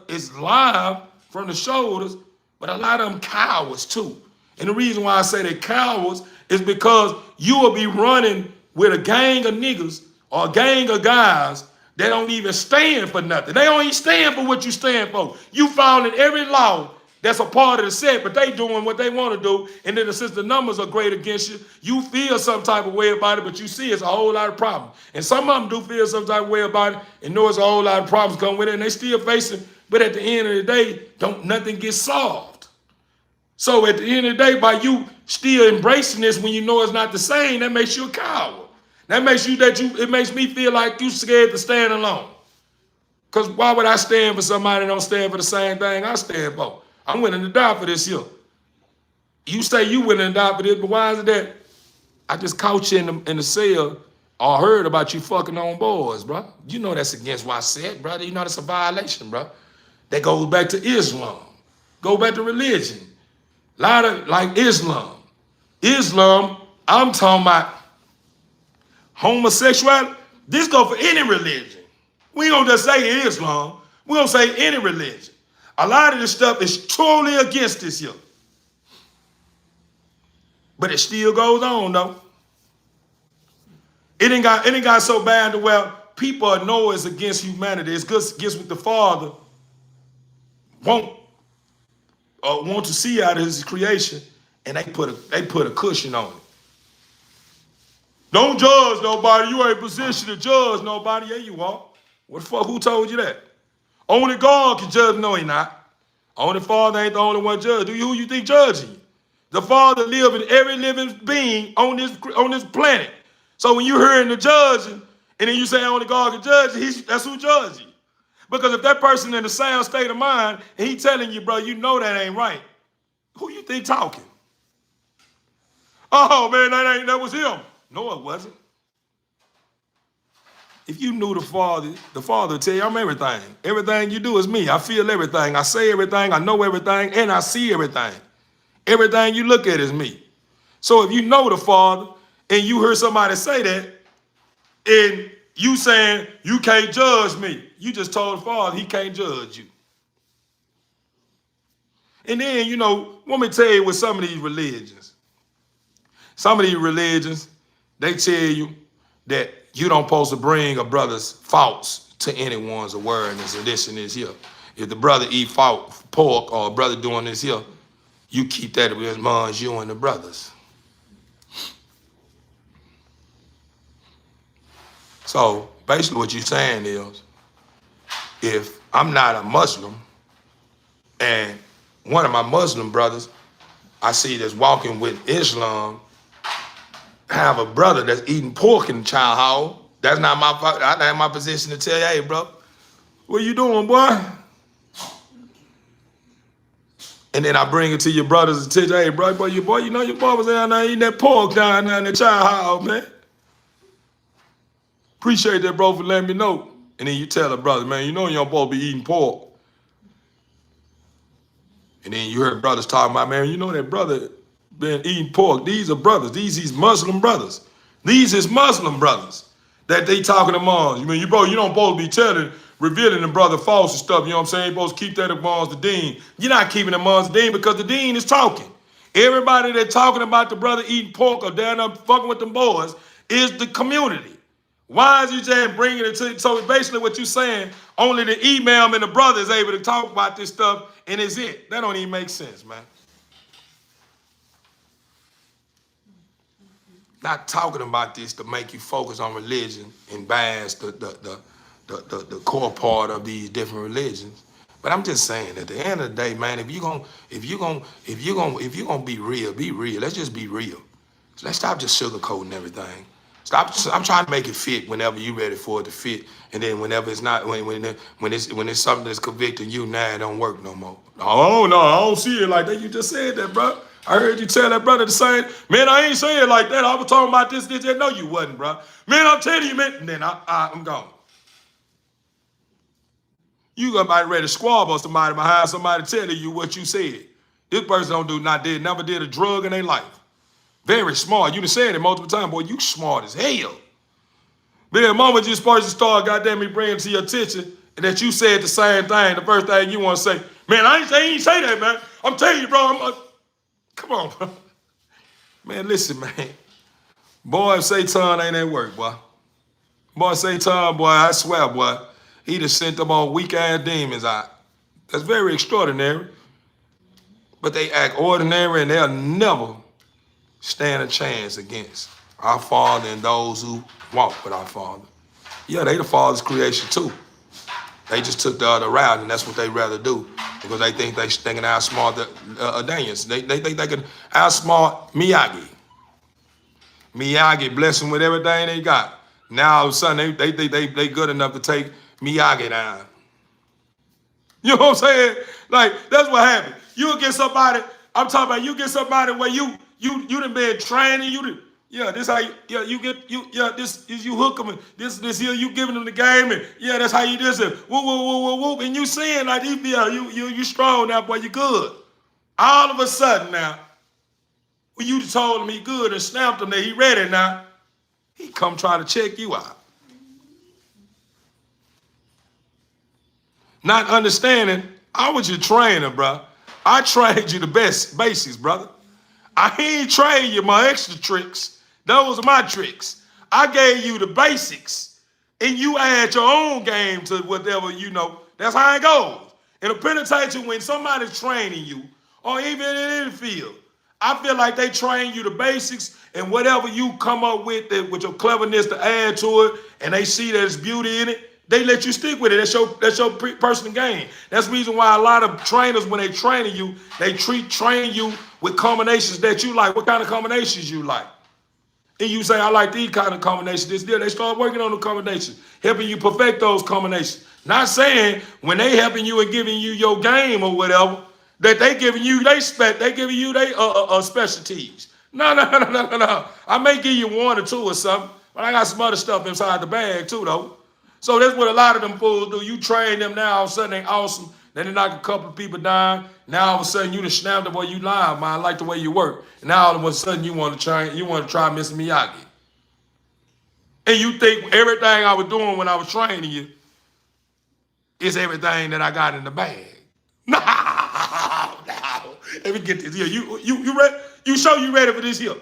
It's live from the shoulders, but a lot of them cowards too. And the reason why I say they're cowards is because you will be running with a gang of niggas or a gang of guys that don't even stand for nothing. They don't even stand for what you stand for. You following every law that's a part of the set, but they doing what they want to do. And then since the numbers are great against you, you feel some type of way about it, but you see it's a whole lot of problems. And some of them do feel some type of way about it and know it's a whole lot of problems come with it, and they still facing, but at the end of the day, nothing gets solved. So at the end of the day, by you still embracing this when you know it's not the same, that makes you a coward. That makes it makes me feel like you scared to stand alone. Because why would I stand for somebody that don't stand for the same thing I stand for? I'm willing to die for this here. You say you willing to die for this, but why is it that I just caught you in the cell or heard about you fucking on boys, bro? You know that's against what I said, brother. You know that's a violation, bro. That goes back to Islam. Go back to religion. A lot of, like Islam. Islam, I'm talking about homosexuality. This go for any religion. We don't just say Islam. We don't say any religion. A lot of this stuff is totally against this here. But it still goes on, though. It ain't got so bad to where people know it's against humanity. It's against what the Father want to see out of his creation, and they put a cushion on it. Don't judge nobody. You ain't positioned to judge nobody. Yeah, you are. What the fuck? Who told you that? Only God can judge. No, he not. Only Father ain't the only one judge. Who you think judging you? The Father lives in every living being on this planet. So when you're hearing the judging, and then you say only God can judge you, that's who judges you. Because if that person in the sound state of mind, and he telling you, bro, you know that ain't right, who you think talking? Oh, man, that was him. No, it wasn't. If you knew the Father will tell you I'm everything. Everything you do is me. I feel everything. I say everything. I know everything. And I see everything. Everything you look at is me. So if you know the Father and you hear somebody say that, and you saying you can't judge me, you just told the Father he can't judge you. And then, you know, let me tell you with some of these religions. Some of these religions, they tell you that you don't supposed to bring a brother's faults to anyone's awareness and this and this here. If the brother eat pork or a brother doing this here, you keep that amongst you and the brothers. So basically what you're saying is, if I'm not a Muslim and one of my Muslim brothers I see that's walking with Islam have a brother that's eating pork in the child hall, that's not my position to tell you, hey, bro, what you doing, boy? And then I bring it to your brothers and tell you, hey, bro, you know your boy was down there eating that pork down there in the child hall, man. Appreciate that, bro, for letting me know. And then you tell the brother, man, you know you're supposed to be eating pork. And then you heard brothers talking about, man, you know that brother been eating pork. These are brothers. These Muslim brothers. These is Muslim brothers that they talking amongst. You mean, you don't supposed to be telling, revealing the brother false and stuff. You know what I'm saying? You're supposed to keep that amongst the deen. You're not keeping it amongst the deen because the deen is talking. Everybody that talking about the brother eating pork or down there fucking with them boys is the community. Why is you just bringing it to? So basically what you're saying, only the imam and the brother is able to talk about this stuff, and it's it. That don't even make sense, man. Not talking about this to make you focus on religion and bash the core part of these different religions. But I'm just saying, at the end of the day, man, if you're gonna be real, be real. Let's just be real. So let's stop just sugarcoating everything. I'm trying to make it fit whenever you're ready for it to fit, and then whenever it's not, when it's something that's convicting you, now it don't work no more. Oh no, I don't see it like that. You just said that, bro. I heard you tell that brother the same. Man, I ain't saying it like that. I was talking about this. No, you wasn't, bro. Man, I'm telling you, man. And then I'm gone. You got ready to squabble somebody behind somebody telling you what you said. This person never did a drug in their life. Very smart. You done said it multiple times, boy. You smart as hell. But the moment this person start, goddamn me, bringing to your attention, and that you said the same thing, the first thing you want to say, man, I ain't say that, man. I'm telling you, bro. Come on, bro. Man, listen, man. Boy, Satan ain't at work, boy. Boy, Satan, boy, I swear, boy, he just sent them all weak-ass demons out. That's very extraordinary. But they act ordinary, and they'll never stand a chance against our Father and those who walk with our Father. Yeah, they the Father's creation too. They just took the other route, and that's what they rather do because they think they can outsmart the Daniels. They think they can outsmart Miyagi. Miyagi bless them with everything they got. Now all of a sudden they think they good enough to take Miyagi down. You know what I'm saying? Like that's what happened. You get somebody. I'm talking about you get somebody where you done been training, this how this is you hook them and this here you giving them the game and that's how you do it. Whoop, and you seeing like you strong now, boy, you good. All of a sudden now, when you told him he good and snapped him that he ready now, he come try to check you out. Not understanding, I was your trainer, bro. I trained you the best basics, brother. I ain't trained you my extra tricks. Those are my tricks. I gave you the basics, and you add your own game to whatever you know. That's how it goes. In a penitentiary, when somebody's training you, or even in any field, I feel like they train you the basics, and whatever you come up with your cleverness to add to it, and they see there's beauty in it, they let you stick with it. That's your personal game. That's the reason why a lot of trainers, when they training you, they train you with combinations that you like. What kind of combinations you like? And you say, I like these kind of combinations. They start working on the combinations, helping you perfect those combinations. Not saying when they helping you and giving you your game or whatever, that they giving you they giving you specialties. No. I may give you one or two or something, but I got some other stuff inside the bag too, though. So that's what a lot of them fools do. You train them now, all of a sudden they awesome. Then they knock a couple of people down. Now all of a sudden you done snapped the way you lie, man. I like the way you work. And now all of a sudden you want to try Mr. Miyagi. And you think everything I was doing when I was training you is everything that I got in the bag. No. Let me get this here. You ready? You sure you ready for this here?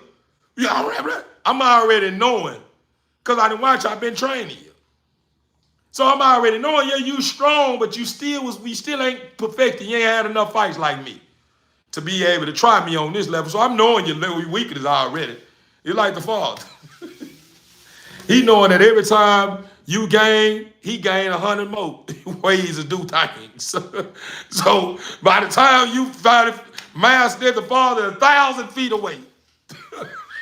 Yeah, I'm already knowing. Because I didn't watch, I've been training you. So I'm already knowing, yeah, you strong, but we still ain't perfected. You ain't had enough fights like me to be able to try me on this level. So I'm knowing your little weakness already. You're like the father. He knowing that every time you gain, he gain 100 more ways to do things. So by the time you find master the father 1,000 feet away,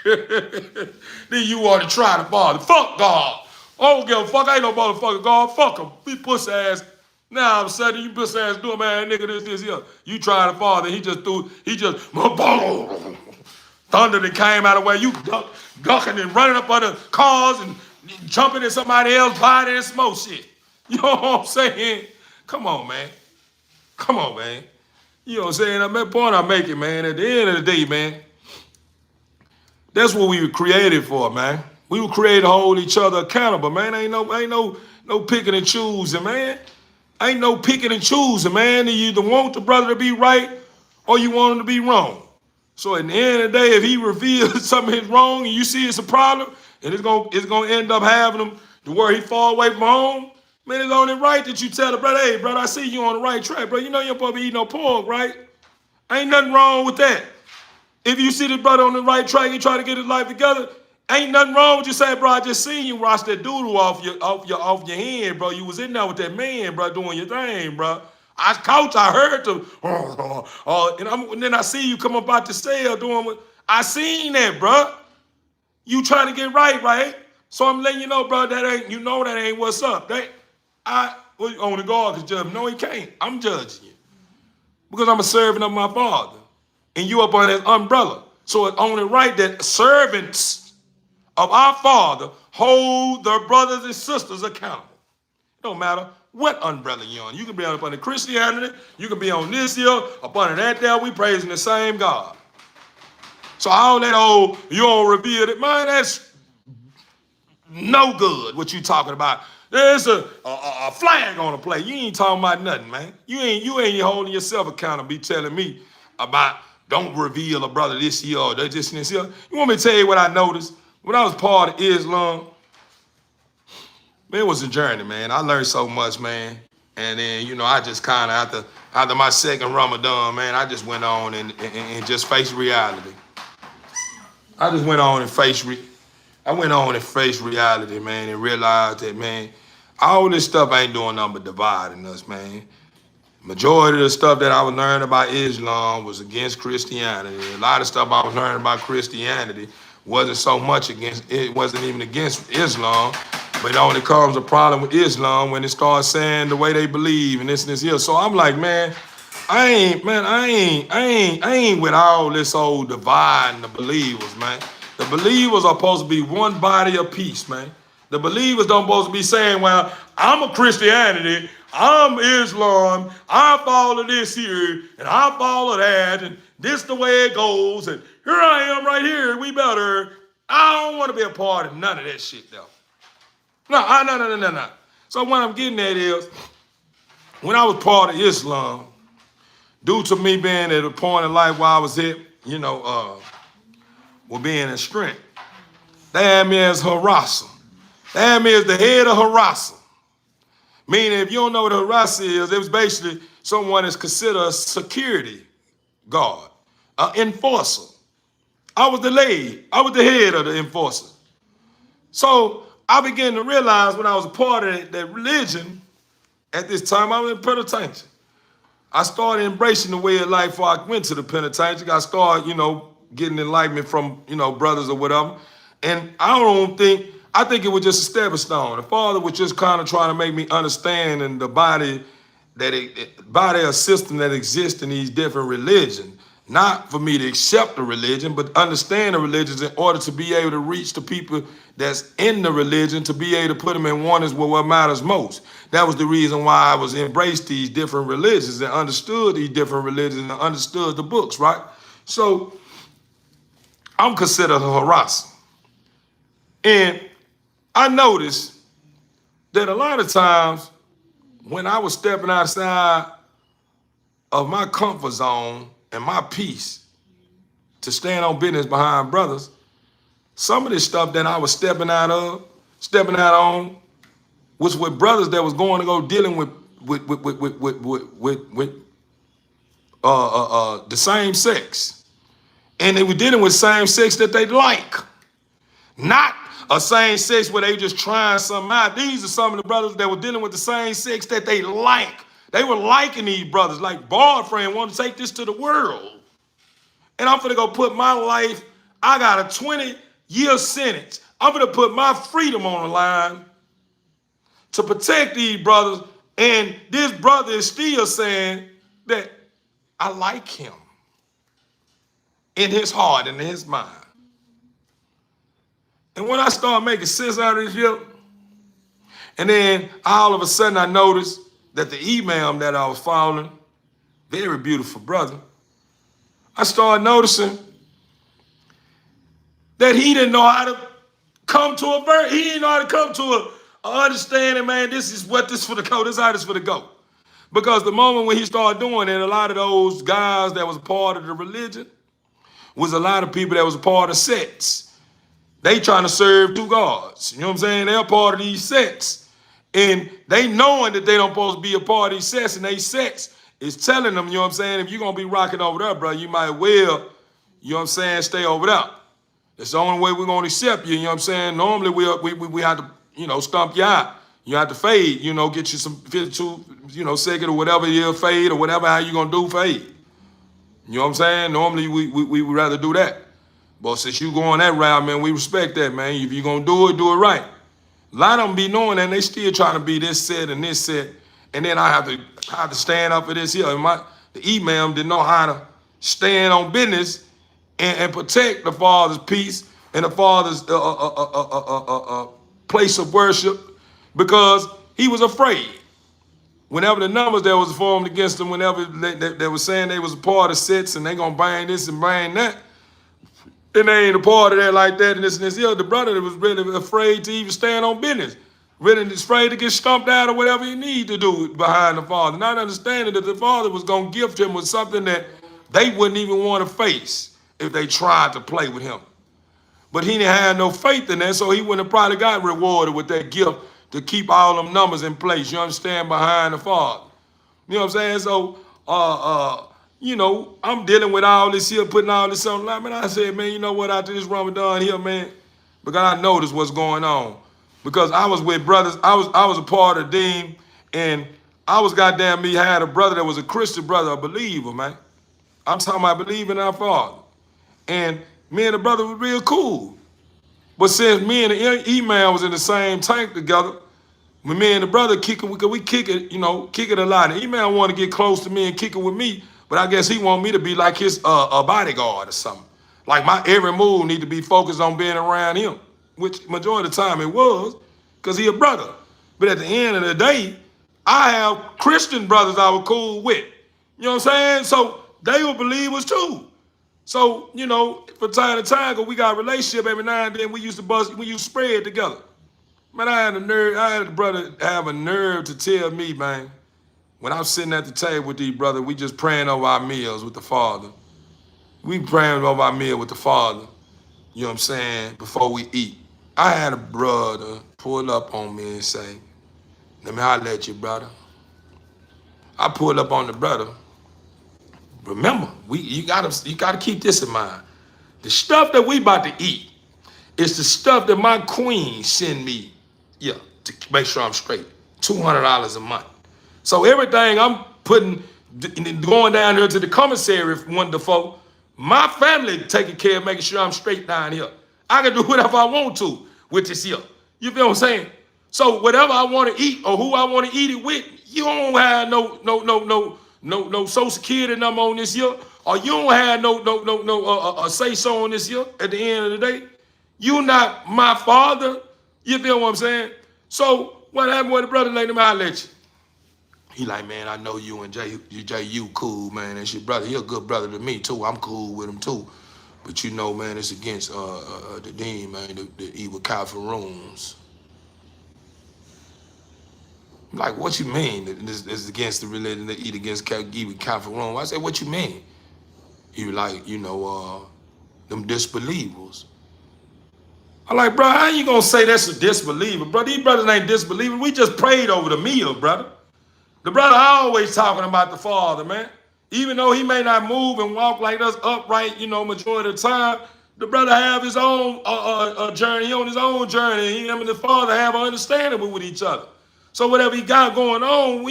then you want to try the father. Fuck God. I don't give a fuck. I ain't no motherfucking God. Fuck him. Be pussy ass. Now all of a sudden you pussy ass doing, man, nigga, this here. You try the father. He just thunder that came out of where you ducking and running up under cars and jumping in somebody else's body and smoke shit. You know what I'm saying? Come on, man. Come on, man. You know what I'm saying? That point I'm making, man. At the end of the day, man, that's what we were created for, man. We were created to hold each other accountable, man. Ain't no picking and choosing, man. Ain't no picking and choosing, man. You either want the brother to be right or you want him to be wrong. So at the end of the day, if he reveals something is wrong and you see it's a problem, and it's gonna end up having him to where he fall away from home, man, it's only right that you tell the brother, hey, brother, I see you on the right track, bro. You know you're supposed to be eating no pork, right? Ain't nothing wrong with that. If you see this brother on the right track, he try to get his life together, ain't nothing wrong with you saying, bro, I just seen you wash that doodle off your hand, bro. You was in there with that man, bro, doing your thing, bro. I heard the, and then I see you come up out the cell doing what, I seen that, bro. You trying to get right? So I'm letting you know, bro, that ain't what's up. On the guard can judge. No, he can't. I'm judging you. Because I'm a servant of my father. And you up on his umbrella. So it's only right that servants of our father hold their brothers and sisters accountable. It don't matter what umbrella you're on. You can be up under Christianity. You can be on this here, up under that there. We praising the same God. So all that you don't reveal it, man, that's no good what you talking about. There's a flag on the play. You ain't talking about nothing, man. You ain't holding yourself accountable, be telling me about don't reveal a brother this here or this and this here. You want me to tell you what I noticed? When I was part of Islam, man, it was a journey, man. I learned so much, man. And then, I just kind of, after my second Ramadan, man, I just went on and just faced reality. I went on and faced reality, man, and realized that, man, all this stuff ain't doing nothing but dividing us, man. Majority of the stuff that I was learning about Islam was against Christianity. A lot of stuff I was learning about Christianity wasn't even against Islam, but it only comes a problem with Islam when it starts saying the way they believe and this and this here. So I'm like, man, I ain't with all this old dividing the believers, man. The believers are supposed to be one body of peace, man. The believers don't supposed to be saying, well, I'm a Christianity, I'm Islam, I follow this here, and I follow that, and this the way it goes, and here I am right here, we better. I don't want to be a part of none of that shit, though. No. So what I'm getting at is, when I was part of Islam, due to me being at a point in life where I was at, with being in strength, they had me as harasser. They had me as the head of harasser. Meaning, if you don't know what a harasser is, it was basically someone that's considered a security guard, an enforcer. I was the head of the enforcer. So I began to realize when I was a part of that religion, at this time I was in penitentiary. I started embracing the way of life before I went to the penitentiary. I started, getting enlightenment from, brothers or whatever. And I think it was just a stepping stone. The father was just kind of trying to make me understand in the body of system that exists in these different religions. Not for me to accept the religion, but understand the religions in order to be able to reach the people that's in the religion, to be able to put them in oneness with what matters most. That was the reason why I was embraced these different religions and understood these different religions and understood the books, right? So I'm considered a harasser. And I noticed that a lot of times when I was stepping outside of my comfort zone and my peace to stand on business behind brothers, some of this stuff that I was stepping out on, was with brothers that was going to go dealing with the same sex, and they were dealing with same sex that they like, not a same sex where they just trying something out. These are some of the brothers that were dealing with the same sex that they like. They were liking these brothers, like boyfriend wanted to take this to the world. And I'm finna go put my life, I got a 20-year sentence. I'm finna put my freedom on the line to protect these brothers. And this brother is still saying that I like him in his heart and in his mind. And when I started making sense out of this here, and then all of a sudden I noticed that the imam that I was following, very beautiful brother, I started noticing that he didn't know how to come to a verse. He didn't know how to come to a understanding, man, this is what this for the go. This is how this for the go. Because the moment when he started doing it, a lot of those guys that was a part of the religion was a lot of people that was a part of sects. They trying to serve two gods. You know what I'm saying? They're part of these sects. And they knowing that they don't supposed to be a part of these sects, and they sects is telling them, you know what I'm saying, if you're going to be rocking over there, bro, you might well, you know what I'm saying, stay over there. That's the only way we're going to accept you, you know what I'm saying? Normally we have to, you know, stomp you out. You have to fade, you know, get you some 52, you know, second or whatever you fade or whatever, how you going to do fade. You know what I'm saying? Normally we would rather do that. But since you going that route, man, we respect that, man. If you're going to do it right. A lot of them be knowing that, and they still trying to be this set and this set. And then I have to stand up for this here. And the imam didn't know how to stand on business and protect the Father's peace and the Father's place of worship, because he was afraid. Whenever the numbers that was formed against them, whenever they were saying they was a part of sets and they gonna bang this and bang that, and they ain't a part of that like that and this, the brother was really afraid to even stand on business. Really afraid to get stumped out or whatever he need to do behind the Father. Not understanding that the Father was going to gift him with something that they wouldn't even want to face if they tried to play with him. But he didn't have no faith in that, so he wouldn't have probably got rewarded with that gift to keep all them numbers in place. You understand? Behind the Father. You know what I'm saying? So, you know, I'm dealing with all this here, putting all this on the line. Man, I said, man, you know what, after this Ramadan here, man, because I noticed what's going on. Because I was with brothers, I was a part of Dean, and I was goddamn me, had a brother that was a Christian brother, a believer, man. I'm talking about believing in our Father. And me and the brother was real cool. But since me and the imam was in the same tank together, when me and the brother kicking, we kick it, you know, kick it a lot. The imam wanted to get close to me and kick it with me, but I guess he want me to be like his a bodyguard or something. Like my every move need to be focused on being around him, which majority of the time it was, because he a brother. But at the end of the day, I have Christian brothers I was cool with. You know what I'm saying? So they were believers too. So, you know, from time to time, because we got a relationship every now and then, we used to spread together. Man, I had a brother have a nerve to tell me, man, when I'm sitting at the table with these brothers, we just praying over our meals with the Father. We praying over our meal with the Father, you know what I'm saying, before we eat. I had a brother pull up on me and say, let me holler at you, brother. I pulled up on the brother. Remember, you gotta keep this in mind. The stuff that we about to eat is the stuff that my queen send me, to make sure I'm straight. $200 a month. So everything I'm going down here to the commissary one to four, my family taking care of making sure I'm straight down here. I can do whatever I want to with this here. You feel what I'm saying? So whatever I want to eat or who I want to eat it with, you don't have no Social Security number on this here. or you don't have no say so on this here at the end of the day. You not my father. You feel what I'm saying? So what happened with the brother? Let him holler at you. He like, man, I know you and you cool, man. That's your brother. He a good brother to me too. I'm cool with him too. But you know, man, it's against the deen, man, the evil Catholics. Like, what you mean? This is against the religion to eat against evil Catholic Rome. I said, what you mean? He was like, them disbelievers. I'm like, bro, how you gonna say that's a disbeliever, bro? These brothers ain't disbelievers. We just prayed over the meal, brother. The brother always talking about the Father, man. Even though he may not move and walk like us upright, majority of the time, the brother have his own journey. He on his own journey. Him and the Father have an understanding with each other. So whatever he got going on,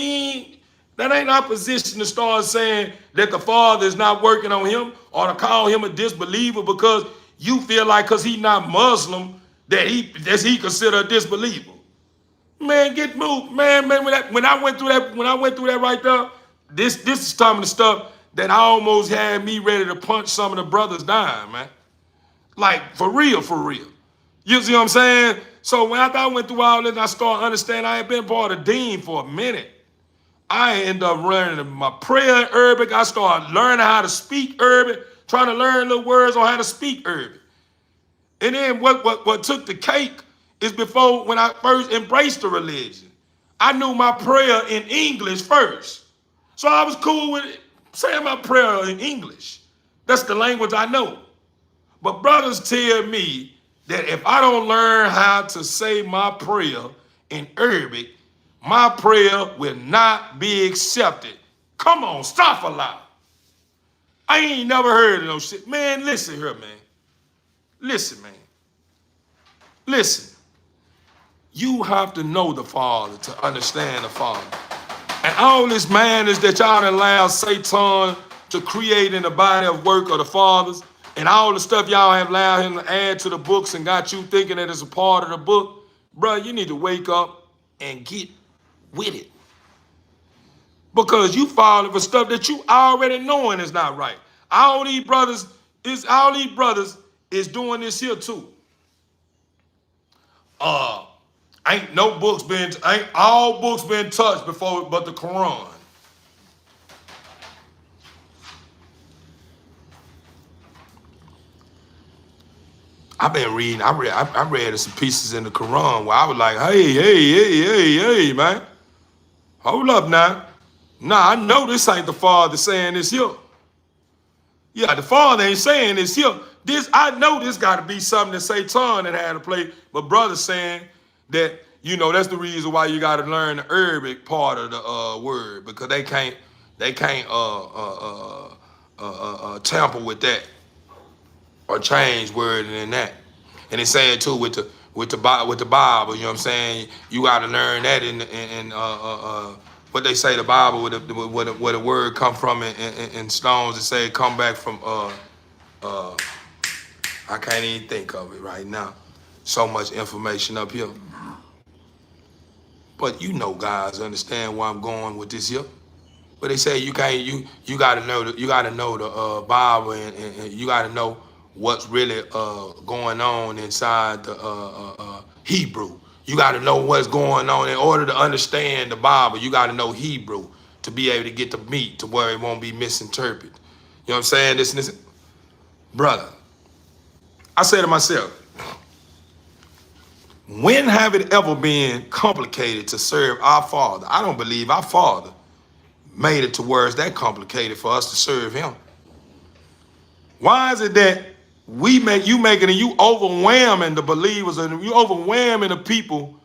that ain't our position to start saying that the Father is not working on him or to call him a disbeliever because you feel like because he not Muslim that he considered a disbeliever. Man, get moved, man. When I went through that right there, this is some of the stuff that I almost had me ready to punch some of the brothers down, man. Like for real, for real. You see what I'm saying? So after I went through all this, I started understanding I had been part of Dean for a minute. I ended up learning my prayer in Arabic. I started learning how to speak Arabic, trying to learn little words on how to speak Arabic. And then what took the cake is before when I first embraced the religion. I knew my prayer in English first. So I was cool with it, saying my prayer in English. That's the language I know. But brothers tell me that if I don't learn how to say my prayer in Arabic, my prayer will not be accepted. Come on, stop a lot. I ain't never heard of no shit. Man, listen here, man. Listen, man. Listen. You have to know the Father to understand the Father. And all this madness that y'all allow Satan to create in the body of work of the fathers, and all the stuff y'all have allowed him to add to the books and got you thinking that it's a part of the book, bro, you need to wake up and get with it. Because you falling for stuff that you already knowing is not right. All these brothers is doing this here too. Ain't all books been touched before but the Quran. I've been reading, I read some pieces in the Quran where I was like, hey, man. Hold up now. Nah, I know this ain't the Father saying this here. Yeah, the Father ain't saying this here. I know this got to be something that Satan that had to play, but brother saying that, that's the reason why you got to learn the Arabic part of the word, because they can't tamper with that or change word in that. And it's saying too with the Bible, you know what I'm saying? You got to learn that in what they say the Bible where the word come from in stones. It say it come back from I can't even think of it right now. So much information up here. But guys understand where I'm going with this here. But they say you gotta know the Bible and you gotta know what's really going on inside the Hebrew. You gotta know what's going on in order to understand the Bible. You gotta know Hebrew to be able to get the meat to where it won't be misinterpreted. You know what I'm saying? This, brother. I say to myself, when have it ever been complicated to serve our Father? I don't believe our Father made it to where it's that complicated for us to serve him. Why is it that you overwhelming the believers and you overwhelming the people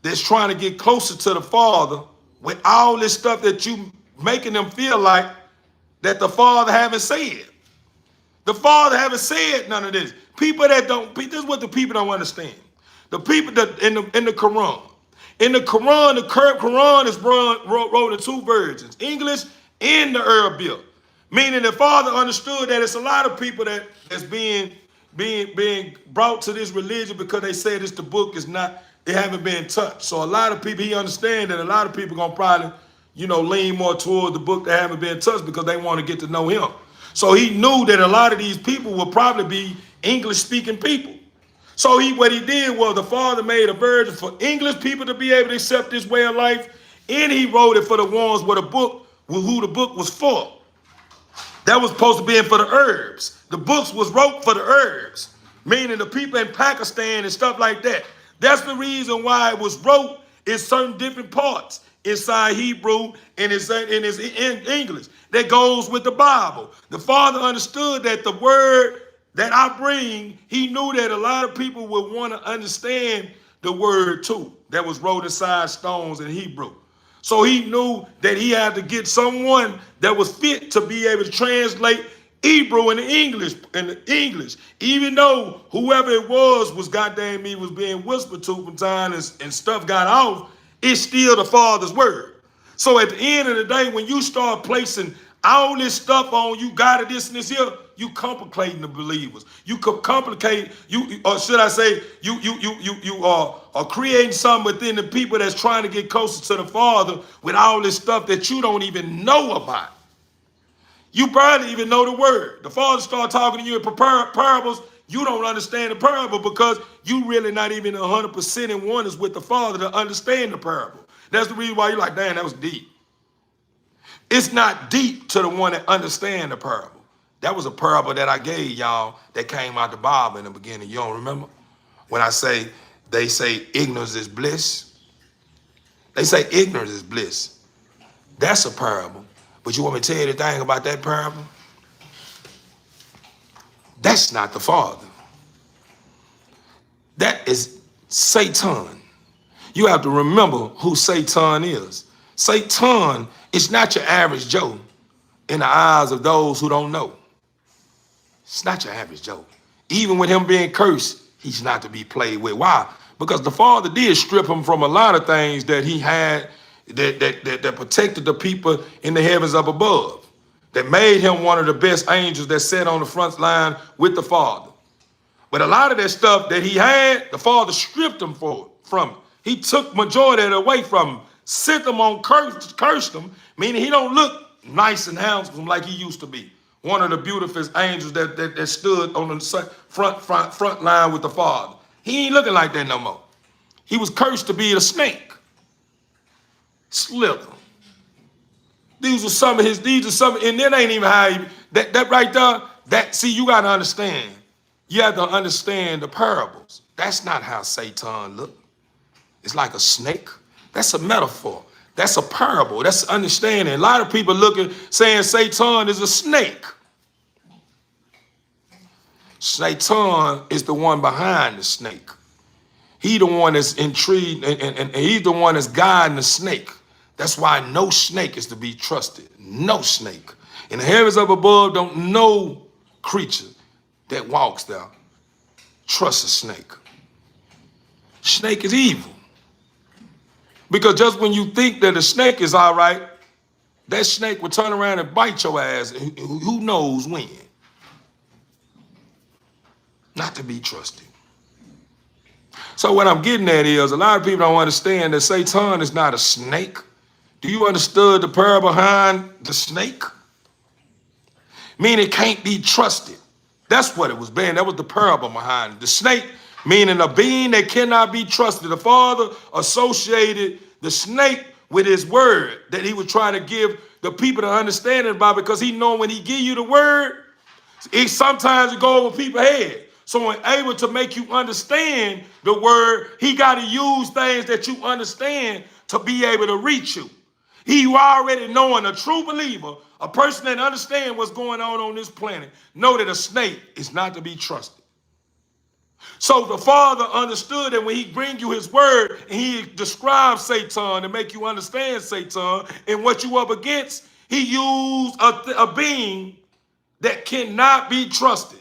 that's trying to get closer to the Father with all this stuff that you making them feel like that the Father haven't said? The Father haven't said none of this. This is what the people don't understand. The people that in the Quran. In the Quran, the Quran is wrote in two versions, English and the Arabic. Meaning the Father understood that it's a lot of people that's being brought to this religion because they say this the book is not, it haven't been touched. So a lot of people, he understands that a lot of people gonna probably, lean more toward the book that haven't been touched because they want to get to know him. So he knew that a lot of these people would probably be English-speaking people. So what he did was the father made a version for English people to be able to accept this way of life, and he wrote it for the ones where who the book was for. That was supposed to be for the Arabs. The books was wrote for the Arabs, meaning the people in Pakistan and stuff like that. That's the reason why it was wrote in certain different parts inside Hebrew and in English. That goes with the Bible. The father understood that the word that I bring, he knew that a lot of people would want to understand the word too, that was wrote inside stones in Hebrew. So he knew that he had to get someone that was fit to be able to translate Hebrew into English, even though whoever it was goddamn me was being whispered to from time and stuff got off, it's still the Father's word. So at the end of the day, when you start placing all this stuff on you, God, this and this here, you complicating the believers. You complicate, or should I say, you are creating something within the people that's trying to get closer to the Father with all this stuff that you don't even know about. You barely even know the word. The Father start talking to you in parables. You don't understand the parable because you really not even 100% in oneness with the Father to understand the parable. That's the reason why you're like, damn, that was deep. It's not deep to the one that understand the parable. That was a parable that I gave y'all that came out the Bible in the beginning. You don't remember? When they say ignorance is bliss. They say ignorance is bliss. That's a parable. But you want me to tell you the thing about that parable? That's not the Father. That is Satan. You have to remember who Satan is. Satan is not your average Joe in the eyes of those who don't know. It's not your average Joe. Even with him being cursed, he's not to be played with. Why? Because the Father did strip him from a lot of things that he had that protected the people in the heavens up above, that made him one of the best angels that sat on the front line with the Father. But a lot of that stuff that he had, the Father stripped him from it. He took majority of it away from him, sent him on cursed him, meaning he don't look nice and handsome like he used to be. One of the beautiful angels that stood on the front line with the Father. He ain't looking like that no more. He was cursed to be a snake. Slither. These are some, and that ain't even how that right there, see, you gotta understand. You have to understand the parables. That's not how Satan looked. It's like a snake. That's a metaphor. That's a parable. That's understanding. A lot of people saying Satan is a snake. Satan is the one behind the snake. He the one that's intrigued, and he's the one that's guiding the snake. That's why no snake is to be trusted. No snake. In the heavens up above, don't no creature that walks there trust a snake. Snake is evil. Because just when you think that a snake is all right, that snake will turn around and bite your ass, who knows when. Not to be trusted. So what I'm getting at is a lot of people don't understand that Satan is not a snake. Do you understand the parable behind the snake? Meaning it can't be trusted. That's what it was, man. That was the parable behind it. The snake, meaning a being that cannot be trusted. The Father associated the snake with his word that he was trying to give the people to understand it by, because he know when he give you the word, sometimes it go over people's head. So when able to make you understand the word, he got to use things that you understand to be able to reach you. He already knowing, a true believer, a person that understands what's going on this planet, know that a snake is not to be trusted. So the Father understood that when he bring you his word and he describes Satan to make you understand Satan and what you up against, he used a being that cannot be trusted.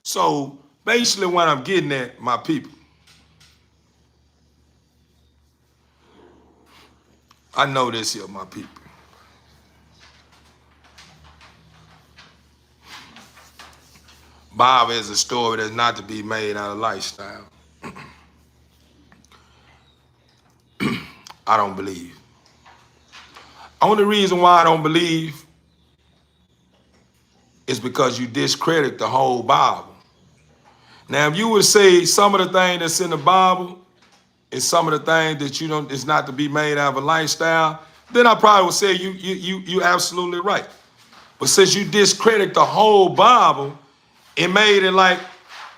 So basically what I'm getting at, my people, I know this here, my people. Bible is a story that's not to be made out of lifestyle. I don't believe. Only reason why I don't believe is because you discredit the whole Bible. Now, if you would say some of the things that's in the Bible is some of the things that you don't, it's not to be made out of a lifestyle, then I probably would say you absolutely right. But since you discredit the whole Bible and made it like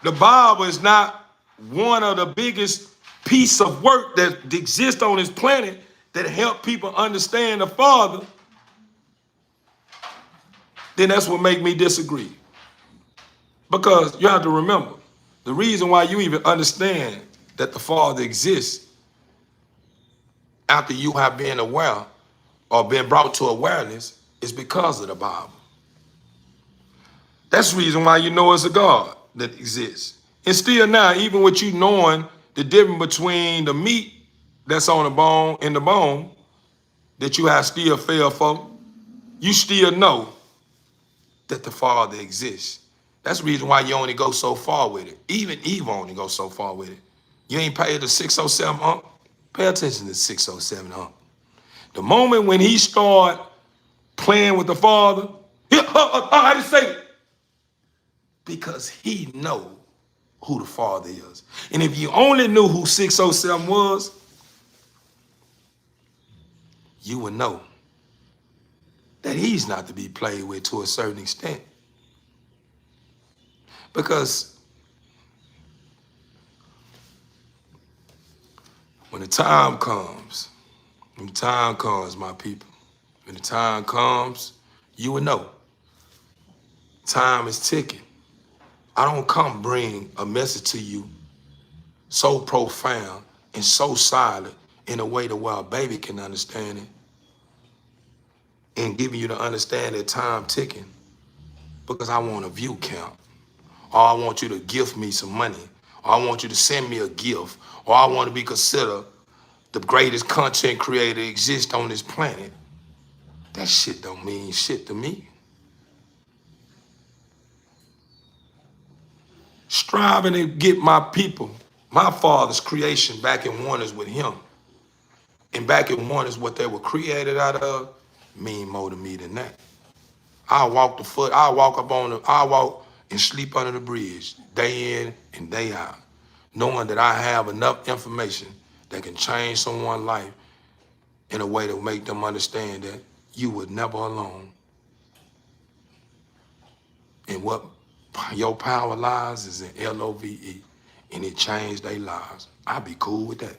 the Bible is not one of the biggest piece of work that exists on this planet that help people understand the Father, then that's what make me disagree. Because you have to remember, the reason why you even understand that the Father exists after you have been aware or been brought to awareness is because of the Bible. That's the reason why you know it's a God that exists. And still now, even with you knowing the difference between the meat that's on the bone and the bone that you have still fell for, you still know that the Father exists. That's the reason why you only go so far with it. Even Eve only goes so far with it. You ain't paid the 607 hump. Pay attention to 607 hump. The moment when he start playing with the Father, I just say it. Because he know who the Father is. And if you only knew who 607 was, you would know that he's not to be played with to a certain extent. Because when the time comes, my people, when the time comes, you will know. Time is ticking. I don't come bring a message to you so profound and so silent in a way to where a baby can understand it and giving you to understand that time ticking because I want a view count. Or I want you to gift me some money. Or I want you to send me a gift. Or I want to be considered the greatest content creator exists on this planet. That shit don't mean shit to me. Striving to get my people, my Father's creation back in oneness with him. And back in oneness what they were created out of mean more to me than that. I'll walk and sleep under the bridge day in and day out, knowing that I have enough information that can change someone's life in a way to make them understand that you were never alone. And what your power lies is in LOVE, and it changed their lives. I'd be cool with that.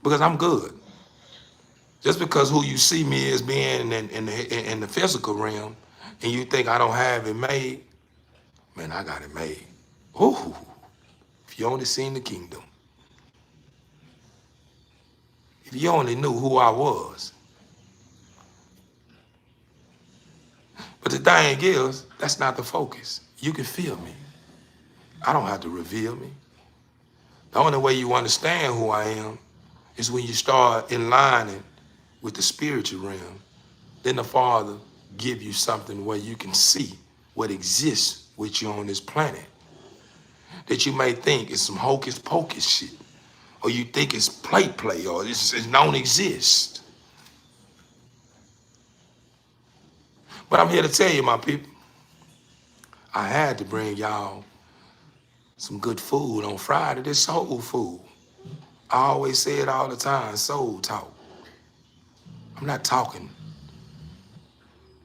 Because I'm good. Just because who you see me as being in the physical realm, and you think I don't have it made, man, I got it made. Ooh, if you only seen the kingdom. If you only knew who I was. But the thing is, that's not the focus. You can feel me. I don't have to reveal me. The only way you understand who I am is when you start aligning with the spiritual realm. Then the Father give you something where you can see what exists with you on this planet. That you may think is some hocus pocus shit. Or you think it's play, or it don't exist. But I'm here to tell you, my people, I had to bring y'all some good food on Friday. This soul food. I always say it all the time, soul talk. I'm not talking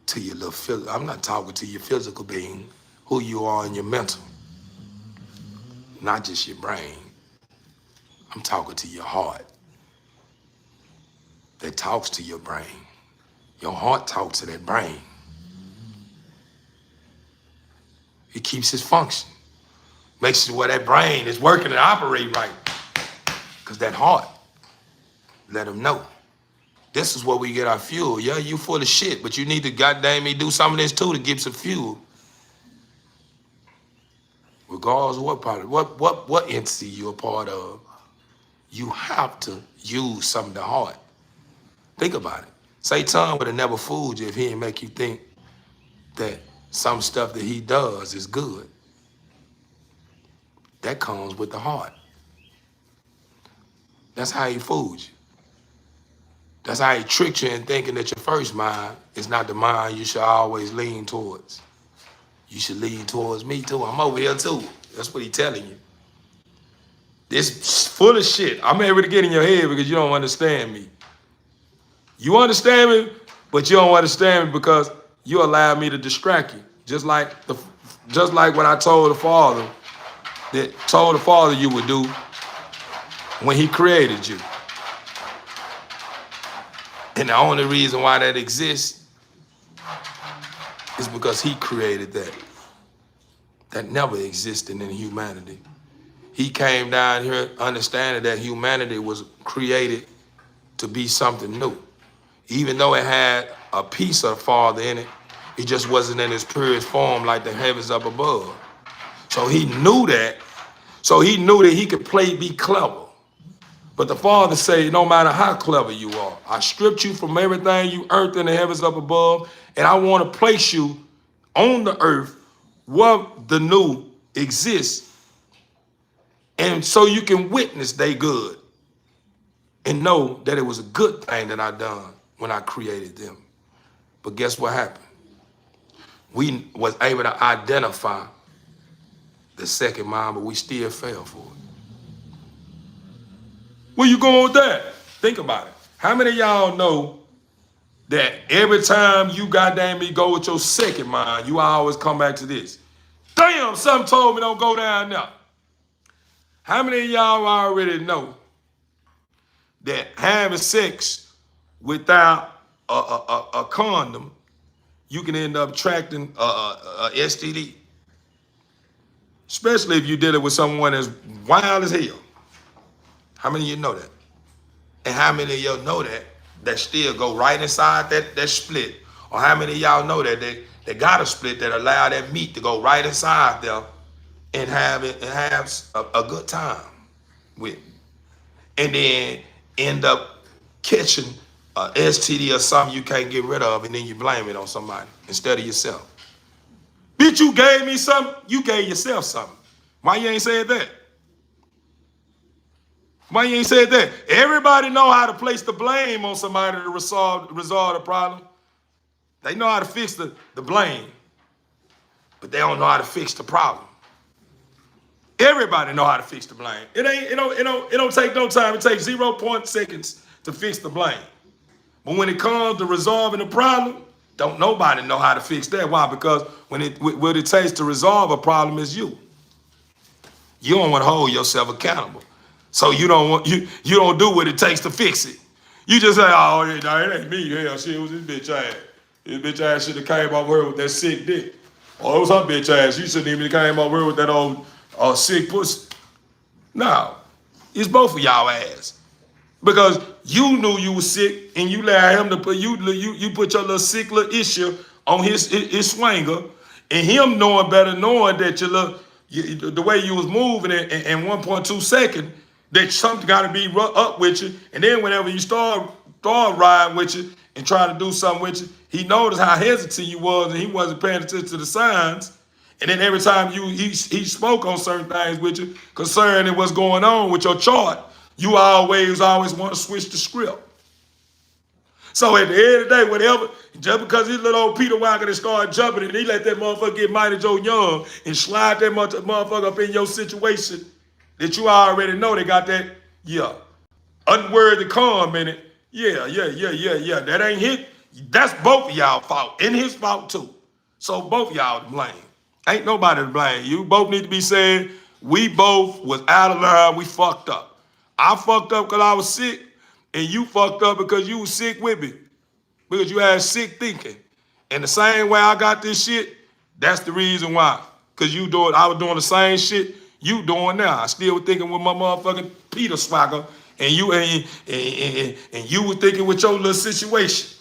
to your I'm not talking to your physical being, who you are in your mental. Not just your brain. I'm talking to your heart that talks to your brain. Your heart talks to that brain. It keeps its function. Makes it where that brain is working and operating right. Because that heart, let them know. This is where we get our fuel. Yeah, you full of shit, but you need to goddamn me do some of this too to get some fuel. Regardless of what part of what entity you're a part of, you have to use some of the heart. Think about it. Satan would have never fooled you if he didn't make you think that some stuff that he does is good. That comes with the heart. That's how he fooled you. That's how he tricked you in thinking that your first mind is not the mind you should always lean towards. You should lean towards me too. I'm over here too. That's what he's telling you. This full of shit. I'm able to get in your head because you don't understand me. You understand me, but you don't understand me because you allow me to distract you. Just like what I told the Father you would do when he created you. And the only reason why that exists is because he created that. That never existed in humanity. He came down here understanding that humanity was created to be something new. Even though it had a piece of the Father in it, it just wasn't in its purest form like the heavens up above. So he knew that. So he knew that he could be clever. But the Father said, no matter how clever you are, I stripped you from everything you earth and the heavens up above, and I want to place you on the earth where the new exists, and so you can witness they good and know that it was a good thing that I done when I created them. But guess what happened? We was able to identify the second mind, but we still fell for it. Where you going with that? Think about it. How many of y'all know that every time you goddamn me go with your second mind, you always come back to this? Damn, something told me don't go down there. How many of y'all already know that having sex without a condom, you can end up attracting a STD? Especially if you did it with someone as wild as hell. How many of you know that? And how many of y'all know that still go right inside that split? Or how many of y'all know that they got a split that allow that meat to go right inside there and have a good time with, and then end up catching a STD or something you can't get rid of, and then you blame it on somebody instead of yourself. Bitch, you gave me something, you gave yourself something. Why you ain't said that? Why you ain't said that? Everybody know how to place the blame on somebody to resolve the problem. They know how to fix the blame, but they don't know how to fix the problem. Everybody know how to fix the blame. It don't take no time. It takes 0 seconds to fix the blame. But when it comes to resolving the problem, don't nobody know how to fix that. Why? Because what it takes to resolve a problem is you. You don't want to hold yourself accountable. So you don't do what it takes to fix it. You just say, oh, it ain't me. Hell, shit, it was this bitch ass. This bitch ass should have came over here with that sick dick. Oh, it was her bitch ass. You shouldn't even came over here with that old sick pussy. No, it's both of y'all ass. Because you knew you was sick and you allowed him to put you put your little sick little issue on his swinger, and him knowing better, knowing that the way you was moving in 1.2 seconds, that something got to be up with you. And then whenever you start riding with you and try to do something with you, he noticed how hesitant you was and he wasn't paying attention to the signs. And then every time he spoke on certain things with you concerning what's going on with your chart, you always want to switch the script. So at the end of the day, whatever, just because his little old Peter Walker started jumping and he let that motherfucker get Mighty Joe Young and slide that motherfucker up in your situation, that you already know they got that, unworthy calm in it. Yeah. That ain't hit. That's both of y'all fault and his fault too. So both of y'all to blame. Ain't nobody to blame. You both need to be saying, we both was out of line, we fucked up. I fucked up because I was sick, and you fucked up because you was sick with me. Because you had sick thinking. And the same way I got this shit, that's the reason why. Because I was doing the same shit you doing now. I still was thinking with my motherfucking Peter swagger, and you were thinking with your little situation.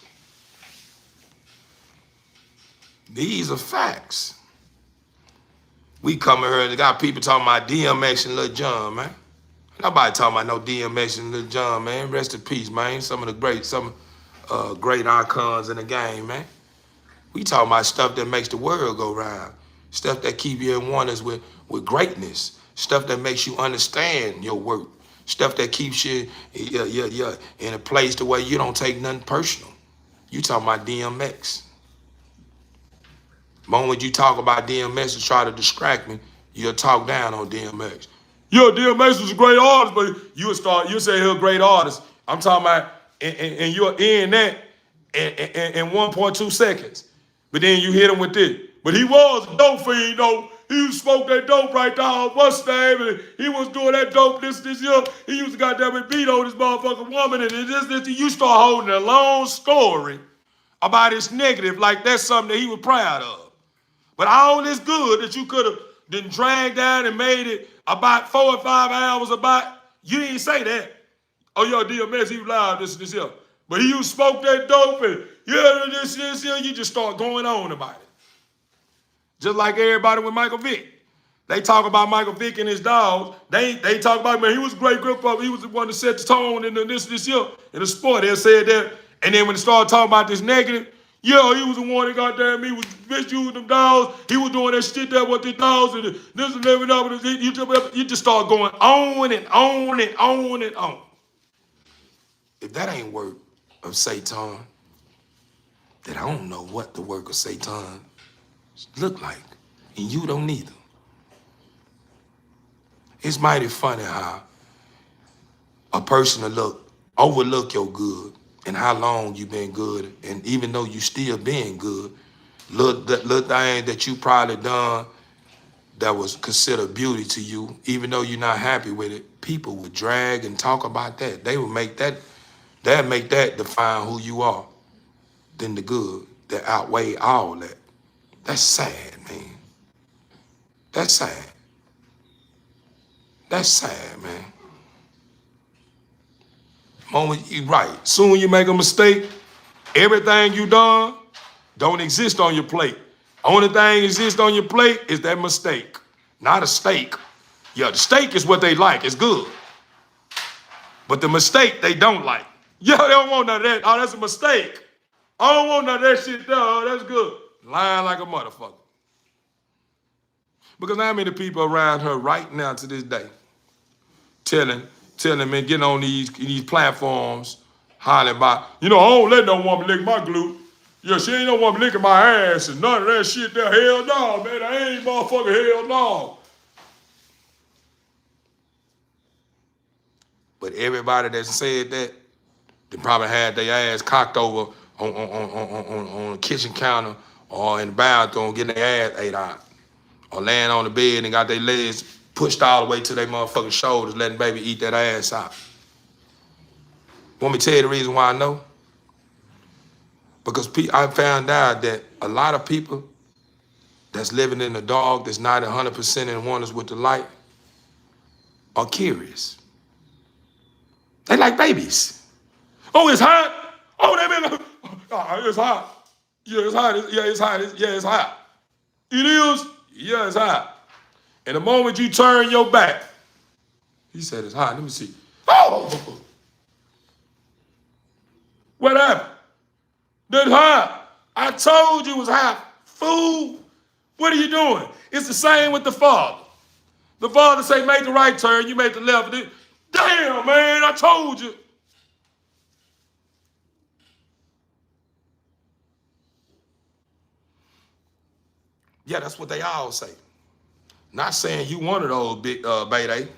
These are facts. We come in here and got people talking about DMX and Lil Jon, man. Nobody talking about no DMX and Lil Jon, man. Rest in peace, man. Some great icons in the game, man. We talking about stuff that makes the world go round. Stuff that keep you in oneness with greatness. Stuff that makes you understand your work. Stuff that keeps you in a place to where you don't take nothing personal. You talking about DMX. Moment you talk about DMX and try to distract me, you'll talk down on DMX. Yeah, DMX was a great artist, but you'll say he's a great artist. I'm talking about, and you're in that in 1.2 seconds. But then you hit him with this. But he was a dope fiend, though. He used to smoke that dope right down. What's his name? And he was doing that dope this year. He used to goddamn beat on this motherfucking woman. And you start holding a long story about his negative, like that's something that he was proud of. But all this good that you could have been dragged down and made it about 4 or 5 hours about, you didn't say that. Oh, yo, DMX, he was loud, this here. But he used to smoke that dope and this here, you just start going on about it. Just like everybody with Michael Vick. They talk about Michael Vick and his dogs. They talk about, man, he was a great grip up. He was the one that set the tone in this year in the sport. They said that. And then when they started talking about this negative, yeah, he was the one that goddamn me was misusing them dogs. He was doing that shit there with the dogs and this and everything. You just start going on and on and on and on. If that ain't work of Satan, then I don't know what the work of Satan look like. And you don't either. It's mighty funny how a person will overlook your good and how long you been good, and even though you still being good, little thing that you probably done that was considered beauty to you, even though you're not happy with it, people would drag and talk about that. They would make that define who you are than the good that outweigh all that. That's sad, man. That's sad. That's sad, man. Moment you right. Soon you make a mistake, everything you done don't exist on your plate. Only thing exists on your plate is that mistake, not a steak. Yeah, the steak is what they like. It's good. But the mistake they don't like. Yeah, they don't want none of that. Oh, that's a mistake. I don't want none of that shit there. Oh, that's good. Lying like a motherfucker. Because how many people around her right now to this day telling me, getting on these platforms, hollering about, I don't let no woman lick my glute. Yeah, she ain't no woman licking my ass and none of that shit there. Hell no, man. I ain't motherfucker, hell no. But everybody that said that, they probably had their ass cocked over on a kitchen counter or in the bathroom getting their ass ate out. Or laying on the bed and got their legs pushed all the way to their motherfucking shoulders, letting baby eat that ass out. Want me to tell you the reason why I know? Because I found out that a lot of people that's living in the dark, that's not 100% in oneness with the light, are curious. They like babies. Oh, it's hot. Oh, it's hot. Yeah, it's hot. It's hot. It's hot. It is. Yeah, it's hot. And the moment you turn your back, he said it's hot. Let me see. Oh! What happened? That's hot. I told you it was hot. Fool. What are you doing? It's the same with the father. The father say make the right turn, you make the left. Damn, man, I told you. Yeah, that's what they all say. Not saying you one of those big beta.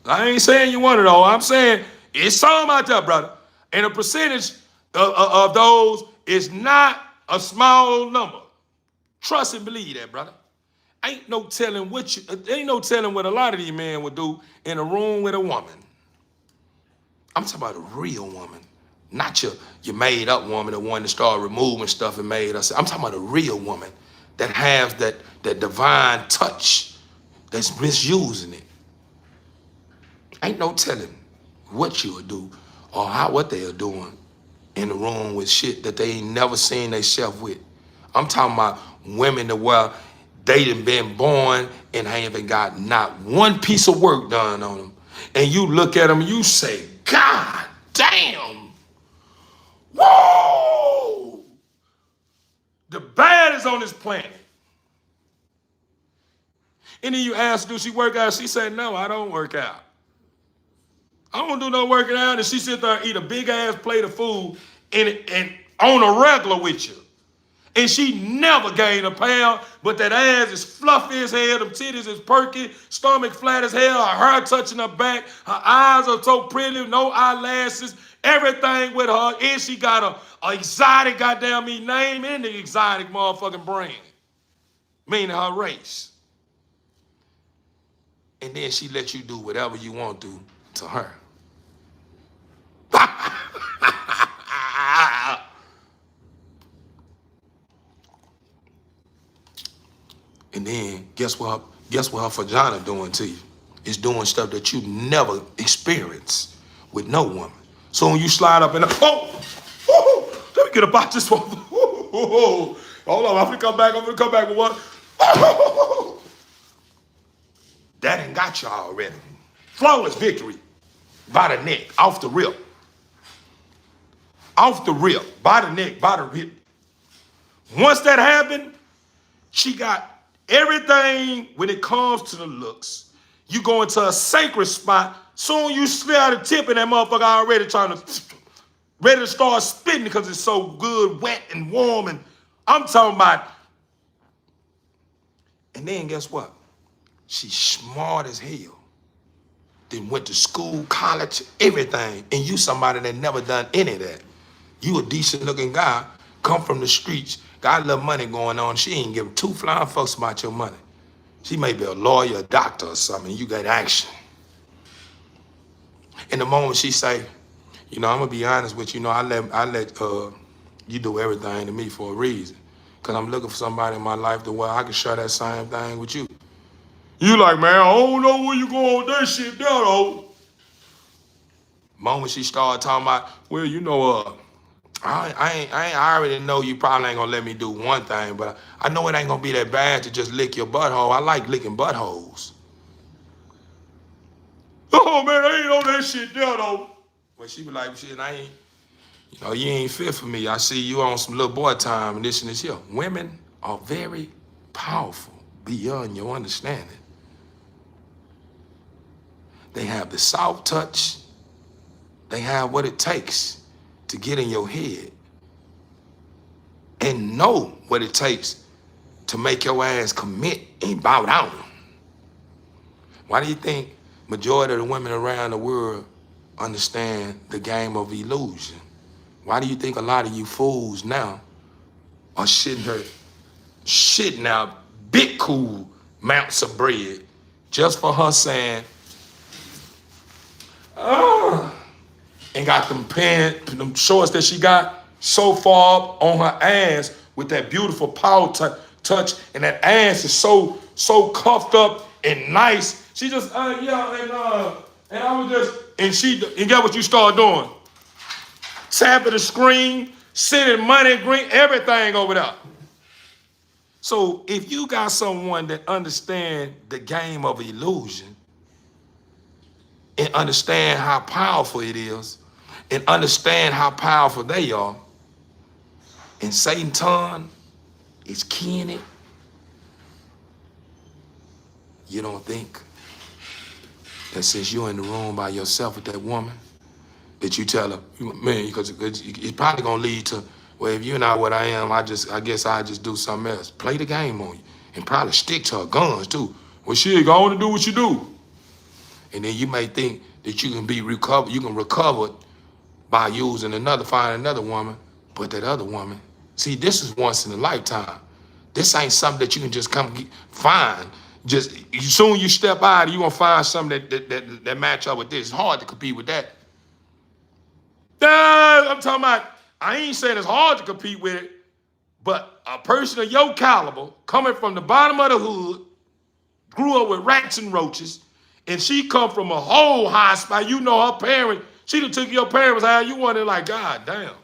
I ain't saying you one of those. I'm saying it's some out there, brother. And a percentage of those is not a small number. Trust and believe that, brother. Ain't no telling what a lot of these men would do in a room with a woman. I'm talking about a real woman. Not your made up woman, the one that started removing stuff and made us. I'm talking about a real woman that has that divine touch that's misusing it. Ain't no telling what you would do or what they are doing in the room with shit that they ain't never seen themselves with. I'm talking about women that they done been born and haven't got not one piece of work done on them. And you look at them and you say, God damn. Whoa. The baddest on this planet. And then you ask, do she work out? She said, no, I don't work out. I don't do no working out. And she sit there and eat a big ass plate of food and on a regular with you. And she never gained a pound, but that ass is fluffy as hell, them titties is perky, stomach flat as hell, her hair touching her back, her eyes are so pretty, no eyelashes, everything with her, and she got a exotic goddamn me name in the exotic motherfucking brand, meaning her race. And then she let you do whatever you want to her. And then guess what her vagina doing to you? It's doing stuff that you never experienced with no woman. So when you slide up in the, let me get about this one. Hold on, I'm gonna come back with one. That ain't got you already. Flawless victory by the neck, off the rip. Off the rip, by the neck, by the rip. Once that happened, she got everything when it comes to the looks. You go into a sacred spot, soon you slide the tip and that motherfucker already ready to start spitting because it's so good, wet and warm. And I'm talking about, and then guess what? She's smart as hell. Then went to school, college, everything. And you somebody that never done any of that. You a decent looking guy, come from the streets, got a little money going on. She ain't giving two flying fucks about your money. She may be a lawyer, a doctor or something. You got action. In the moment she say, I'm gonna be honest with you, I let you do everything to me for a reason. Cause I'm looking for somebody in my life to where I can share that same thing with you. You like, man, I don't know where you going with that shit there though. Moment she started talking about, well, I already know you probably ain't gonna let me do one thing, but I know it ain't gonna be that bad to just lick your butthole. I like licking buttholes. Oh man, I ain't on that shit there though. Well, she be like, shit, I ain't, you ain't fit for me. I see you on some little boy time and this here. Women are very powerful beyond your understanding. They have the soft touch. They have what it takes to get in your head and know what it takes to make your ass commit and bow down. Why do you think majority of the women around the world understand the game of illusion? Why do you think a lot of you fools now are shitting out big cool mounts of bread just for her saying, and got them shorts that she got so far up on her ass with that beautiful power touch, and that ass is so cuffed up and nice. She just and I was just, and get what you start doing? Tapping the screen, sending money, green, everything over there. So if you got someone that understand the game of illusion and understand how powerful it is, and understand how powerful they are, and Satan tongue is keying it, you don't think that since you're in the room by yourself with that woman, that you tell her, man, because it's probably gonna lead to, well, if you're not what I am, I guess I just do something else. Play the game on you, and probably stick to her guns too. Well, shit, go on and do what you do. And then you may think that you can recover by finding another woman, but that other woman, see, this is once in a lifetime. This ain't something that you can just find. Just soon you step out, you gonna find something that match up with this. It's hard to compete with that. I'm talking about, I ain't saying it's hard to compete with it, but a person of your caliber, coming from the bottom of the hood, grew up with rats and roaches, and she come from a whole high spot. Her parents, she done took your parents out. You wonder like, God damn,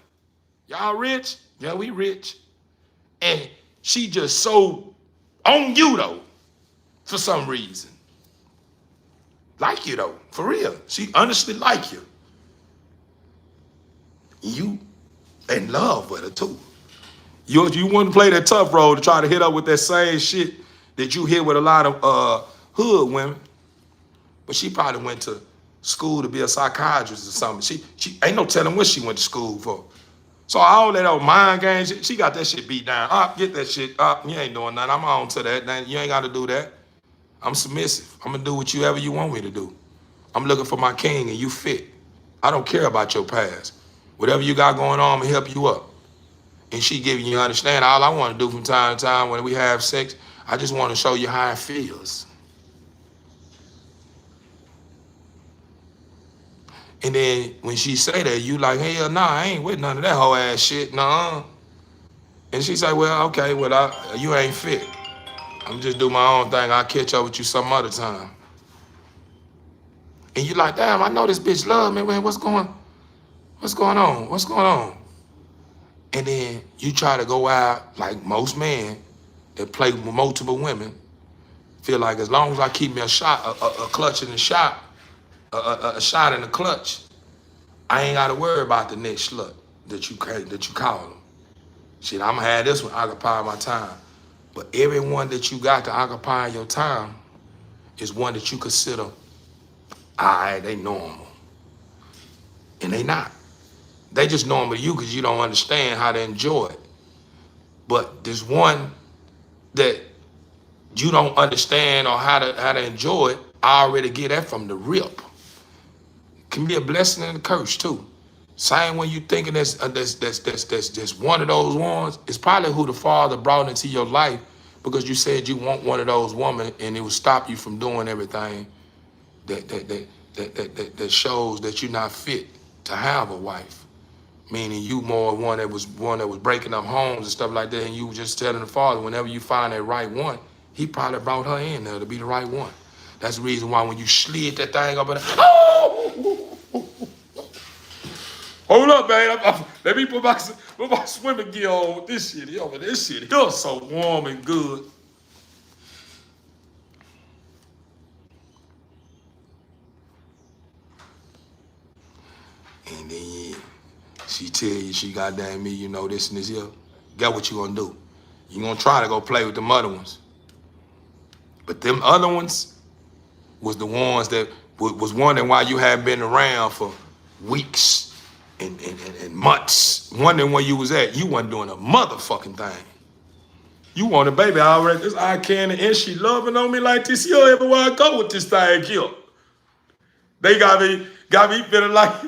y'all rich? Yeah, we rich. And she just so on you though, for some reason. Like you though, for real. She honestly like you. You in love with her too. You wouldn't play that tough role to try to hit up with that same shit that you hit with a lot of hood women. But she probably went to school to be a psychiatrist or something. She ain't no telling what she went to school for. So all that old mind games, she got that shit beat down. Get that shit up. You ain't doing nothing. I'm on to that. You ain't got to do that. I'm submissive. I'm going to do whatever you want me to do. I'm looking for my king and you fit. I don't care about your past. Whatever you got going on, I'm going to help you up. And she giving you understand. All I want to do from time to time when we have sex, I just want to show you how it feels. And then when she say that, you like, hell nah, I ain't with none of that whole ass shit, nah. And she say, well, okay, well, you ain't fit. I'm just do my own thing. I'll catch up with you some other time. And you like, damn, I know this bitch love me. Man, what's going on? What's going on? And then you try to go out like most men that play with multiple women, feel like as long as I keep me a shot, a clutch in the shot, a shot in the clutch, I ain't got to worry about the next slut that you call them. Shit, I'm gonna have this one occupy my time. But every one that you got to occupy your time is one that you consider, they normal. And they not. They just normal to you because you don't understand how to enjoy it. But there's one that you don't understand or how to enjoy it. I already get that from the rip. Can be a blessing and a curse too. Same when you thinking that's one of those ones, it's probably who the Father brought into your life because you said you want one of those women and it will stop you from doing everything that shows that you're not fit to have a wife. Meaning you more one that was breaking up homes and stuff like that, and you were just telling the Father whenever you find that right one, he probably brought her in there to be the right one. That's the reason why when you slid that thing up and hold up, man. Let me put my swimming gear on with this shit. Yo, this shit feels so warm and good. And then she tell you she goddamn me, you know, this and this here. Get what you gonna do. You gonna try to go play with them other ones. But them other ones was the ones that was wondering why you hadn't been around for weeks and months. Wondering where you was at. You wasn't doing a motherfucking thing. You want a baby already. This eye candy and she loving on me like this. You everywhere I go with this thing here. They got me feeling like,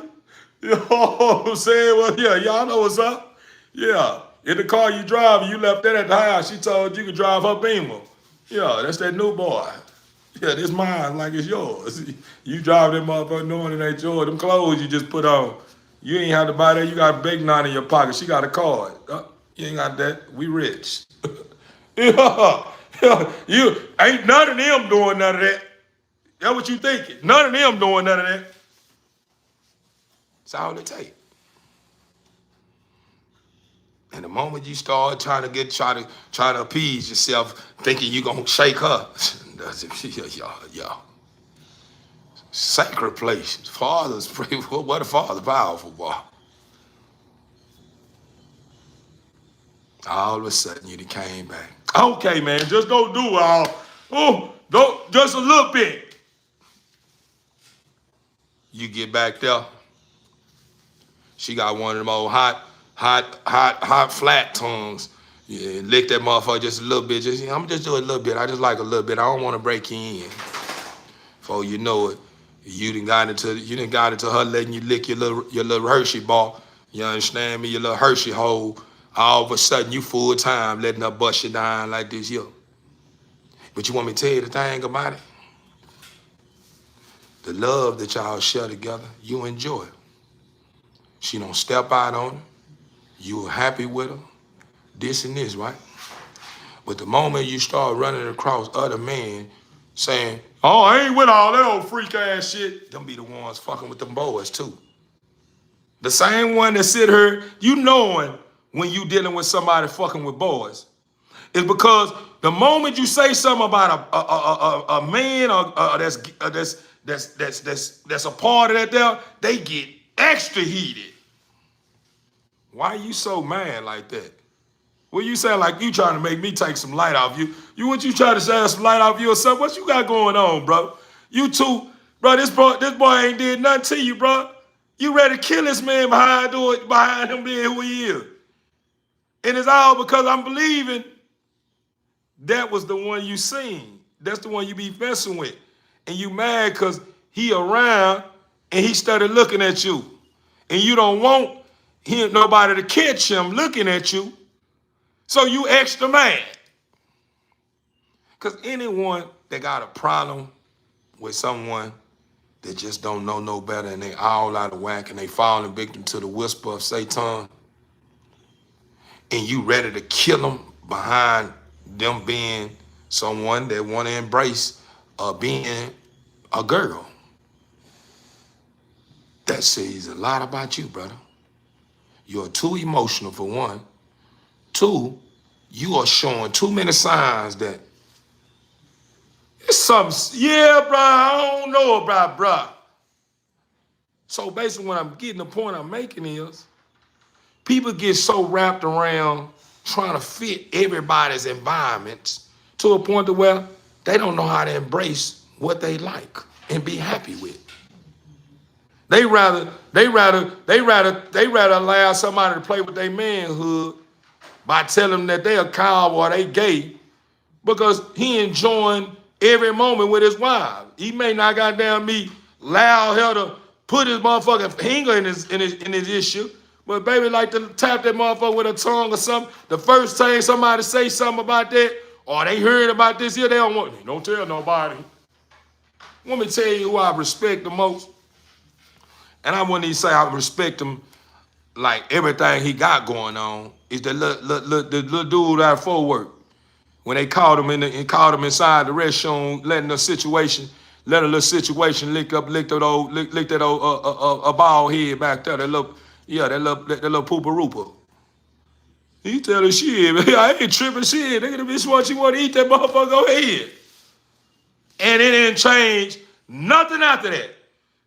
you know what I'm saying? Well, yeah, y'all know what's up. Yeah. In the car you drive, you left that at the house. She told you could drive her Beamer. Yeah, that's that new boy. Yeah, this mine like it's yours. You drive that motherfucker knowing it ain't yours. Them clothes you just put on. You ain't have to buy that. You got a big nine in your pocket. She got a card. You ain't got that. We rich. Yeah. You ain't none of them doing none of that. That's what you thinking. None of them doing none of that. That's all it takes. And the moment you start try to appease yourself, thinking you gonna shake her, y'all. Sacred place. Fathers pray. What a father, powerful boy. All of a sudden you came back. Okay, man, just don't do all. Don't just a little bit. You get back there. She got one of them old hot flat tongues. Yeah, lick that motherfucker just a little bit. I'm just doing a little bit. I just like a little bit. I don't want to break you in. Before you know it, you done got into her letting you lick your little Hershey ball. You understand me? Your little Hershey hole. All of a sudden you full time letting her bust you down like this, yo. But you want me to tell you the thing about it? The love that y'all share together, you enjoy it. She don't step out on her. You were happy with her. This and this, right? But the moment you start running across other men saying, oh, I ain't with all that old freak ass shit, them be the ones fucking with them boys too. The same one that sit here, you knowing when you dealing with somebody fucking with boys, is because the moment you say something about a man that's a part of that there, they get extra heated. Why are you so mad like that? Well, you sound like you trying to make me take some light off you. You trying to shine some light off you or something? What you got going on, bro? You too Bro, this boy ain't did nothing to you, bro. You ready to kill this man behind him being who he is. And it's all because I'm believing that was the one you seen. That's the one you be messing with. And you mad because he around and he started looking at you. And you don't want nobody to catch him looking at you. So you extra mad. Because anyone that got a problem with someone that just don't know no better and they all out of whack and they falling victim to the whisper of Satan, and you ready to kill them behind them being someone that want to embrace being a girl. That says a lot about you, brother. You're too emotional for one. Two, you are showing too many signs that it's something, yeah, bro, I don't know about, bro. So basically what I'm getting, the point I'm making is, people get so wrapped around trying to fit everybody's environments to a point to where they don't know how to embrace what they like and be happy with. They rather allow somebody to play with their manhood by telling them that they a cow or they gay because he enjoying every moment with his wife. He may not goddamn be loud hell to put his motherfucking finger in his issue, but baby like to tap that motherfucker with a tongue or something. The first time somebody say something about that, or they heard about this here, they don't tell nobody. Let me tell you who I respect the most. And I wouldn't even say I respect him like everything he got going on. Is the little dude out of Fort Worth. When they called him inside the restroom, letting the situation, let a little situation lick that old bald head back there, that little pooper-rooper. He tell her shit, I ain't tripping shit. Nigga, the bitch what you want to eat that motherfucker, go ahead. And it didn't change nothing after that.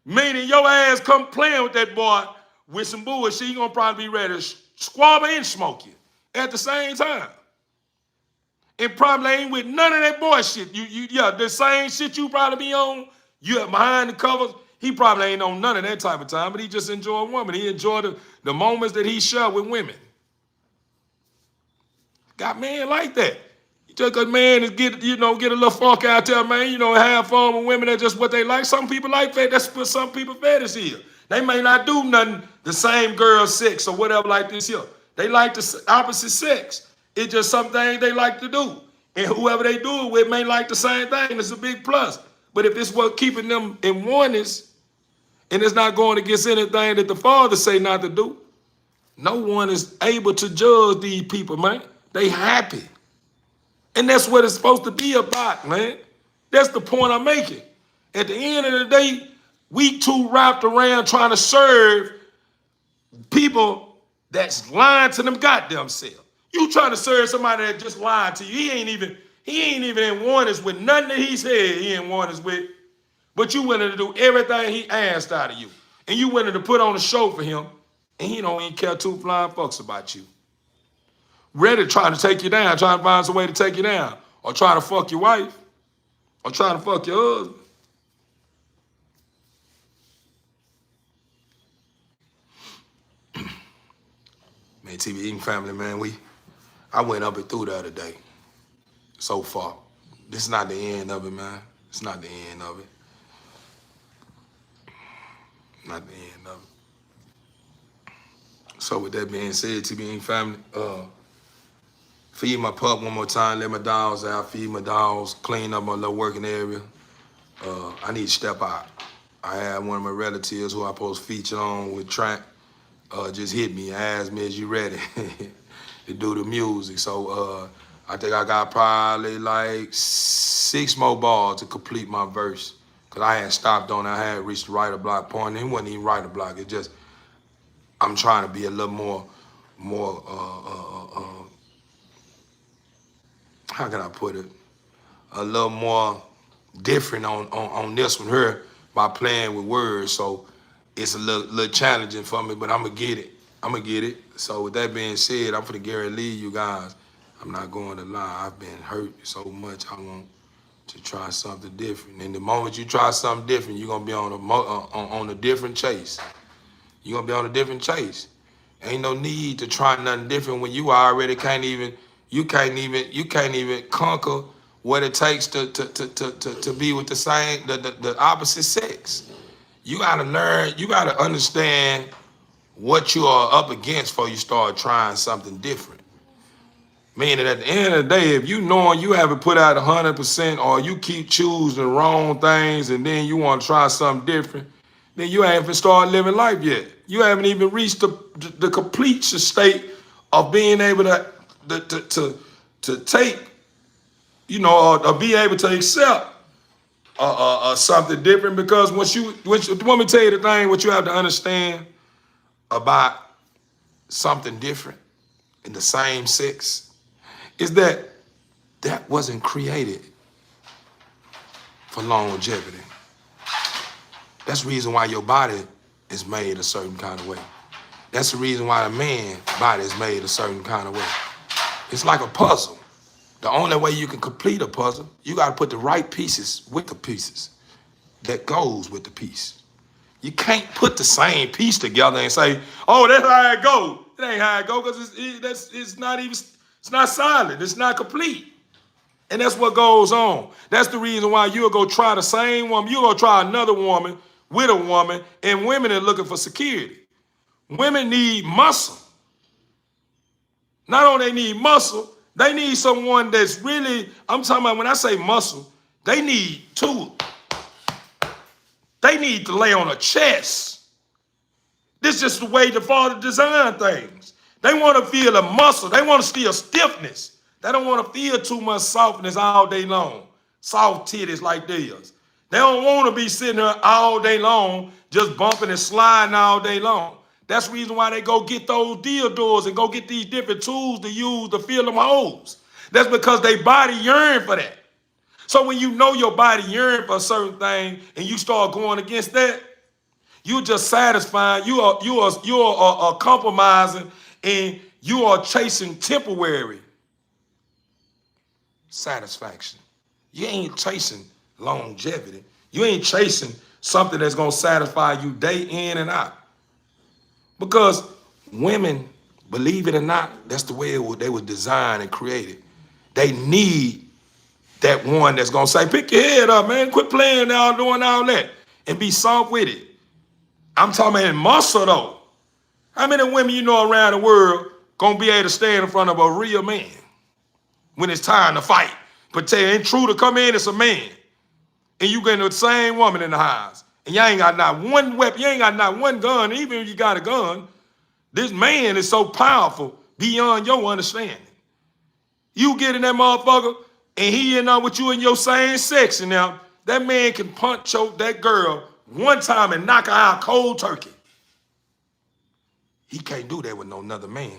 Meaning your ass come playing with that boy with some bullshit, he gonna probably be ready to squabble and smoke you at the same time. And probably ain't with none of that bullshit. The same shit you probably be on, you behind the covers, he probably ain't on none of that type of time, but he just enjoy women. He enjoy the moments that he share with women. Got men like that. Just cause man is get a little funk out there, man, have fun with women, that's just what they like. Some people like that, that's what some people fetish here. They may not do nothing the same girl sex or whatever like this here. They like the opposite sex. It's just something they like to do. And whoever they do it with may like the same thing. It's a big plus. But if it's what keeping them in oneness, and it's not going against anything that the Father say not to do, no one is able to judge these people, man. They happy. And that's what it's supposed to be about, man. That's the point I'm making. At the end of the day, we too wrapped around trying to serve people that's lying to them goddamn self. You trying to serve somebody that just lied to you. He ain't even in oneness with nothing that he said he in oneness with. But you willing to do everything he asked out of you. And you willing to put on a show for him. And he don't even care two flying fucks about you. Ready trying to take you down, trying to find some way to take you down. Or trying to fuck your wife. Or trying to fuck your husband. Man, TV Eating family, man, I went up and through the other day. So far. This is not the end of it, man. It's not the end of it. Not the end of it. So with that being said, TV Eating family, feed my pup one more time, let my dogs out, feed my dogs, clean up my little working area. I need to step out. I had one of my relatives who I supposed to feature on with track, just hit me, asked me, is you ready to do the music? So I think I got probably like 6 more bars to complete my verse. Cause I had stopped on, I had reached the writer block point. It wasn't even writer block, it just, I'm trying to be a little more, how can I put it? A little more different on this one here by playing with words. So it's a little challenging for me, but I'm gonna get it. So with that being said, I'm finna guarantee you guys, I'm not going to lie. I've been hurt so much. I want to try something different. And the moment you try something different, you're gonna be on a different chase. You're gonna be on a different chase. Ain't no need to try nothing different when you already you can't even conquer what it takes to be with the opposite sex. You gotta learn, you gotta understand what you are up against before you start trying something different. Meaning at the end of the day, if you knowing you haven't put out 100% or you keep choosing the wrong things and then you want to try something different, then you haven't started living life yet. You haven't even reached the complete state of being able to take, or be able to accept something different. Because let me tell you the thing, what you have to understand about something different in the same sex is that wasn't created for longevity. That's the reason why your body is made a certain kind of way. That's the reason why the man's body is made a certain kind of way. It's like a puzzle. The only way you can complete a puzzle, you got to put the right pieces with the pieces that goes with the piece. You can't put the same piece together and say, oh, that's how it go. It ain't how it go, because it's not solid. It's not complete. And that's what goes on. That's the reason why you'll go try the same woman. You'll go try another woman with a woman, and women are looking for security. Women need muscle. Not only they need muscle, they need someone that's really, I'm talking about when I say muscle, they need tools. They need to lay on a chest. This is just the way the Father designed things. They want to feel a muscle. They want to feel stiffness. They don't want to feel too much softness all day long. Soft titties like this. They don't want to be sitting there all day long, just bumping and sliding all day long. That's the reason why they go get those dildos and go get these different tools to use to fill them holes. That's because their body yearn for that. So when you know your body yearn for a certain thing and you start going against that, you just satisfying, you are compromising, and you are chasing temporary satisfaction. You ain't chasing longevity. You ain't chasing something that's gonna satisfy you day in and out. Because women, believe it or not, that's the way they were designed and created. They need that one that's gonna say, pick your head up, man, quit playing now, doing all that, and be soft with it. I'm talking about muscle though. How many women you know around the world gonna be able to stand in front of a real man when it's time to fight? But tell you, intruder come in, it's a man. And you getting the same woman in the house. And you ain't got not one weapon, you ain't got not one gun. Even if you got a gun, this man is so powerful beyond your understanding. You get in that motherfucker, and he in there with you in your same section now, that man can punch that girl one time and knock her out cold turkey. He can't do that with no another man.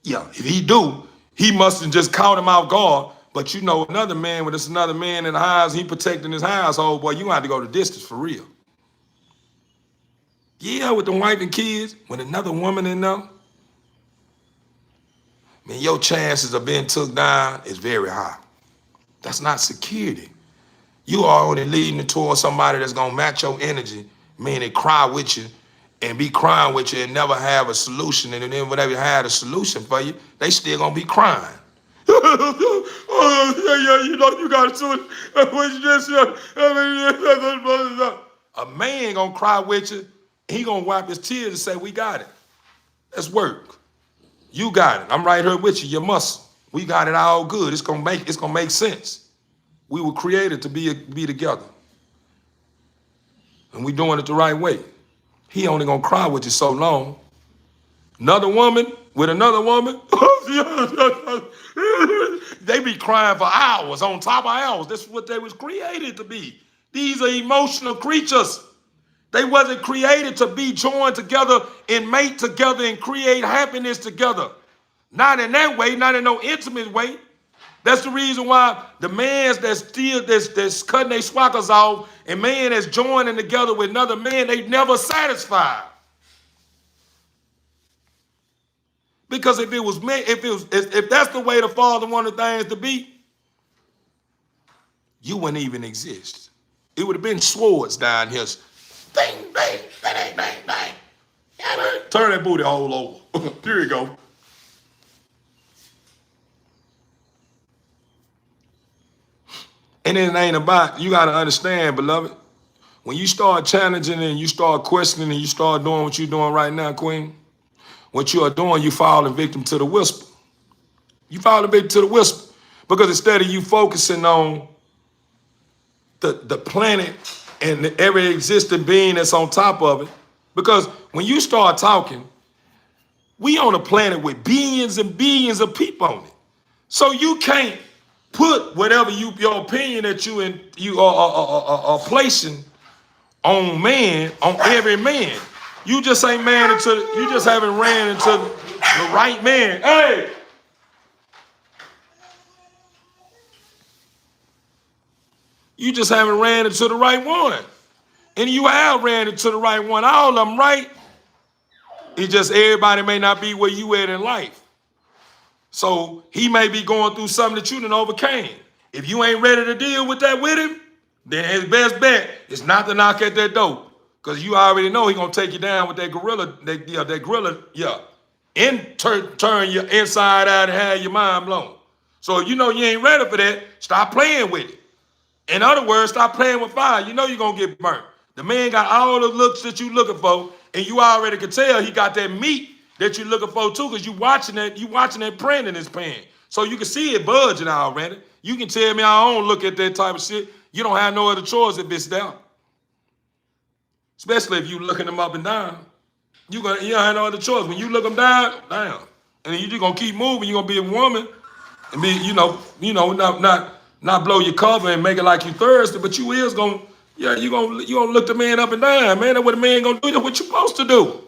Yeah, if he do, he mustn't just caught him off guard. But you know, another man, when it's another man in the house, he protecting his household, boy, you gonna have to go the distance for real. Yeah, with the wife and kids, when another woman in there, man, your chances of being took down is very high. That's not security. You are only leading towards somebody that's gonna match your energy, meaning cry with you and be crying with you and never have a solution. And then whenever you had a solution for you, they still gonna be crying. Oh, you know, you got to a man gonna cry with you, he gonna wipe his tears and say, we got it. Let's work. You got it. I'm right here with you, your muscle. We got it all good. It's gonna make sense. We were created to be together. And we doing it the right way. He only gonna cry with you so long. Another woman with another woman, they be crying for hours on top of hours. That's what they was created to be. These are emotional creatures. They wasn't created to be joined together and mate together and create happiness together. Not in that way, not in no intimate way. That's the reason why the mans that's cutting their swackers off and man that's joining together with another man, they never satisfied. Because if that's the way the Father wanted things to be, you wouldn't even exist. It would have been swords down here. Bang, bang, bang, bang, bang. Turn that booty hole over. Here you go. And it ain't about, you got to understand, beloved, when you start challenging and you start questioning and you start doing what you're doing right now, Queen, what you are doing, you falling victim to the whisper. You falling victim to the whisper. Because instead of you focusing on the planet and every existing being that's on top of it, because when you start talking, we on a planet with billions and billions of people on it. So you can't put whatever your opinion that you are placing on man, on every man. You just ain't you just haven't ran into the right man. Hey! You just haven't ran into the right one. And you have ran into the right one. All of them right. It's just everybody may not be where you at in life. So he may be going through something that you done overcame. If you ain't ready to deal with that with him, then his best bet is not to knock at that door. Because you already know he gonna take you down with that gorilla, and turn your inside out and have your mind blown. So if you know you ain't ready for that, stop playing with it. In other words, stop playing with fire. You know you're gonna get burnt. The man got all the looks that you looking for, and you already can tell he got that meat that you looking for too, because you watching that print in his pan. So you can see it budging already. You can tell me I don't look at that type of shit. You don't have no other choice if it's there. Especially if you looking them up and down. You don't have no other choice. When you look them down, and you just gonna keep moving. You're gonna be a woman and be, not blow your cover and make it like you thirsty, but you is gonna, you gonna look the man up and down, man. That's what a man gonna do. That's what you supposed to do.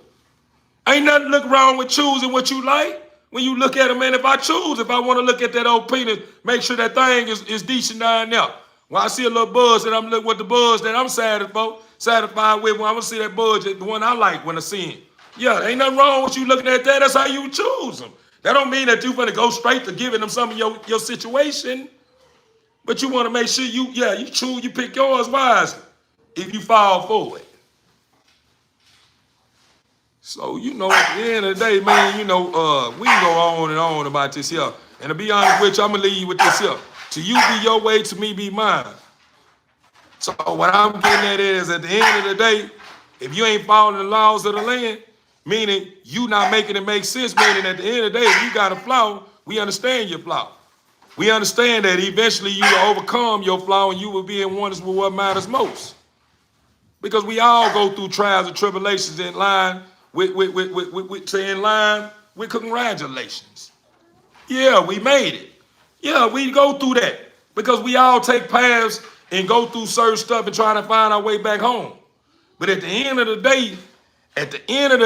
Ain't nothing look wrong with choosing what you like. When you look at a man, if I want to look at that old penis, make sure that thing is decent down there. When I see a little buzz and I'm looking with the buzz that I'm satisfied with, when I'm gonna see that buzz, the one I like when I see him. Yeah, ain't nothing wrong with you looking at that. That's how you choose them. That don't mean that you're gonna go straight to giving them some of your situation. But you want to make sure you pick yours wisely if you fall for it. So, at the end of the day, man, we can go on and on about this here. And to be honest with you, I'm going to leave you with this here. To you be your way, to me be mine. So what I'm getting at is, at the end of the day, if you ain't following the laws of the land, meaning you not making it make sense, meaning at the end of the day, if you got a flaw, we understand your flaw. We understand that eventually you will overcome your flaw and you will be in oneness with what matters most. Because we all go through trials and tribulations in line with congratulations. Yeah, we made it. Yeah, we go through that. Because we all take paths and go through certain stuff and try to find our way back home. But at the end of the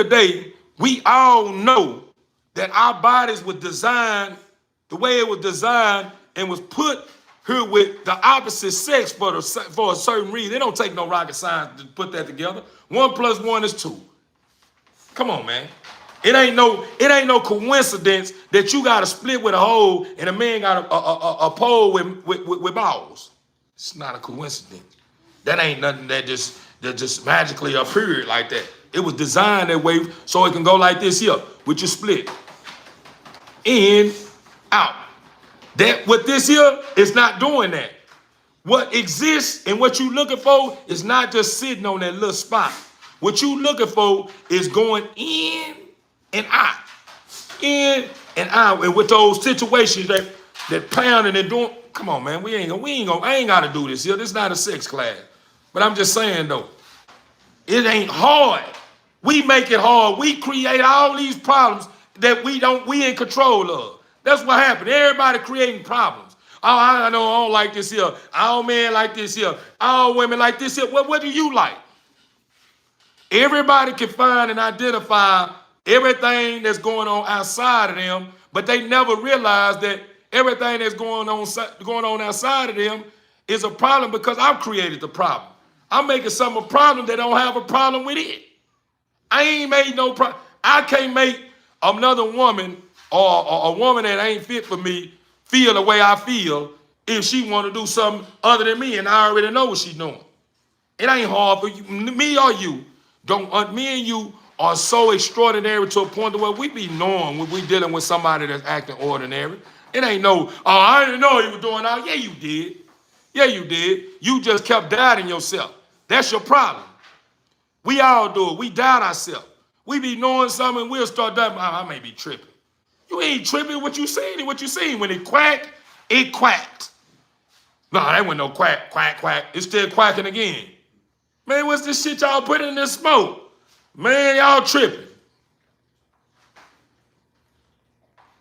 day, we all know that our bodies were designed the way it was designed and was put here with the opposite sex for a certain reason. It don't take no rocket science to put that together. 1 + 1 is 2. Come on, man. It ain't no coincidence that you got a split with a hole and a man got a pole with balls. It's not a coincidence. That ain't nothing that just magically appeared like that. It was designed that way so it can go like this here with your split. In, out. That what this here is not doing that. What exists and what you looking for is not just sitting on that little spot. What you looking for is going in and out. In and out. And with those situations that pounding and doing, come on, man, I ain't gotta do this here. This is not a sex class. But I'm just saying though, it ain't hard. We make it hard. We create all these problems that we in control of. That's what happened. Everybody creating problems. Oh, I don't like this here. All men like this here. All women like this here. What do you like? Everybody can find and identify everything that's going on outside of them, but they never realize that everything that's going on outside of them is a problem because I've created the problem. I'm making something a problem that don't have a problem with it. I ain't made no problem. I can't make another woman or a woman that ain't fit for me feel the way I feel if she want to do something other than me, and I already know what she's doing. It ain't hard for you, me or you. Me and you are so extraordinary to a point to where we be knowing when we dealing with somebody that's acting ordinary. It ain't no, oh, I didn't know he was doing that. Yeah, you did. Yeah, you did. You just kept doubting yourself. That's your problem. We all do it. We doubt ourselves. We be knowing something, and we'll start doubting, I may be tripping. You ain't tripping. What you seen and what you seen. When it quacked, it quacked. No, that wasn't no quack, quack, quack. It's still quacking again. Man, what's this shit y'all putting in this smoke? Man, y'all tripping.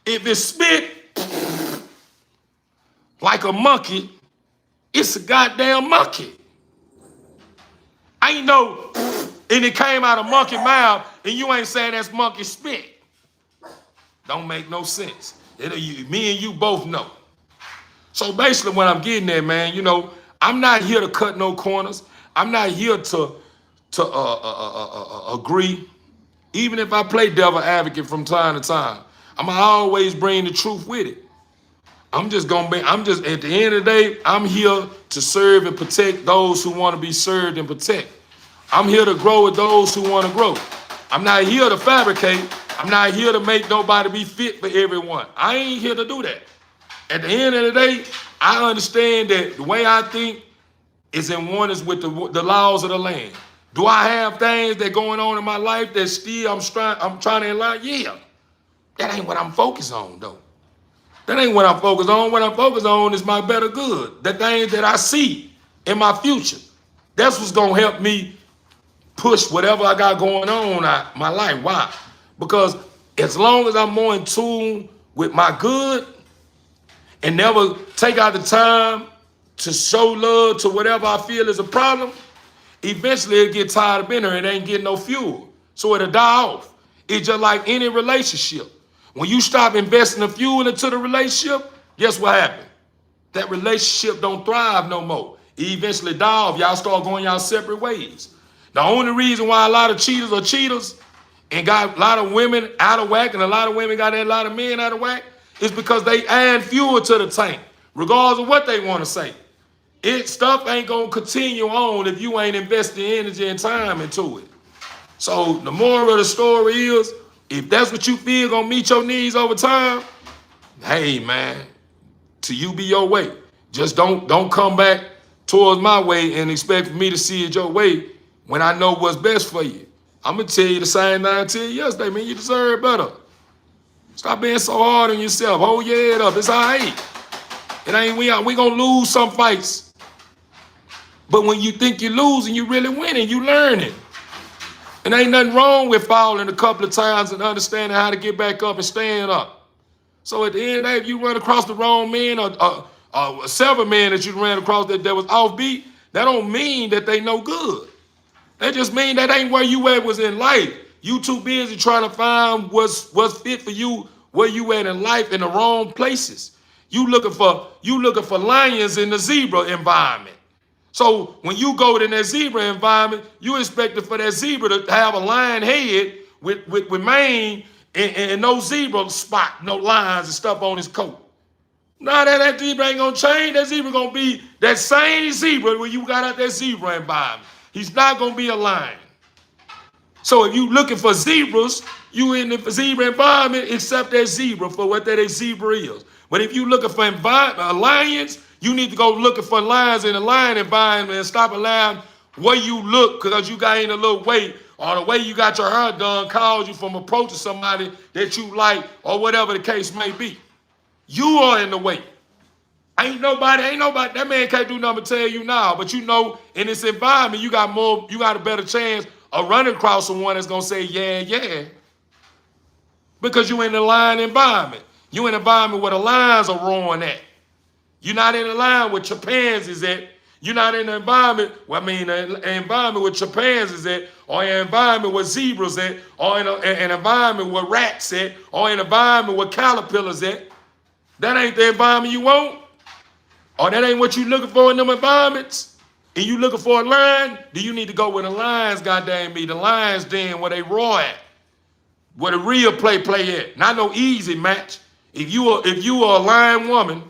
If it spit like a monkey, it's a goddamn monkey. I ain't know, and it came out of monkey mouth, and you ain't saying that's monkey spit. Don't make no sense. Me and you both know. So basically what I'm getting at, man, you know, I'm not here to cut no corners. I'm not here to agree. Even if I play devil advocate from time to time, I'm gonna always bring the truth with it. I'm just at the end of the day, I'm here to serve and protect those who want to be served and protect. I'm here to grow with those who want to grow. I'm not here to fabricate. I'm not here to make nobody be fit for everyone. I ain't here to do that. At the end of the day, I understand that the way I think is in one is with the laws of the land. Do I have things that going on in my life that still I'm trying to align? Yeah. That ain't what I'm focused on, though. That ain't what I'm focused on. What I'm focused on is my better good. The things that I see in my future. That's what's going to help me push whatever I got going on in my life. Why? Because as long as I'm more in tune with my good and never take out the time to show love to whatever I feel is a problem, eventually it'll get tired of being there. It ain't getting no fuel. So it'll die off. It's just like any relationship. When you stop investing the fuel into the relationship, guess what happened? That relationship don't thrive no more. It eventually die off. Y'all start going y'all separate ways. The only reason why a lot of cheaters are cheaters and got a lot of women out of whack and a lot of women got a lot of men out of whack is because they add fuel to the tank, regardless of what they want to say. Stuff ain't going to continue on if you ain't investing energy and time into it. So the moral of the story is, if that's what you feel gonna meet your needs over time, hey man, to you be your way. Just don't come back towards my way and expect for me to see it your way when I know what's best for you. I'm gonna tell you the same thing I tell you yesterday, man. You deserve better. Stop being so hard on yourself. Hold your head up. It's all right. It ain't we gonna lose some fights. But when you think you're losing, you really winning. You learning. And ain't nothing wrong with falling a couple of times and understanding how to get back up and stand up. So at the end of the day, if you run across the wrong man or several men that you ran across that was offbeat, that don't mean that they no good. That just mean that ain't where you at was in life. You too busy trying to find what's fit for you, where you at in life in the wrong places. You looking for lions in the zebra environment. So when you go to that zebra environment, you expect for that zebra to have a lion head with mane and no zebra spot, no lines and stuff on his coat. Now that zebra ain't gonna change. That zebra gonna be that same zebra when you got out that zebra environment. He's not gonna be a lion. So if you looking for zebras, you in the zebra environment, accept that zebra for what that zebra is. But if you looking for lions, you need to go looking for lions in the lion environment and stop allowing where you look because you got in a little weight or the way you got your hair done cause you from approaching somebody that you like or whatever the case may be. You are in the way. Ain't nobody, that man can't do nothing but tell you now. But you know, in this environment, you got a better chance of running across someone that's gonna say, yeah. Because you in the lion environment. You in an environment where the lions are roaring at. You're not in the line where chimpanzees at. You're not in the environment, an environment where chimpanzees at, or an environment where zebras at, or in an environment where rats at, or in an environment where caterpillars at. That ain't the environment you want. Or that ain't what you looking for in them environments. And you looking for a lion, then you need to go where the lions, goddamn me, the lions den where they roar at. Where the real play at. Not no easy match. If you are a lion woman,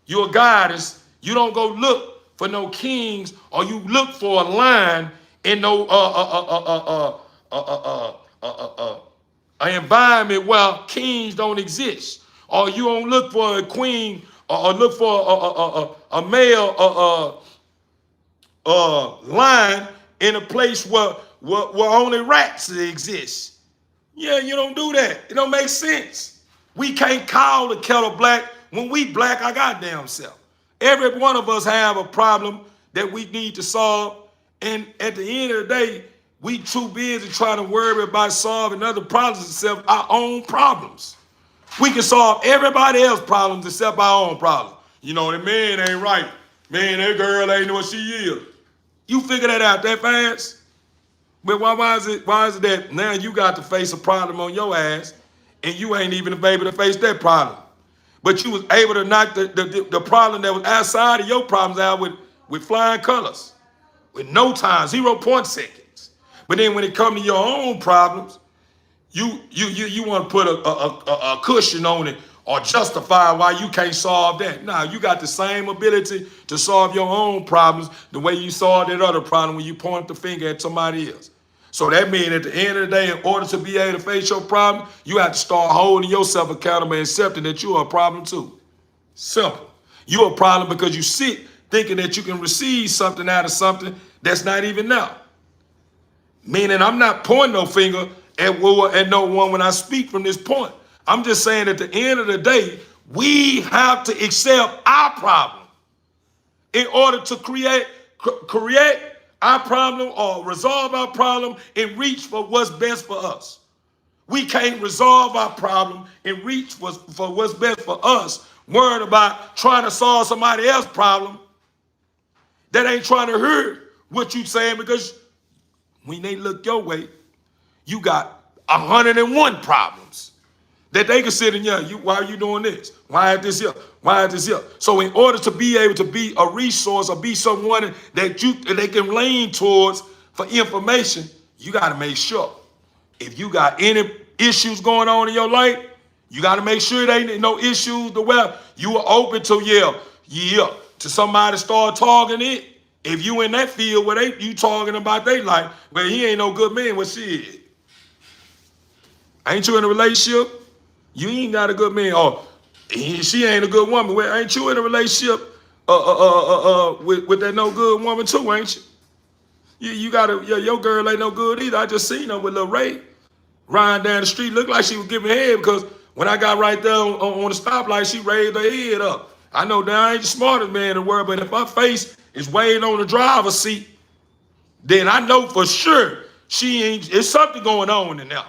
You're a goddess. You don't go look for no kings, or you look for a line in no an environment where kings don't exist, or you don't look for a queen, or look for a male line in a place where only rats exist. Yeah, you don't do that. It don't make sense. We can't call the kettle black when we black our goddamn self. Every one of us have a problem that we need to solve, and at the end of the day, we too busy trying to worry about solving other problems except our own problems. We can solve everybody else's problems except our own problem. You know, the man ain't right. Man, that girl ain't what she is. You figure that out that fast? But why is it that now you got to face a problem on your ass and you ain't even able to face that problem? But you was able to knock the problem that was outside of your problems out with flying colors, with no time, 0 seconds. But then when it comes to your own problems, you want to put a cushion on it or justify why you can't solve that. Nah, you got the same ability to solve your own problems the way you solved that other problem when you point the finger at somebody else. So that means at the end of the day, in order to be able to face your problem, you have to start holding yourself accountable and accepting that you are a problem too. Simple. You're a problem because you sit thinking that you can receive something out of something that's not even there. Meaning I'm not pointing no finger at no one when I speak from this point. I'm just saying at the end of the day, we have to accept our problem in order to create our problem or resolve our problem and reach for what's best for us. We can't resolve our problem and reach for what's best for us, worried about trying to solve somebody else's problem that ain't trying to hear what you saying, because when they look your way, you got 101 problems that they can sit in. Yeah, why are you doing this? Why is this here? Why is this here? So in order to be able to be a resource or be someone that they can lean towards for information, you got to make sure if you got any issues going on in your life, you got to make sure there ain't no issues to where you are open to to somebody start talking it. If you in that field where you talking about their life, well, he ain't no good man, what she is. Ain't you in a relationship? You ain't got a good man, or she ain't a good woman. Well, ain't you in a relationship with that no good woman too, ain't you? You got your girl ain't no good either. I just seen her with Lil Ray riding down the street. Looked like she was giving head, because when I got right there on the stoplight, she raised her head up. I know that I ain't the smartest man in the world, but if her face is weighing on the driver's seat, then I know for sure it's something going on in there.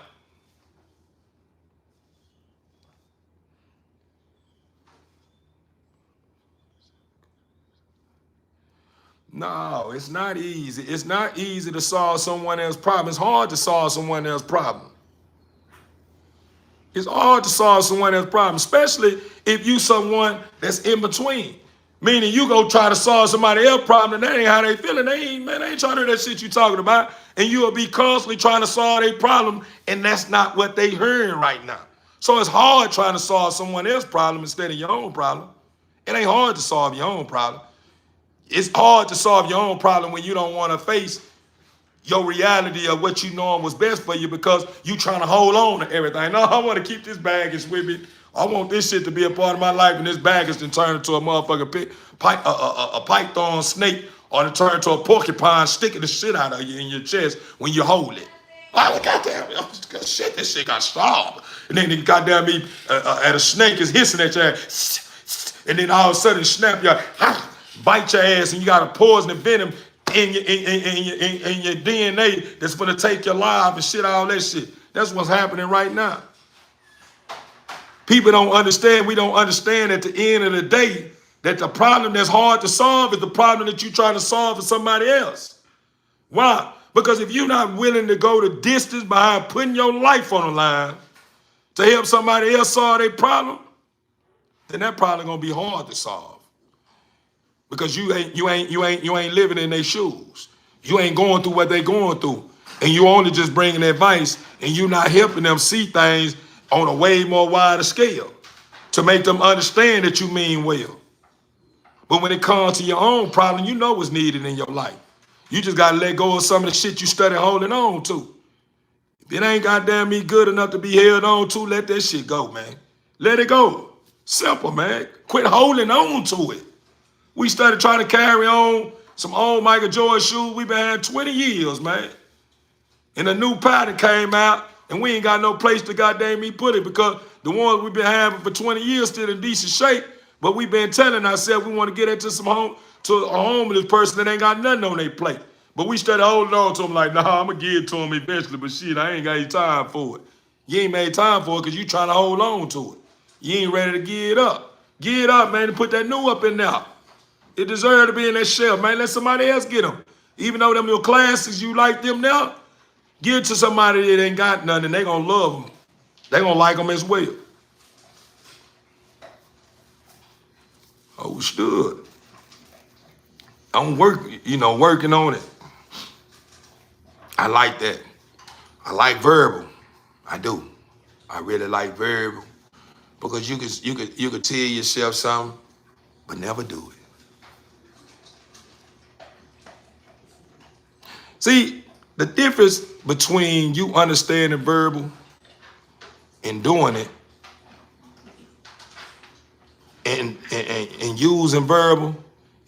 No, it's not easy. It's not easy to solve someone else's problem. It's hard to solve someone else's problem. It's hard to solve someone else's problem, especially if you someone that's in between. Meaning you go try to solve somebody else's problem and that ain't how they feeling. They ain't trying to hear that shit you talking about. And you'll be constantly trying to solve their problem, and that's not what they hearing right now. So it's hard trying to solve someone else's problem instead of your own problem. It ain't hard to solve your own problem. It's hard to solve your own problem when you don't want to face your reality of what you know was best for you, because you trying to hold on to everything. No, I want to keep this baggage with me. I want this shit to be a part of my life, and this baggage to turn into a motherfucking a python snake, or to turn into a porcupine sticking the shit out of you in your chest when you hold it. Oh, goddamn, shit, this shit got starved. And then goddamn me, and a snake is hissing at your ass. And then all of a sudden it snap your bite your ass, and you got a poison and venom in your DNA that's gonna take your life and shit, all that shit. That's what's happening right now. People don't understand. We don't understand at the end of the day that the problem that's hard to solve is the problem that you're trying to solve for somebody else. Why? Because if you're not willing to go the distance behind putting your life on the line to help somebody else solve their problem, then that problem gonna be hard to solve. Because you ain't living in their shoes. You ain't going through what they going through. And you only just bringing advice, and you not helping them see things on a way more wider scale to make them understand that you mean well. But when it comes to your own problem, you know what's needed in your life. You just got to let go of some of the shit you study holding on to. If it ain't goddamn me good enough to be held on to, let that shit go, man. Let it go. Simple, man. Quit holding on to it. We started trying to carry on some old Michael Jordan shoes we been having 20 years, man. And a new pattern came out, and we ain't got no place to goddamn me put it because the ones we've been having for 20 years still in decent shape, but we've been telling ourselves we want to get into to a homeless person that ain't got nothing on their plate. But we started holding on to them like, nah, I'm going to give it to them eventually, but shit, I ain't got any time for it. You ain't made time for it because you trying to hold on to it. You ain't ready to give it up. Give it up, man, and put that new up in there. It deserves to be in that shelf, man. Let somebody else get them. Even though them your classics, you like them now, give it to somebody that ain't got nothing, and they going to love them. They going to like them as well. Understood. I'm working on it. I like that. I like verbal. I do. I really like verbal because you could tell yourself something, but never do it. See, the difference between you understanding verbal and doing it and using verbal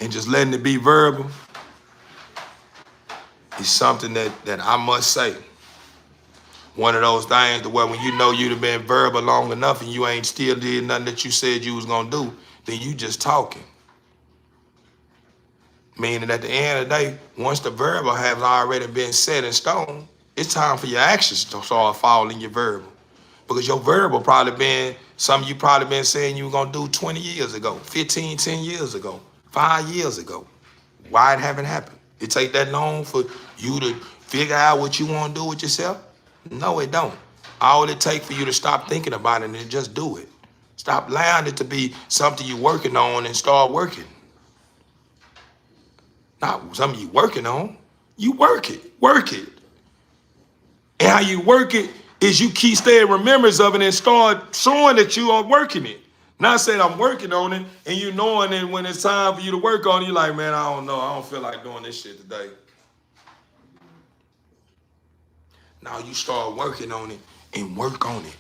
and just letting it be verbal is something that I must say. One of those things to where when you know you'd have been verbal long enough and you ain't still did nothing that you said you was gonna do, then you just talking. Meaning at the end of the day, once the verbal has already been set in stone, it's time for your actions to start following your verbal. Because your verbal probably been something you probably been saying you were gonna do 20 years ago, 15, 10 years ago, 5 years ago. Why it haven't happened? It take that long for you to figure out what you want to do with yourself? No, it don't. All it takes for you to stop thinking about it and just do it. Stop allowing it to be something you're working on and start working. Not something you're working on. You work it. And how you work it is you keep staying remembrance of it and start showing that you are working it. Not saying I'm working on it and you knowing that when it's time for you to work on it, you're like, man, I don't know. I don't feel like doing this shit today. Now you start working on it and work on it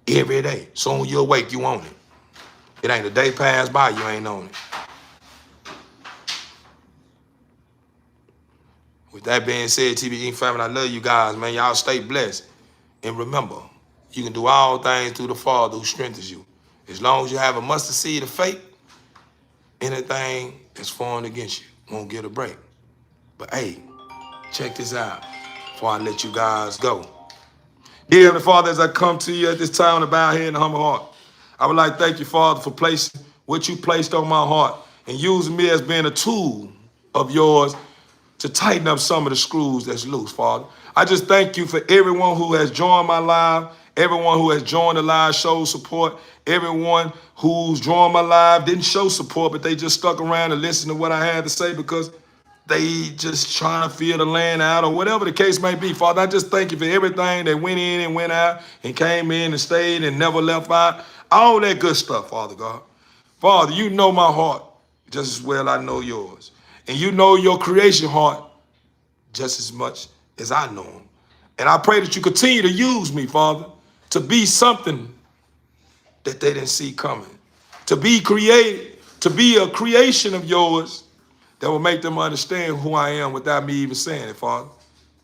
every day. Soon you're awake, you on it. It ain't a day pass by, you ain't on it. With that being said, TBE family, I love you guys, man. Y'all stay blessed. And remember, you can do all things through the Father who strengthens you. As long as you have a mustard seed of faith, anything that's formed against you won't get a break. But hey, check this out before I let you guys go. Dear Heavenly Father, as I come to you at this time to bow here in the humble heart, I would like to thank you, Father, for placing what you placed on my heart and using me as being a tool of yours to tighten up some of the screws that's loose, Father. I just thank you for everyone who has joined my live, everyone who has joined the live, showed support, everyone who's joined my live didn't show support, but they just stuck around and listened to what I had to say because they just trying to feel the land out or whatever the case may be. Father, I just thank you for everything that went in and went out and came in and stayed and never left out. All that good stuff, Father God. Father, you know my heart just as well I know yours. And you know your creation heart just as much as I know him. And I pray that you continue to use me, Father, to be something that they didn't see coming. To be created, to be a creation of yours that will make them understand who I am without me even saying it, Father.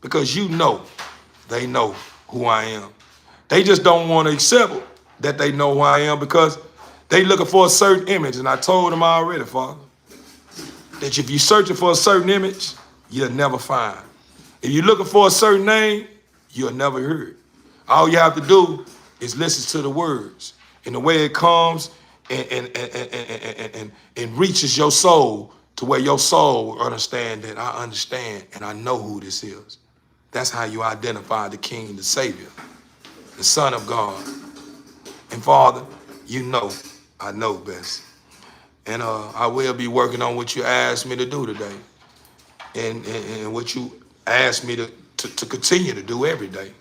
Because you know, they know who I am. They just don't want to accept that they know who I am because they looking for a certain image. And I told them already, Father, that if you're searching for a certain image, you'll never find. If you're looking for a certain name, you'll never hear it. All you have to do is listen to the words and the way it comes and reaches your soul to where your soul will understand that I understand and I know who this is. That's how you identify the King, the Savior, the Son of God. And Father, you know I know best. And I will be working on what you asked me to do today and what you asked me to continue to do every day.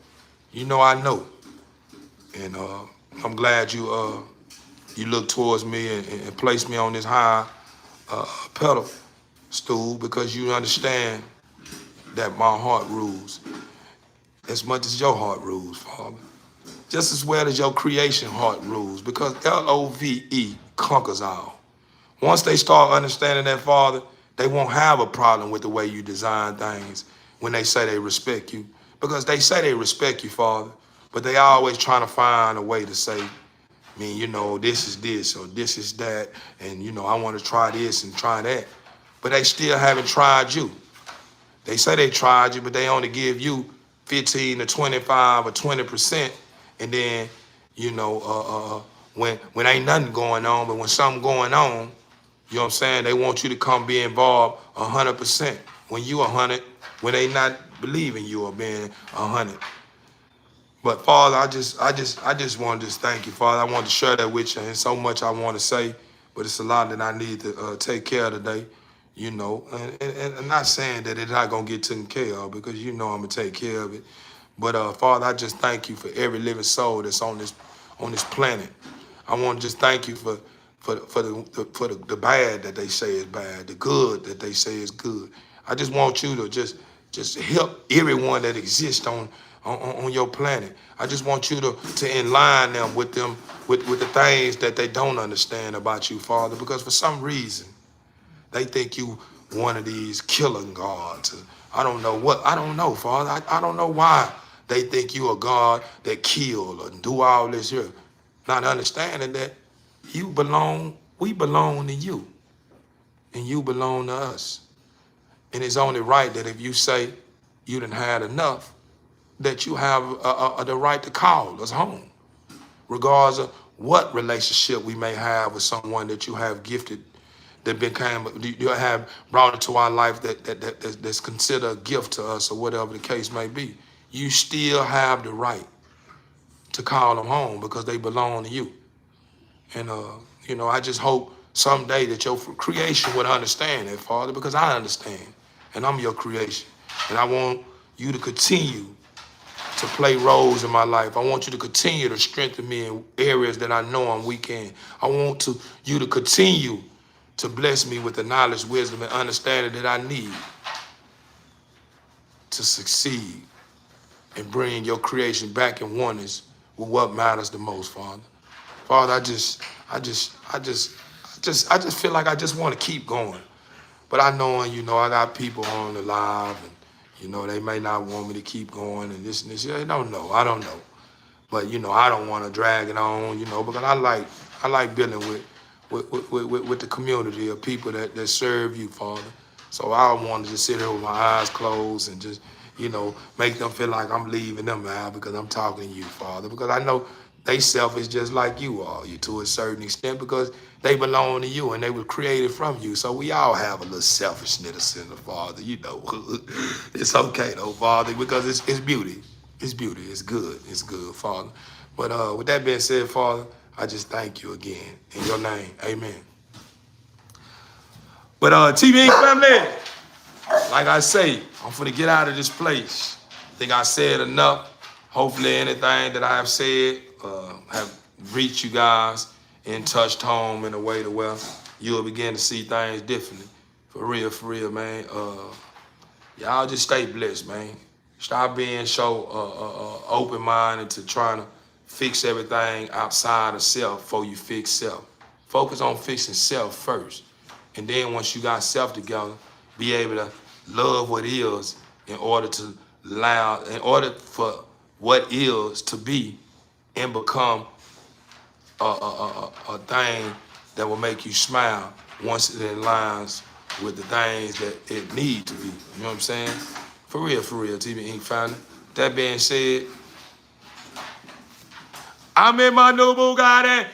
You know I know. And I'm glad you look towards me and place me on this high pedal stool because you understand that my heart rules as much as your heart rules, Father. Just as well as your creation heart rules, because LOVE conquers all. Once they start understanding that, Father, they won't have a problem with the way you design things when they say they respect you. Because they say they respect you, Father, but they always trying to find a way to say, I mean, you know, this is this or this is that, and, you know, I want to try this and try that. But they still haven't tried you. They say they tried you, but they only give you 15 to 25 or 20%. And then, you know, when ain't nothing going on, but when something going on, you know what I'm saying, they want you to come be involved 100%. When you 100, when they not believing you or being 100. But Father, I just want to just thank you, Father. I want to share that with you, and so much I want to say, but it's a lot that I need to take care of today, you know. And I'm not saying that it's not gonna get taken care of, because you know I'm gonna take care of it. But Father, I just thank you for every living soul that's on this planet. I want to just thank you for the bad that they say is bad, the good that they say is good. I just want you to just help everyone that exists on your planet. I just want you to align them with the things that they don't understand about you, Father, because for some reason they think you one of these killing gods. I don't know, Father. I don't know why they think you a God that kill and do all this here. Not understanding that we belong to you, and you belong to us. And it's only right that if you say you done had enough, that you have the right to call us home, regardless of what relationship we may have with someone that you have gifted, that you have brought into our life that's considered a gift to us, or whatever the case may be. You still have the right to call them home because they belong to you. And, you know, I just hope someday that your creation would understand that, Father, because I understand, and I'm your creation. And I want you to continue to play roles in my life. I want you to continue to strengthen me in areas that I know I'm weak in. I want you to continue to bless me with the knowledge, wisdom, and understanding that I need to succeed and bring your creation back in oneness with what matters the most, Father. Father, I just feel like I just want to keep going. But I know, you know, I got people on the live, and, you know, they may not want me to keep going and this and this. I don't know. But, you know, I don't want to drag it on, you know, because I like building with the community of people that serve you, Father. So I don't want to just sit here with my eyes closed and just, you know, make them feel like I'm leaving them out because I'm talking to you, Father. Because I know they selfish just like you are, you to a certain extent, because they belong to you and they were created from you. So we all have a little selfishness in the Father, you know. It's okay though, Father, because it's beauty. It's beauty. It's good. It's good, Father. But with that being said, Father, I just thank you again. In your name, amen. But TV family, like I say, I'm finna get out of this place. I think I said enough. Hopefully anything that I have said have reached you guys and touched home in a way to where you'll begin to see things differently. For real, man. Y'all just stay blessed, man. Stop being so open-minded to trying to fix everything outside of self before you fix self. Focus on fixing self first. And then once you got self together, be able to love what is in order for what is to be and become a thing that will make you smile once it aligns with the things that it need to be. You know what I'm saying? For real, TV Inc. family. That being said, I'm in my new Bugatti.